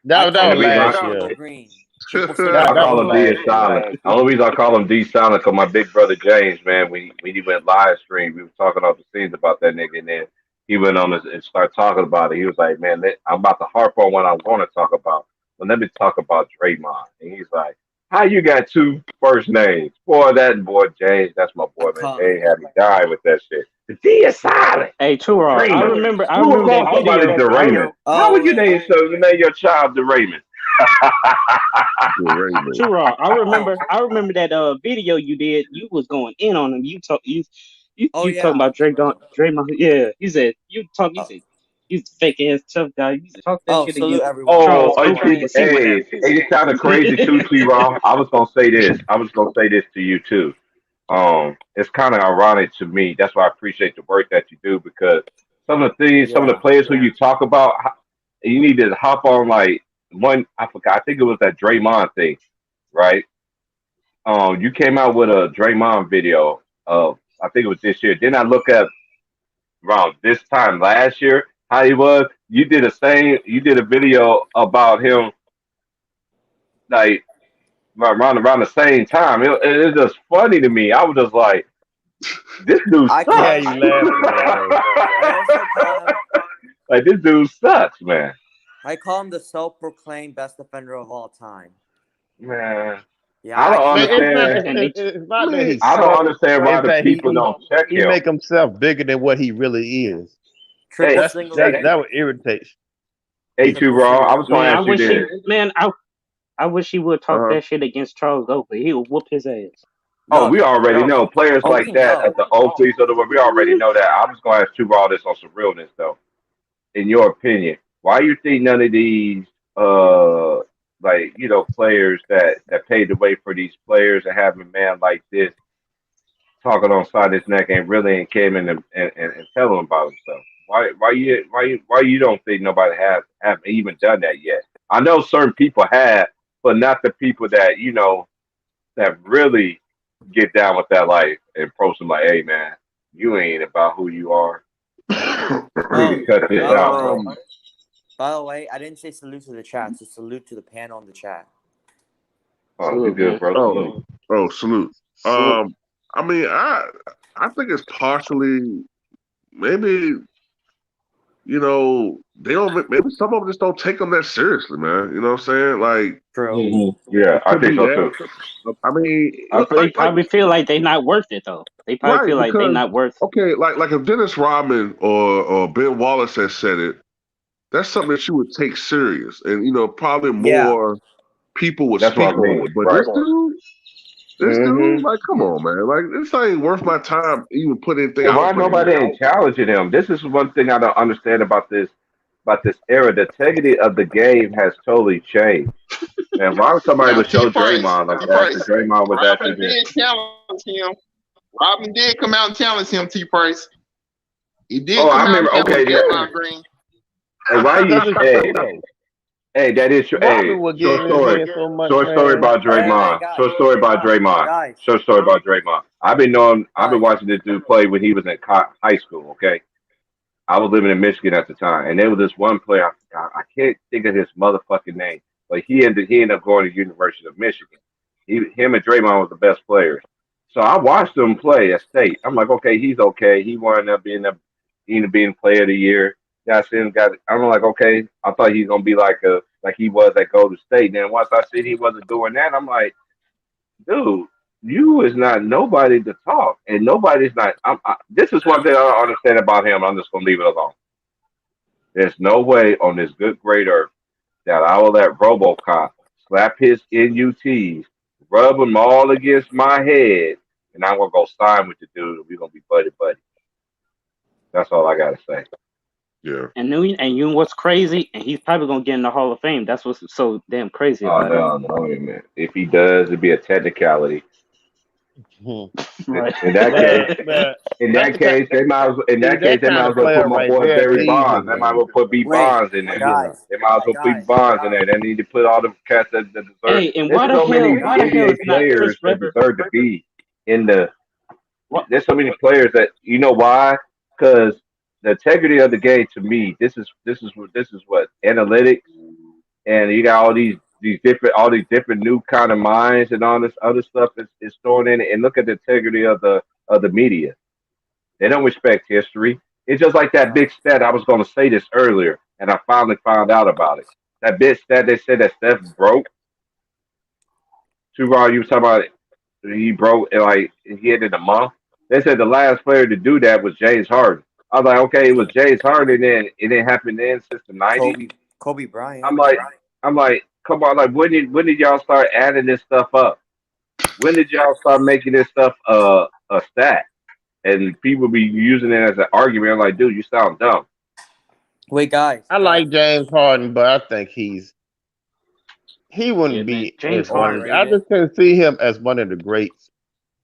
That Only was reason last I, year. Green. Triple single I That call was him D as last year. silent. The only reason I call him D silent because my big brother James, man, when he went live stream, we were talking off the scenes about that nigga, and then he went on and started talking about it. He was like, "Man, I'm about to harp on what I want to talk about, but let me talk about Draymond." And he's like, "How you got two first names? Boy, that boy James, that's my boy, man. James had me dying with that shit. The D is silent. Hey, Tua, I Raymond. remember Who would call that somebody video. DeRaymond? How would you name your child DeRaymond? Tua, I remember that video you did. You was going in on him. You talking about Draymond. Yeah, you said you said he's a fake ass tough guy. You talk that shit salute against everyone. Charles Oh, Oakley and see what hey, happens. it sounded crazy too, T-Raw. I was gonna say this to you too. It's kind of ironic to me. That's why I appreciate the work that you do because some of the things, some of the players who you talk about, you need to hop on like one. I forgot. I think it was that Draymond thing, right? You came out with a Draymond video of I think it was this year. Then I look at around this time last year how he was. You did the same. You did a video about him like around the same time. It's just funny to me. I was just like, this dude sucks. Yeah, you laughing. I also call him. Like this dude sucks, man. I call him the self-proclaimed best defender of all time. Man, Yeah, I don't understand. It's not that he I don't sucks. understand why It's the that people don't check he him. make himself bigger than what he really is. Hey, That would irritate. Hey, too raw. I was gonna ask you this. I wish he would talk that shit against Charles Oakley. He would whoop his ass. Oh, we already know players like that at the Oakleys of the world. We already know that. I was gonna ask too raw this on some realness though. In your opinion, why you think none of these players that paved the way for these players and having a man like this talking on side his neck and really ain't came in and tell him about himself? Why you don't think nobody have even done that yet? I know certain people have, but not the people that that really get down with that life and approach them like, hey man, you ain't about who you are. Cut this out, bro. By the way, I didn't say salute to the chat, so salute to the panel in the chat. Oh, you good, bro? Salute. I mean, I think it's partially maybe they don't. Maybe some of them just don't take them that seriously, man. You know what I'm saying? Like, true. Yeah, I think so too. I mean, They probably feel like they're not worth it though. They probably feel like they're not worth it. Okay, like if Dennis Rodman or Ben Wallace has said it, that's something that you would take serious, and probably more people would speak on it. But this dude, like, come on, man, like this ain't worth my time even put anything out. Why nobody ain't challenging him? This is one thing I don't understand about this era. The integrity of the game has totally changed. And why would somebody would show Draymond like that? Draymond was actually did challenge him. Robin did come out and challenge him, T Price. He did come out and challenge Draymond Green. Hey, why you Hey, that is true. Hey, short story about Draymond. Short story about Draymond. I've been watching this dude play when he was in high school. Okay, I was living in Michigan at the time, and there was this one player. I can't think of his motherfucking name, but he ended up going to the University of Michigan. Him and Draymond was the best players. So I watched him play at State. I'm like, okay, he's okay. He wound up being player of the year. I'm like, okay. I thought he's gonna be like he was at Golden State. Then once I said he wasn't doing that, I'm like, dude, you is not nobody to talk, and nobody's not. This is one thing I don't understand about him. I'm just gonna leave it alone. There's no way on this good great earth that I will let RoboCop slap his NUTs, rub them all against my head, and I'm gonna go sign with the dude. We're gonna be buddy. That's all I gotta say. Yeah. And you know what's crazy? And he's probably gonna get in the Hall of Fame. That's what's so damn crazy about it. No, man. If he does, it'd be a technicality. Right. In that case, they might as well put my boy Barry Bonds. They might as well put B Bonds in there. guys, They might as well put Bonds in there. They need to put all the cats that deserve. Hey, and There's why the so many hell NBA is not Chris players that Webber? deserve to be in the. What? There's so many players that you know why? Because the integrity of the game to me, this is what analytics, and you got all these different new kind of minds and all this other stuff is thrown in it. And look at the integrity of the media. They don't respect history. It's just like that big stat. I was going to say this earlier, and I finally found out about it. That big stat they said that Steph broke. Too raw. You was talking about he broke and like he ended a month. They said the last player to do that was James Harden. I was like, okay, it was James Harden, and it didn't happen then since the '90s. Kobe Bryant. I'm like, come on, like when did y'all start adding this stuff up? When did y'all start making this stuff a stat? And people be using it as an argument. I'm like, dude, you sound dumb. Wait, guys. I like James Harden, but I think he wouldn't be James as one. Harden. I just can't see him as one of the greats.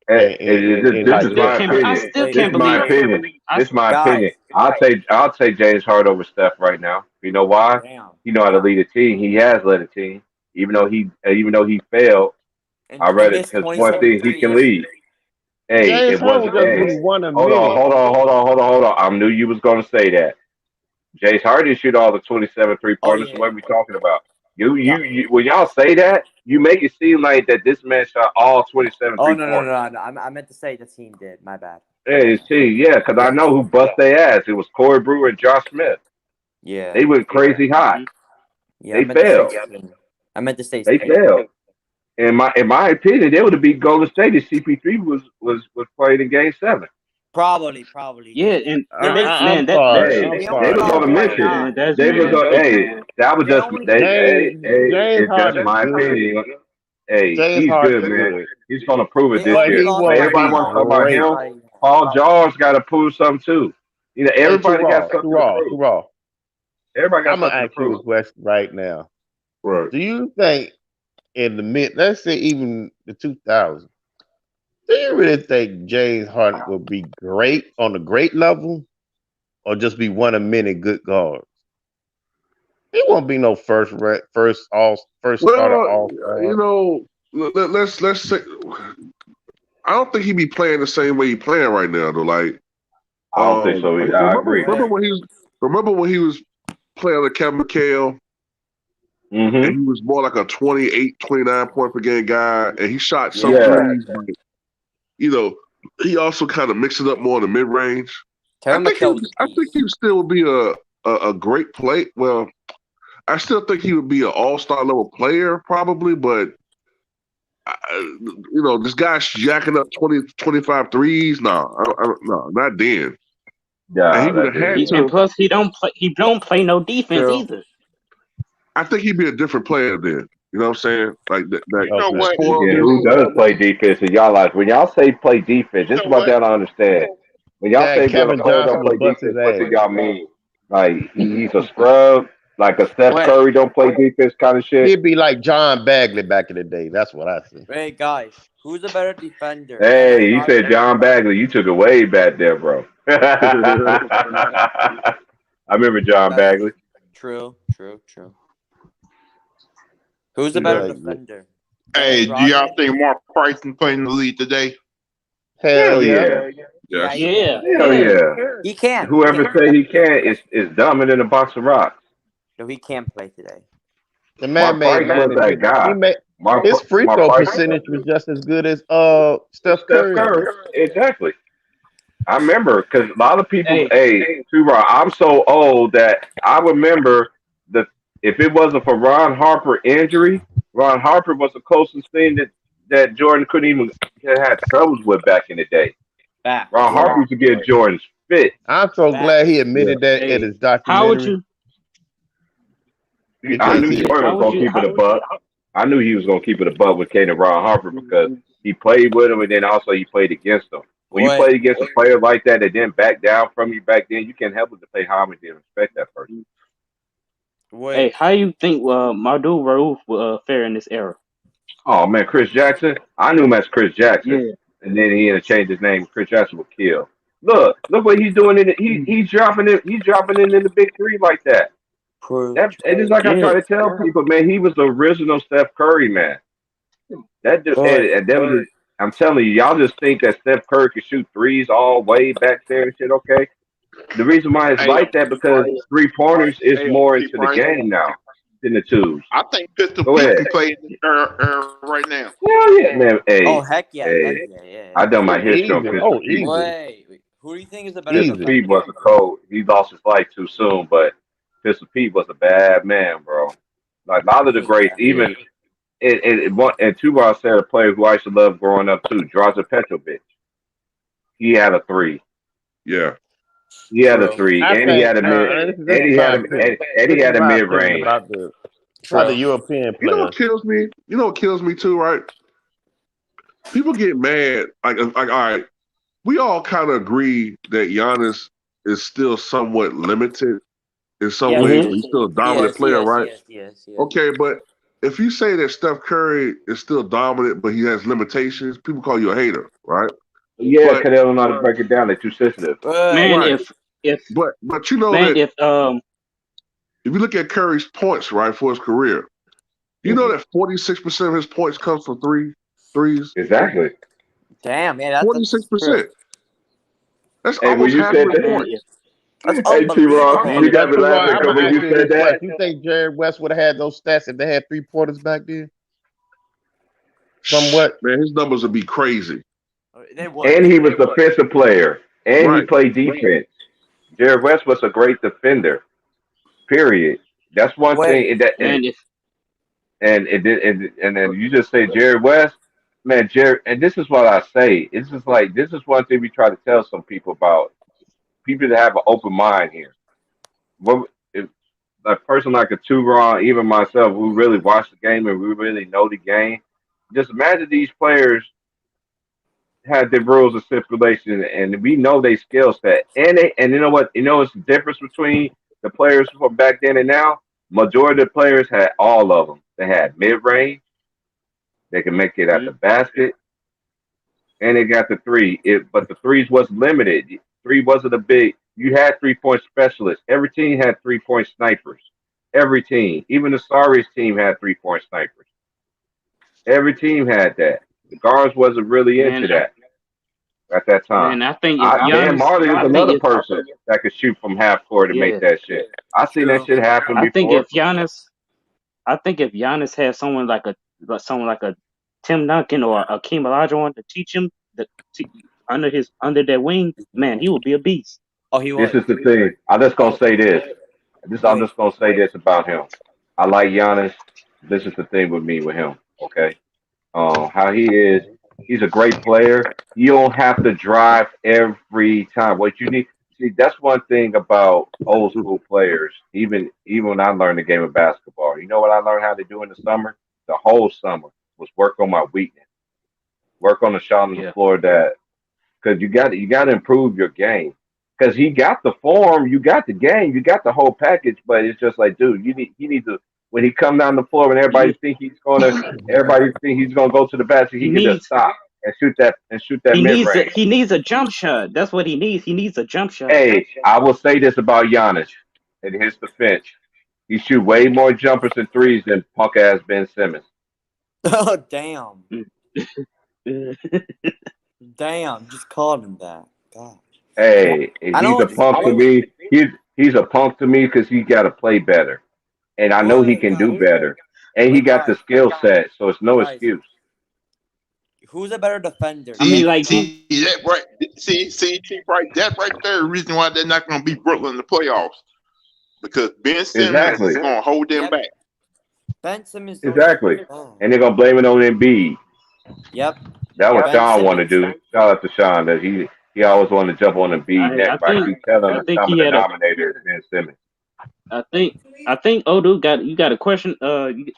This is my opinion. I still This can't is my believe. opinion. This is my opinion. I'll take James Harden over Steph right now. You know why? Damn. He know how to lead a team. He has led a team, even though he failed. I read it because one thing he can lead. Hey, James it wasn't. Harden just one of Hold many. on. I knew you was gonna say that. James Harden shoot all the 27 3-pointers. Oh, yeah. What are we talking about? You when y'all say that, you make it seem like that this man shot all 27 Oh, three-pointers. no. I meant to say the team did. My bad. Hey, because I know who bust their ass. It was Corey Brewer and Josh Smith. Yeah. They went crazy hot. Yeah, They failed. I meant to say They failed. In my opinion, they would have beat Golden State if CP3 was playing in Game 7. Probably. Yeah, and I'm that sorry. They was gonna miss it. They was gonna. Hey, that was just. It's just my opinion. Hey, James he's Harden good, man. good. He's gonna prove it this But year. he won't Everybody be wants to talk about great. him. Paul George got to prove something too. You know, everybody got something Too to prove. raw. Everybody got I'm gonna something to ask you a prove. question right now. Right. Do you think in the let's say even the 2000s, do you really think James Harden will be great on the great level, or just be one of many good guards? He won't be no first starter all-star. You know, let's say I don't think he'd be playing the same way he's playing right now, though. Like, I don't think so either. I agree. Remember when he was playing with Kevin McHale, and he was more like a 28, 29 point per game guy, and he shot some threes. But, you know, he also kind of mixed it up more in the mid range. I think he still would be a great play. Well, I still think he would be an all-star level player probably, but you know, this guy's jacking up 20, 25 threes. No, not then. Yeah, and he would have had to. And plus, he don't play no defense either. I think he'd be a different player then. You know what I'm saying? Like that. You know what? Who does play defense in y'all life? When y'all say play defense, this is what y'all don't understand. When y'all say Kevin Johnson don't play will bust defense, his what do ass. y'all mean? Like he's a scrub, like a Steph Curry don't play defense kind of shit. He'd be like John Bagley back in the day. That's what I see. Hey guys, who's a better defender? Hey, you said John Bagley. You took it way back there, bro. I remember John Bagley. True. Who's the better defender? Hey, do y'all think Mark Price can play in the league today? Hell yeah. Yeah. Hell yeah. He can. Whoever say he can't is dumbing in a box of rocks. No, he can't play today. The man made money. That guy. His free throw percentage was just as good as Steph Curry. Exactly. I remember because a lot of people. Hey, T-Raw, I'm so old that I remember that if it wasn't for Ron Harper injury, Ron Harper was the closest thing that Jordan couldn't even have troubles with back in the day. Ron Harper used to get Jordan's fit. I'm so glad he admitted that in his documentary. How would you? I knew Jordan was going to keep it a buck. I knew he was going to keep it a buck with Kane and Ron Harper because he played with him and then also he played against him. When you played against a player like that didn't back down from you back then, you can't help but to pay homage and respect that person. Hey, how you think Madu Rauf will fare in this era? Oh man, Chris Jackson. I knew him as Chris Jackson. and then he had to change his name. Chris Jackson would kill. Look what he's doing in it. He's dropping it. He's dropping it in the big three like that. It is like I try to tell people, man. He was the original Steph Curry, man. That just and that was. I'm telling you, y'all just think that Steph Curry could shoot threes all way back there and shit. Okay, the reason why it's like that because 3-pointers is more into the game now than the twos. I think Pistol Pete can play in this era right now. Yeah, man. Hey, heck yeah, hey, I done my history on Pistol Pete. Wait, who do you think is the better? Pistol Pete was a cold. He lost his life too soon, but Pistol Pete was a bad man, bro. Like a lot of the greats, even and Tubar said a player who I used to love growing up too, Draza Petrovic. He had a 3. Yeah. He had a 3, and he had a mid, and he had a mid range. About the European player. You know what kills me? You know what kills me too, right? People get mad. Like all right, we all kind of agree that Giannis is still somewhat limited in some ways. He's still a dominant player, right? Yes. Okay, but if you say that Steph Curry is still dominant, but he has limitations, people call you a hater, right? Yeah, because they don't know how to break it down. They're too sensitive. Man, right. But you know man, that if you look at Curry's points, right, for his career, you know that 46% of his points comes from threes. Exactly. Damn, man, 46%. That's hey, almost half of the points. That's hey, T-Rock, you got me laughing because when you said that. You think Jerry West would have had those stats if they had 3-pointers back then? Somewhat. Man, his numbers would be crazy. And he was a defensive player, and he played defense. Jerry West was a great defender. Period. That's one thing. And then you just say Jerry West, man. Jerry, and this is what I say. It's just like this is one thing we try to tell some people about. People that have an open mind here. If a person like a Turon, even myself, we really watch the game and we really know the game. Just imagine these players had their rules and stipulations, and we know their skill set. And you know what? You know what's the difference between the players from back then and now? Majority of the players had all of them. They had mid range. They can make it at the basket, and they got the 3. But the 3s was limited. 3 wasn't a big. You had 3-point specialists. Every team had 3-point snipers. Every team, even the Sorry's team had 3-point snipers. Every team had that. The guards wasn't really into that at that time. And I think Dan Marley is another person that could shoot from half court and make that shit. I seen that shit happen before. I think if Giannis had someone like a Tim Duncan or a Akeem Olajuwon to teach him under their wing, man, he would be a beast. Oh, he was. This is the thing. I'm just gonna say this. I'm just gonna say this about him. I like Giannis. This is the thing with him. Okay, how he is. He's a great player. You don't have to drive every time. What you need. See, that's one thing about old school players. Even when I learned the game of basketball, you know what I learned how to do in the summer? The whole summer was work on my weakness, work on the shot on the floor. That because you got to improve your game. Because he got the form, you got the game, you got the whole package. But it's just like, dude, you need to when he come down the floor when everybody think he's gonna go to the basket, he can just stop and shoot that mid range. He needs a jump shot. That's what he needs. He needs a jump shot. Hey, I will say this about Giannis in his defense. He shoot way more jumpers and threes than punk ass Ben Simmons. Oh damn. Damn, just called him that. God. Hey, he's a punk to me. He's a punk to me because he got to play better, and I know he can do better, and he got the skill set, so it's no excuse. Who's a better defender? That right there, the reason why they're not going to beat Brooklyn in the playoffs because Ben Simmons is going to hold them back. Ben Simmons. Exactly, and they're going to blame it on Embiid. Yep. That was Sean wanted to do. Shout out to Sean that he always wanted to jump on Embiid neck, right? He telling him some of the denominator is Ben Simmons. I think Odu you got a question.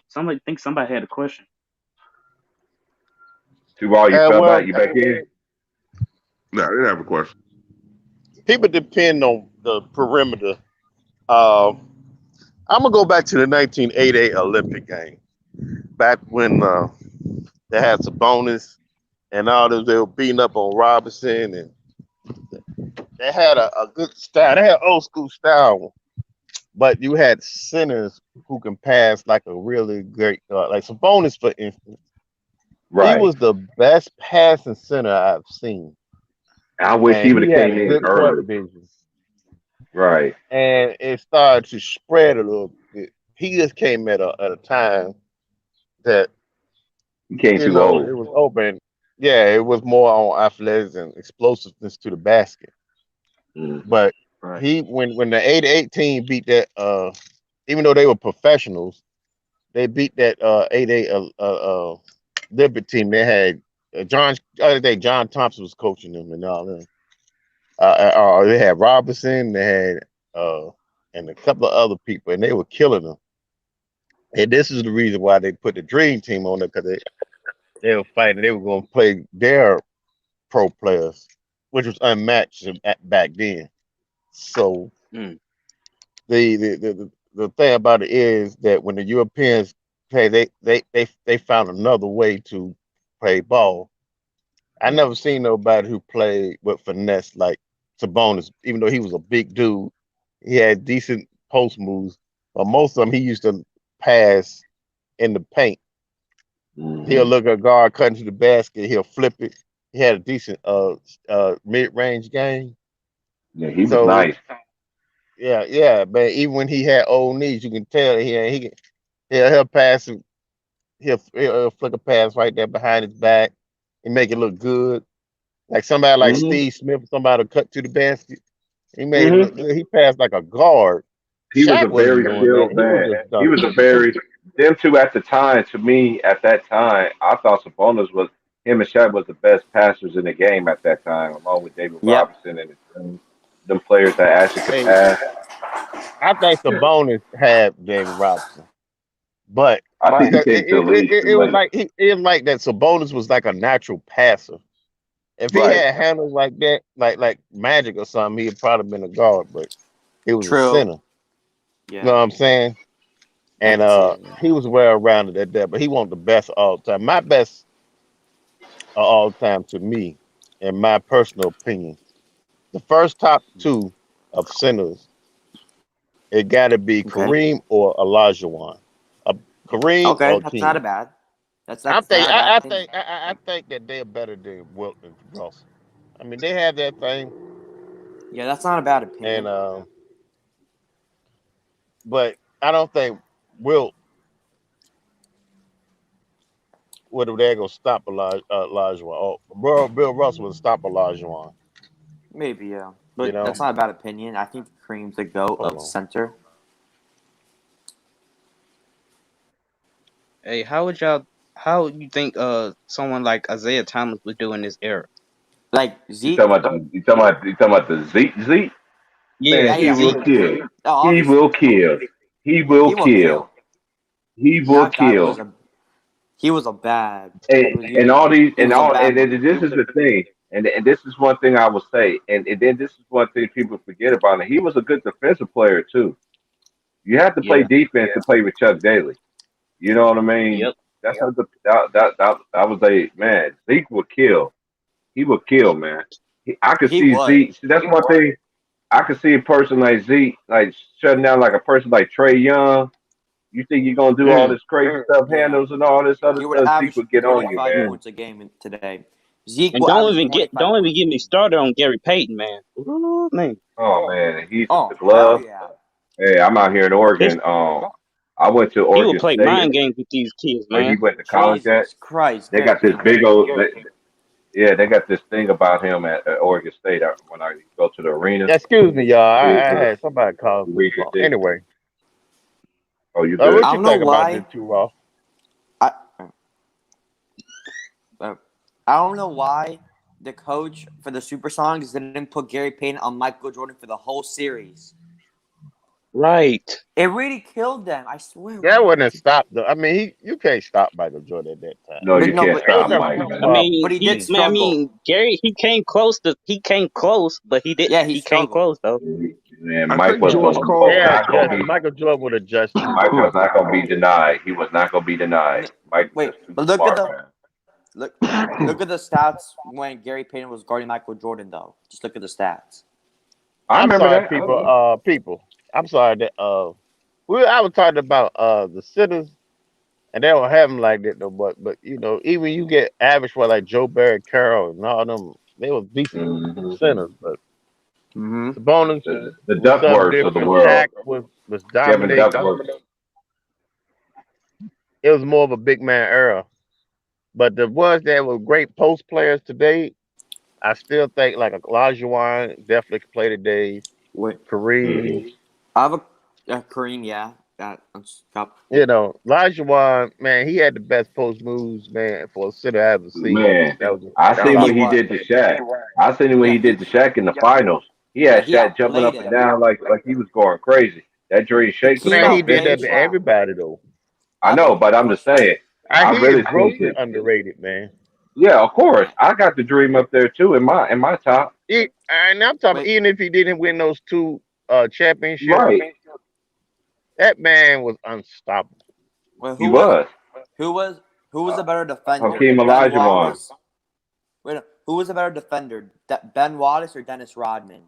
Somebody had a question. Tuval, you fell back. You back in? No, I didn't have a question. People depend on the perimeter. I'm gonna go back to the 1988 Olympic game, back when they had Sabonis and all this. They were beating up on Robinson, and they had a good style. They had old school style, but you had centers who can pass like a really great, like Sabonis, for instance. He was the best passing center I've seen. I wish he would have came in early. Vision. Right. And it started to spread a little bit. He just came at a time that he came too old. It was open. Yeah, it was more on athleticism and explosiveness to the basket. But he when the 88 team beat that even though they were professionals, they beat that 88 Liberty team. They had John Thompson was coaching them and all that. They had Robinson, they had and a couple of other people, and they were killing them. And this is the reason why they put the Dream Team on there, because they were fighting. They were going to play their pro players, which was unmatched back then. So the thing about it is that when the Europeans play, they found another way to play ball. I never seen nobody who played with finesse like Sabonis, even though he was a big dude. He had decent post moves, but most of them he used to pass in the paint. He'll look at a guard cutting to the basket, he'll flip it. He had a decent mid-range game. Yeah, he was nice. Yeah, but even when he had old knees, you can tell he'll pass him. He'll flick a pass right there behind his back and make it look good. Like somebody like Steve Smith, somebody cut to the basket. He made it look good. He passed like a guard. He was a very skilled man. He was a very them two at the time. To me, at that time, I thought Sabonis was him and Shaq was the best passers in the game at that time, along with David Robinson and them players that actually could pass. I think Sabonis had David Robinson, but I think he came to the league. It was like that. Sabonis was like a natural passer. If he had handles like that, like Magic or something, he'd probably been a guard, but it was a center. Yeah. You know what I'm saying? And he was well rounded at that, but he wasn't the best all time. My best all time to me, in my personal opinion, the first top two of centers, it got to be Kareem or Olajuwon. Kareem or that's King. not a bad. I think that they're better than Wilt and Russell. I mean, they have that thing. Yeah, that's not a bad opinion. And but I don't think Wilt would have gonna stop Olajuwon. Bill Russell would stop Olajuwon. Maybe, yeah, but that's not a bad opinion. I think Kareem's the GOAT of center. Hey, how you think someone like Isaiah Thomas would do in this era? Like Zeke? You talking about the Zeke? Yeah, man, he will kill. Oh, he will kill. He will kill. He will kill. He was a bad. And all these and this is the thing. And this is one thing I will say. And then this is one thing people forget about him. He was a good defensive player too. You have to play defense to play with Chuck Daly. You know what I mean? Yep. That's how that was a man. Zeke would kill. He would kill, man. I could see Zeke. That's one thing. I could see a person like Zeke, like shutting down like a person like Trae Young. You think you're gonna do all this crazy stuff, handles and all this other stuff? Zeke would get on you, man. Points a game today. Zeke and don't even get me started on Gary Payton, man. Ooh, man. Oh man, he's the glove. Yeah. Hey, I'm out here in Oregon. I went to Oregon. He would play mind games with these kids, man. He went to college at. Christ. They got this big old. They got this thing about him at Oregon State when I go to the arena. Excuse me, y'all. I had somebody call me. Anyway. Oh, you good? I don't know why. I don't know why the coach for the Super Songs didn't put Gary Payton on Michael Jordan for the whole series. Right. It really killed them. I swear. That wouldn't have stopped them. I mean, you can't stop Michael Jordan at that time. No, you can't stop Michael. But he did struggle. I mean, Gary, he came close, but he didn't. Yeah, he came close though. Man, Michael Jordan would have judged. Michael was not going to be denied. He was not going to be denied. But look at Look at the stats when Gary Payton was guarding Michael Jordan, though. Just look at the stats. I'm sorry, people. I'm sorry that I was talking about the sitters, and they don't have them like that though. But you know, even you get average for like Joe Barry Carroll and all them, they was decent centers, but Sabonis the was something Duckworths of the different. world. Shaq was Kevin dominating. Duckworth. It was more of a big man era. But the ones that were great post players today, I still think like Olajuwon definitely could play today. Kareem. I have a Kareem, yeah. You know, Olajuwon, man, he had the best post moves, man, for a center I've ever seen. Man, I seen what he did to Shaq. I seen what he did to Shaq in the finals. He had Shaq jumping up and down like he was going crazy. That Dream Shake. Man, he did that to everybody though. I know, but I'm just saying. I really is grossly underrated, man. Yeah, of course. I got the Dream up there too in my top. And I'm talking even if he didn't win those two championships, right. That man was unstoppable. Well, Who was a better defender? Hakeem Olajuwon. Wait, who was a better defender? Ben Wallace or Dennis Rodman?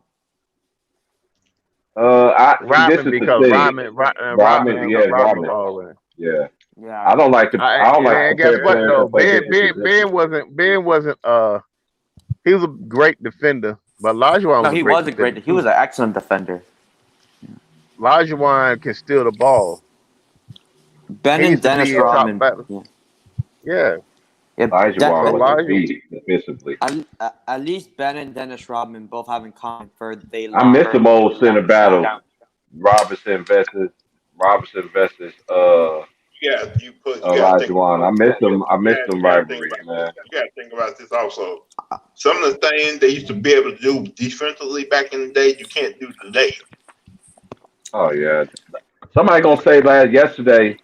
Rodman, because Rodman. Yeah. I don't like to. I don't like to. Guess what though? Ben wasn't. He was a great defender, but Olajuwon was. He was an excellent defender. Olajuwon can steal the ball. Ben and Dennis Rodman. Yeah. Olajuwon was a beast defensively. At least Ben and Dennis Rodman both have in common for they. I miss them old center battles. Robinson versus. Yeah, you put Olajuwon. I miss them rivalries, man. You got to think about this also. Some of the things they used to be able to do defensively back in the day, you can't do today. Oh yeah. Somebody gonna say yesterday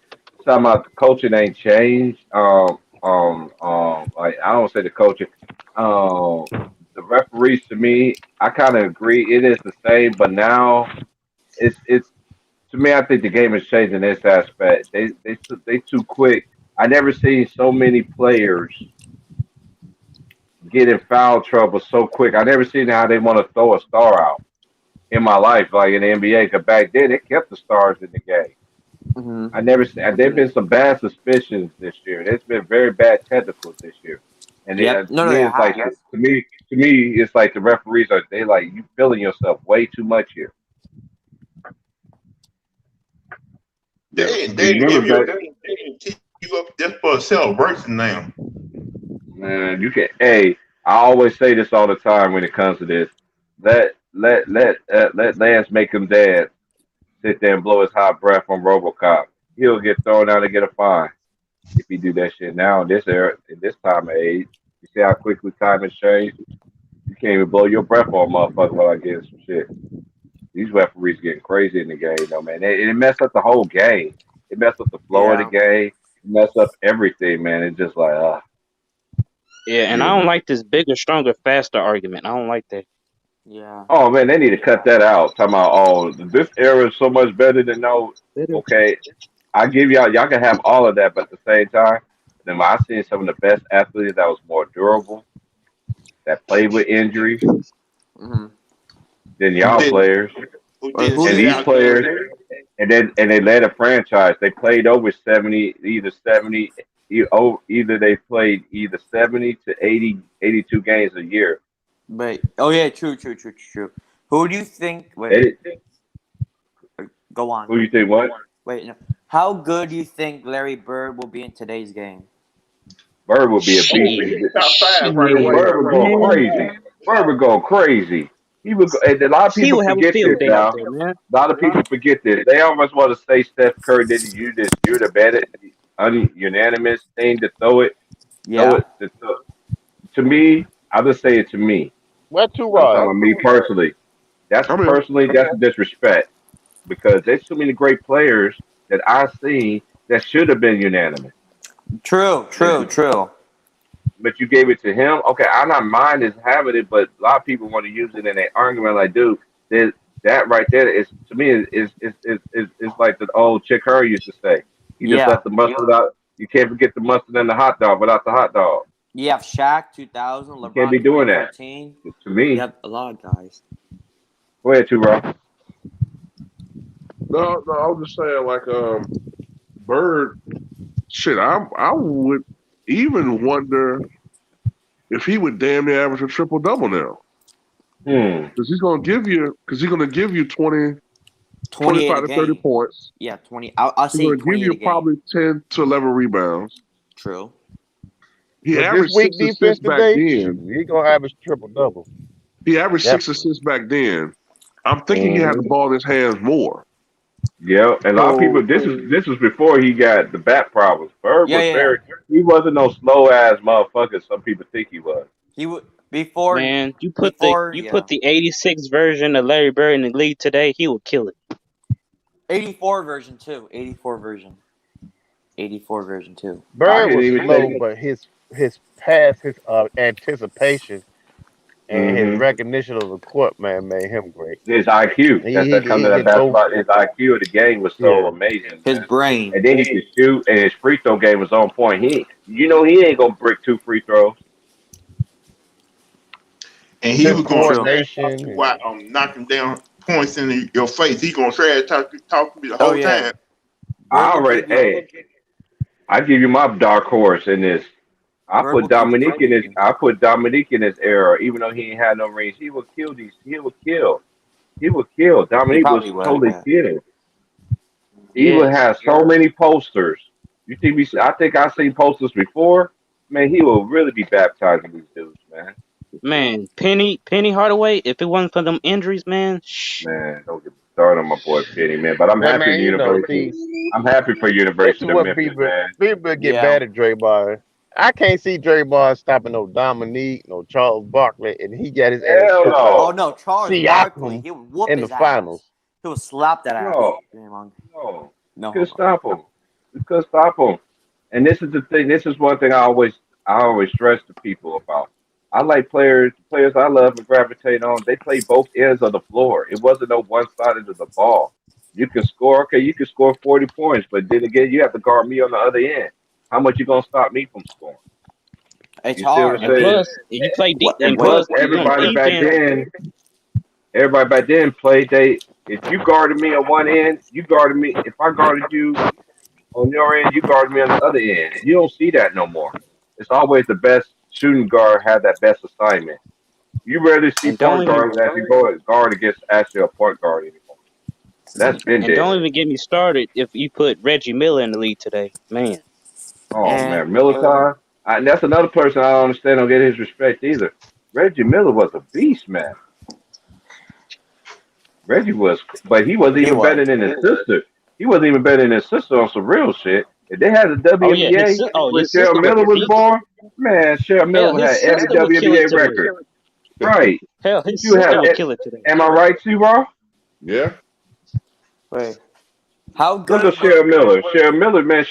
talking about the coaching ain't changed. Like I don't say the coaching. The referees to me, I kind of agree. It is the same, but now it's to me. I think the game is changing this aspect. They too quick. I never seen so many players get in foul trouble so quick. I never seen how they want to throw a star out in my life, like in the NBA. Because back then, it kept the stars in the game. Mm-hmm. I never seen. There've been some bad suspicions this year. There's been very bad technicals this year. And to me, it's like the referees are. They like you feeling yourself way too much here. They give you up just for a celebration now. Man, you can. Hey, I always say this all the time when it comes to this. Let Lance make him dad sit there and blow his hot breath on RoboCop. He'll get thrown out and get a fine if he do that shit now in this era, in this time of age. You see how quickly time has changed? You can't even blow your breath on motherfucker while I get some shit. These referees getting crazy in the game, though, man. It messed up the whole game. It messed up the flow of the game. It messed up everything, man. It's just like, Yeah, and I don't like this bigger, stronger, faster argument. I don't like that. Yeah. Oh man, they need to cut that out. Talking about, this era is so much better than no. Okay, I give y'all can have all of that, but at the same time, then I seen some of the best athletes that was more durable, that played with injuries than y'all players, and these players, and they led a franchise. They played over 70, either they played either 70 to 82 games a year. But true. Who do you think? Go on. Who do you think? What? Wait, no. How good do you think Larry Bird will be in today's game? Bird will be a beast. Bird would go crazy. Bird would go crazy. He would go, and a lot of people forget this now. A lot of people forget this. They almost want to say Steph Curry didn't use this. You're the better, unanimous thing to throw it. Yeah. To me, I'll just say it to me. What two rods? Me personally. That's a disrespect. Because there's so many great players that I've seen that should have been unanimous. True. But you gave it to him. Okay, I'm not minding having it, but a lot of people want to use it in their argument. Like, dude, that right there is to me is like the old Chick Curry used to say. You just let the mustard out. You can't forget the mustard and the hot dog without the hot dog. You have Shaq 2000, LeBron can't be doing that. 2013. To me. You have a lot of guys. Go ahead, T-Raw. No, I was just saying, like, Bird, shit, I would even wonder if he would damn near average a triple-double now. Because he's going to give you 20, 25 to 30 points. Yeah, 20. I'll say he's going to give you probably 10 to 11 rebounds. True. He averaged 6 assists back then. He's going to average triple-double. He averaged 6 assists back then. I'm thinking he had the ball in his hands more. Yeah, and a lot of people. This was before he got the back problems. Bird was he wasn't no slow ass motherfucker. Some people think he was. He would before. Man, you put the 86 version of Larry Bird in the league today, he would kill it. 84 version too. 84 version too. Bird was slow, but his pass, his anticipation, and his recognition of the court, man, made him great. His IQ. That's coming to basketball. His IQ of the game was so amazing. His brain. And then he could shoot, and his free throw game was on point. He ain't gonna break 2 free throws. And he was going to knock him down points in your face. He gonna try to talk to me the whole time. I give you my dark horse in this. I put Dominique in his era, even though he ain't had no rings. He would kill. Dominique was totally killed. He would have so many posters. You think I think I've seen posters before. Man, he will really be baptizing these dudes, man. Man, Penny Hardaway, if it wasn't for them injuries, man. Man, don't get started on my boy Penny, man. But I'm happy University. I'm happy for University of Memphis, man. People get mad at Draymond. I can't see Draymond stopping no Dominique, no Charles Barkley, and he got his ass. Oh no, Charles Barkley, he would whoop in his the finals. Ass. He would slap that ass. No, you could stop him. You could stop him. And this is the thing. This is one thing I always stress to people about. I like players I love and gravitate on. They play both ends of the floor. It wasn't no one-sided of the ball. You can score. Okay, you can score 40 points, but then again, you have to guard me on the other end. How much you gonna stop me from scoring? It's hard. And plus, you play deep. And plus, everybody back then played. If you guarded me on one end, you guarded me. If I guarded you on your end, you guarded me on the other end. You don't see that no more. It's always the best shooting guard have that best assignment. You rarely see point guards actually go guard against actually a point guard anymore. That's been there. Don't even get me started if you put Reggie Miller in the league today, man. Oh man, Miller and that's another person I don't understand. Don't get his respect either. Reggie Miller was a beast, man. Reggie was, but he wasn't even better than his sister. He wasn't even better than his sister on some real shit. If they had a WNBA when Cheryl Miller was born, man, Cheryl Miller had every WNBA record. Right. Hell, his sister would kill it today. Am I right, T-Raw? Yeah. Wait. How good? Look at Cheryl Miller. Cheryl Miller, man,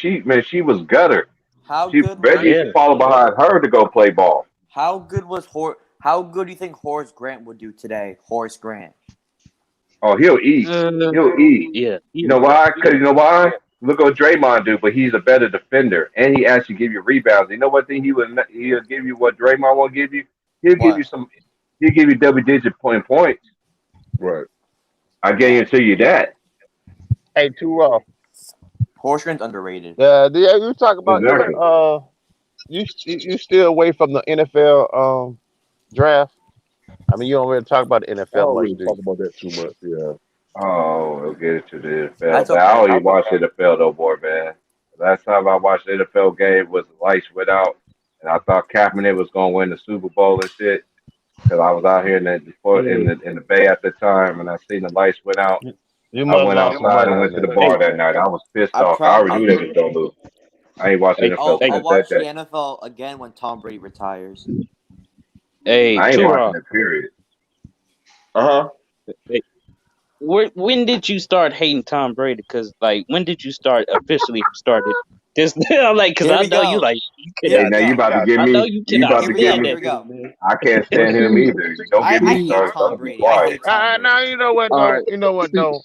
she was gutter. Reggie used to follow behind her to go play ball. How good was How good do you think Horace Grant would do today? Horace Grant. Oh, he'll eat. He'll eat. Yeah. You know why? Because you know why? Look what Draymond do, but he's a better defender, and he actually give you rebounds. You know what thing he'll give you? What Draymond won't give you? He'll give you some. He'll give you double-digit points. Right. I guarantee you that. Hey, too rough. Horace Grant's underrated. Yeah, you talk about you still away from the NFL draft. I mean, you don't really talk about the NFL. I don't really talk about that too much. Yeah. Oh, we'll get it to the NFL. Okay. I don't even watch NFL no more, man. Last time I watched the NFL game was the lights went out, and I thought Kaepernick was gonna win the Super Bowl and shit. Because I was out here in the Bay at the time, and I seen the lights went out. I went outside and went to the bar that night. I was pissed off. I already knew they was gonna lose. I ain't watching NFL. I'll watch the NFL again when Tom Brady retires. Hey, I ain't watching it, period. Hey, when did you start hating Tom Brady? Because, like, when did you start officially started this? I'm like, because I know you Here we now you go. about to give I know me. you You cannot about Here to we give go. stand me. Here that we dude, go. man. I can't But stand him see, either. Don't I, get I me hate started. Tom I'll be Brady. I quiet. hate Tom Now Brady. you know what all though. right. You know what though.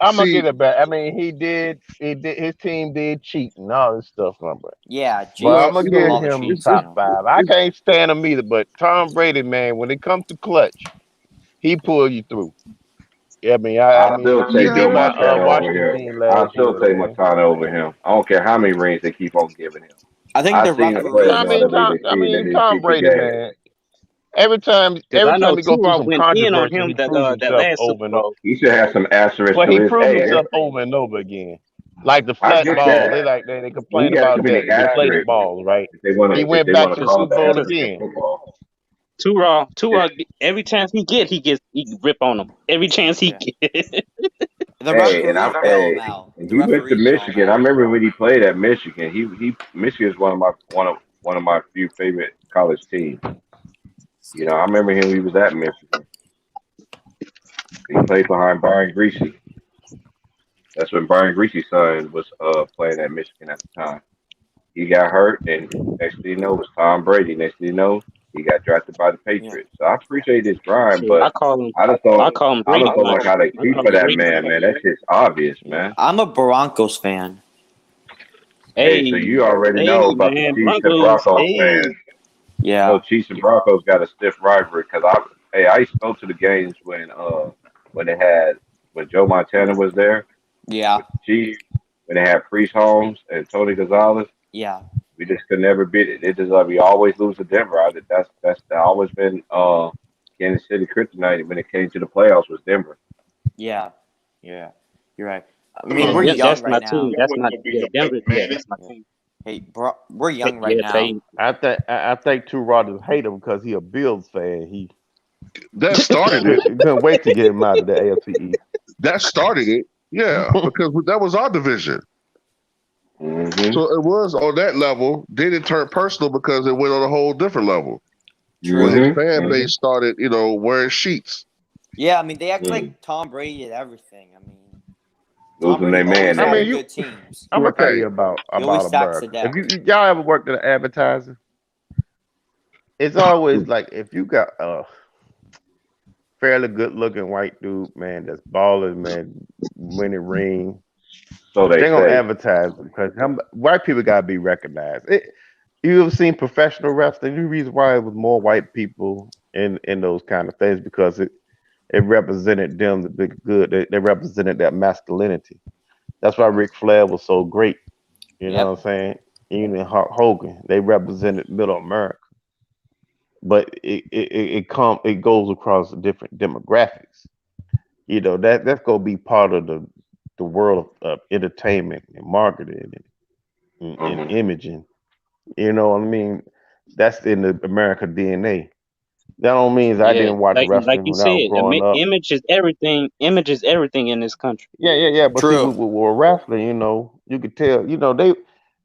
I'm gonna get it back. I mean, he did. His team did cheat and all this stuff, but Yeah, Well, I'm Jesus, gonna you give know, all the him cheats, you it's top know. five. I it's can't stand him either, but Tom Brady, man, when it comes to clutch, he pull you through. Yeah, I I'll mean, still he take beat Joe my Montana over Washington him. team I'll last still year, take man. Montana over him. I don't care how many rings they keep on giving him. I think I've the seen the players I referees. now mean, that lead their team that need to Tom keep the Brady, game. man. Every Because I know time he go through Tua some went in on controversy, him he that proves that himself last over Super and over. Bowl. He should have some asterisk Well, to he his. proves Hey, himself over and over again. Like the I flat get balls, that. they He complain got too about many that, the deflated asterisks balls, right? if they want He to if went they back want to to the call Super it Bowl asterisk in again. football. Tua, every chance he rip on him. Every chance he Yeah. get. The referees bail him Hey, out. and The he went to referees bail him Michigan. I out. remember when he played at Michigan. He Michigan is one of my few favorite college teams. You know, I remember him. He was at Michigan. He played behind Brian Greasy. That's when Brian Greasy's son was playing at Michigan at the time. He got hurt, and next thing you know, it was Tom Brady. Next thing you know, he got drafted by the Yeah. Patriots. So I appreciate his grind, Shit, but I call him I Brady just don't like Bunch. how they I cheat call for him that Brady man, Bunch. man. That's just obvious, Yeah. man. I'm a Broncos fan. Hey, so you already know Hey, about the man, Chiefs and Broncos. Broncos Hey, fans. No, Yeah. Chiefs and Broncos got a stiff rivalry because I used to go to the games when they had when Joe Montana was there Yeah. with the Chiefs, when they had Priest Holmes and Tony Gonzalez. Yeah. We just could never beat it. It just like we always lose to Denver. That's always been Kansas City kryptonite when it came to the playoffs was Denver. Yeah. Yeah. You're right. I mean, we're yeah, young that's right my now. team. That's my Denver. Yeah, that's my Yeah. team. Hey, bro, we're young right Yeah, now. Tay. I think Two Rodgers hate him because he a Bills fan. He that started it. couldn't wait to get him out of the AFC East. That started it. Yeah, because that was our division. Mm-hmm. So it was on that level. Then it turned personal because it went on a whole different level. When True. his Mm-hmm. fan Mm-hmm. base started, wearing sheets. Yeah, I mean, they act Mm. like Tom Brady did everything. I mean, Tom Losing their Brady man always I there. mean, had good teams. I'm gonna tell Right. you about He always stacks the America. If deck. y'all ever worked in advertising, it's always like if you got a fairly good looking white dude, man, that's balling, man, winning ring, So they they're gonna say. advertise them because white people gotta be recognized. You ever seen professional wrestling? The reason why it was more white people in those kind of things because it represented them the big good. They represented that masculinity. That's why Ric Flair was so great. You know Yep. what I'm saying? Even Hulk Hogan, they represented Middle America. But it goes across different demographics. That's gonna be part of the world of entertainment and marketing and Mm-hmm. imaging. You know what I mean? That's in the America DNA. That don't mean I Yeah, didn't watch like wrestling you when I was said, growing up. image is everything. Image is everything in this country. Yeah. But see, True. with wrestling, you could tell.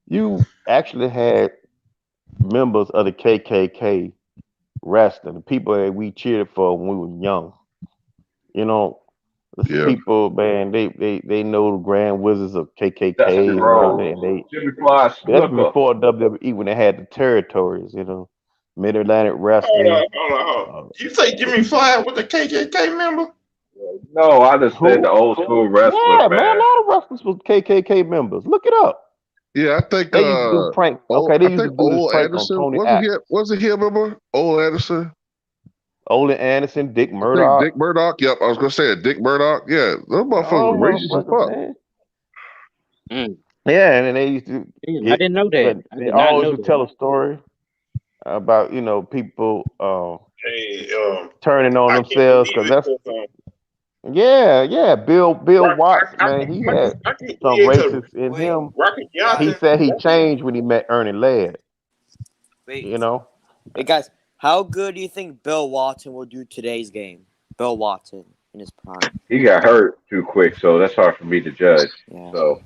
You actually had members of the KKK wrestling, the people that we cheered for when we were young. You know, the Yeah. people, man, they know the Grand Wizards of KKK. Dusty Rhodes, They Jimmy Fly that's Snooker. before WWE when they had the territories. Mid Atlantic Hold on, Wrestling. hold on, hold on. Uh, You say Jimmy Fly was a KKK member? No, I just said the who? old school wrestlers, Yeah, man, a man. lot of wrestlers was KKK members. Look it up. Yeah, I think They used to do prank. Okay, they I used to think do this old prank on Anderson Tony Act. wasn't he a member? Old Anderson? Olin Anderson, Dick I think Murdoch. Dick Murdoch. Yep, I was gonna say it. Dick Murdoch. Yeah, those motherfuckers Oh, were racist as motherfuckers, fuck. man. Mm. Yeah, and they used to Damn, I get, didn't know that. but I they did not always know would that. tell a story about people Hey, turning on I can't themselves believe because it. that's 'Cause, Bill Rock, Watts, man, he had I can't some believe it. racist in Wait, him. Rocket He Johnson. said he changed when he met Ernie Ladd. wait, You know, hey guys, how good do you think Bill Watson will do today's game? Bill Watson in his prime. He got hurt too quick, so that's hard for me to judge. Yeah. So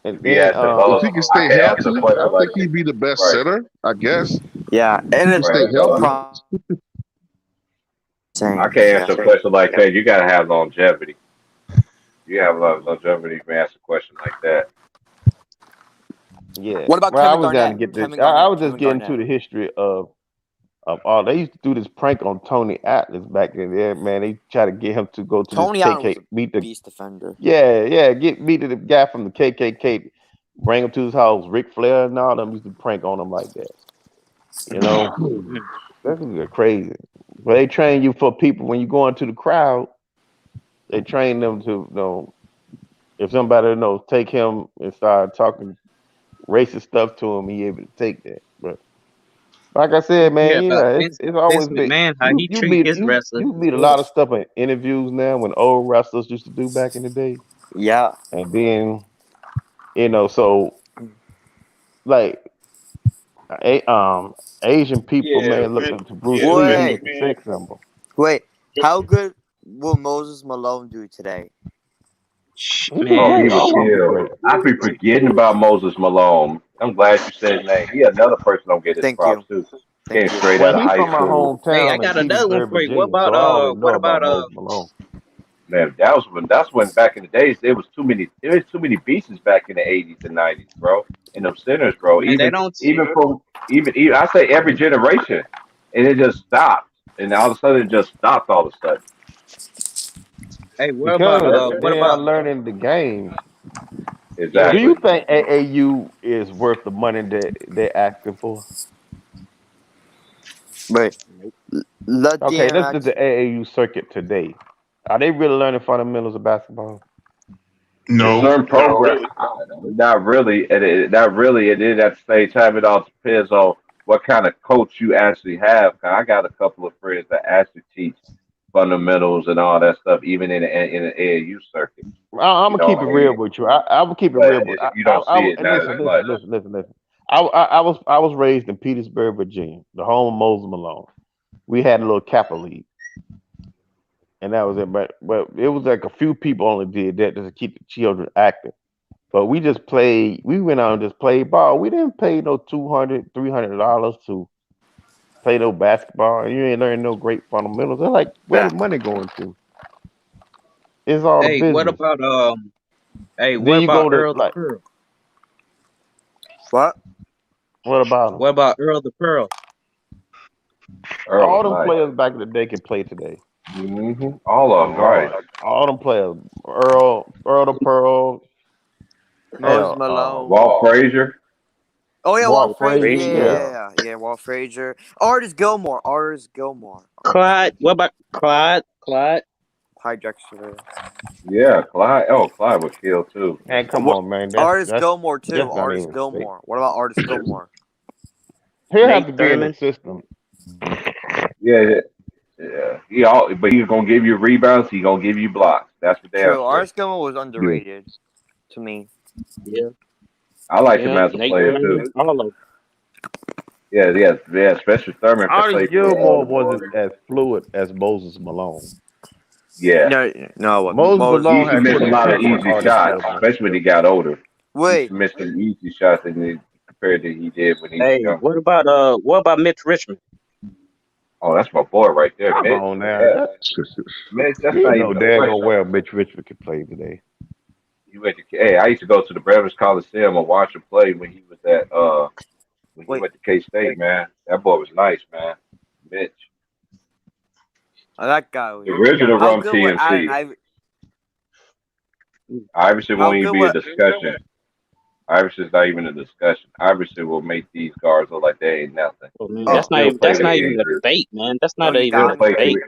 and if he then has If he developed, can I stay can answer a healthy, I question like think this. he'd be the best Right, center. I guess Yeah, if he and can it's stay right. healthy. I same. can't answer a question like that. You gotta have longevity. You have longevity. You can ask a question like that. Yeah. What about Well, I Kevin was going to Garnett? get this. Kevin I Garnett. was just Kevin getting Garnett. to the history of all. They used to do this prank on Tony Atlas back in there, man. They try to get him to go to Tony this Allen was KK a meet the beast defender. get meet the guy from the KKK, bring him to his house. Ric Flair and all them used to prank on him like that. You know, that's crazy. But they train you for people when you go into the crowd. They train them to if somebody take him and start talking racist stuff to him, he able to take that. But like I said, man, Yeah, about it's always Vince been McMahon, how you he you treat meet his wrestlers. you meet a lot of stuff in interviews now when old wrestlers used to do back in the day, Yeah. and then so like Asian people, man, look up to Bruce Lee as a sex symbol. Wait. How good will Moses Malone do today? He did Oh, he great. was All of them did great. killed. I be forgetting about Moses Malone. I'm glad you said his name. He another person don't get his Thank props you. too. Thank Came you. straight out Well, of he's high from my school. Hey, I hometown in got another one Petersburg, for you. Virginia, so I already know about Moses Malone. Man, that's when back in the days there was too many beasts back in the 80s and 90s, bro. And them centers, bro. man, they don't Even I say every generation, and it just stopped, and all of a sudden it just stopped all of a sudden. hey, Because what they are about learning the game. yeah, Do Exactly. you think AAU is worth the money that they're asking for? Wait. The Okay, let's do DMX. the AAU circuit today. Are they really learning fundamentals of basketball? In No, certain not program, really. not really, not really. And then at the same time, it all depends on what kind of coach you actually have. 'Cause I got a couple of friends that actually teach fundamentals and all that stuff, even in the AAU circuit. I'm You gonna know, keep it real with you. I will keep it but real. With you don't see it and not as much. listen. I was raised in Petersburg, Virginia, the home of Moses Malone. We had a little Kappa league, and that was it. But it was like a few people only did that just to keep the children active. But we just played. We went out and just played ball. We didn't pay no $200, $300 to play no basketball. You ain't learning no great fundamentals. They're like, where the money going to? It's all the hey, business. what Then you about go to Earl the like, Pearl? What? what about them? What about Earl the Pearl? Earl All was them nice. players back in the day can play today. All of them, right? All them players. Earl the Pearl. Moses Hell, Malone. Walt Frazier. Oh yeah, Walt Walt Frazier. Frazier. Yeah. Yeah, Walt Frazier. Artist Gilmore. Clyde, what about Clyde? High Drexler. Yeah, Clyde. Oh, Clyde would kill too. Man, come What? on, man. Artist Gilmore too. That's not Artist even safe. Gilmore. What about Artist Gilmore? He'll have Nate to be in the Thurman? system. Yeah. Yeah, but he's gonna give you rebounds. He's gonna give you blocks. That's for damn True. sure. Artist Gilmore was underrated to me. Yeah, I like him yeah, as a Nate player too. Thurman, all of them. Yeah. Especially Thurman can play Artist for Gilmore the wasn't Warriors. as fluid as Moses Malone. Yeah, No. What? Moses he Malone used to had miss a quicker lot of feet than easy Artist shots, Gilmore. especially when he got older. He used Wait. to miss some easy shots compared to he did when he was Hey, younger. what about Mitch Richmond? Oh, that's my boy right there, Come Mitch. on now. Yeah, Mitch. That's You not know even a daggone question. well Mitch Richmond can play today. Hey, I used to go to the Brevis Coliseum and watch him play when he Wait. went to K State. Man, that boy was nice, man. Mitch. That guy was. The original How Rum good was Allen TMC. Iverson? Iverson How won't even good be a was? discussion. Iverson's not even a discussion. Iverson will make these guards look like they ain't nothing. Oh man, They Oh, still play that's the not game even a group. debate, man. That's no, not you even He'll a got me. play. debate.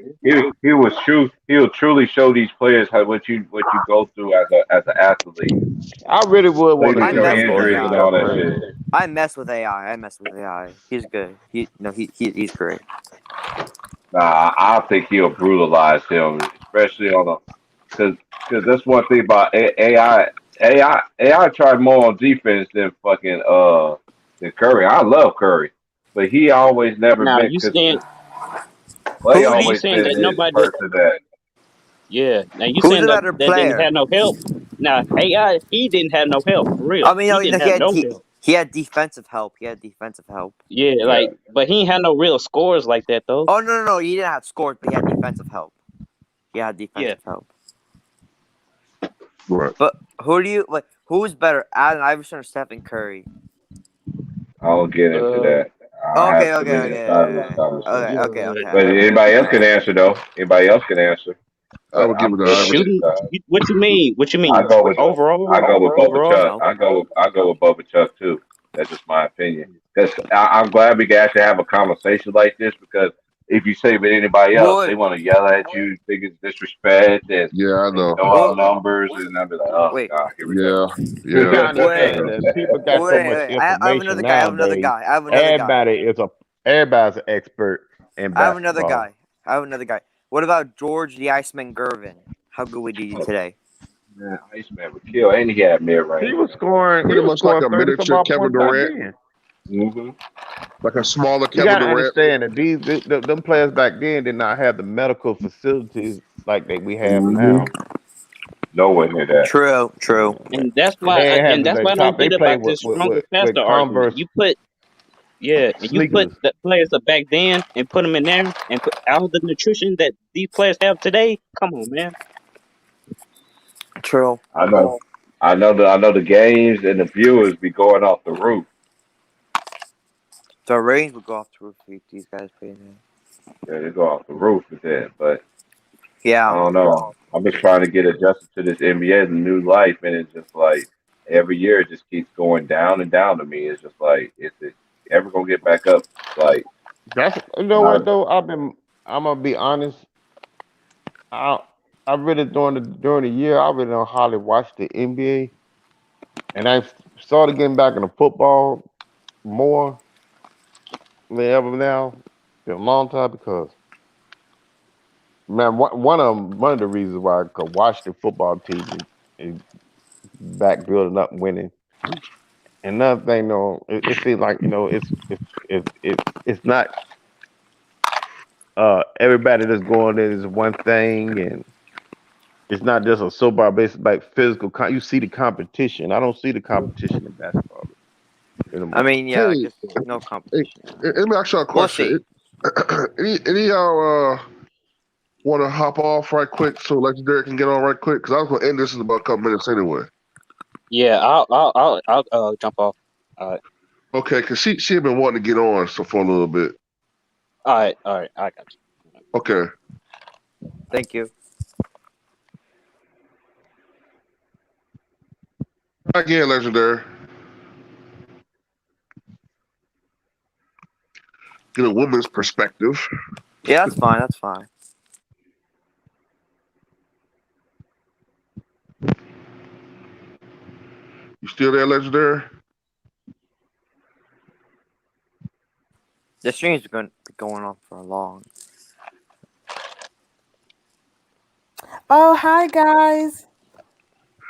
He'll truly show these players what you go through as an athlete. I really would Play want to to I see your him mess with versus injuries and AI. all Steph that Curry. shit. I mess with AI. He's good. He's great. Nah, I think he'll brutalize him, especially on a because that's one thing about AI. AI tried more on defense than Curry. I love Curry, but he always never Now been you because saying Clay Who do you you? always saying been that his nobody? person that Yeah. Now you Who's saying a that better that didn't player? have no help. Now AI, he didn't have no help for real. I mean, He didn't have no help. he had defensive help. Yeah, yeah. but he ain't had no real scores like that though. Oh no, he didn't have scores, but he had defensive help. Yeah. Right. But who do you like? Who's better, Allen Iverson or Stephen Curry? I don't get into that. I Okay, have too many sideline conversations. okay. But anybody else can answer though. Anybody else can answer. I But would give I'm it to good on Ivory. this Shooting? side. What you mean? What you I mean? go with Overall? Bubba Overall? Chuck. I go with Bubba Chuck too. That's just my opinion. Because I'm glad we can actually have a conversation like this because if you say with anybody else, they Wait, want to yell at you, think it's disrespect, and Yeah, I they know. throw out wait, numbers, and I'll be like, oh wait, god, here we go. Yeah, You yeah, gotta wait, understand yeah. that people got so much I have another information guy. I have another nowadays. guy. I have another guy. Everybody's an expert in I have another basketball. guy. I have another guy. What about George the Iceman Gervin? How good would he do today? Man, Iceman would kill, and he had mid range. He was scoring Pretty much like a 30 some miniature odd Kevin points back Durant, then. Mm-hmm. like a smaller You Kevin gotta Durant. understand that them players back then did not have the medical facilities like that we have Mm-hmm. now. Nowhere near that. True. And that's And why. they ain't have And that's the why I top. don't They get play about this stronger, with faster argument. Converse And you put sneakers. the players of back then and put them in there and put all the nutrition that these players have today. Come on, man. True. I know the games and the viewers be going off the roof. The ratings would go off the roof if these guys played in. Yeah, they go off the roof with that. But I Yeah. don't know. I'm just trying to get adjusted to this NBA and new life, and it's just like every year it just keeps going down and down to me. It's just like is it ever gonna get back up? Like That's you know what not, though. I'm gonna be honest. I I really during the year I really don't hardly watch the NBA, and I started getting back into football more than ever now. In a long time because man, one of the reasons why I could watch the football team is back building up winning. Another thing though, it seems like it's not everybody that's going in is one thing and it's not just a soap based like physical. You see the competition. I don't see the competition in basketball I anymore. mean, yeah, Hey, just no hey, competition. let me ask y'all a We'll question. see. Any of y'all want to hop off right quick so Legendary can get on right quick? Because I was gonna end this in about a couple minutes anyway. Yeah, I'll jump off. All right, Okay, because she had been wanting to get on so for a little bit. all right. I got you. Okay. Thank you. Again, Legendary. Get a woman's perspective. Yeah, that's fine. That's fine. You still there, Legendary? The stream's going to be going on for a long. Oh, hi guys.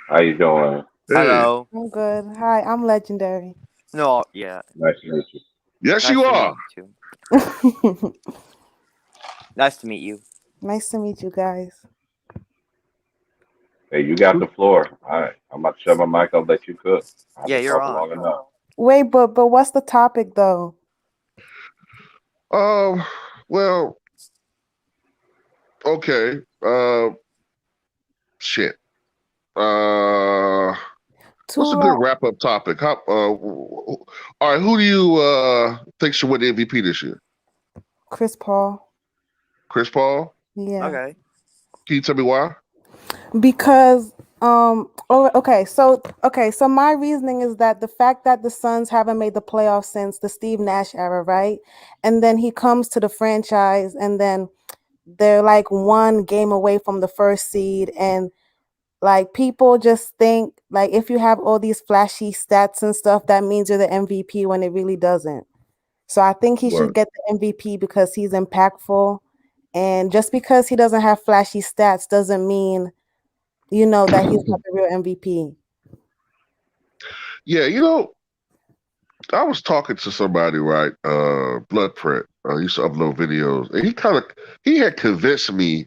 how you doing? Hey. Hello. I'm good. Hi, I'm Legendary. No, yeah. Nice to meet you. Yes, Nice you to are. meet you too. Nice to meet you. Nice to meet you guys. Hey, you got the floor. All right, I'm about to shut my mic. I'll let you cook. I've Yeah, been you're talking on. long enough. Wait, but what's the topic though? Well, okay. Shit. What's a good wrap up topic? All right, who do you think should win the MVP this year? Chris Paul. Chris Paul? Yeah. Okay. Can you tell me why? Because so my reasoning is that the fact that the Suns haven't made the playoffs since the Steve Nash era, right? And then he comes to the franchise and then they're like one game away from the first seed, and like people just think like if you have all these flashy stats and stuff, that means you're the MVP when it really doesn't. So I think he should get the MVP because he's impactful. And just because he doesn't have flashy stats doesn't mean, that he's not the real MVP. Yeah, I was talking to somebody, right? Blood Print. He used to upload videos, and he had convinced me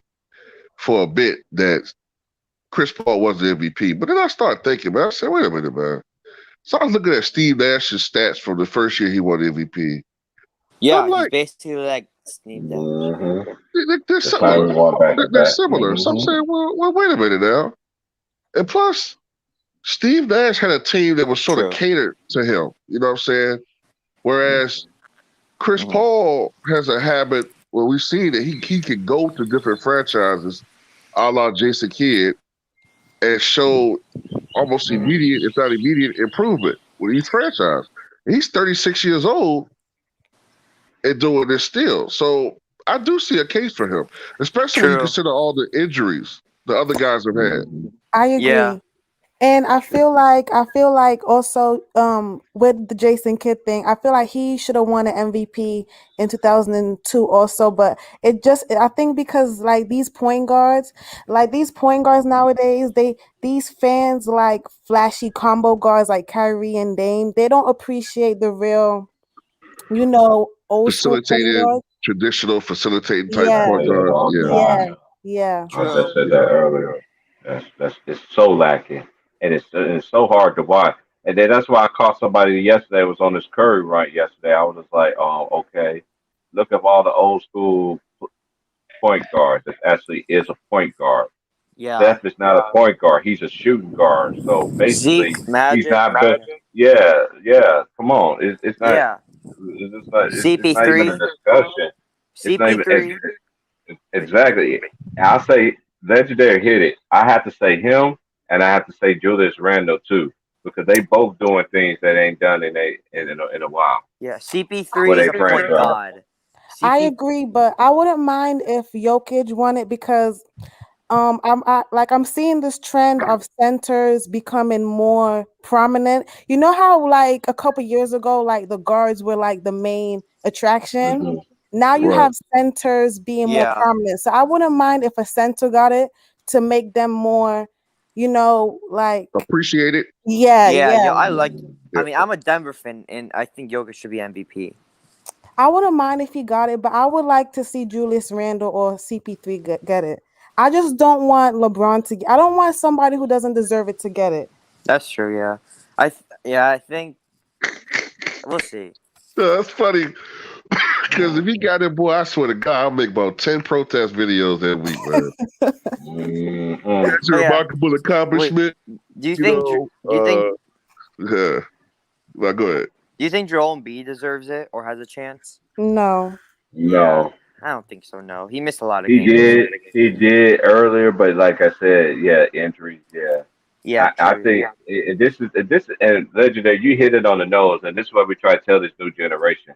for a bit that Chris Paul was the MVP. But then I started thinking, man, I said, wait a minute, man. So I was looking at Steve Nash's stats from the first year he won the MVP. Yeah, I'm like, he's basically like Steve Nash. Mm-hmm. They're similar. They're similar. So I'm Mm-hmm. saying, well, wait a minute now. And plus, Steve Nash had a team that was sort of catered to him. You know what I'm saying? Whereas Chris Paul has a habit where we've seen that he can go to different franchises, a la Jason Kidd, and show almost immediate, if not immediate, improvement with each franchise. And he's 36 years old and doing this still. So I do see a case for him, especially when you consider all the injuries the other guys have had. I agree. Yeah. And I feel like also with the Jason Kidd thing, I feel like he should have won an MVP in 2002 also, but I think because like these point guards nowadays, these fans like flashy combo guards like Kyrie and Dame, they don't appreciate the real, old school point guards. Traditional facilitating type point guard. Yeah. I just said that earlier. It's so lacking, and it's so hard to watch. And then that's why I caught somebody yesterday was on this Curry rant yesterday. I was just like, okay, look at all the old school point guards. That actually is a point guard. Yeah. Steph is not a point guard. He's a shooting guard. So basically, Zeke, Magic, he's not best. Yeah. Come on, it's not. Yeah. It's not even a discussion. It's not even. Exactly. I'll say legendary hit it. I have to say him, and I have to say Julius Randle too, because they both doing things that ain't done in a while. Yeah, CP3 is a point guard. I agree, but I wouldn't mind if Jokic won it because I'm seeing this trend of centers becoming more prominent. You know how like a couple years ago, like the guards were like the main attraction. Mm-hmm. Now you have centers being more prominent. So I wouldn't mind if a center got it to make them more, like appreciate it. Yeah. Yo, I mean, I'm a Denver fan, and I think Jokic should be MVP. I wouldn't mind if he got it, but I would like to see Julius Randle or CP3 get it. I just don't want LeBron to. I don't want somebody who doesn't deserve it to get it. That's true. Yeah, I think we'll see. That's funny because if he got it, boy, I swear to God, I'll make about 10 protest videos that week, man. That's a remarkable accomplishment. Do you think? Yeah. Well, go ahead. Do you think Joel Embiid deserves it or has a chance? No. No. I don't think so. No, he missed a lot of games. He did. did earlier, but like I said, injuries. Yeah. I think this is and legendary. You hit it on the nose, and this is what we try to tell this new generation,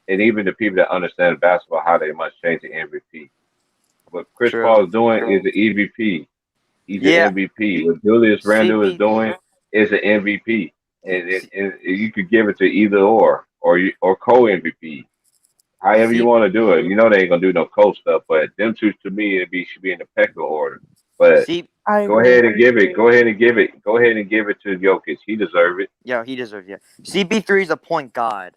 and even the people that understand basketball, how they must change the MVP. What Chris Paul is doing is an EVP. He's an MVP. What Julius Randle is doing is an MVP, and you could give it to either or co-MVP. However you want to do it. You know they ain't gonna do no cold stuff, but them two to me should be in the pecking order. But go ahead and give it. Go ahead and give it to Jokic. He deserves it. Yeah, he deserves it. CP3 is a point guard.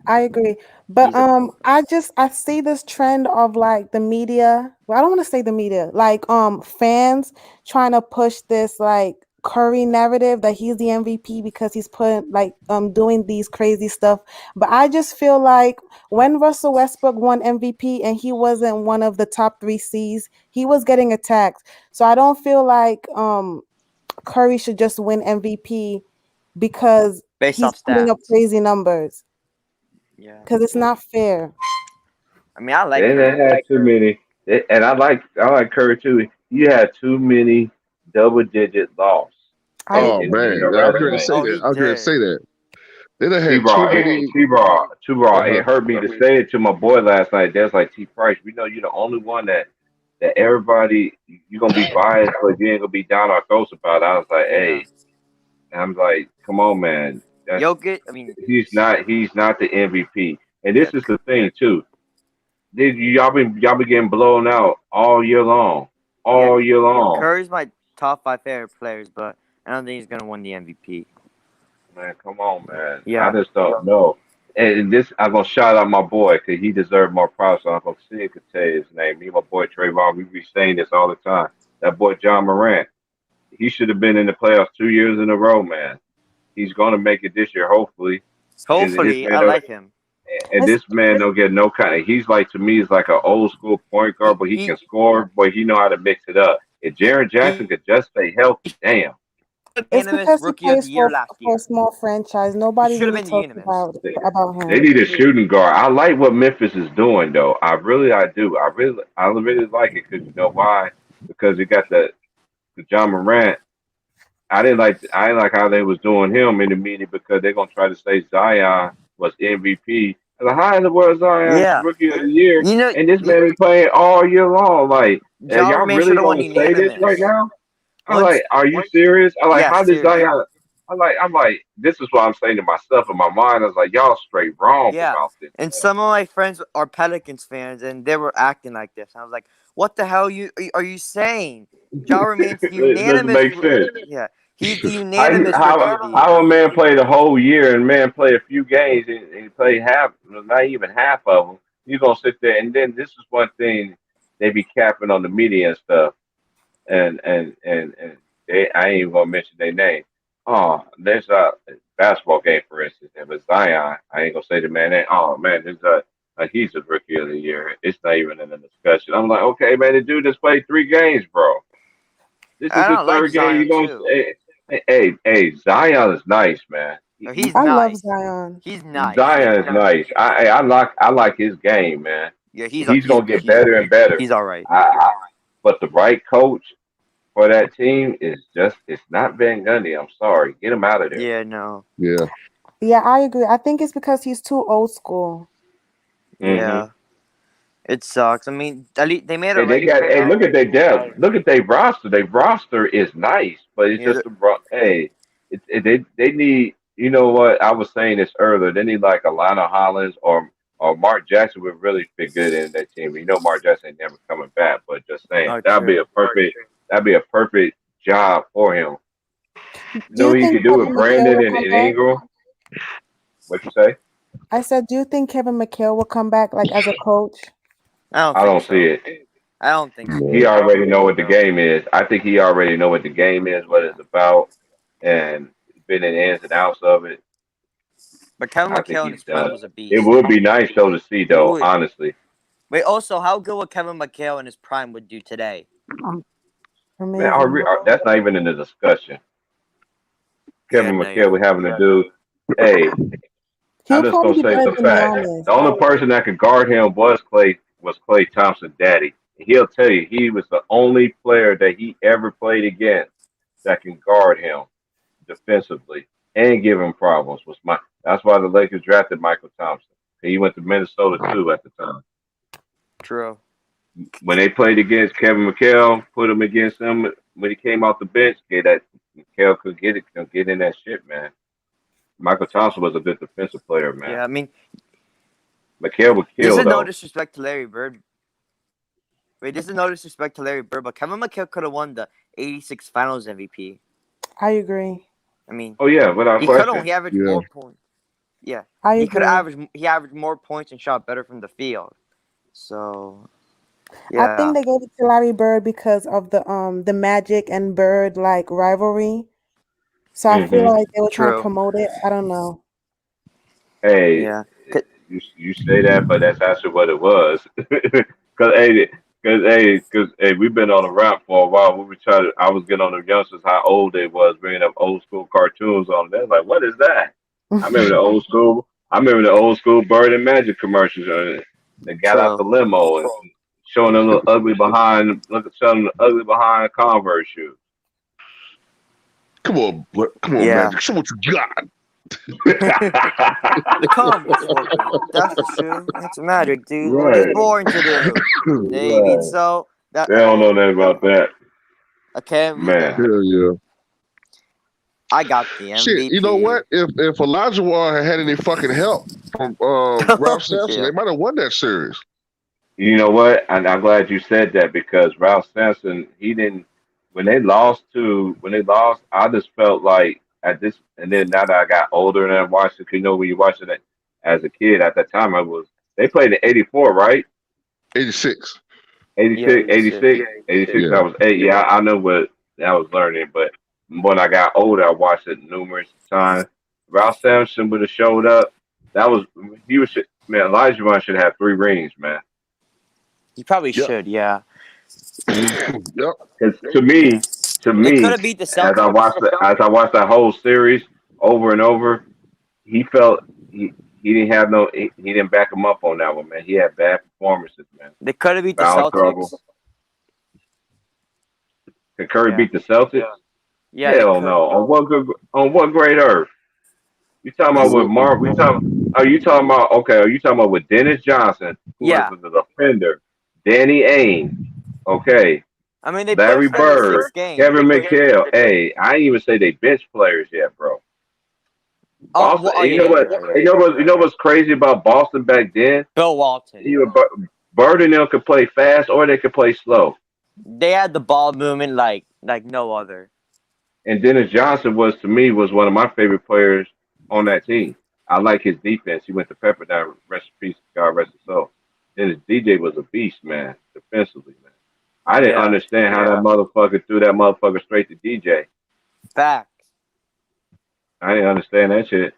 I agree. But I see this trend of like the media. Well, I don't want to say the media, like fans trying to push this like Curry narrative that he's the MVP because he's doing these crazy stuff. But I just feel like when Russell Westbrook won MVP and he wasn't one of the top 3 C's, he was getting attacked. So I don't feel like Curry should just win MVP because he's putting up crazy numbers. Yeah, because it's not fair. I mean, I like. They had too many, and I like Curry too. You had too many double-digit losses. Oh man, I was going to say that. I was going to say that. They done had T-Raw. It hurt me to say it to my boy last night. That's like T. Price. We know you're the only one that everybody you're gonna be biased, but you ain't gonna be down our throats about it. I was like, hey, and I'm like, come on, man. Jokic, I mean, he's not the MVP. And this is the thing too. Y'all been getting blown out all year long. Year long. Curry's my top 5 favorite players, but I don't think he's gonna win the MVP. Man, come on, man. Yeah. I just don't know. And this, I'm gonna shout out my boy because he deserves more props. So I'm gonna see if I could say his name. Me and my boy Trayvon, we be saying this all the time. That boy John Morant, he should have been in the playoffs 2 years in a row, man. He's gonna make it this year, hopefully. Hopefully, I like him. And this man don't get no kind of. He's like, to me, he's like an old school point guard, but he can score, but he know how to mix it up. If Jaren Jackson could just stay healthy, damn. It's unanimous because he rookie of plays the year last for year. a small franchise. He Nobody should have really been talks unanimous. about They him. need a shooting guard. I like what Memphis is doing, though. I do. I really like it because you know why? Because you got the John Morant. I didn't like how they was doing him in the meeting because they're gonna try to say Zion was MVP. I was like, how in the world Zion Yeah. rookie of the year You know, and this man been playing all year long? Like, Ja y'all Man should really have won gonna say this right unanimous. now? I'm Once, like, are you serious? I'm like, yeah, how did serious. Zion? I'm like, this is what I'm saying to myself in my mind. I was like, y'all straight wrong Yeah. about this. And some of my friends are Pelicans fans, and they were acting like this. I was like, what the hell are you saying? Ja Remain's the It doesn't unanimous. make sense. Yeah. He's the unanimous rookie of the year. How a man play the whole year and man play a few games and play half, not even half of them. You gonna sit there and then this is one thing they be capping on the media and stuff, and I ain't even gonna mention their name. Oh, there's a basketball game for instance, and with Zion, I ain't gonna say the man name. Oh man, there's he's a rookie of the year. It's not even in the discussion. I'm like, okay, man, the dude just played 3 games, bro. This is I the don't like third game. You Zion gonna too. Hey, Zion is nice, man. No, he's I love nice. Zion. He's nice. Zion is nice. I like his game, man. Yeah, He's gonna get better and better. He's all right. But the right coach for that team is it's not Van Gundy. I'm sorry, get him out of there. Yeah, no. Yeah. Yeah, I agree. I think it's because he's too old school. Yeah. It sucks. I mean, at least they made Hey, a they got. Hey, look at their depth. Look at their roster. Their roster is nice, but it's Yeah, just hey, they need. You know what? I was saying this earlier. They need like Alana Hollins or Mark Jackson would really fit good in that team. You know, Mark Jackson ain't never coming back, but just saying oh, that'd be true. a perfect job for him. You Do know you what he think could do with Kevin McHale Brandon will and come back? Ingram. What you say? I said, do you think Kevin McHale will come back like as a coach? I I don't don't think see so. it. I don't think so. He already know what the game is. I think he already know what the game is, what it's about, and been in the ins and outs of it. But Kevin I think McHale in he's his prime done. was a It beast. would be nice though to see It though, would. honestly. Wait, also, how good would Kevin McHale in his prime would do today? Man, Amazing. that's not even in the discussion. Yeah, Kevin no, McHale, we having to do. Hey, I'm He'll just probably gonna be say better the than fact. Giannis. The only person that could guard him was Clay Thompson's daddy. He'll tell you he was the only player that he ever played against that can guard him defensively and give him problems. That's why the Lakers drafted Michael Thompson. He went to Minnesota too at the time. True. When they played against Kevin McHale, put him against him when he came off the bench. That McHale could get in that shit, man. Michael Thompson was a good defensive player, man. Yeah, I mean, McHale would this kill is no though. disrespect to Larry Bird. Wait, this is no disrespect to Larry Bird, but Kevin McHale could have won the '86 Finals MVP. I agree. I mean, Oh yeah, without he could have. question. He averaged more points. Yeah, I he could agree. average. He averaged more points and shot better from the field. So, I yeah, think they gave it to Larry Bird because of the Magic and Bird like rivalry. So I feel like they were trying to true. promote it. I don't know. Hey, Yeah, you say that, but that's actually what it was. Cause we've been on a rap for a while. I was getting on the youngsters how old they was, bringing up old school cartoons on. They're like, what is that? I remember the old school. I remember the old school Bird and Magic commercials. They got out the true. limo and showing them the ugly behind, showing them the ugly behind Converse shoes. Come on, Yeah. Magic. Show what you got. Come, that's true. That's Magic, dude. What Right. he's born to do. David. So that They don't know nothing about that. okay, Man. Hell yeah. I got the MVP. Shit, you know what? If Elijah Wall had any fucking help from Ralph Sampson, they might have won that series. You know what? And I'm glad you said that because Ralph Sampson, he didn't. When they lost, I just felt like at this. And then now that I got older and I watched it, you know, when you watched it as a kid at that time, they played in '84, right? 86. 86, 86. Yeah. I was 8. Yeah, I know what I was learning, but when I got older, I watched it numerous times. Ralph Sampson would have showed up. Man. Elijah Vaughn should have 3 rings, man. You probably should, yeah. Yep. Because to me, To They could me, have beat the as I Celtics. watched that whole series over and over, he felt he didn't have no he didn't back him up on that one, man. He had bad performances, man. They could have beat the Foul trouble. Celtics. Can Curry Yeah. beat the Celtics? Yeah, they Hell could. no. On what great earth? You talking about with Mark? Are you talking about okay? Are you talking about with Dennis Johnson, who Yeah. was the defender, Danny Ainge, okay, I mean, they Larry played 46 Bird, games. Kevin McHale? Hey, I ain't even say they bench players yet, bro. Boston. You know what's crazy about Boston back then? Bill Walton. Bird and them could play fast or they could play slow. They had the ball movement like no other. And Dennis Johnson was one of my favorite players on that team. I like his defense. He went to Pepperdine, rest in peace, God rest his soul. Dennis DJ was a beast, man, defensively, man. I didn't understand how that motherfucker threw that motherfucker straight to DJ. Facts. I didn't understand that shit.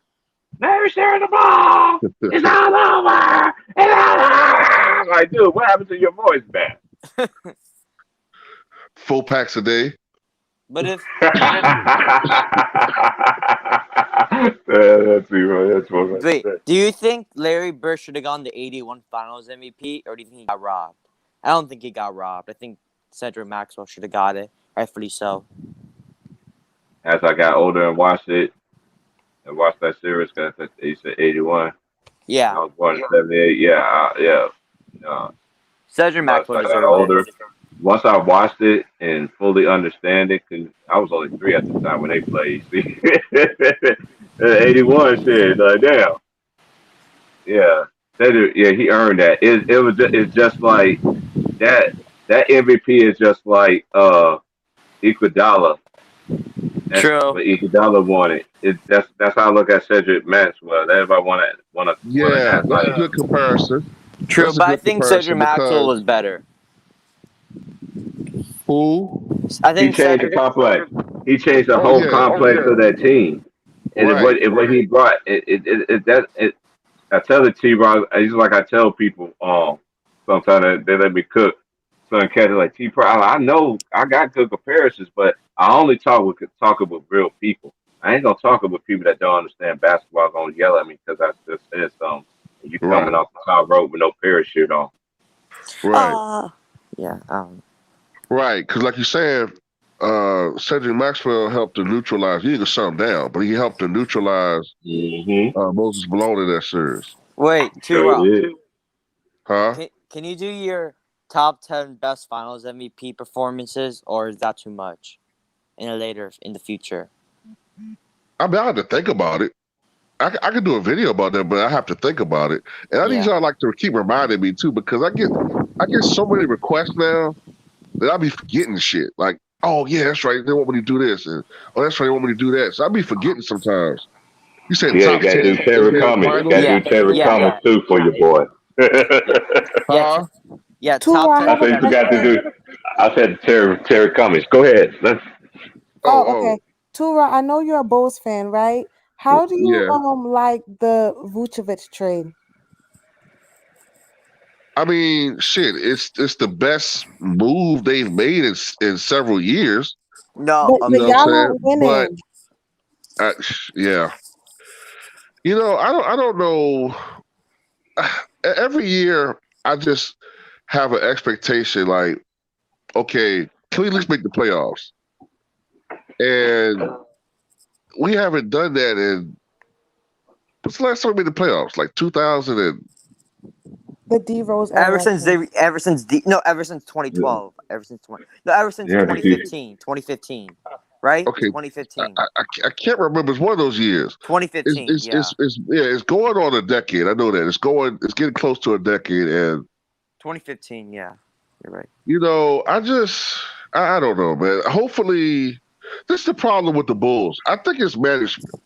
Never share the ball. It's all over. It's all over. Like, dude, what happened to your voice, man? 4 packs a day. But if wait, do you think Larry Bird should have gone the 81 Finals MVP, or do you think he got robbed? I don't think he got robbed. I think Cedric Maxwell should have got it, rightfully so. As I got older and watched that series, because he said 81. Yeah. I was born in 78. Yeah. Cedric Maxwell deserved older. Once I watched it and fully understand it, because I was only 3 at the time when they played. See, 81 shit, like damn. Yeah, he earned that. It's just like that. That MVP is just like Iguodala. True. But Iguodala won it. That's how I look at Cedric Maxwell. Everybody want to. Yeah, that's a good comparison. True, but I think Cedric Maxwell was better. Who? I think he changed the complex. He changed the whole complex of that team, and what he brought. I tell the T-Rock, it's like I tell people. Sometimes they let me cook. Some cats are like T-Pro. I know I got good comparisons, but I only talking with real people. I ain't gonna talk with people that don't understand basketball. Gonna yell at me because I just said something. And you coming off the top rope with no parachute on. Right. Yeah. Right, because like you said, Cedric Maxwell helped to neutralize. He didn't shut him down, but he helped to neutralize Moses Malone in that series. Wait, T-Rock. Huh? Can you do your top 10 best Finals MVP performances, or is that too much in the future? I mean, I have to think about it. I could do a video about that, but I have to think about it. And I need y'all like to keep reminding me too, because I get so many requests now that I'll be forgetting shit. Like, oh yeah, that's right. They want me to do this, and oh that's right, they want me to do that. So I'll be forgetting sometimes. You said you got to do Terry Cummings. You got to do Terry Cummings too for your boy. Yeah, top 10. I said you forgot to do. I said Terry Cummings. Go ahead. Okay. Tura, I know you're a Bulls fan, right? How do you like the Vucevic trade? I mean, shit, it's the best move they've made in several years. No, but y'all aren't winning. But yeah, I don't know. Every year, I just have an expectation like, okay, can we at least make the playoffs? And we haven't done that in. What's the last time we made the playoffs? Like 2000 and. The D Rose ever since 2012. Ever since 2015. Right? Okay. 2015. I can't remember. It's one of those years. 2015. It's going on a decade. I know that. It's getting close to a decade, and 2015, yeah. You're right. I don't know, man. Hopefully this is the problem with the Bulls. I think it's management.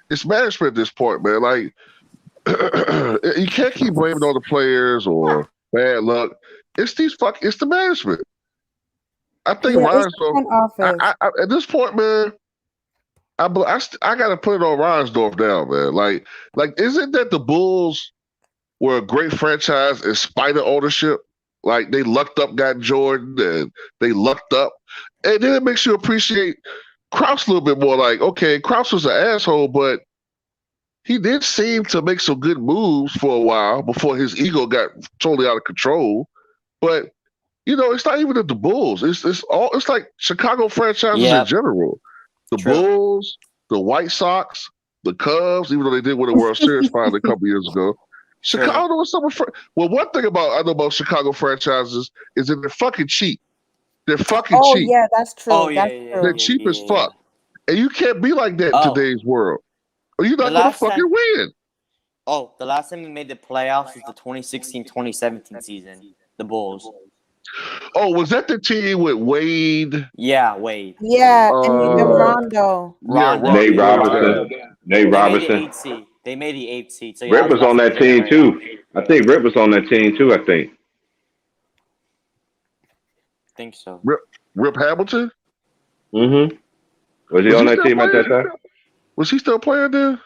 It's management at this point, man. Like you can't keep blaming all the players or bad luck. It's the management. I think Reinsdorf. At this point, man, I got to put it on Reinsdorf now, man. Like, isn't that the Bulls were a great franchise in spite of ownership? Like they lucked up, got Jordan, and they lucked up. And then it makes you appreciate Krause a little bit more. Like, okay, Krause was an asshole, but he did seem to make some good moves for a while before his ego got totally out of control. But it's not even at the Bulls. It's like Chicago franchises in general. The Bulls, the White Sox, the Cubs, even though they did win the World Series finally a couple years ago. Chicago was something. Well, one thing I know about Chicago franchises is that they're fucking cheap. They're fucking cheap. Oh yeah, that's true. Oh, yeah, That's yeah, true. They're cheap as fuck. And you can't be like that in today's world. Or you're not going to fucking win. Oh, the last time we made the playoffs was the 2016-2017 season. The Bulls. Oh, was that the team with Wade? Yeah, Wade. Yeah, and Rondo. Nate Robinson. Nate Robinson. They made the 8th seed. So Rip was on that team too. I think Rip was on that team too. I think so. Rip Hamilton? Mm-hmm. Was he on that team at that time? Was he still playing there?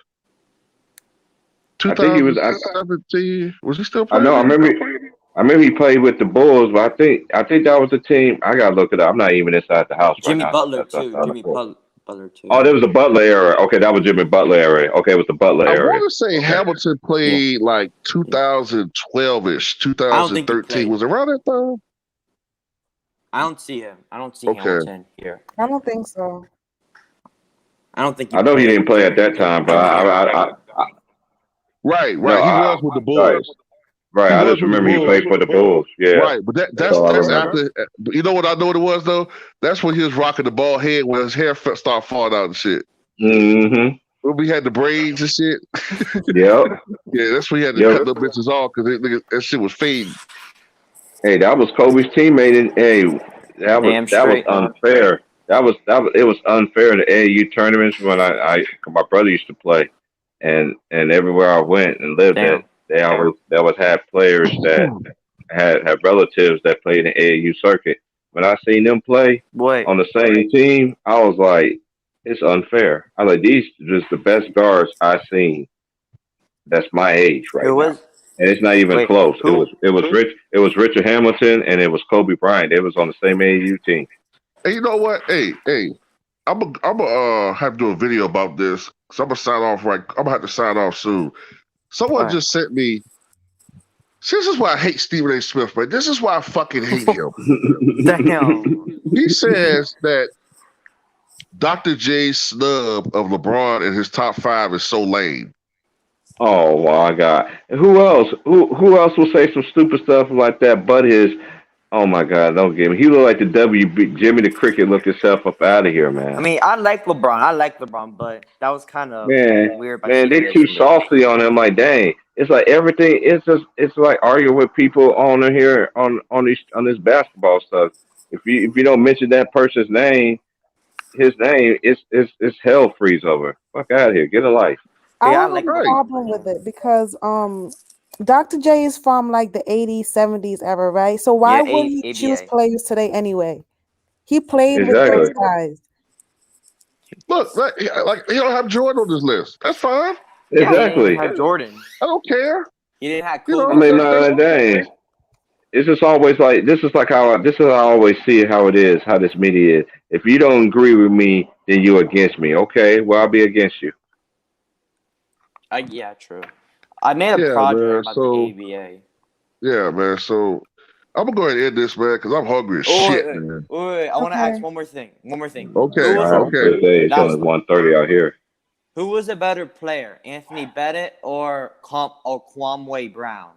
I think he was. 2017. Was he still playing? I know. I remember he played with the Bulls, but I think that was the team. I gotta look it up. I'm not even inside the house Jimmy right now. Butler too. Jimmy Butler too. Oh, there was the Butler era. Okay, that was Jimmy Butler era. Okay, it was the Butler era. I want to say Hamilton played like 2012-ish, 2013. Was it around that time? I don't see him. I don't see Hamilton here. I don't think so. I don't think. I know he didn't play at that time, but Right. He was with the Bulls. Right, I just remember he played for the Bulls. Yeah. Right, but that's after. You know what I know what it was though? That's when he was rocking the bald head when his hair started falling out and shit. Mm-hmm. When we had the braids and shit. Yep. Yeah, that's when he had to cut the bitches off because that shit was fading. Hey, that was Kobe's teammate, and that was unfair. It was unfair in the AAU tournaments when my brother used to play, and everywhere I went and lived at. They always had players that had relatives that played in the AAU circuit. When I seen them play on the same team, I was like, it's unfair. I was like, these are just the best guards I've seen. That's my age right now. And it's not even close. It was Richard Hamilton and it was Kobe Bryant. They was on the same AAU team. Hey, you know what? Hey, I'm gonna have to do a video about this. So I'm gonna sign off I'm gonna have to sign off soon. Someone just sent me. See, this is why I hate Stephen A. Smith, but this is why I fucking hate him. Damn. He says that Dr. J's snub of LeBron in his top 5 is so lame. Oh my God! Who else? Who else will say some stupid stuff like that? But his. Oh my God! Don't get me. He looked like the WB Jimmy the Cricket. Looked himself up out of here, man. I mean, I like LeBron, but that was kind of weird. Man, they too saucy on him. Like, dang, it's like everything. It's like arguing with people on here on this basketball stuff. If you don't mention that person's name, his name, it's hell freeze over. Fuck out of here. Get a life. I have a problem with it because Dr. J is from like the 80s, 70s era, right? So why would he choose players today anyway? He played with those guys. Look, like he don't have Jordan on this list. That's fine. Exactly. He didn't have Jordan. I don't care. He didn't have Kobe. I mean, dang. It's just always like this is how I always see it. How it is. How this media is. If you don't agree with me, then you're against me. Okay, well I'll be against you. Yeah, true. I made a project about the ABA. Yeah, man. So I'm gonna go ahead and end this, man, because I'm hungry as shit, man. Wait. I want to ask one more thing. Okay. It's only 1:30 out here. Who was a better player, Anthony Bennett or Kwame Brown?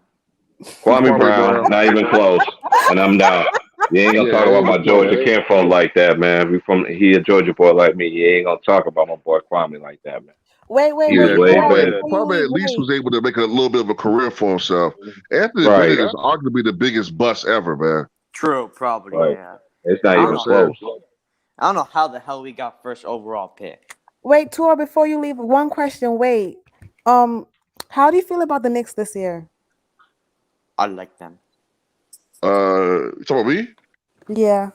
Kwame Brown, not even close, and I'm down. You ain't gonna talk about my Georgia kinfolk like that, man. He a Georgia boy like me. You ain't gonna talk about my boy Kwame like that, man. Wait. Kwame at least was able to make a little bit of a career for himself. Anthony Bennett is arguably the biggest bust ever, man. True, probably, yeah. It's not even close. I don't know how the hell we got first overall pick. Wait, Tor, before you leave, one question. Wait. How do you feel about the Knicks this year? I like them. You talking about me? Yeah.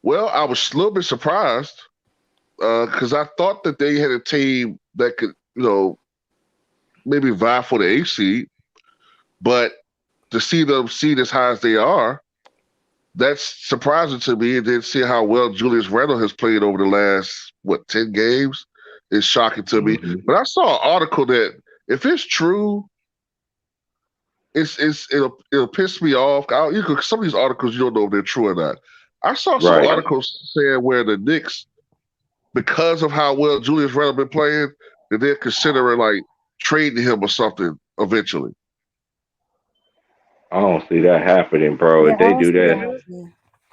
Well, I was a little bit surprised. Because I thought that they had a team that could, maybe vie for the 8th seed, but to see them seed as high as they are, that's surprising to me. And then see how well Julius Randle has played over the last 10 games is shocking to me. But I saw an article that if it's true, it'll piss me off. Some of these articles you don't know if they're true or not. I saw some articles saying where the Knicks, because of how well Julius Randle been playing, that they're considering like trading him or something eventually. I don't see that happening, bro. If they do that,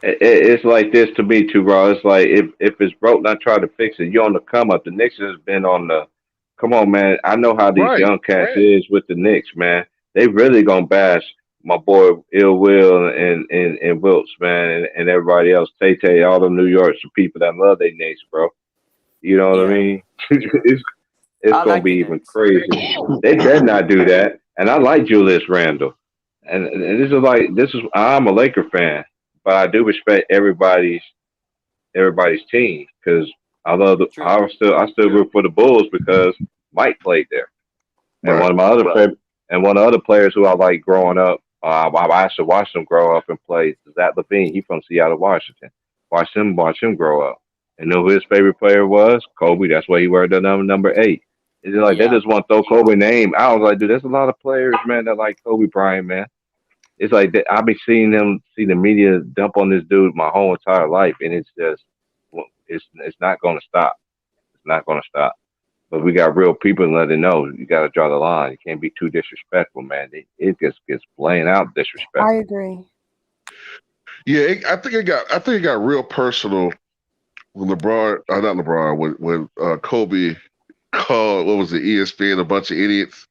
it's like this to me too, bro. It's like if it's broke, not try to fix it. You're on the come up. The Knicks has been on the come on, man. I know how these young cats is with the Knicks, man. They really gonna bash my boy Ill Will and Wilts, man, and everybody else, Tay, all the New York's people that love their Knicks, bro. You know what I mean? it's gonna be even crazy. They dare not do that. And I like Julius Randle. And this is I'm a Laker fan, but I do respect everybody's team because I still root for the Bulls because Mike played there. And one of the other players who I like growing up, I actually watched him grow up and play. Zach LaVine, he from Seattle, Washington. Watch him grow up. And know who his favorite player was? Kobe. That's why he wear the number 8. It's like they just want to throw Kobe name. I was like, dude, there's a lot of players, man, that like Kobe Bryant, man. It's like I've been seeing the media dump on this dude my whole entire life, and it's just it's not going to stop. It's not going to stop. But we got real people and let it know. You got to draw the line. You can't be too disrespectful, man. It just gets plain out disrespectful. I agree. Yeah, I think it got real personal when when Kobe called ESPN a bunch of idiots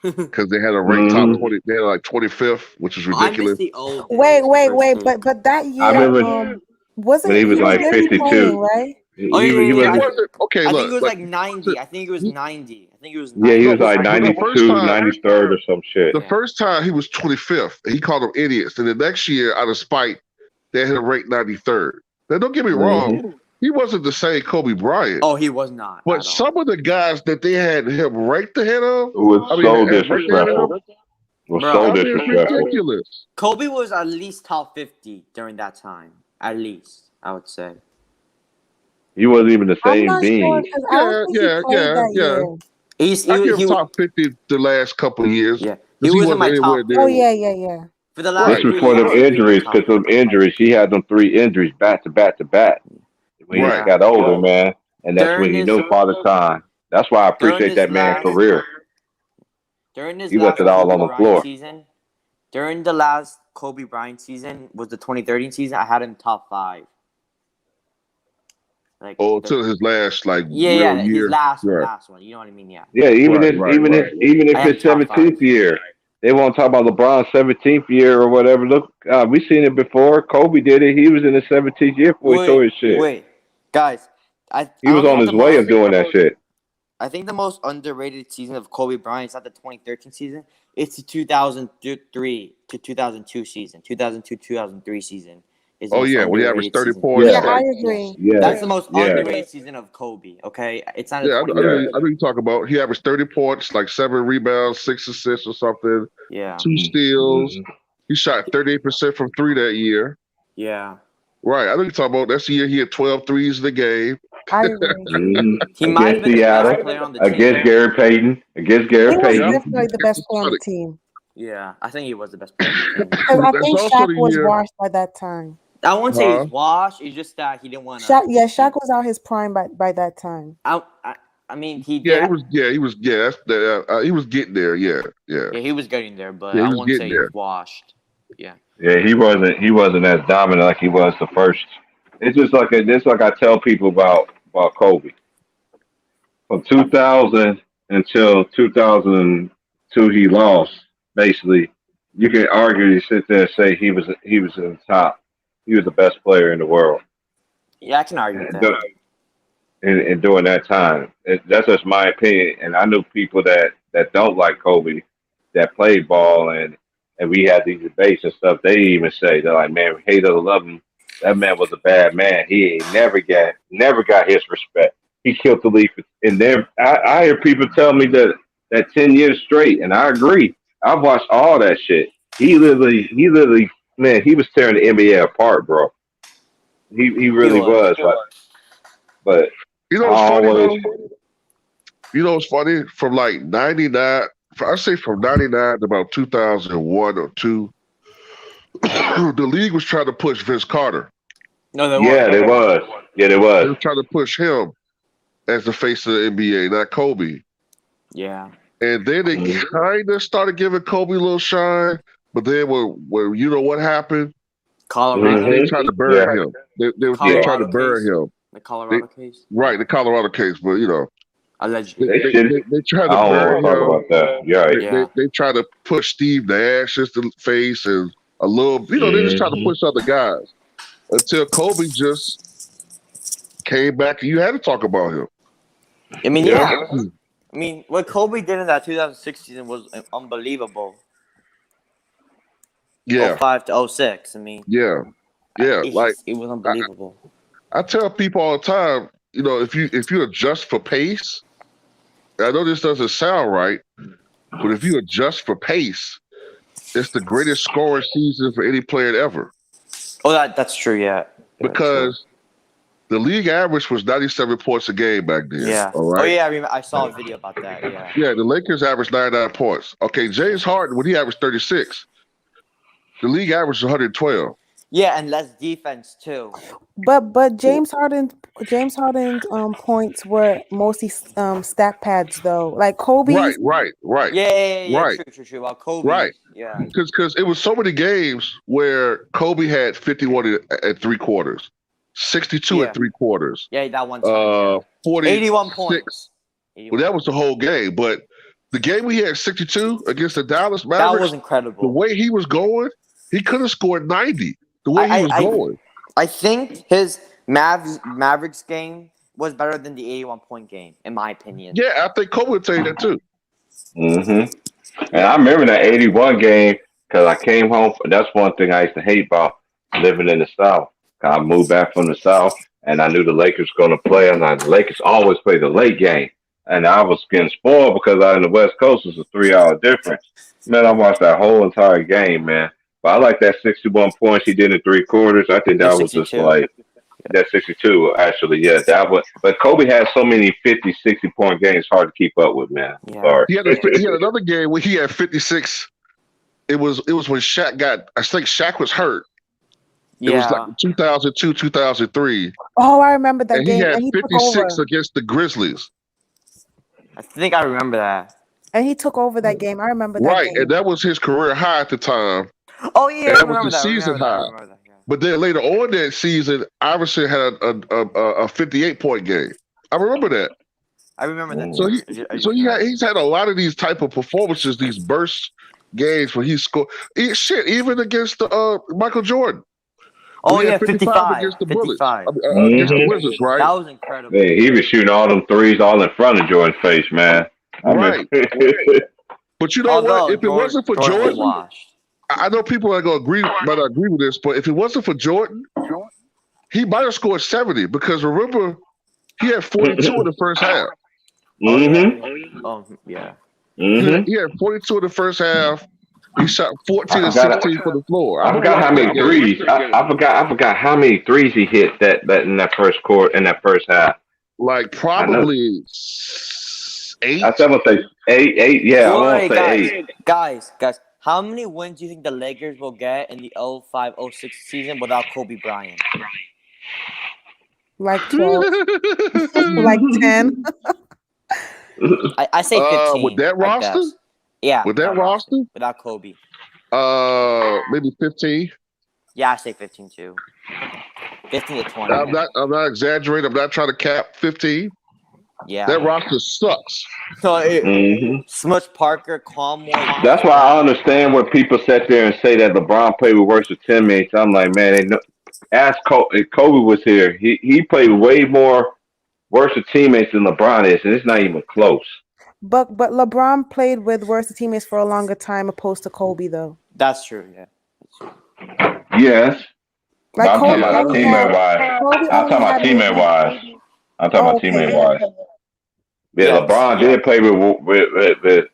because they had a ranked top 20. They had like 25th, which is ridiculous. Wait, but that year, wasn't he was like 52, playing, right? He wasn't okay. I Look, think it was like 90. I think it was 90. Yeah, he was like 92, 93rd or some shit. The first time he was 25th, and he called them idiots. And the next year, out of spite, they had him ranked 93rd. Now, don't get me wrong. He wasn't the same Kobe Bryant. Oh, he was not. But some of the guys that they had him ranked ahead of was so disrespectful. Ridiculous. Kobe was at least top 50 during that time. At least, I would say. He wasn't even the same being. Yeah. He was top 50 the last couple of years. Yeah, he was in my top. Oh, yeah. For the last this before them injuries, because them injuries, he had them 3 injuries back to back. When he got older, man, and that's when he knew Father Time. That's why I appreciate that man's career. During his he left it all on the floor. During the last Kobe Bryant season, was the 2013 season. I had him top 5. Till his last year. His last one. You know what I mean? Yeah. Yeah, even if it's 17th year, they won't talk about LeBron's 17th year or whatever. Look, we seen it before. Kobe did it. He was in his 17th year before he tore his shit. Wait, guys, he was on his way of doing that shit. I think the most underrated season of Kobe Bryant is not the 2013 season. It's the 2003 to 2002 season. 2002-2003 season. When he averaged 30 points. Yeah, I agree. Yeah. That's the most underrated season of Kobe, okay? It's not I know you talk about. He averaged 30 points, like 7 rebounds, 6 assists or something. Yeah. 2 steals. He shot 38% from 3 that year. Yeah. Right. I know you talking about. That's the year he had 12 threes in the game. I agree. He might have been the best player on the team. Against Gary Payton. He was definitely the best player on the team. Yeah, I think he was the best player on the team. Because I think Shaq was washed by that time. I won't say he's washed. It's just that he didn't want to. Shaq was out his prime by that time. I mean, he was getting there. Yeah, he was getting there, but I won't say he was washed. Yeah. Yeah, he wasn't as dominant like he was the first. It's just like I tell people about Kobe. From 2000 until 2002, he lost. Basically, you can argue, sit there and say he was in the top. He was the best player in the world. Yeah, I can argue with that. And during that time, that's just my opinion. And I know people that don't like Kobe, that played ball, and we had these debates and stuff. They even say they're like, man, we hate or love him. That man was a bad man. He ain't never got his respect. He killed the leaf. And then I hear people tell me that 10 years straight, and I agree. I've watched all that shit. He literally man, he was tearing the NBA apart, bro. He really was. But You know what's funny though? You know what's funny? From like 99, I say from 99 to about 2001 or 2, the league was trying to push Vince Carter. No, they was. Yeah, they was. They were trying to push him as the face of the NBA, not Kobe. Yeah. And then they kind of started giving Kobe a little shine, but then when you know what happened? Colorado. They tried to bury him. They were trying to bury him. The Colorado case? Right, the Colorado case, but you know. Allegedly. They tried to bury him. About that. Yeah. They tried to push Steve Nash as the face and a little, you know, they just tried to push other guys until Kobe just came back and you had to talk about him. I mean, yeah. I mean, what Kobe did in that 2006 season was unbelievable. Yeah. 05 to 06. I mean, yeah. It was unbelievable. I tell people all the time, you know, if you adjust for pace, I know this doesn't sound right, but if you adjust for pace, it's the greatest scoring season for any player ever. Oh, that's true, yeah. Because the league average was 97 points a game back then. Yeah. All right? Oh, yeah, I saw a video about that, yeah. Yeah, the Lakers averaged 99 points. Okay, James Harden, when he averaged 36, the league average was 112. Yeah, and less defense too. But James Harden's points were mostly stat pads though. Like Kobe. Right. Yeah. Right. True. Well, Kobe. Right. Yeah. Because it was so many games where Kobe had 51 at 3 quarters, 62 at 3 quarters. Yeah, that one time. 81 points. 81. Well, that was the whole game. But the game we had 62 against the Dallas Mavericks, that was incredible. The way he was going, he could have scored 90. The way he was going. I think his Mavericks game was better than the 81-point game, in my opinion. Yeah, I think Kobe would tell you that too. Mm-hmm. And I remember that 81 game because I came home. That's one thing I used to hate about living in the South. I moved back from the South, and I knew the Lakers were going to play. And the Lakers always play the late game. And I was getting spoiled because out in the West Coast, it's a 3-hour difference. Man, I watched that whole entire game, man. But I like that 61 points he did in 3 quarters. I think that was 62. Just like that 62, actually. Yeah, that was. But Kobe had so many 50, 60-point games, hard to keep up with, man. Yeah. Sorry. He had another game where he had 56. It was when Shaq I think Shaq was hurt. It was like 2002, 2003. Oh, I remember that and game. He had 56 against the Grizzlies. I think I remember that. And he took over that game. I remember that. Right, game. and that was his career high at the time. Oh yeah, that was the season high. But then later on that season, Iverson had a 58-point game. I remember that. I remember that. He's had a lot of these type of performances, these burst games where he scored. Even against Michael Jordan. Oh yeah, 55 against the 55. Bullets, against the Wizards, right? That was incredible. Man, he was shooting all them threes all in front of Jordan's face, man. Right. But you know what? If it wasn't for Jordan, I know people might not agree with this, but if it wasn't for Jordan, he might have scored 70 because remember, he had 42 in the first half. Mm-hmm. Oh, yeah. Mm-hmm. He had 42 in the first half. He shot 14 and 16 for the floor. I forgot how many threes. I forgot how many threes he hit that in that first quarter, in that first half. Like probably 8. I said, say 8. Yeah, I want to say 8. Guys, how many wins do you think the Lakers will get in the 05-06 season without Kobe Bryant? Like 12. Like 10. I say 15. With that roster? Yeah. With that roster? Without Kobe. Maybe 15. Yeah, I say 15 too. 15 to 20. I'm not exaggerating. I'm not trying to cap 15. Yeah. That roster sucks. So Smuts Parker, Conway. That's why I understand when people sit there and say that LeBron played with worse teammates. I'm like, man, ask Kobe. If Kobe was here, he played way more worse teammates than LeBron is, and it's not even close. But LeBron played with worse teammates for a longer time opposed to Kobe, though. That's true, yeah. Yes. Like I'm talking about teammate-wise. I'm talking about teammate-wise. Yeah, LeBron did play with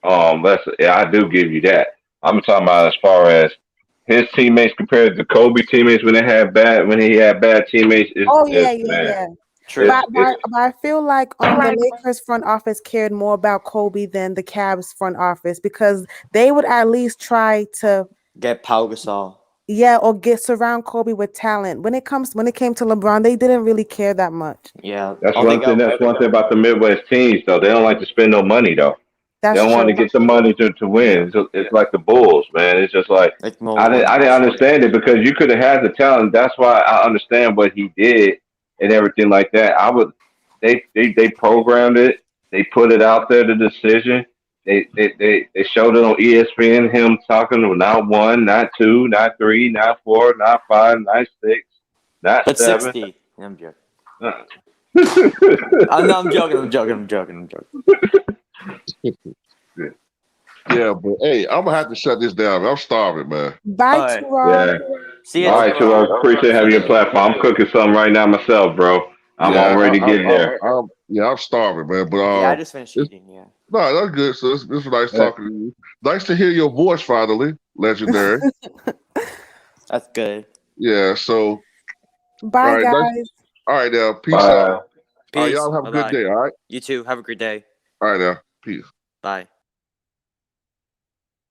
I do give you that. I'm talking about as far as his teammates compared to Kobe teammates when he had bad teammates. Yeah. True. But I feel like the Lakers front office cared more about Kobe than the Cavs front office because they would at least try to get Pau Gasol. Yeah, or surround Kobe with talent. When it came to LeBron, they didn't really care that much. Yeah, that's one thing. That's one thing about the Midwest teams, though. They don't like to spend no money, though. That's they don't want to get the money to win. Yeah. It's like the Bulls, man. It's just like I didn't understand it because you could have had the talent. That's why I understand what he did and everything like that. They programmed it. They put it out there. The decision. They showed it on ESPN. Him talking to not 1, not 2, not 3, not 4, not 5, not 6, not 7. 60. I'm joking. I'm joking. Yeah, but hey, I'm gonna have to shut this down. I'm starving, man. Bye, Terrell. Yeah. See you. All right, Terrell. Appreciate having your platform. I'm cooking something right now myself, bro. I'm all ready to get there. I'm starving, man. But I just finished eating. Yeah. No, that's good. So this was nice talking to you. Nice to hear your voice finally, legendary. That's good. Yeah. So. Bye, guys. All right, now. Peace out. Peace. All right, y'all have a good day. All right. You too. Have a great day. All right, now. Peace. Bye.